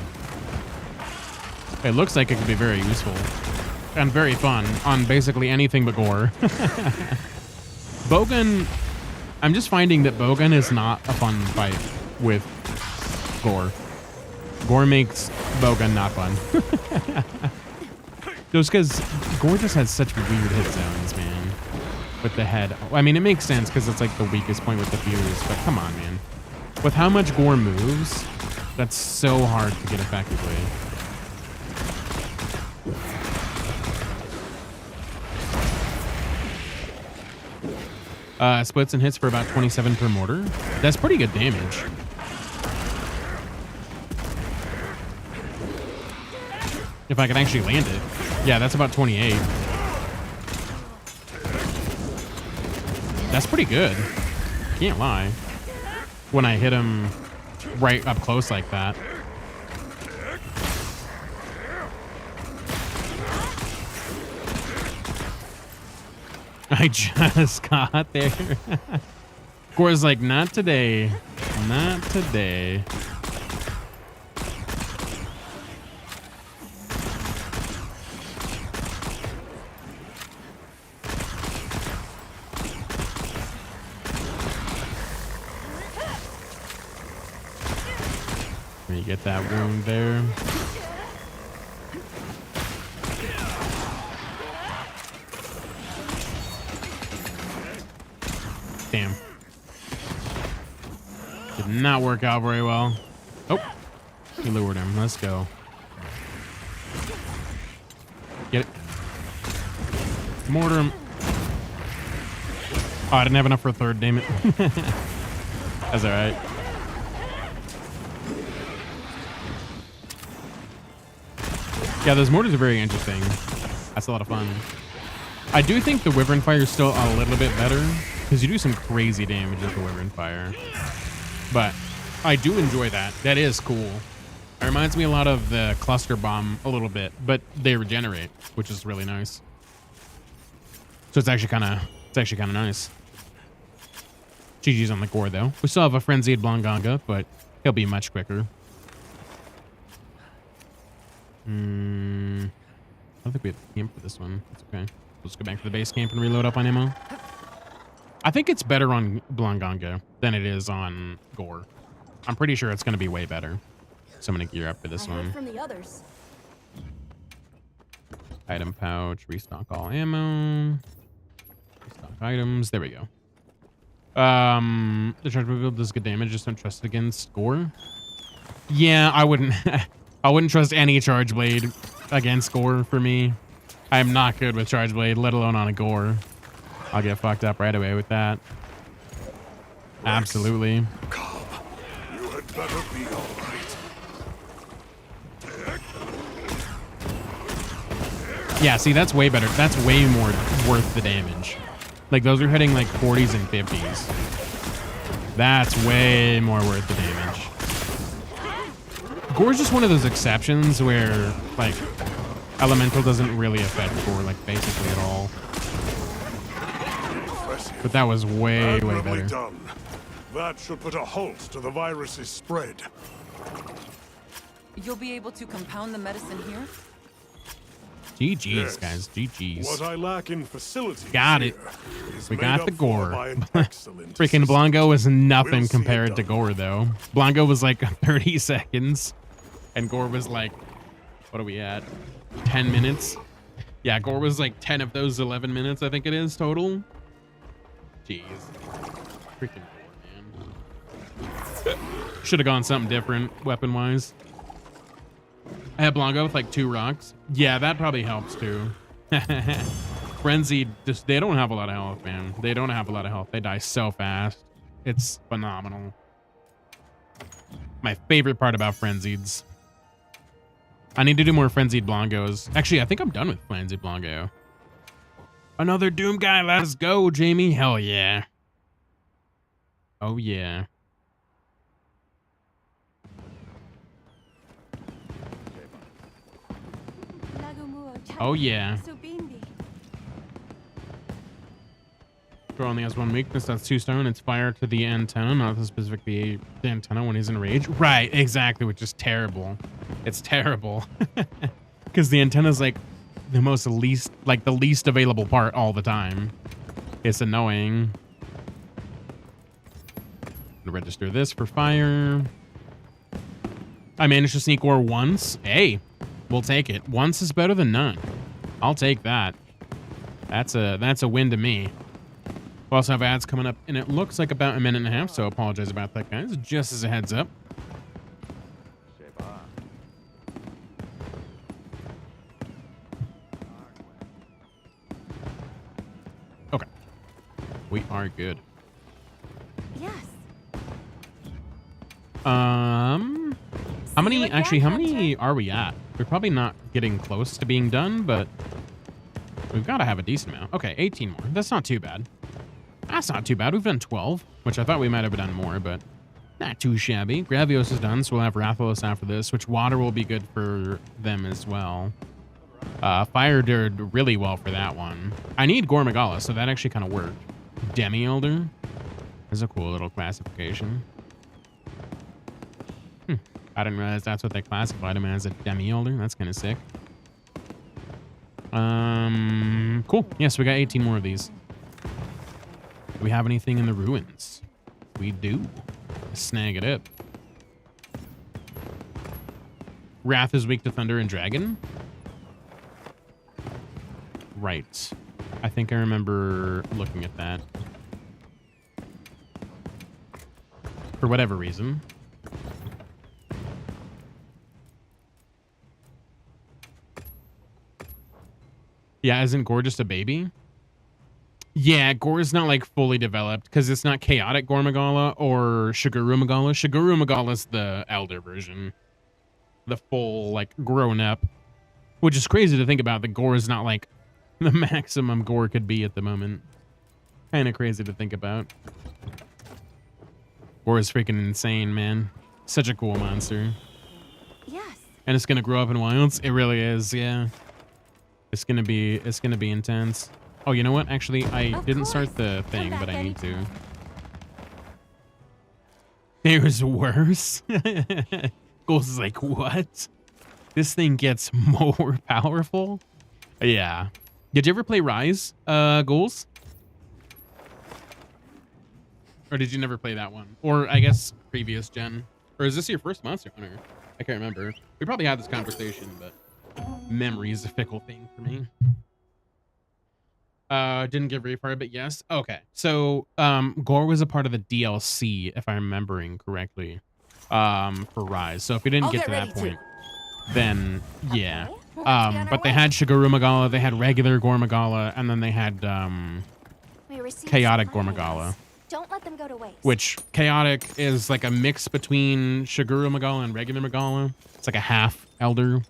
A: It looks like it could be very useful. And very fun on basically anything but Gore. Bogan, I'm just finding that Bogan is not a fun fight with Gore. Gore makes Bogan not fun. Just because Gore just has such weird hit zones, man. With the head. I mean, it makes sense because it's like the weakest point with the fuse, but come on, man. With how much Gore moves, that's so hard to get effectively. Splits and hits for about 27 per mortar. That's pretty good damage. If I can actually land it. Yeah, that's about 28. That's pretty good. Can't lie. When I hit him right up close like that. I just got there. Gore's like, not today. Not today. Let me get that wound there. Damn. Did not work out very well. Oh, he lured him. Let's go. Get it. Mortar him. Oh, I didn't have enough for a third, damn it. That's all right. Yeah, those mortars are very interesting. That's a lot of fun. I do think the Wyvern Fire is still a little bit better because you do some crazy damage with the Wyvern Fire. but I do enjoy that. That is cool. It reminds me a lot of the cluster bomb a little bit, but they regenerate, which is really nice. So it's actually kind of nice. GG's on the gore though. We still have a frenzied Blanganga, but he'll be much quicker. I don't think we have to camp for this one. That's okay. Let's go back to the base camp and reload up on ammo. I think it's better on Blanganga than it is on gore. I'm pretty sure it's going to be way better. So I'm going to gear up for this
C: I heard
A: one.
C: from the others.
A: Item pouch, restock all ammo. Restock items. There we go. The charge reveal does good damage. Just don't trust it against gore. Yeah, I wouldn't. I wouldn't trust any charge blade against gore for me. I am not good with charge blade, let alone on a gore. I'll get fucked up right away with that. Absolutely.
D: Calm. You had better be all right.
A: Yeah, see, that's way better. That's way more worth the damage. Like, those are hitting like 40s and 50s. That's way more worth the damage. Gore's just one of those exceptions where, like, elemental doesn't really affect gore, like, basically at all. But that was way
D: Admirably
A: better.
D: done. That should put a halt to the virus's spread.
B: You'll be able to compound the medicine here?
A: GG's,
D: Yes.
A: guys. GG's.
D: What I lack in facilities
A: Got it.
D: here is
A: We
D: made
A: got
D: up
A: the
D: for
A: gore.
D: by an excellent
A: Freaking
D: system.
A: Blanco was nothing
D: We'll see it
A: compared to
D: done.
A: Gore, though. Blanco was like 30 seconds, and Gore was like, what are we at? 10 minutes? Yeah, Gore was like 10 of those 11 minutes, I think it is, total. Jeez. Freaking Gore, man. Should have gone something different, weapon-wise. I had Blanco with like 2 rocks. Yeah, that probably helps, too. Frenzied, just, they don't have a lot of health, man. They don't have a lot of health. They die so fast. It's phenomenal. My favorite part about Frenzieds. I need to do more Frenzied Blancos. Actually, I think I'm done with Frenzied Blanco. Another Doom guy. Let's go, Jamie. Hell yeah. Oh, yeah. Oh, yeah. Throw only has 1 weakness. That's 2 stone. It's fire to the antenna, not specifically the antenna when he's in rage. Right, exactly, which is terrible. It's terrible. Because the antenna is like the least available part all the time. It's annoying. I'm gonna register this for fire. I managed to sneak ore once. Hey, we'll take it. Once is better than none. I'll take that. That's a win to me. We also have ads coming up, and it looks like about 1.5 minutes, so apologize about that, guys. Just as a heads up. Okay. We are good.
C: Yes.
A: How many,
C: like
A: actually,
C: that,
A: how many are we at? We're probably not getting close to being done, but we've got to have a decent amount. Okay, 18 more. That's not too bad. That's not too bad. We've done 12, which I thought we might have done more, but not too shabby. Gravios is done, so we'll have Rathalos after this, which water will be good for them as well. Fire did really well for that one. I need Gormagala, so that actually kind of worked. Demi-Elder is a cool little classification. I didn't realize that's what they classified him as, a Demi-Elder. That's kind of sick. Cool. Yes, we got 18 more of these. Do we have anything in the ruins? We do. Snag it up. Wrath is weak to thunder and dragon. Right. I think I remember looking at that. For whatever reason. Yeah, isn't Gore just a baby? Yeah, Gore is not like fully developed because it's not chaotic Gore Magala or Shiguru Magala. Shiguru Magala is the elder version. The full, like, grown up. Which is crazy to think about. The Gore is not like the maximum Gore could be at the moment. Kind of crazy to think about. Gore is freaking insane, man. Such a cool monster.
C: Yes.
A: And it's gonna grow up in wilds. It really is, yeah. It's gonna be intense. Oh, you know what? Actually, I didn't start the thing, but I need to. There's worse. Ghost is like, what? This thing gets more powerful? Yeah. Did you ever play Rise, Ghouls? Or did you never play that one? Or I guess previous gen? Or is this your first Monster Hunter? I can't remember. We probably had this conversation, but memory is a fickle thing for me. Didn't get very far, but yes. Okay. So, Gore was a part of the DLC, if I'm remembering correctly, for Rise. So if you didn't get to that point, then yeah. But they had Shigeru Magala, they had regular Gore Magala, and then they had, Chaotic Gore Magala.
C: Don't let them go to waste.
A: Which Chaotic is like a mix between Shigeru Magala and regular Magala. It's like a half elder.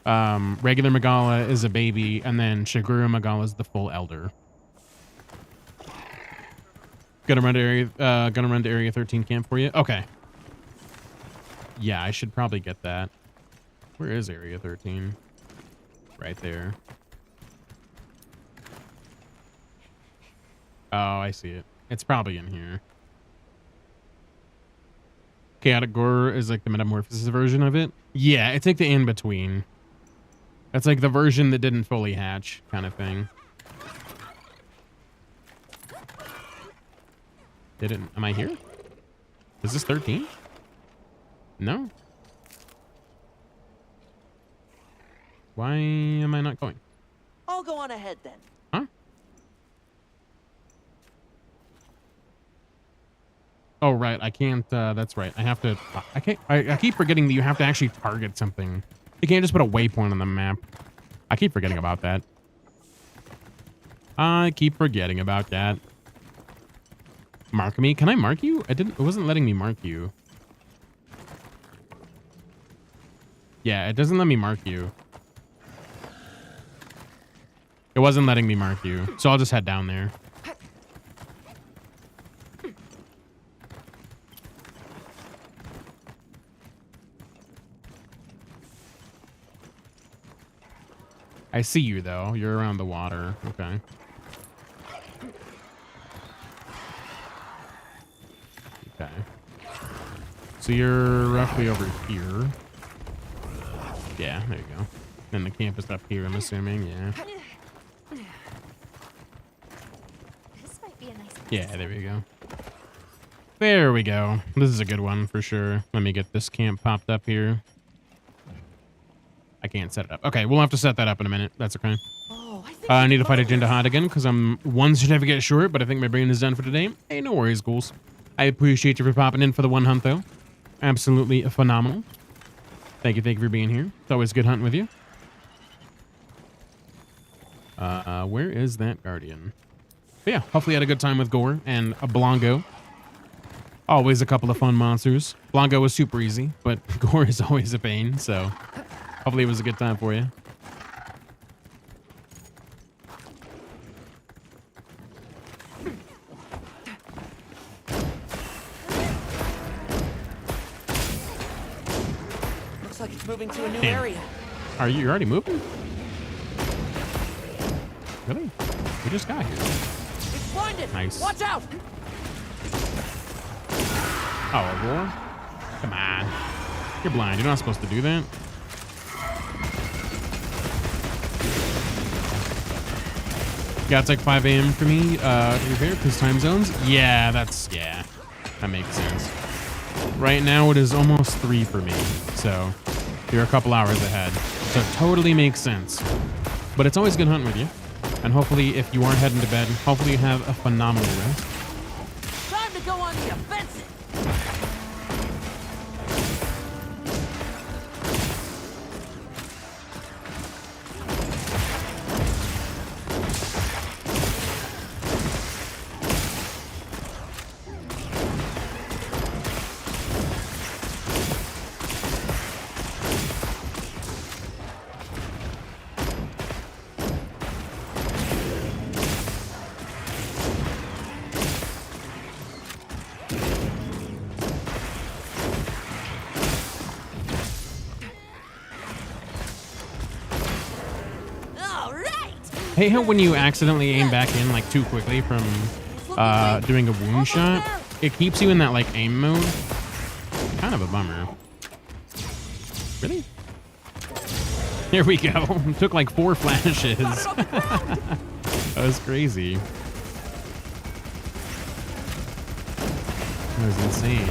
A: Regular Magala is a baby, and then Shigeru Magala is the full elder. Gonna run to area 13 camp for you. Okay. Yeah, I should probably get that. Where is area 13? Right there. Oh, I see it. It's probably in here. Chaotic Gore is like the metamorphosis version of it. Yeah, it's like the in-between. That's like the version that didn't fully hatch kind of thing. Didn't. Am I here? Is this 13? No. Why am I not going?
B: I'll go on ahead then.
A: Huh? Oh, right. I can't. That's right. I have to. I can't. I keep forgetting that you have to actually target something. You can't just put a waypoint on the map. I keep forgetting about that. I keep forgetting about that. Mark me. Can I mark you? I didn't. It wasn't letting me mark you. Yeah, it doesn't let me mark you. It wasn't letting me mark you, so I'll just head down there. I see you, though. You're around the water. Okay. Okay. So you're roughly over here. Yeah, there you go. And the camp is up here, I'm assuming. Yeah.
C: This might be a nice place.
A: Yeah, there we go. There we go. This is a good one for sure. Let me get this camp popped up here. I can't set it up. Okay, we'll have to set that up in a minute. That's okay.
B: Oh,
A: I need to fight Agenda Hot again because I'm one certificate short, but I think my brain is done for today. Hey, no worries, ghouls. I appreciate you for popping in for the one hunt, though. Absolutely phenomenal. Thank you for being here. It's always good hunting with you. Where is that Guardian? But yeah, hopefully you had a good time with Gore and a Blanco. Always a couple of fun monsters. Blanco was super easy, but Gore is always a pain, so hopefully it was a good time for you.
B: Looks like it's moving to a new
A: Damn.
B: area.
A: Are you already moving? Really? We just got here.
B: It's blinded.
A: Nice.
B: Watch out.
A: Oh, Gore? Come on. You're blind. You're not supposed to do that. Yeah, it's like 5 a.m. for me. You're here because time zones? Yeah, that makes sense. Right now it is almost 3 for me, so you're a couple hours ahead. So it totally makes sense. But it's always good hunting with you. And hopefully, if you are heading to bed, hopefully you have a phenomenal rest.
B: Time to go on the offensive.
A: Hey, how when you accidentally aim back in like too quickly from doing a wound shot, it keeps you in that like aim mode. Kind of a bummer. Really? Here we go. Took like 4 flashes. That was crazy. That was insane.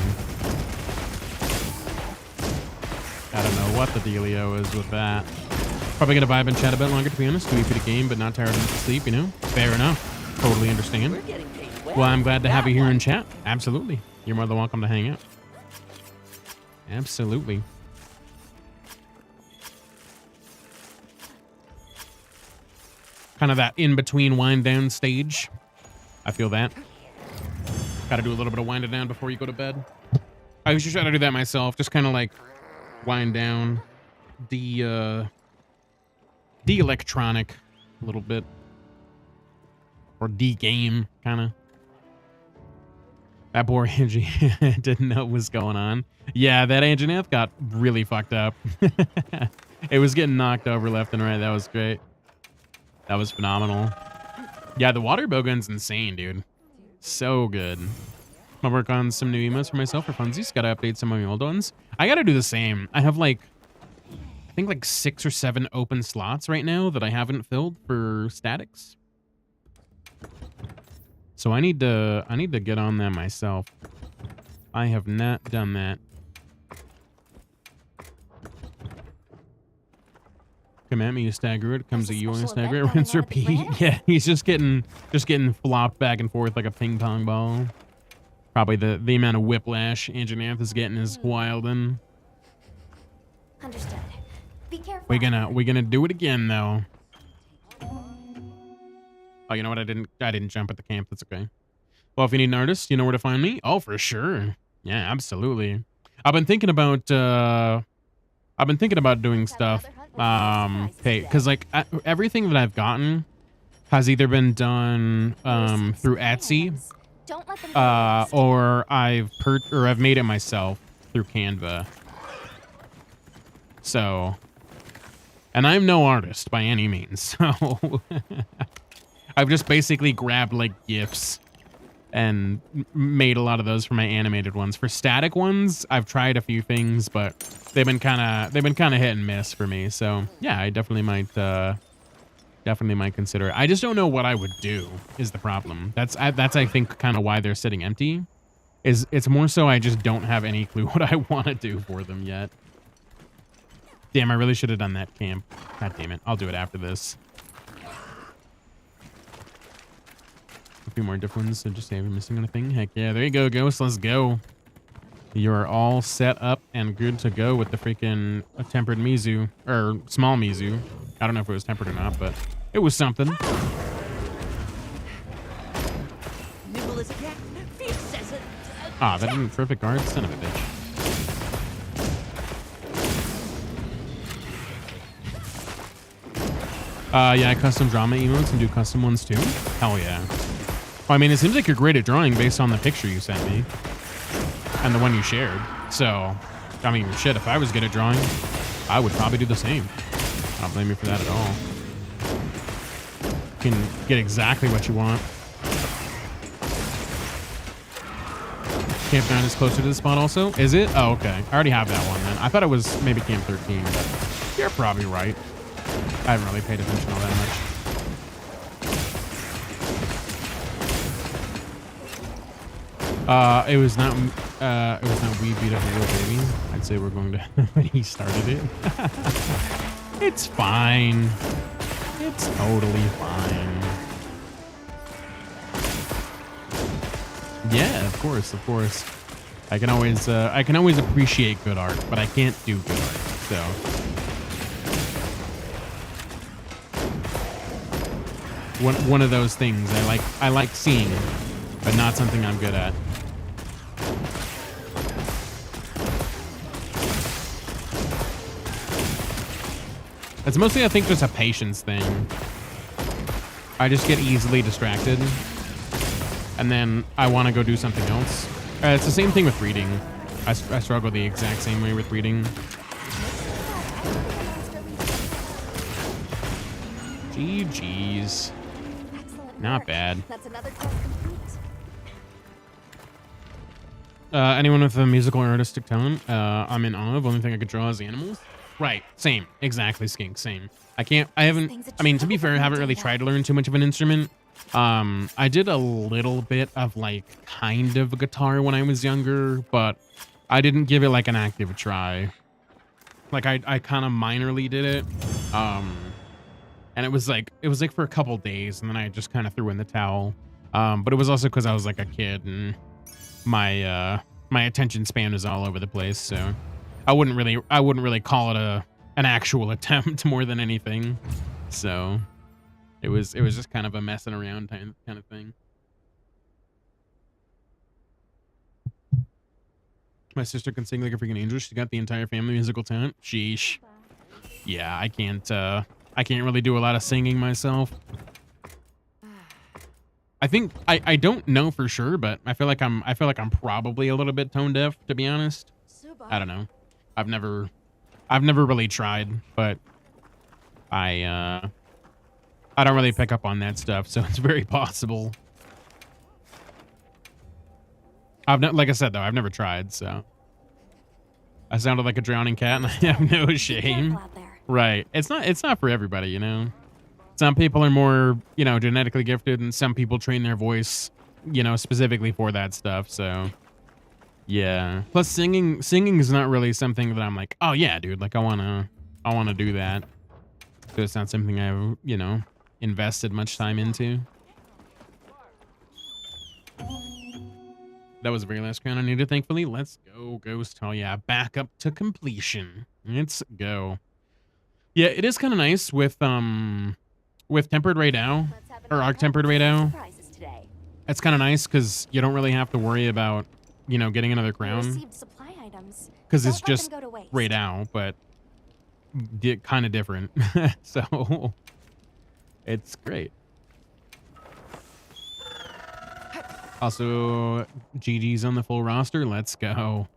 A: I don't know what the dealio is with that. Probably gonna vibe and chat a bit longer, to be honest. Too easy to game, but not tired enough to sleep, you know? Fair enough. Totally understand.
B: We're getting paid well.
A: Well, I'm glad to have
B: That
A: you here
B: one.
A: in chat. Absolutely. You're more than welcome to hang out. Absolutely. Kind of that in-between wind down stage. I feel that. Got to do a little bit of winding down before you go to bed. I usually try to do that myself. Just kind of like wind down, de-electronic a little bit. Or de-game, kind of. That poor Angie didn't know what was going on. Yeah, that Anjaneth got really fucked up. It was getting knocked over left and right. That was great. That was phenomenal. Yeah, the water bowgun's insane, dude. So good. I'm gonna work on some new emotes for myself for funsies. Gotta update some of my old ones. I gotta do the same. I have like, I think like 6 or 7 open slots right now that I haven't filled for statics. So I need to get on that myself. I have not done that. Come at me, you stagger it. Comes at you, and stagger it. Rinse, repeat. Yeah, he's just getting flopped back and forth like a ping pong ball. Probably the amount of whiplash Anjaneth is getting is wild. And
C: Understood. Be careful.
A: we're gonna do it again though. Oh, you know what? I didn't jump at the camp. That's okay. Well, if you need an artist, you know where to find me. Oh, for sure. Yeah, absolutely. I've been thinking about doing stuff. Hey, because like everything that I've gotten has either been done through Etsy,
C: Don't let them
A: or I've made it myself through Canva. So, and I'm no artist by any means, so I've just basically grabbed like GIFs and made a lot of those for my animated ones. For static ones, I've tried a few things, but they've been kind of hit and miss for me. So yeah, I definitely might consider it. I just don't know what I would do is the problem. That's I think kind of why they're sitting empty. It's more so I just don't have any clue what I want to do for them yet. Damn, I really should have done that camp. God damn it. I'll do it after this. A few more different ones, so just say we're missing anything. Heck yeah, there you go, Ghost. Let's go. You're all set up and good to go with the freaking tempered Mizu, or small Mizu. I don't know if it was tempered or not, but it was something.
B: Nimble as a cat, fierce as a...
A: Ah, that didn't perfect guard, son of a bitch. Yeah, custom drama emotes and do custom ones too. Hell yeah. Well, I mean, it seems like you're great at drawing based on the picture you sent me and the one you shared. So, I mean, shit, if I was good at drawing, I would probably do the same. I don't blame you for that at all. You can get exactly what you want. Camp 9 is closer to the spot also. Is it? Oh, okay. I already have that one then. I thought it was maybe Camp 13, but you're probably right. I haven't really paid attention all that much. It was not We Beat Up a Real Baby. I'd say we're going to when he started it. It's fine. It's totally fine. Yeah, of course, of course. I can always appreciate good art, but I can't do good art. So one of those things I like seeing, but not something I'm good at. It's mostly, I think, just a patience thing. I just get easily distracted, and then I want to go do something else. It's the same thing with reading. I struggle the exact same way with reading. GG's.
C: Excellent
A: Not
C: work.
A: bad.
C: That's another quest complete.
A: Anyone with a musical or artistic talent, I'm in awe of. Only thing I could draw is animals. Right. Same. Exactly, Skink. Same. I haven't, I mean, to be fair, I haven't really tried to learn too much of an instrument. I did a little bit of like kind of a guitar when I was younger, but I didn't give it like an active try. Like I kind of minorly did it. And it was like for a couple days and then I just kind of threw in the towel. But it was also because I was like a kid and my attention span is all over the place, so I wouldn't really call it an actual attempt more than anything. So it was just kind of a messing around kind of thing. My sister can sing like a freaking angel. She's got the entire family musical talent. Sheesh. Yeah, I can't really do a lot of singing myself. I think I don't know for sure, but I feel like I'm probably a little bit tone deaf, to be honest. I don't know. I've never really tried, but I don't really pick up on that stuff, so it's very possible. Like I said though, I've never tried, so I sounded like a drowning cat and I have no shame. Right. It's not for everybody, you know. Some people are more, you know, genetically gifted, and some people train their voice, you know, specifically for that stuff. So, yeah. Plus, singing is not really something that I'm like, oh yeah, dude, like I wanna do that. So it's not something I've, you know, invested much time into. That was the very last crown I needed, thankfully. Let's go, Ghost. Oh yeah, back up to completion. Let's go. Yeah, it is kind of nice with tempered REY DAU or arc tempered REY DAU. It's kind of nice because you don't really have to worry about, you know, getting another crown because it's just REY DAU, but kind of different. So it's great. Also, GG's on the full roster. Let's go.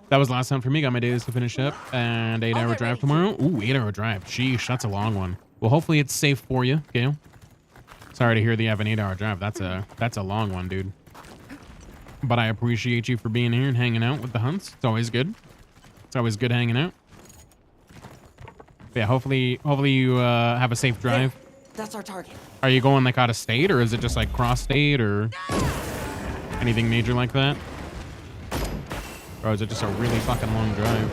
A: That was last time for me. Got my days to finish up and 8-hour drive tomorrow. Ooh, 8-hour drive. Sheesh, that's a long one. Well, hopefully it's safe for you, Gail. Sorry to hear that you have an 8-hour drive. That's a long one, dude. But I appreciate you for being here and hanging out with the hunts. It's always good. It's always good hanging out. But yeah, hopefully you have a safe drive.
B: There, that's our target.
A: Are you going like out of state, or is it just like cross state or anything major like that? Or is it just a really fucking long drive?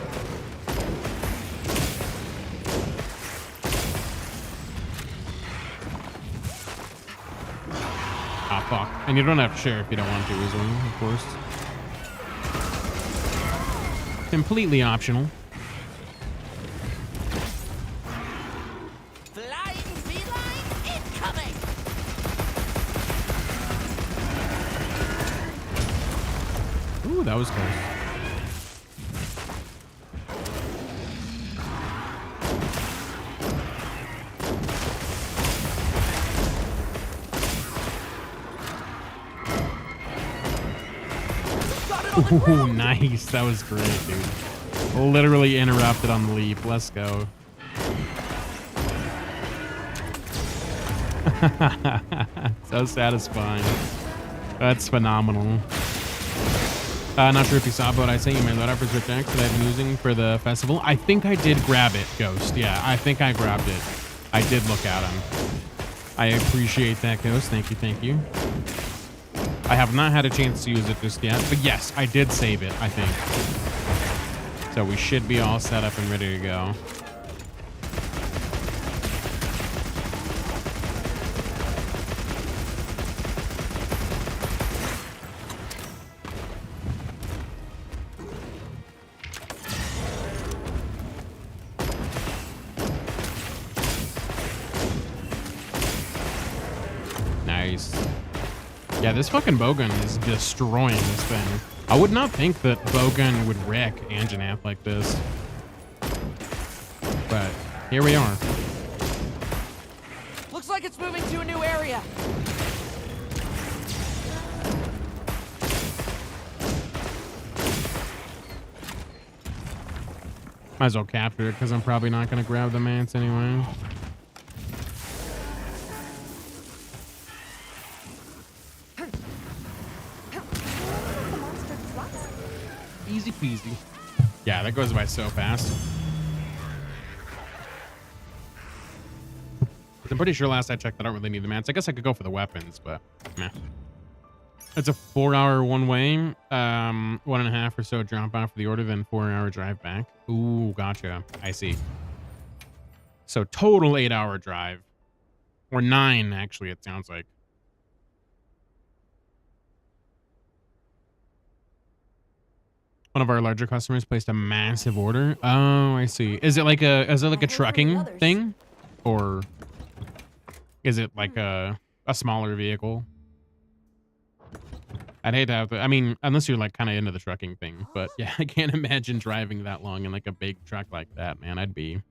A: Ah, fuck. And you don't have to share if you don't want to as well, of course. Completely optional.
B: Flying feline incoming!
A: Ooh, that was close. Ooh, nice. That was great, dude. Literally interrupted on the leap. Let's go. So satisfying. That's phenomenal. Not sure if you saw, but I sent you my load up for Switch X that I've been using for the festival. I think I did grab it, Ghost. Yeah, I think I grabbed it. I did look at him. I appreciate that, Ghost. Thank you, thank you. I have not had a chance to use it just yet, but yes, I did save it, I think. So we should be all set up and ready to go. Nice. Yeah, this fucking Bowgun is destroying this thing. I would not think that Bowgun would wreck Anjanath like this. But here we are.
B: Looks like it's moving to a new area.
A: Might as well capture it because I'm probably not going to grab the mance anyway. Easy peasy. Yeah, that goes by so fast. I'm pretty sure last I checked, I don't really need the mats. I guess I could go for the weapons, but meh. It's a 4-hour one way, 1.5 or so drop off for the order, then 4-hour drive back. Ooh, gotcha. I see. So total 8-hour drive, or 9 actually. It sounds like. One of our larger customers placed a massive order. Oh, I see. Is it like a trucking thing, or is it like a smaller vehicle? I'd hate to have to, I mean, unless you're like kind of into the trucking thing, but yeah, I can't imagine driving that long in like a big truck like that, man. I'd be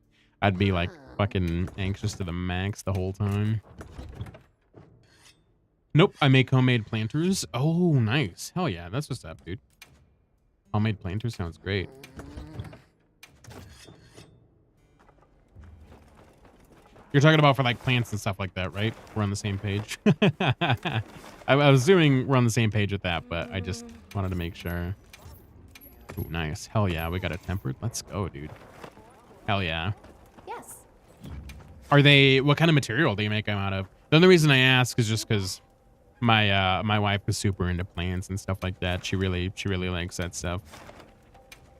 A: like fucking anxious to the max the whole time. Nope, I make homemade planters. Oh, nice. Hell yeah, that's what's up, dude. Homemade planters sounds great. You're talking about for like plants and stuff like that, right? We're on the same page. I was assuming we're on the same page with that, but I just wanted to make sure. Ooh, nice. Hell yeah, we got a tempered. Let's go, dude. Hell yeah.
C: Yes.
A: Are they, what kind of material do you make them out of? The only reason I ask is just because my wife is super into plants and stuff like that. She really likes that stuff.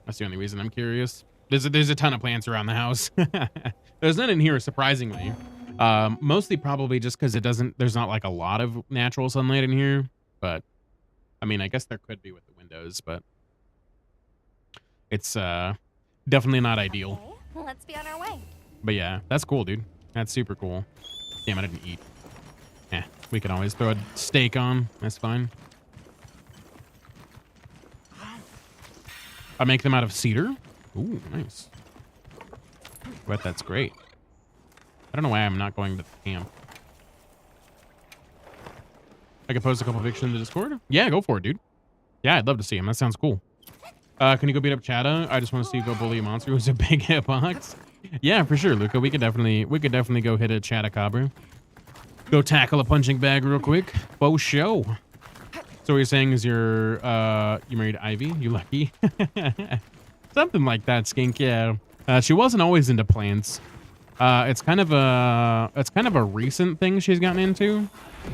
A: That's the only reason I'm curious. There's a ton of plants around the house. There's none in here, surprisingly. Mostly probably just because there's not like a lot of natural sunlight in here. But I mean, I guess there could be with the windows, but it's definitely not ideal.
C: Okay, let's be on our way.
A: But yeah, that's cool, dude. That's super cool. Damn, I didn't eat. Yeah, we can always throw a steak on. That's fine. I make them out of cedar. Ooh, nice. But that's great. I don't know why I'm not going to the camp. I can post a couple pictures in the Discord? Yeah, go for it, dude. Yeah, I'd love to see him. That sounds cool. Can you go beat up Chada? I just want to see you go bully a monster who's a big hitbox. Yeah, for sure, Luca. We could definitely go hit a Chadacabra. Go tackle a punching bag real quick. Faux show. So what you're saying is you married Ivy? You lucky? Something like that, Skink. Yeah. She wasn't always into plants. It's kind of a recent thing she's gotten into,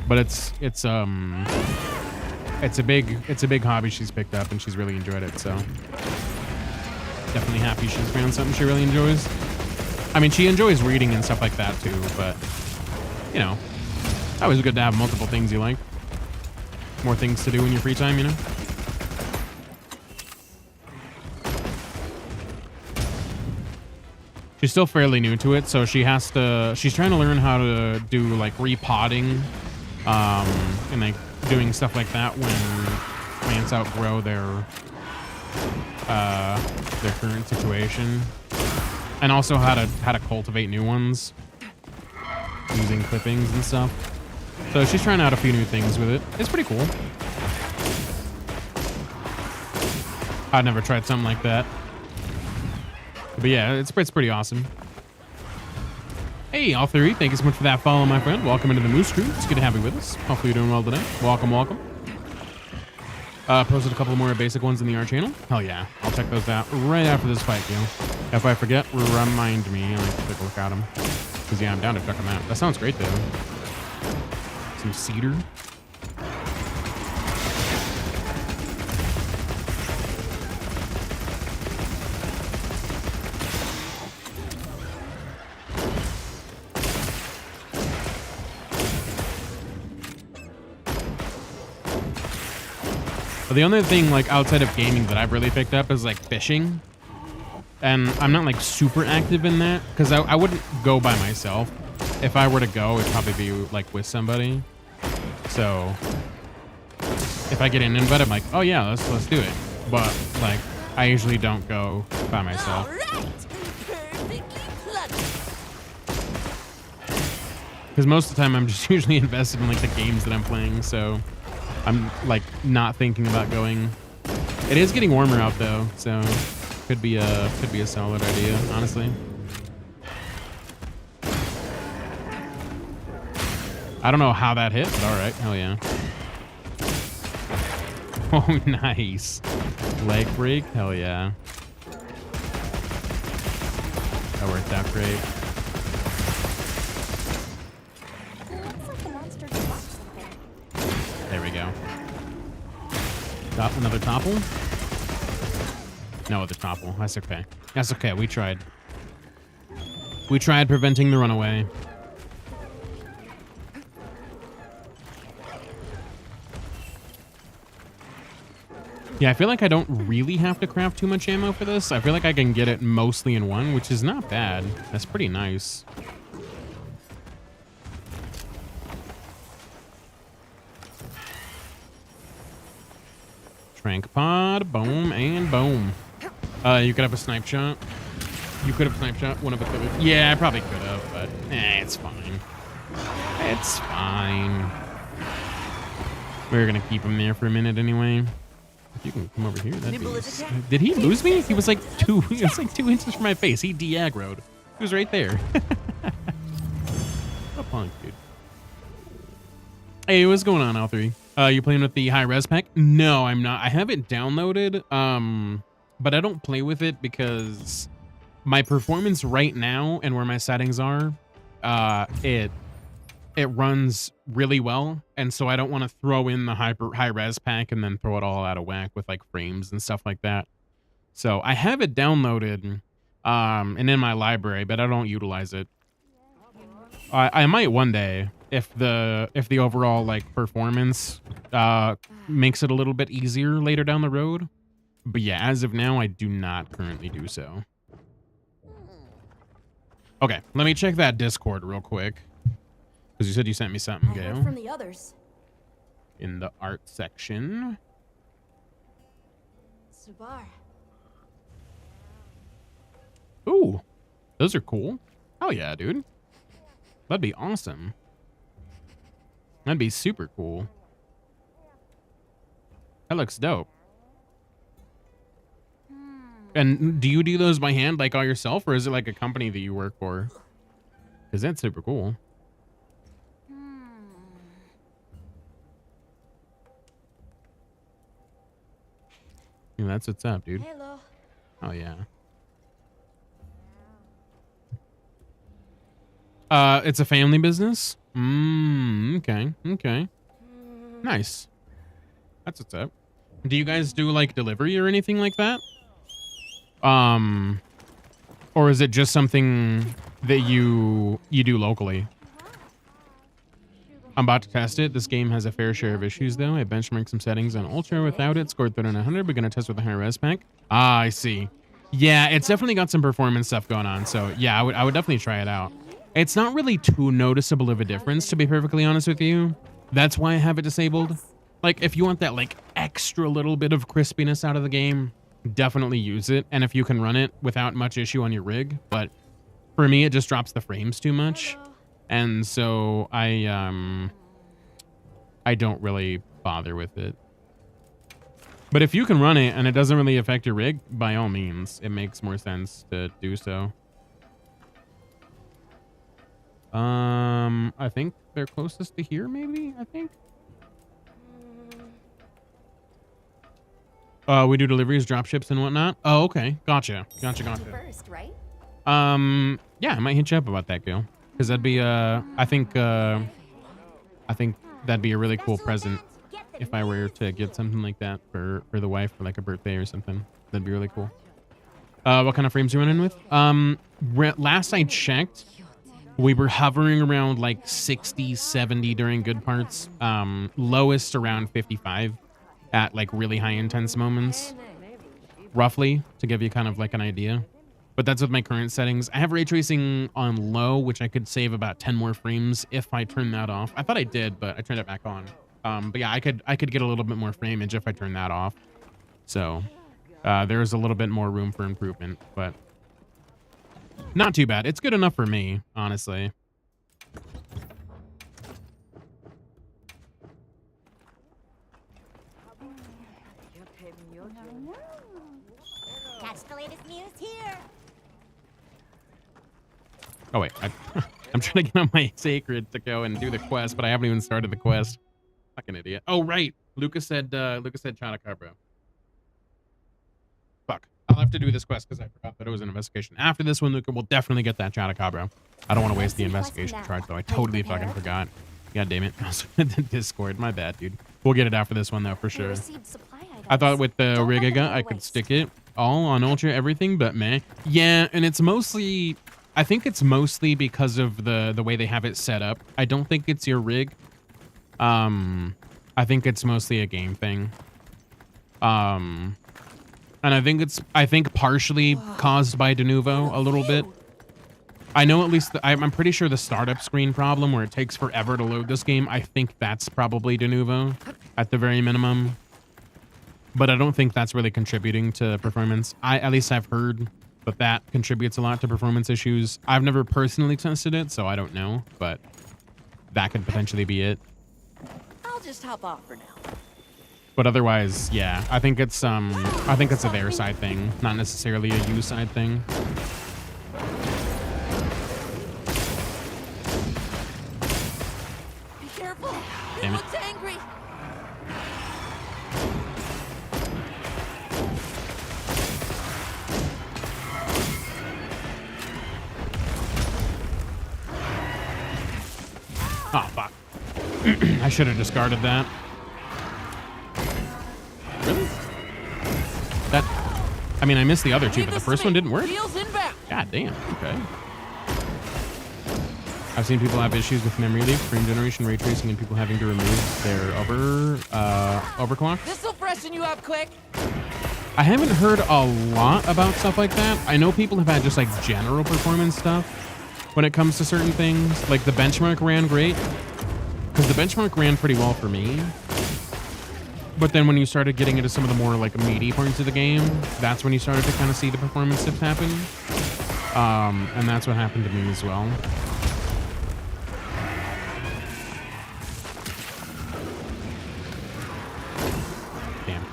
A: but it's a big hobby she's picked up and she's really enjoyed it. So definitely happy she's found something she really enjoys. I mean, she enjoys reading and stuff like that too, but you know, always good to have multiple things you like. More things to do in your free time, you know? She's still fairly new to it, so she's trying to learn how to do like repotting, and like doing stuff like that when plants outgrow their current situation, and also how to cultivate new ones using clippings and stuff. So she's trying out a few new things with it. It's pretty cool. I've never tried something like that. But yeah, it's pretty awesome. Hey, all three, thank you so much for that follow, my friend. Welcome into the Moose Crew. It's good to have you with us. Hopefully you're doing well today. Welcome, welcome. Posted a couple more basic ones in the art channel. Hell yeah, I'll check those out right after this fight, yo. If I forget, remind me and I can take a look at them. Because yeah, I'm down to check them out. That sounds great though. Some cedar. But the only thing like outside of gaming that I've really picked up is like fishing. And I'm not like super active in that because I wouldn't go by myself. If I were to go, it'd probably be like with somebody. So if I get an invite, I'm like, oh yeah, let's do it. But like, I usually don't go by myself. Because most of the time I'm just usually invested in like the games that I'm playing. So I'm like not thinking about going. It is getting warmer out though, so could be a solid idea, honestly. I don't know how that hit, but all right, hell yeah. Oh, nice. Leg break? Hell yeah. That worked out great.
C: It looks like the monster dropped something.
A: There we go. Got another topple? No other topple. That's okay. That's okay. We tried. We tried preventing the runaway. Yeah, I feel like I don't really have to craft too much ammo for this. I feel like I can get it mostly in one, which is not bad. That's pretty nice. Trank pod, boom, and boom. You could have a snipe shot. You could have snipe shot one of the could. Yeah, I probably could have, but it's fine. It's fine. We're gonna keep him there for a minute anyway. If you can come over here, that'd be... Did he lose me? He was like 2 inches from my face. He de-aggroed. He was right there. What a punk, dude. Hey, what's going on, L3? You playing with the high res pack? No, I'm not. I have it downloaded, but I don't play with it because my performance right now and where my settings are, it runs really well, and so I don't want to throw in the high res pack and then throw it all out of whack with like frames and stuff like that. So I have it downloaded and in my library, but I don't utilize it. I might one day if the overall like performance makes it a little bit easier later down the road. But yeah, as of now, I do not currently do so. Okay, let me check that Discord real quick. Because you said you sent me something,
B: I heard
A: Gail.
B: from the others.
A: In the art section.
B: Subar.
A: Ooh, those are cool. Oh yeah, dude. That'd be awesome. That'd be super cool. That looks dope. And do you do those by hand, like all yourself, or is it like a company that you work for? Because that's super cool. Yeah, that's what's up, dude.
B: Hello.
A: Oh yeah. It's a family business? Okay. Okay. Nice. That's what's up. Do you guys do like delivery or anything like that? Or is it just something that you do locally? I'm about to test it. This game has a fair share of issues though. I benchmarked some settings on Ultra without it, scored 3900, but gonna test with a high res pack. Ah, I see. Yeah, it's definitely got some performance stuff going on. So yeah, I would definitely try it out. It's not really too noticeable of a difference, to be perfectly honest with you. That's why I have it disabled. Like, if you want that, like, extra little bit of crispiness out of the game, definitely use it. And if you can run it without much issue on your rig. But for me, it just drops the frames too much. And so I don't really bother with it. But if you can run it and it doesn't really affect your rig, by all means, it makes more sense to do so. I think they're closest to here, maybe, I think. We do deliveries, drop ships and whatnot. Oh, okay. Gotcha. Gotcha.
C: First, right?
A: Yeah, I might hit you up about that, Gil. Because that'd be, I think that'd be a really cool present if I were to get something like that for the wife for like a birthday or something. That'd be really cool. What kind of frames you running with? Last I checked, we were hovering around like 60, 70 during good parts. Lowest around 55 at like really high intense moments, roughly, to give you kind of like an idea. But that's with my current settings. I have ray tracing on low, which I could save about 10 more frames if I turn that off. I thought I did, but I turned it back on. But yeah, I could get a little bit more frameage if I turn that off. So there's a little bit more room for improvement, but not too bad. It's good enough for me, honestly.
C: Catch the latest news here.
A: Oh wait, I'm trying to get on my sacred to go and do the quest, but I haven't even started the quest. Fucking idiot. Oh right, Lucas said Chana Cabra. I'll have to do this quest because I forgot that it was an investigation. After this one, Luca will definitely get that Chotacabra. I don't want to waste the investigation charge, though. I totally fucking forgot. God damn it. I was in the Discord. My bad, dude. We'll get it after this one, though, for sure. I thought with the Rigaga, I could stick it all on Ultra everything, but meh. Yeah, and it's mostly... I think it's mostly because of the way they have it set up. I don't think it's your rig. I think it's mostly a game thing. And I think partially caused by Denuvo a little bit. I know at least I'm pretty sure the startup screen problem where it takes forever to load this game, I think that's probably Denuvo at the very minimum. But I don't think that's really contributing to performance. At least I've heard that contributes a lot to performance issues. I've never personally tested it, so I don't know, but that could potentially be it.
B: I'll just hop off for now.
A: But otherwise, yeah, I think it's a their side thing, not necessarily a you side thing.
B: Be careful.
A: Damn
B: He
A: it.
B: looks angry.
A: Oh, fuck. I should have discarded that. Really? I mean, I missed the other two, but the first one didn't work?
B: Wheels inbound.
A: God damn, okay. I've seen people have issues with memory leak, frame generation, ray tracing, and people having to remove their overclock.
B: This'll freshen you up quick.
A: I haven't heard a lot about stuff like that. I know people have had just like general performance stuff when it comes to certain things. Like the benchmark ran great, because the benchmark ran pretty well for me. But then when you started getting into some of the more like meaty points of the game, that's when you started to kind of see the performance dips happen. And that's what happened to me as well. Damn.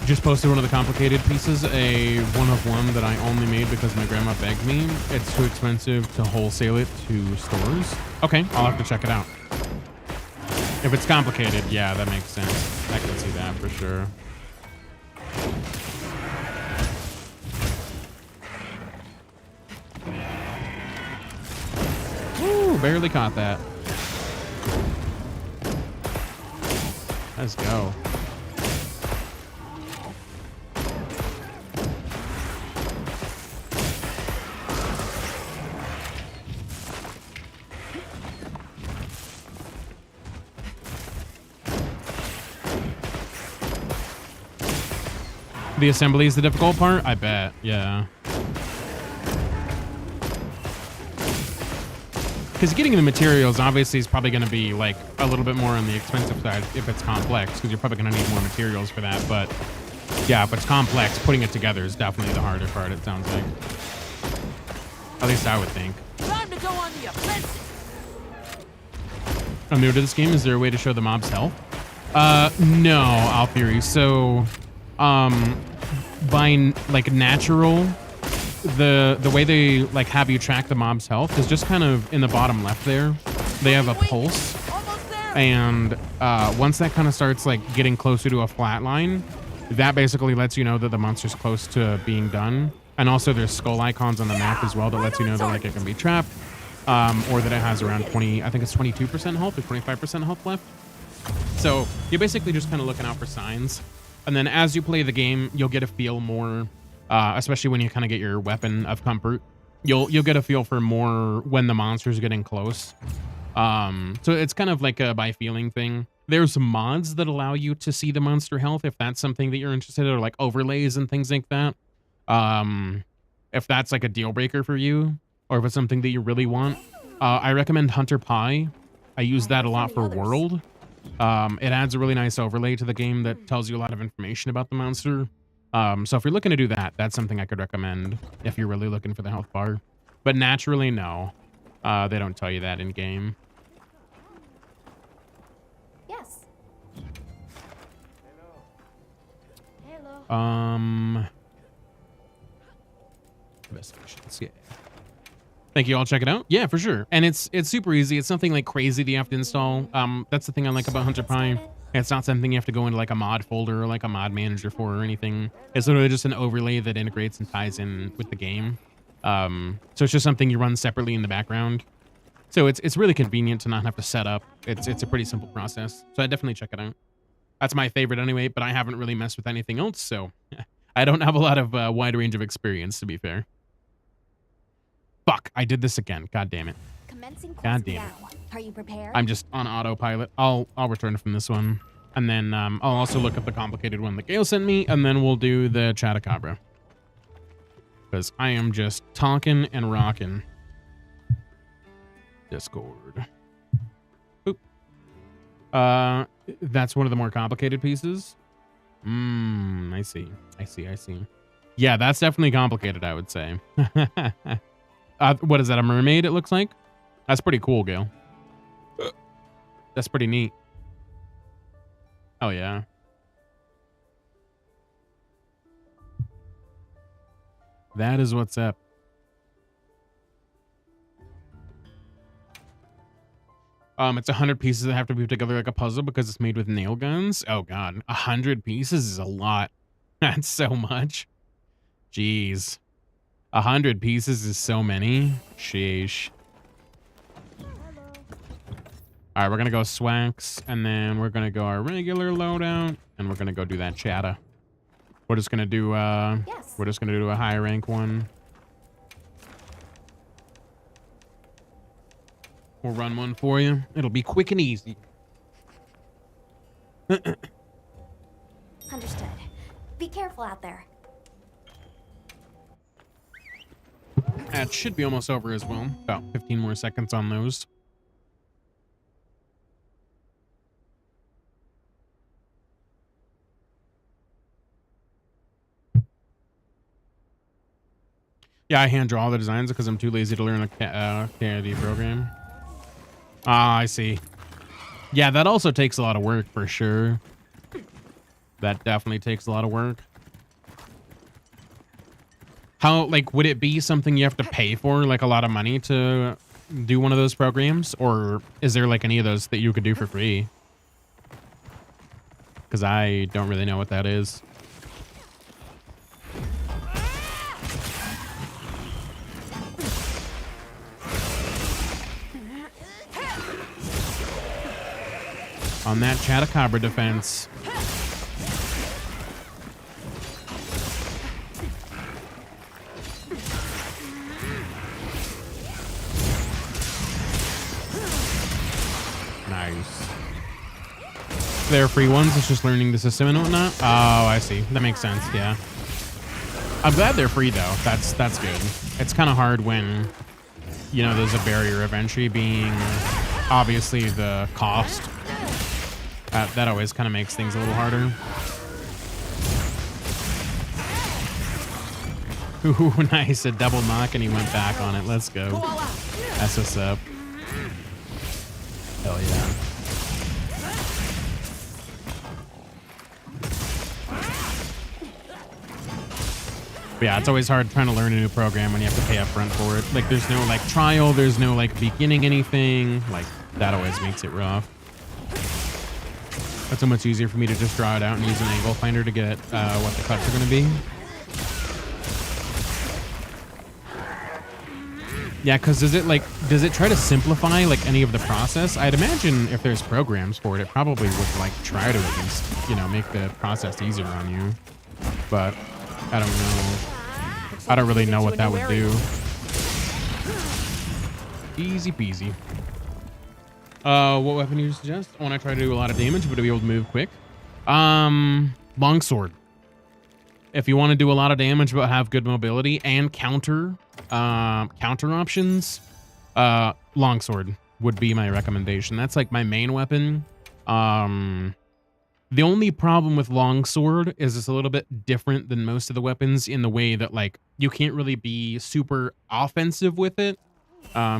A: Just posted one of the complicated pieces, a one-of-one that I only made because my grandma begged me. It's too expensive to wholesale it to stores. Okay, I'll have to check it out. If it's complicated, yeah, that makes sense. I can see that for sure. Woo, barely caught that. Let's go. The assembly is the difficult part? I bet, yeah. Because getting the materials obviously is probably going to be like a little bit more on the expensive side if it's complex, because you're probably going to need more materials for that. But yeah, if it's complex, putting it together is definitely the harder part, it sounds like. At least I would think.
B: Time to go on the offensive.
A: I'm new to this game. Is there a way to show the mob's health? No, Altheory. So, by like natural, the way they like have you track the mob's health is just kind of in the bottom left there. They have a pulse,
B: Almost there.
A: and once that kind of starts like getting closer to a flat line, that basically lets you know that the monster's close to being done. And also there's skull icons on the map as well that lets you know that like it can be trapped, or that it has around 20, I think it's 22% health or 25% health left. So you're basically just kind of looking out for signs. And then as you play the game, you'll get a feel more, especially when you kind of get your weapon of comfort, you'll get a feel for more when the monster's getting close. So it's kind of like a by feeling thing. There's mods that allow you to see the monster health if that's something that you're interested in, or like overlays and things like that. If that's like a deal breaker for you, or if it's something that you really want, I recommend Hunter Pie. I use that a lot for World. It adds a really nice overlay to the game that tells you a lot of information about the monster. So if you're looking to do that, that's something I could recommend if you're really looking for the health bar. But naturally, no. They don't tell you that in game.
C: Yes. Hello.
A: Investigations, yeah. Thank you. I'll check it out. Yeah, for sure. And it's super easy. It's nothing like crazy that you have to install. That's the thing I like about Hunter Pie. It's not something you have to go into like a mod folder or like a mod manager for or anything. It's literally just an overlay that integrates and ties in with the game. So it's just something you run separately in the background. So it's really convenient to not have to set up. It's a pretty simple process. So I definitely check it out. That's my favorite anyway, but I haven't really messed with anything else, so I don't have a lot of wide range of experience, to be fair. Fuck, I did this again. God damn it.
C: Commencing quest
A: God damn it.
C: now. Are you prepared?
A: I'm just on autopilot. I'll return from this one. And then I'll also look up the complicated one that Gale sent me, and then we'll do the Chatacabra. Because I am just talking and rocking. Discord. Oop. That's one of the more complicated pieces. I see. Yeah, that's definitely complicated, I would say. What is that, a mermaid, it looks like? That's pretty cool, Gale. That's pretty neat. Oh, yeah. That is what's up. It's 100 pieces that have to be put together like a puzzle because it's made with nail guns. Oh, God. 100 pieces is a lot. That's so much. Jeez. 100 pieces is so many. Sheesh. All right, we're going to go Swax, and then we're going to go our regular loadout, and we're going to go do that Chatta. We're just going to do,
C: Yes.
A: we're just going to do a high rank one. We'll run one for you. It'll be quick and easy.
C: Understood. Be careful out there.
A: That should be almost over as well. About 15 more seconds on those. Yeah, I hand draw all the designs because I'm too lazy to learn a KID program. Ah, I see. Yeah, that also takes a lot of work for sure. That definitely takes a lot of work. How, like, would it be something you have to pay for, like, a lot of money to do one of those programs? Or is there, like, any of those that you could do for free? Because I don't really know what that is. On that Chatacabra defense. Nice. They're free ones, it's just learning the system and whatnot. Oh, I see. That makes sense, yeah. I'm glad they're free though. That's good. It's kind of hard when, you know, there's a barrier of entry being obviously the cost. That always kind of makes things a little harder. Ooh, nice. A double knock and he went back on it. Let's go. That's what's up. Hell yeah. But yeah, it's always hard trying to learn a new program when you have to pay up front for it. Like, there's no, like, trial. There's no, like, beginning anything. Like, that always makes it rough. It's so much easier for me to just draw it out and use an angle finder to get what the cuts are going to be. Yeah, because does it try to simplify like any of the process? I'd imagine if there's programs for it, it probably would like try to at least, you know, make the process easier on you. But I don't know. I don't really know what that would do. Easy peasy. What weapon do you suggest? I want to try to do a lot of damage, but to be able to move quick. Longsword. If you want to do a lot of damage but have good mobility and counter options, longsword would be my recommendation. That's like my main weapon. The only problem with longsword is it's a little bit different than most of the weapons in the way that like you can't really be super offensive with it.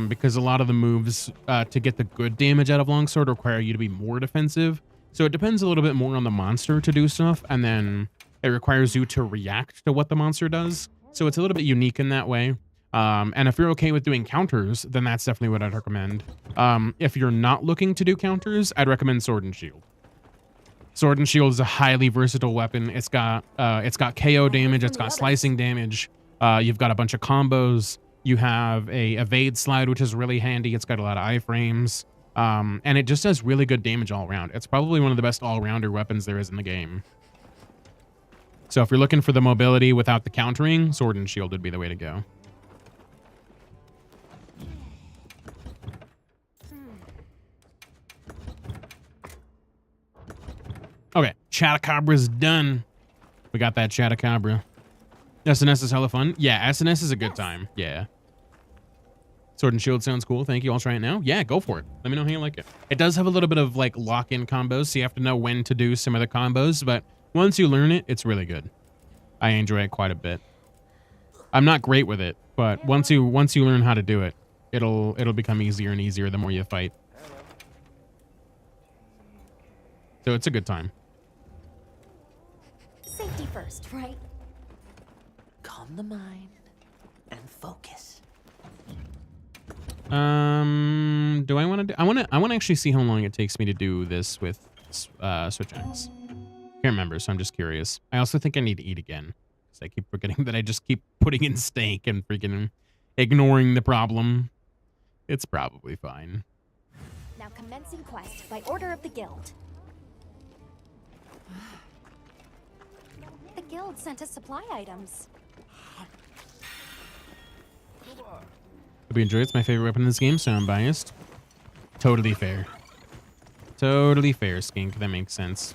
A: Because a lot of the moves to get the good damage out of longsword require you to be more defensive. So it depends a little bit more on the monster to do stuff, and then it requires you to react to what the monster does. So it's a little bit unique in that way. And if you're okay with doing counters, then that's definitely what I'd recommend. If you're not looking to do counters, I'd recommend sword and shield. Sword and Shield is a highly versatile weapon. It's got KO damage. It's got slicing damage. You've got a bunch of combos. You have a evade slide, which is really handy. It's got a lot of iframes. And it just does really good damage all around. It's probably one of the best all-rounder weapons there is in the game. So if you're looking for the mobility without the countering, Sword and Shield would be the way to go. Okay, Chatacabra's done. We got that Chatacabra. SNS is hella fun. Yeah, SNS is a good time. Yeah. Sword and Shield sounds cool. Thank you. I'll try it now. Yeah, go for it. Let me know how you like it. It does have a little bit of like lock-in combos, so you have to know when to do some of the combos, but once you learn it, it's really good. I enjoy it quite a bit. I'm not great with it, but once you learn how to do it, it'll become easier and easier the more you fight. So it's a good time.
C: Safety first, right?
B: Calm the mind and focus.
A: Do I want to do, I want to actually see how long it takes me to do this with Switch X. Can't remember, so I'm just curious. I also think I need to eat again, because I keep forgetting that I just keep putting in steak and freaking ignoring the problem. It's probably fine.
C: Now commencing quest by order of the guild. The guild sent us supply items.
A: Hope you enjoy it. It's my favorite weapon in this game, so I'm biased. Totally fair. Totally fair, Skink. That makes sense.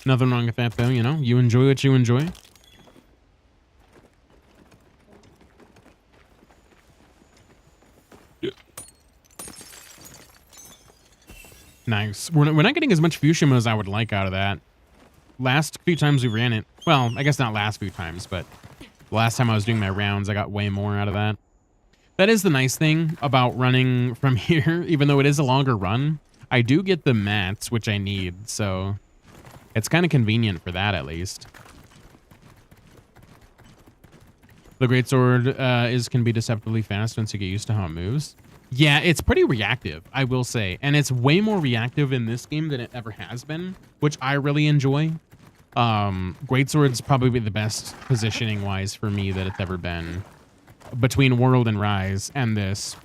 A: Nothing wrong with that, though, you know? You enjoy what you enjoy. Nice. We're not getting as much Fushima as I would like out of that. Last few times we ran it, well, I guess not last few times, but the last time I was doing my rounds, I got way more out of that. That is the nice thing about running from here. Even though it is a longer run, I do get the mats, which I need, so it's kind of convenient for that, at least. The Greatsword can be deceptively fast once you get used to how it moves. Yeah, it's pretty reactive, I will say. And it's way more reactive in this game than it ever has been, which I really enjoy. Greatsword's probably the best positioning-wise for me that it's ever been. Between World and Rise and this.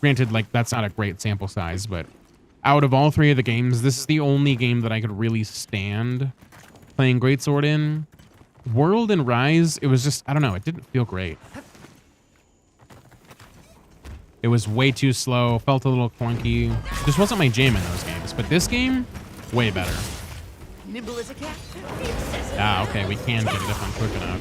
A: Granted, like, that's not a great sample size, but out of all three of the games, this is the only game that I could really stand playing Greatsword in. World and Rise, it was just, I don't know, it didn't feel great. It was way too slow, felt a little clunky. This wasn't my jam in those games, but this game, way better.
B: Nimble as a cat.
A: Ah, okay, we can get it if I'm quick enough.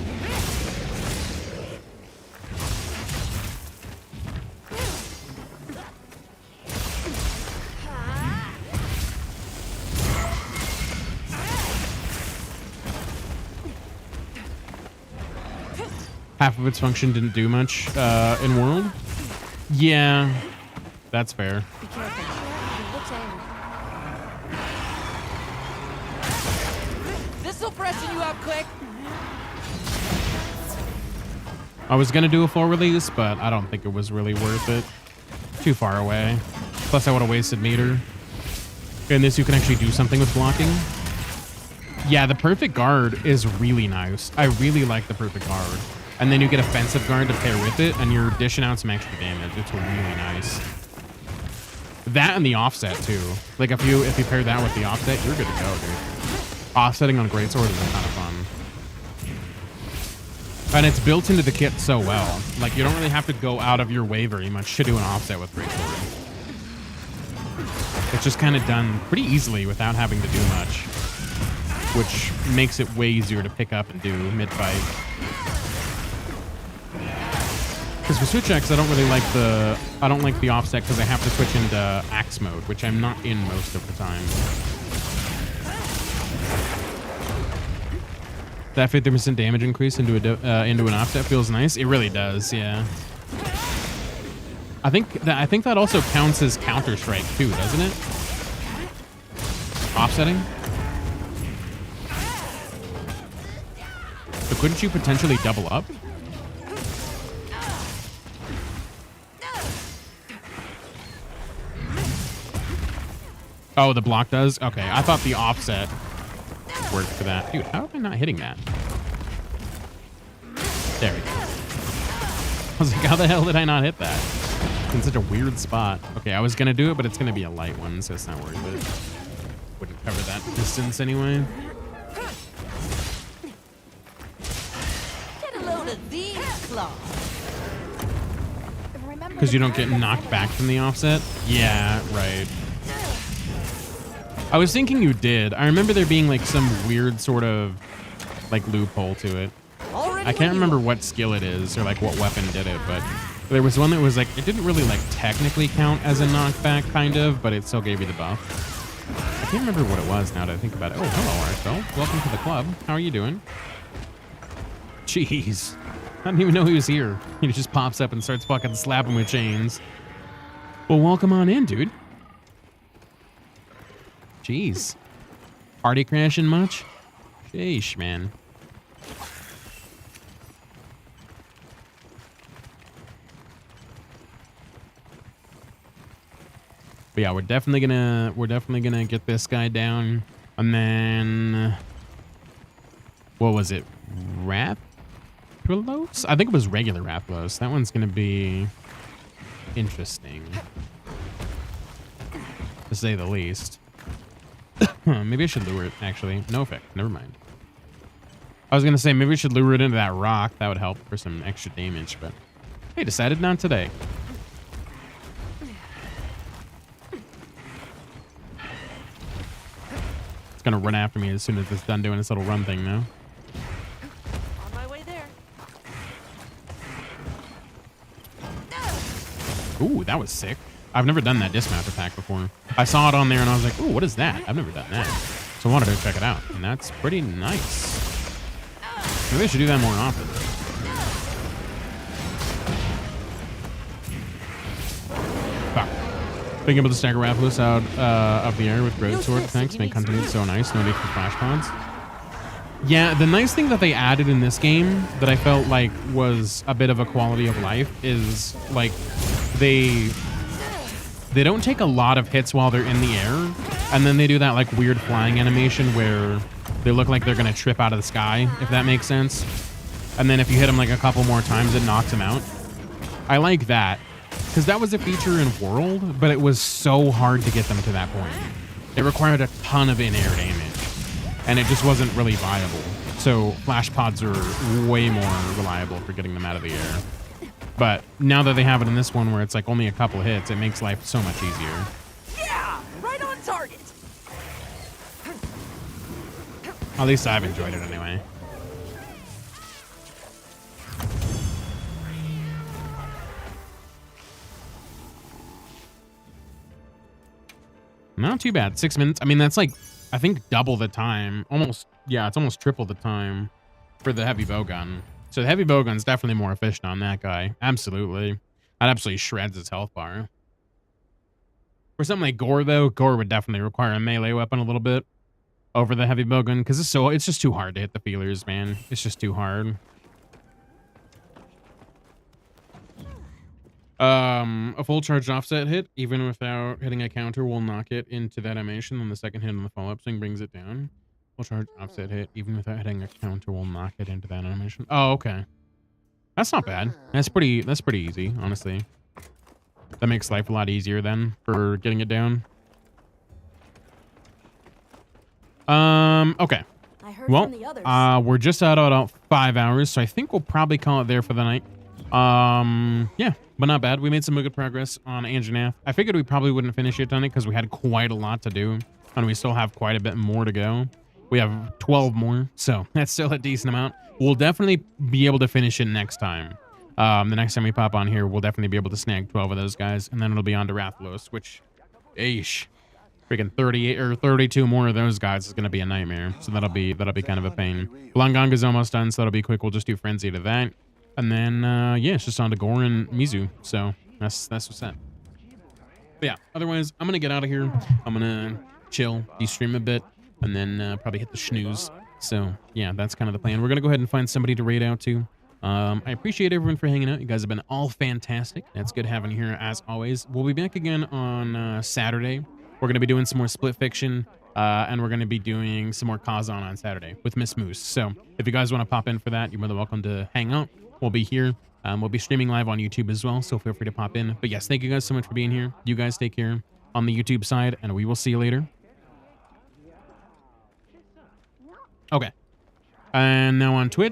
A: Half of its function didn't do much in World. Yeah, that's fair.
B: Be careful. He looks angry. This'll freshen you up quick.
A: I was gonna do a full release, but I don't think it was really worth it. Too far away. Plus, I would have wasted meter. In this, you can actually do something with blocking. Yeah, the perfect guard is really nice. I really like the perfect guard. And then you get offensive guard to pair with it, and you're dishing out some extra damage. It's really nice. That and the offset too. Like if you pair that with the offset, you're good to go, dude. Offsetting on Greatsword is a ton of fun. And it's built into the kit so well. Like you don't really have to go out of your way very much to do an offset with Greatsword. It's just kind of done pretty easily without having to do much, which makes it way easier to pick up and do mid-fight. Because for Switch X, I don't like the offset because I have to switch into axe mode, which I'm not in most of the time. That 50% damage increase into an offset feels nice. It really does, yeah. I think that also counts as Counter-Strike too, doesn't it? Offsetting. So couldn't you potentially double up? Oh, the block does? Okay, I thought the offset worked for that. Dude, how am I not hitting that? There we go. I was like, how the hell did I not hit that? It's in such a weird spot. Okay, I was gonna do it, but it's gonna be a light one, so it's not worth it. Wouldn't cover that distance anyway.
B: Get a load of these claws.
C: Remember
A: Because
C: the
A: you don't get
C: time that
A: knocked back from the offset? Yeah, right. I was thinking you did. I remember there being like some weird sort of like loophole to it.
B: Already
A: I can't
B: when you
A: remember what skill it is or like what weapon did it, but there was one that was like, it didn't really like technically count as a knockback kind of, but it still gave you the buff. I can't remember what it was now that I think about it. Oh, hello, Arthur. Welcome to the club. How are you doing? Jeez. I didn't even know he was here. He just pops up and starts fucking slapping with chains. Well, welcome on in, dude. Jeez. Party crashing much? Sheesh, man. But yeah, we're definitely gonna get this guy down. And then what was it? Rathalos? I think it was regular Rathalos. That one's gonna be interesting, to say the least. Maybe I should lure it, actually. No effect. Never mind. I was going to say, maybe we should lure it into that rock. That would help for some extra damage, but hey, decided not today. It's going to run after me as soon as it's done doing its little run thing now.
B: on my way there.
A: Ooh, that was sick. I've never done that dismount attack before. I saw it on there and I was like, ooh, what is that? I've never done that. So I wanted to check it out. And that's pretty nice. Maybe I should do that more often. Fuck. Being able to stagger Rathalos out of the air with great sword attacks make hunting so nice. No need for flash pods. Yeah, the nice thing that they added in this game that I felt like was a bit of a quality of life is like they don't take a lot of hits while they're in the air, and then they do that like weird flying animation where they look like they're gonna trip out of the sky, if that makes sense. And then if you hit them like a couple more times, it knocks them out. I like that, because that was a feature in World, but it was so hard to get them to that point. It required a ton of in-air damage, and it just wasn't really viable. So flash pods are way more reliable for getting them out of the air. But now that they have it in this one where it's like only a couple hits, it makes life so much easier.
B: Yeah, right on target.
A: At least I've enjoyed it anyway. Not too bad. 6 minutes. I mean, that's like, I think double the time. Almost, yeah, it's almost triple the time for the heavy bow gun. So the heavy bow gun's definitely more efficient on that guy. Absolutely. That absolutely shreds his health bar. For something like Gore, though, Gore would definitely require a melee weapon a little bit over the heavy bow gun, because it's just too hard to hit the feelers, man. It's just too hard. A full charged offset hit, even without hitting a counter, will knock it into that animation. Then the second hit on the follow-up swing brings it down. Full charge offset hit, even without hitting a counter, will knock it into that animation. Oh, okay. That's not bad. That's pretty easy, honestly. That makes life a lot easier then for getting it down. Okay.
C: I heard from the others.
A: Well, we're just out about 5 hours, so I think we'll probably call it there for the night. Yeah, but not bad. We made some good progress on Anjanath. I figured we probably wouldn't finish it on it because we had quite a lot to do, and we still have quite a bit more to go. We have 12 more, so that's still a decent amount. We'll definitely be able to finish it next time. The next time we pop on here, we'll definitely be able to snag 12 of those guys, and then it'll be on to Rathalos, which, eesh, freaking 38 or 32 more of those guys is going to be a nightmare. So that'll be kind of a pain. Blangong is almost done, so that'll be quick. We'll just do Frenzy to that. And then, yeah, it's just on to Gore and Mizu. So that's what's up. But yeah, otherwise, I'm going to get out of here. I'm going to chill, de-stream a bit, and then probably hit the snooze. So yeah, that's kind of the plan. We're going to go ahead and find somebody to raid out to. I appreciate everyone for hanging out. You guys have been all fantastic. It's good having you here as always. We'll be back again on Saturday, We're going to be doing some more Split Fiction, and we're going to be doing some more Kazan on Saturday with Miss Moose. So if you guys want to pop in for that, you're more than welcome to hang out. We'll be here. We'll be streaming live on YouTube as well, so feel free to pop in. But yes, thank you guys so much for being here. You guys take care on the YouTube side, and we will see you later. Okay. And now on Twitch.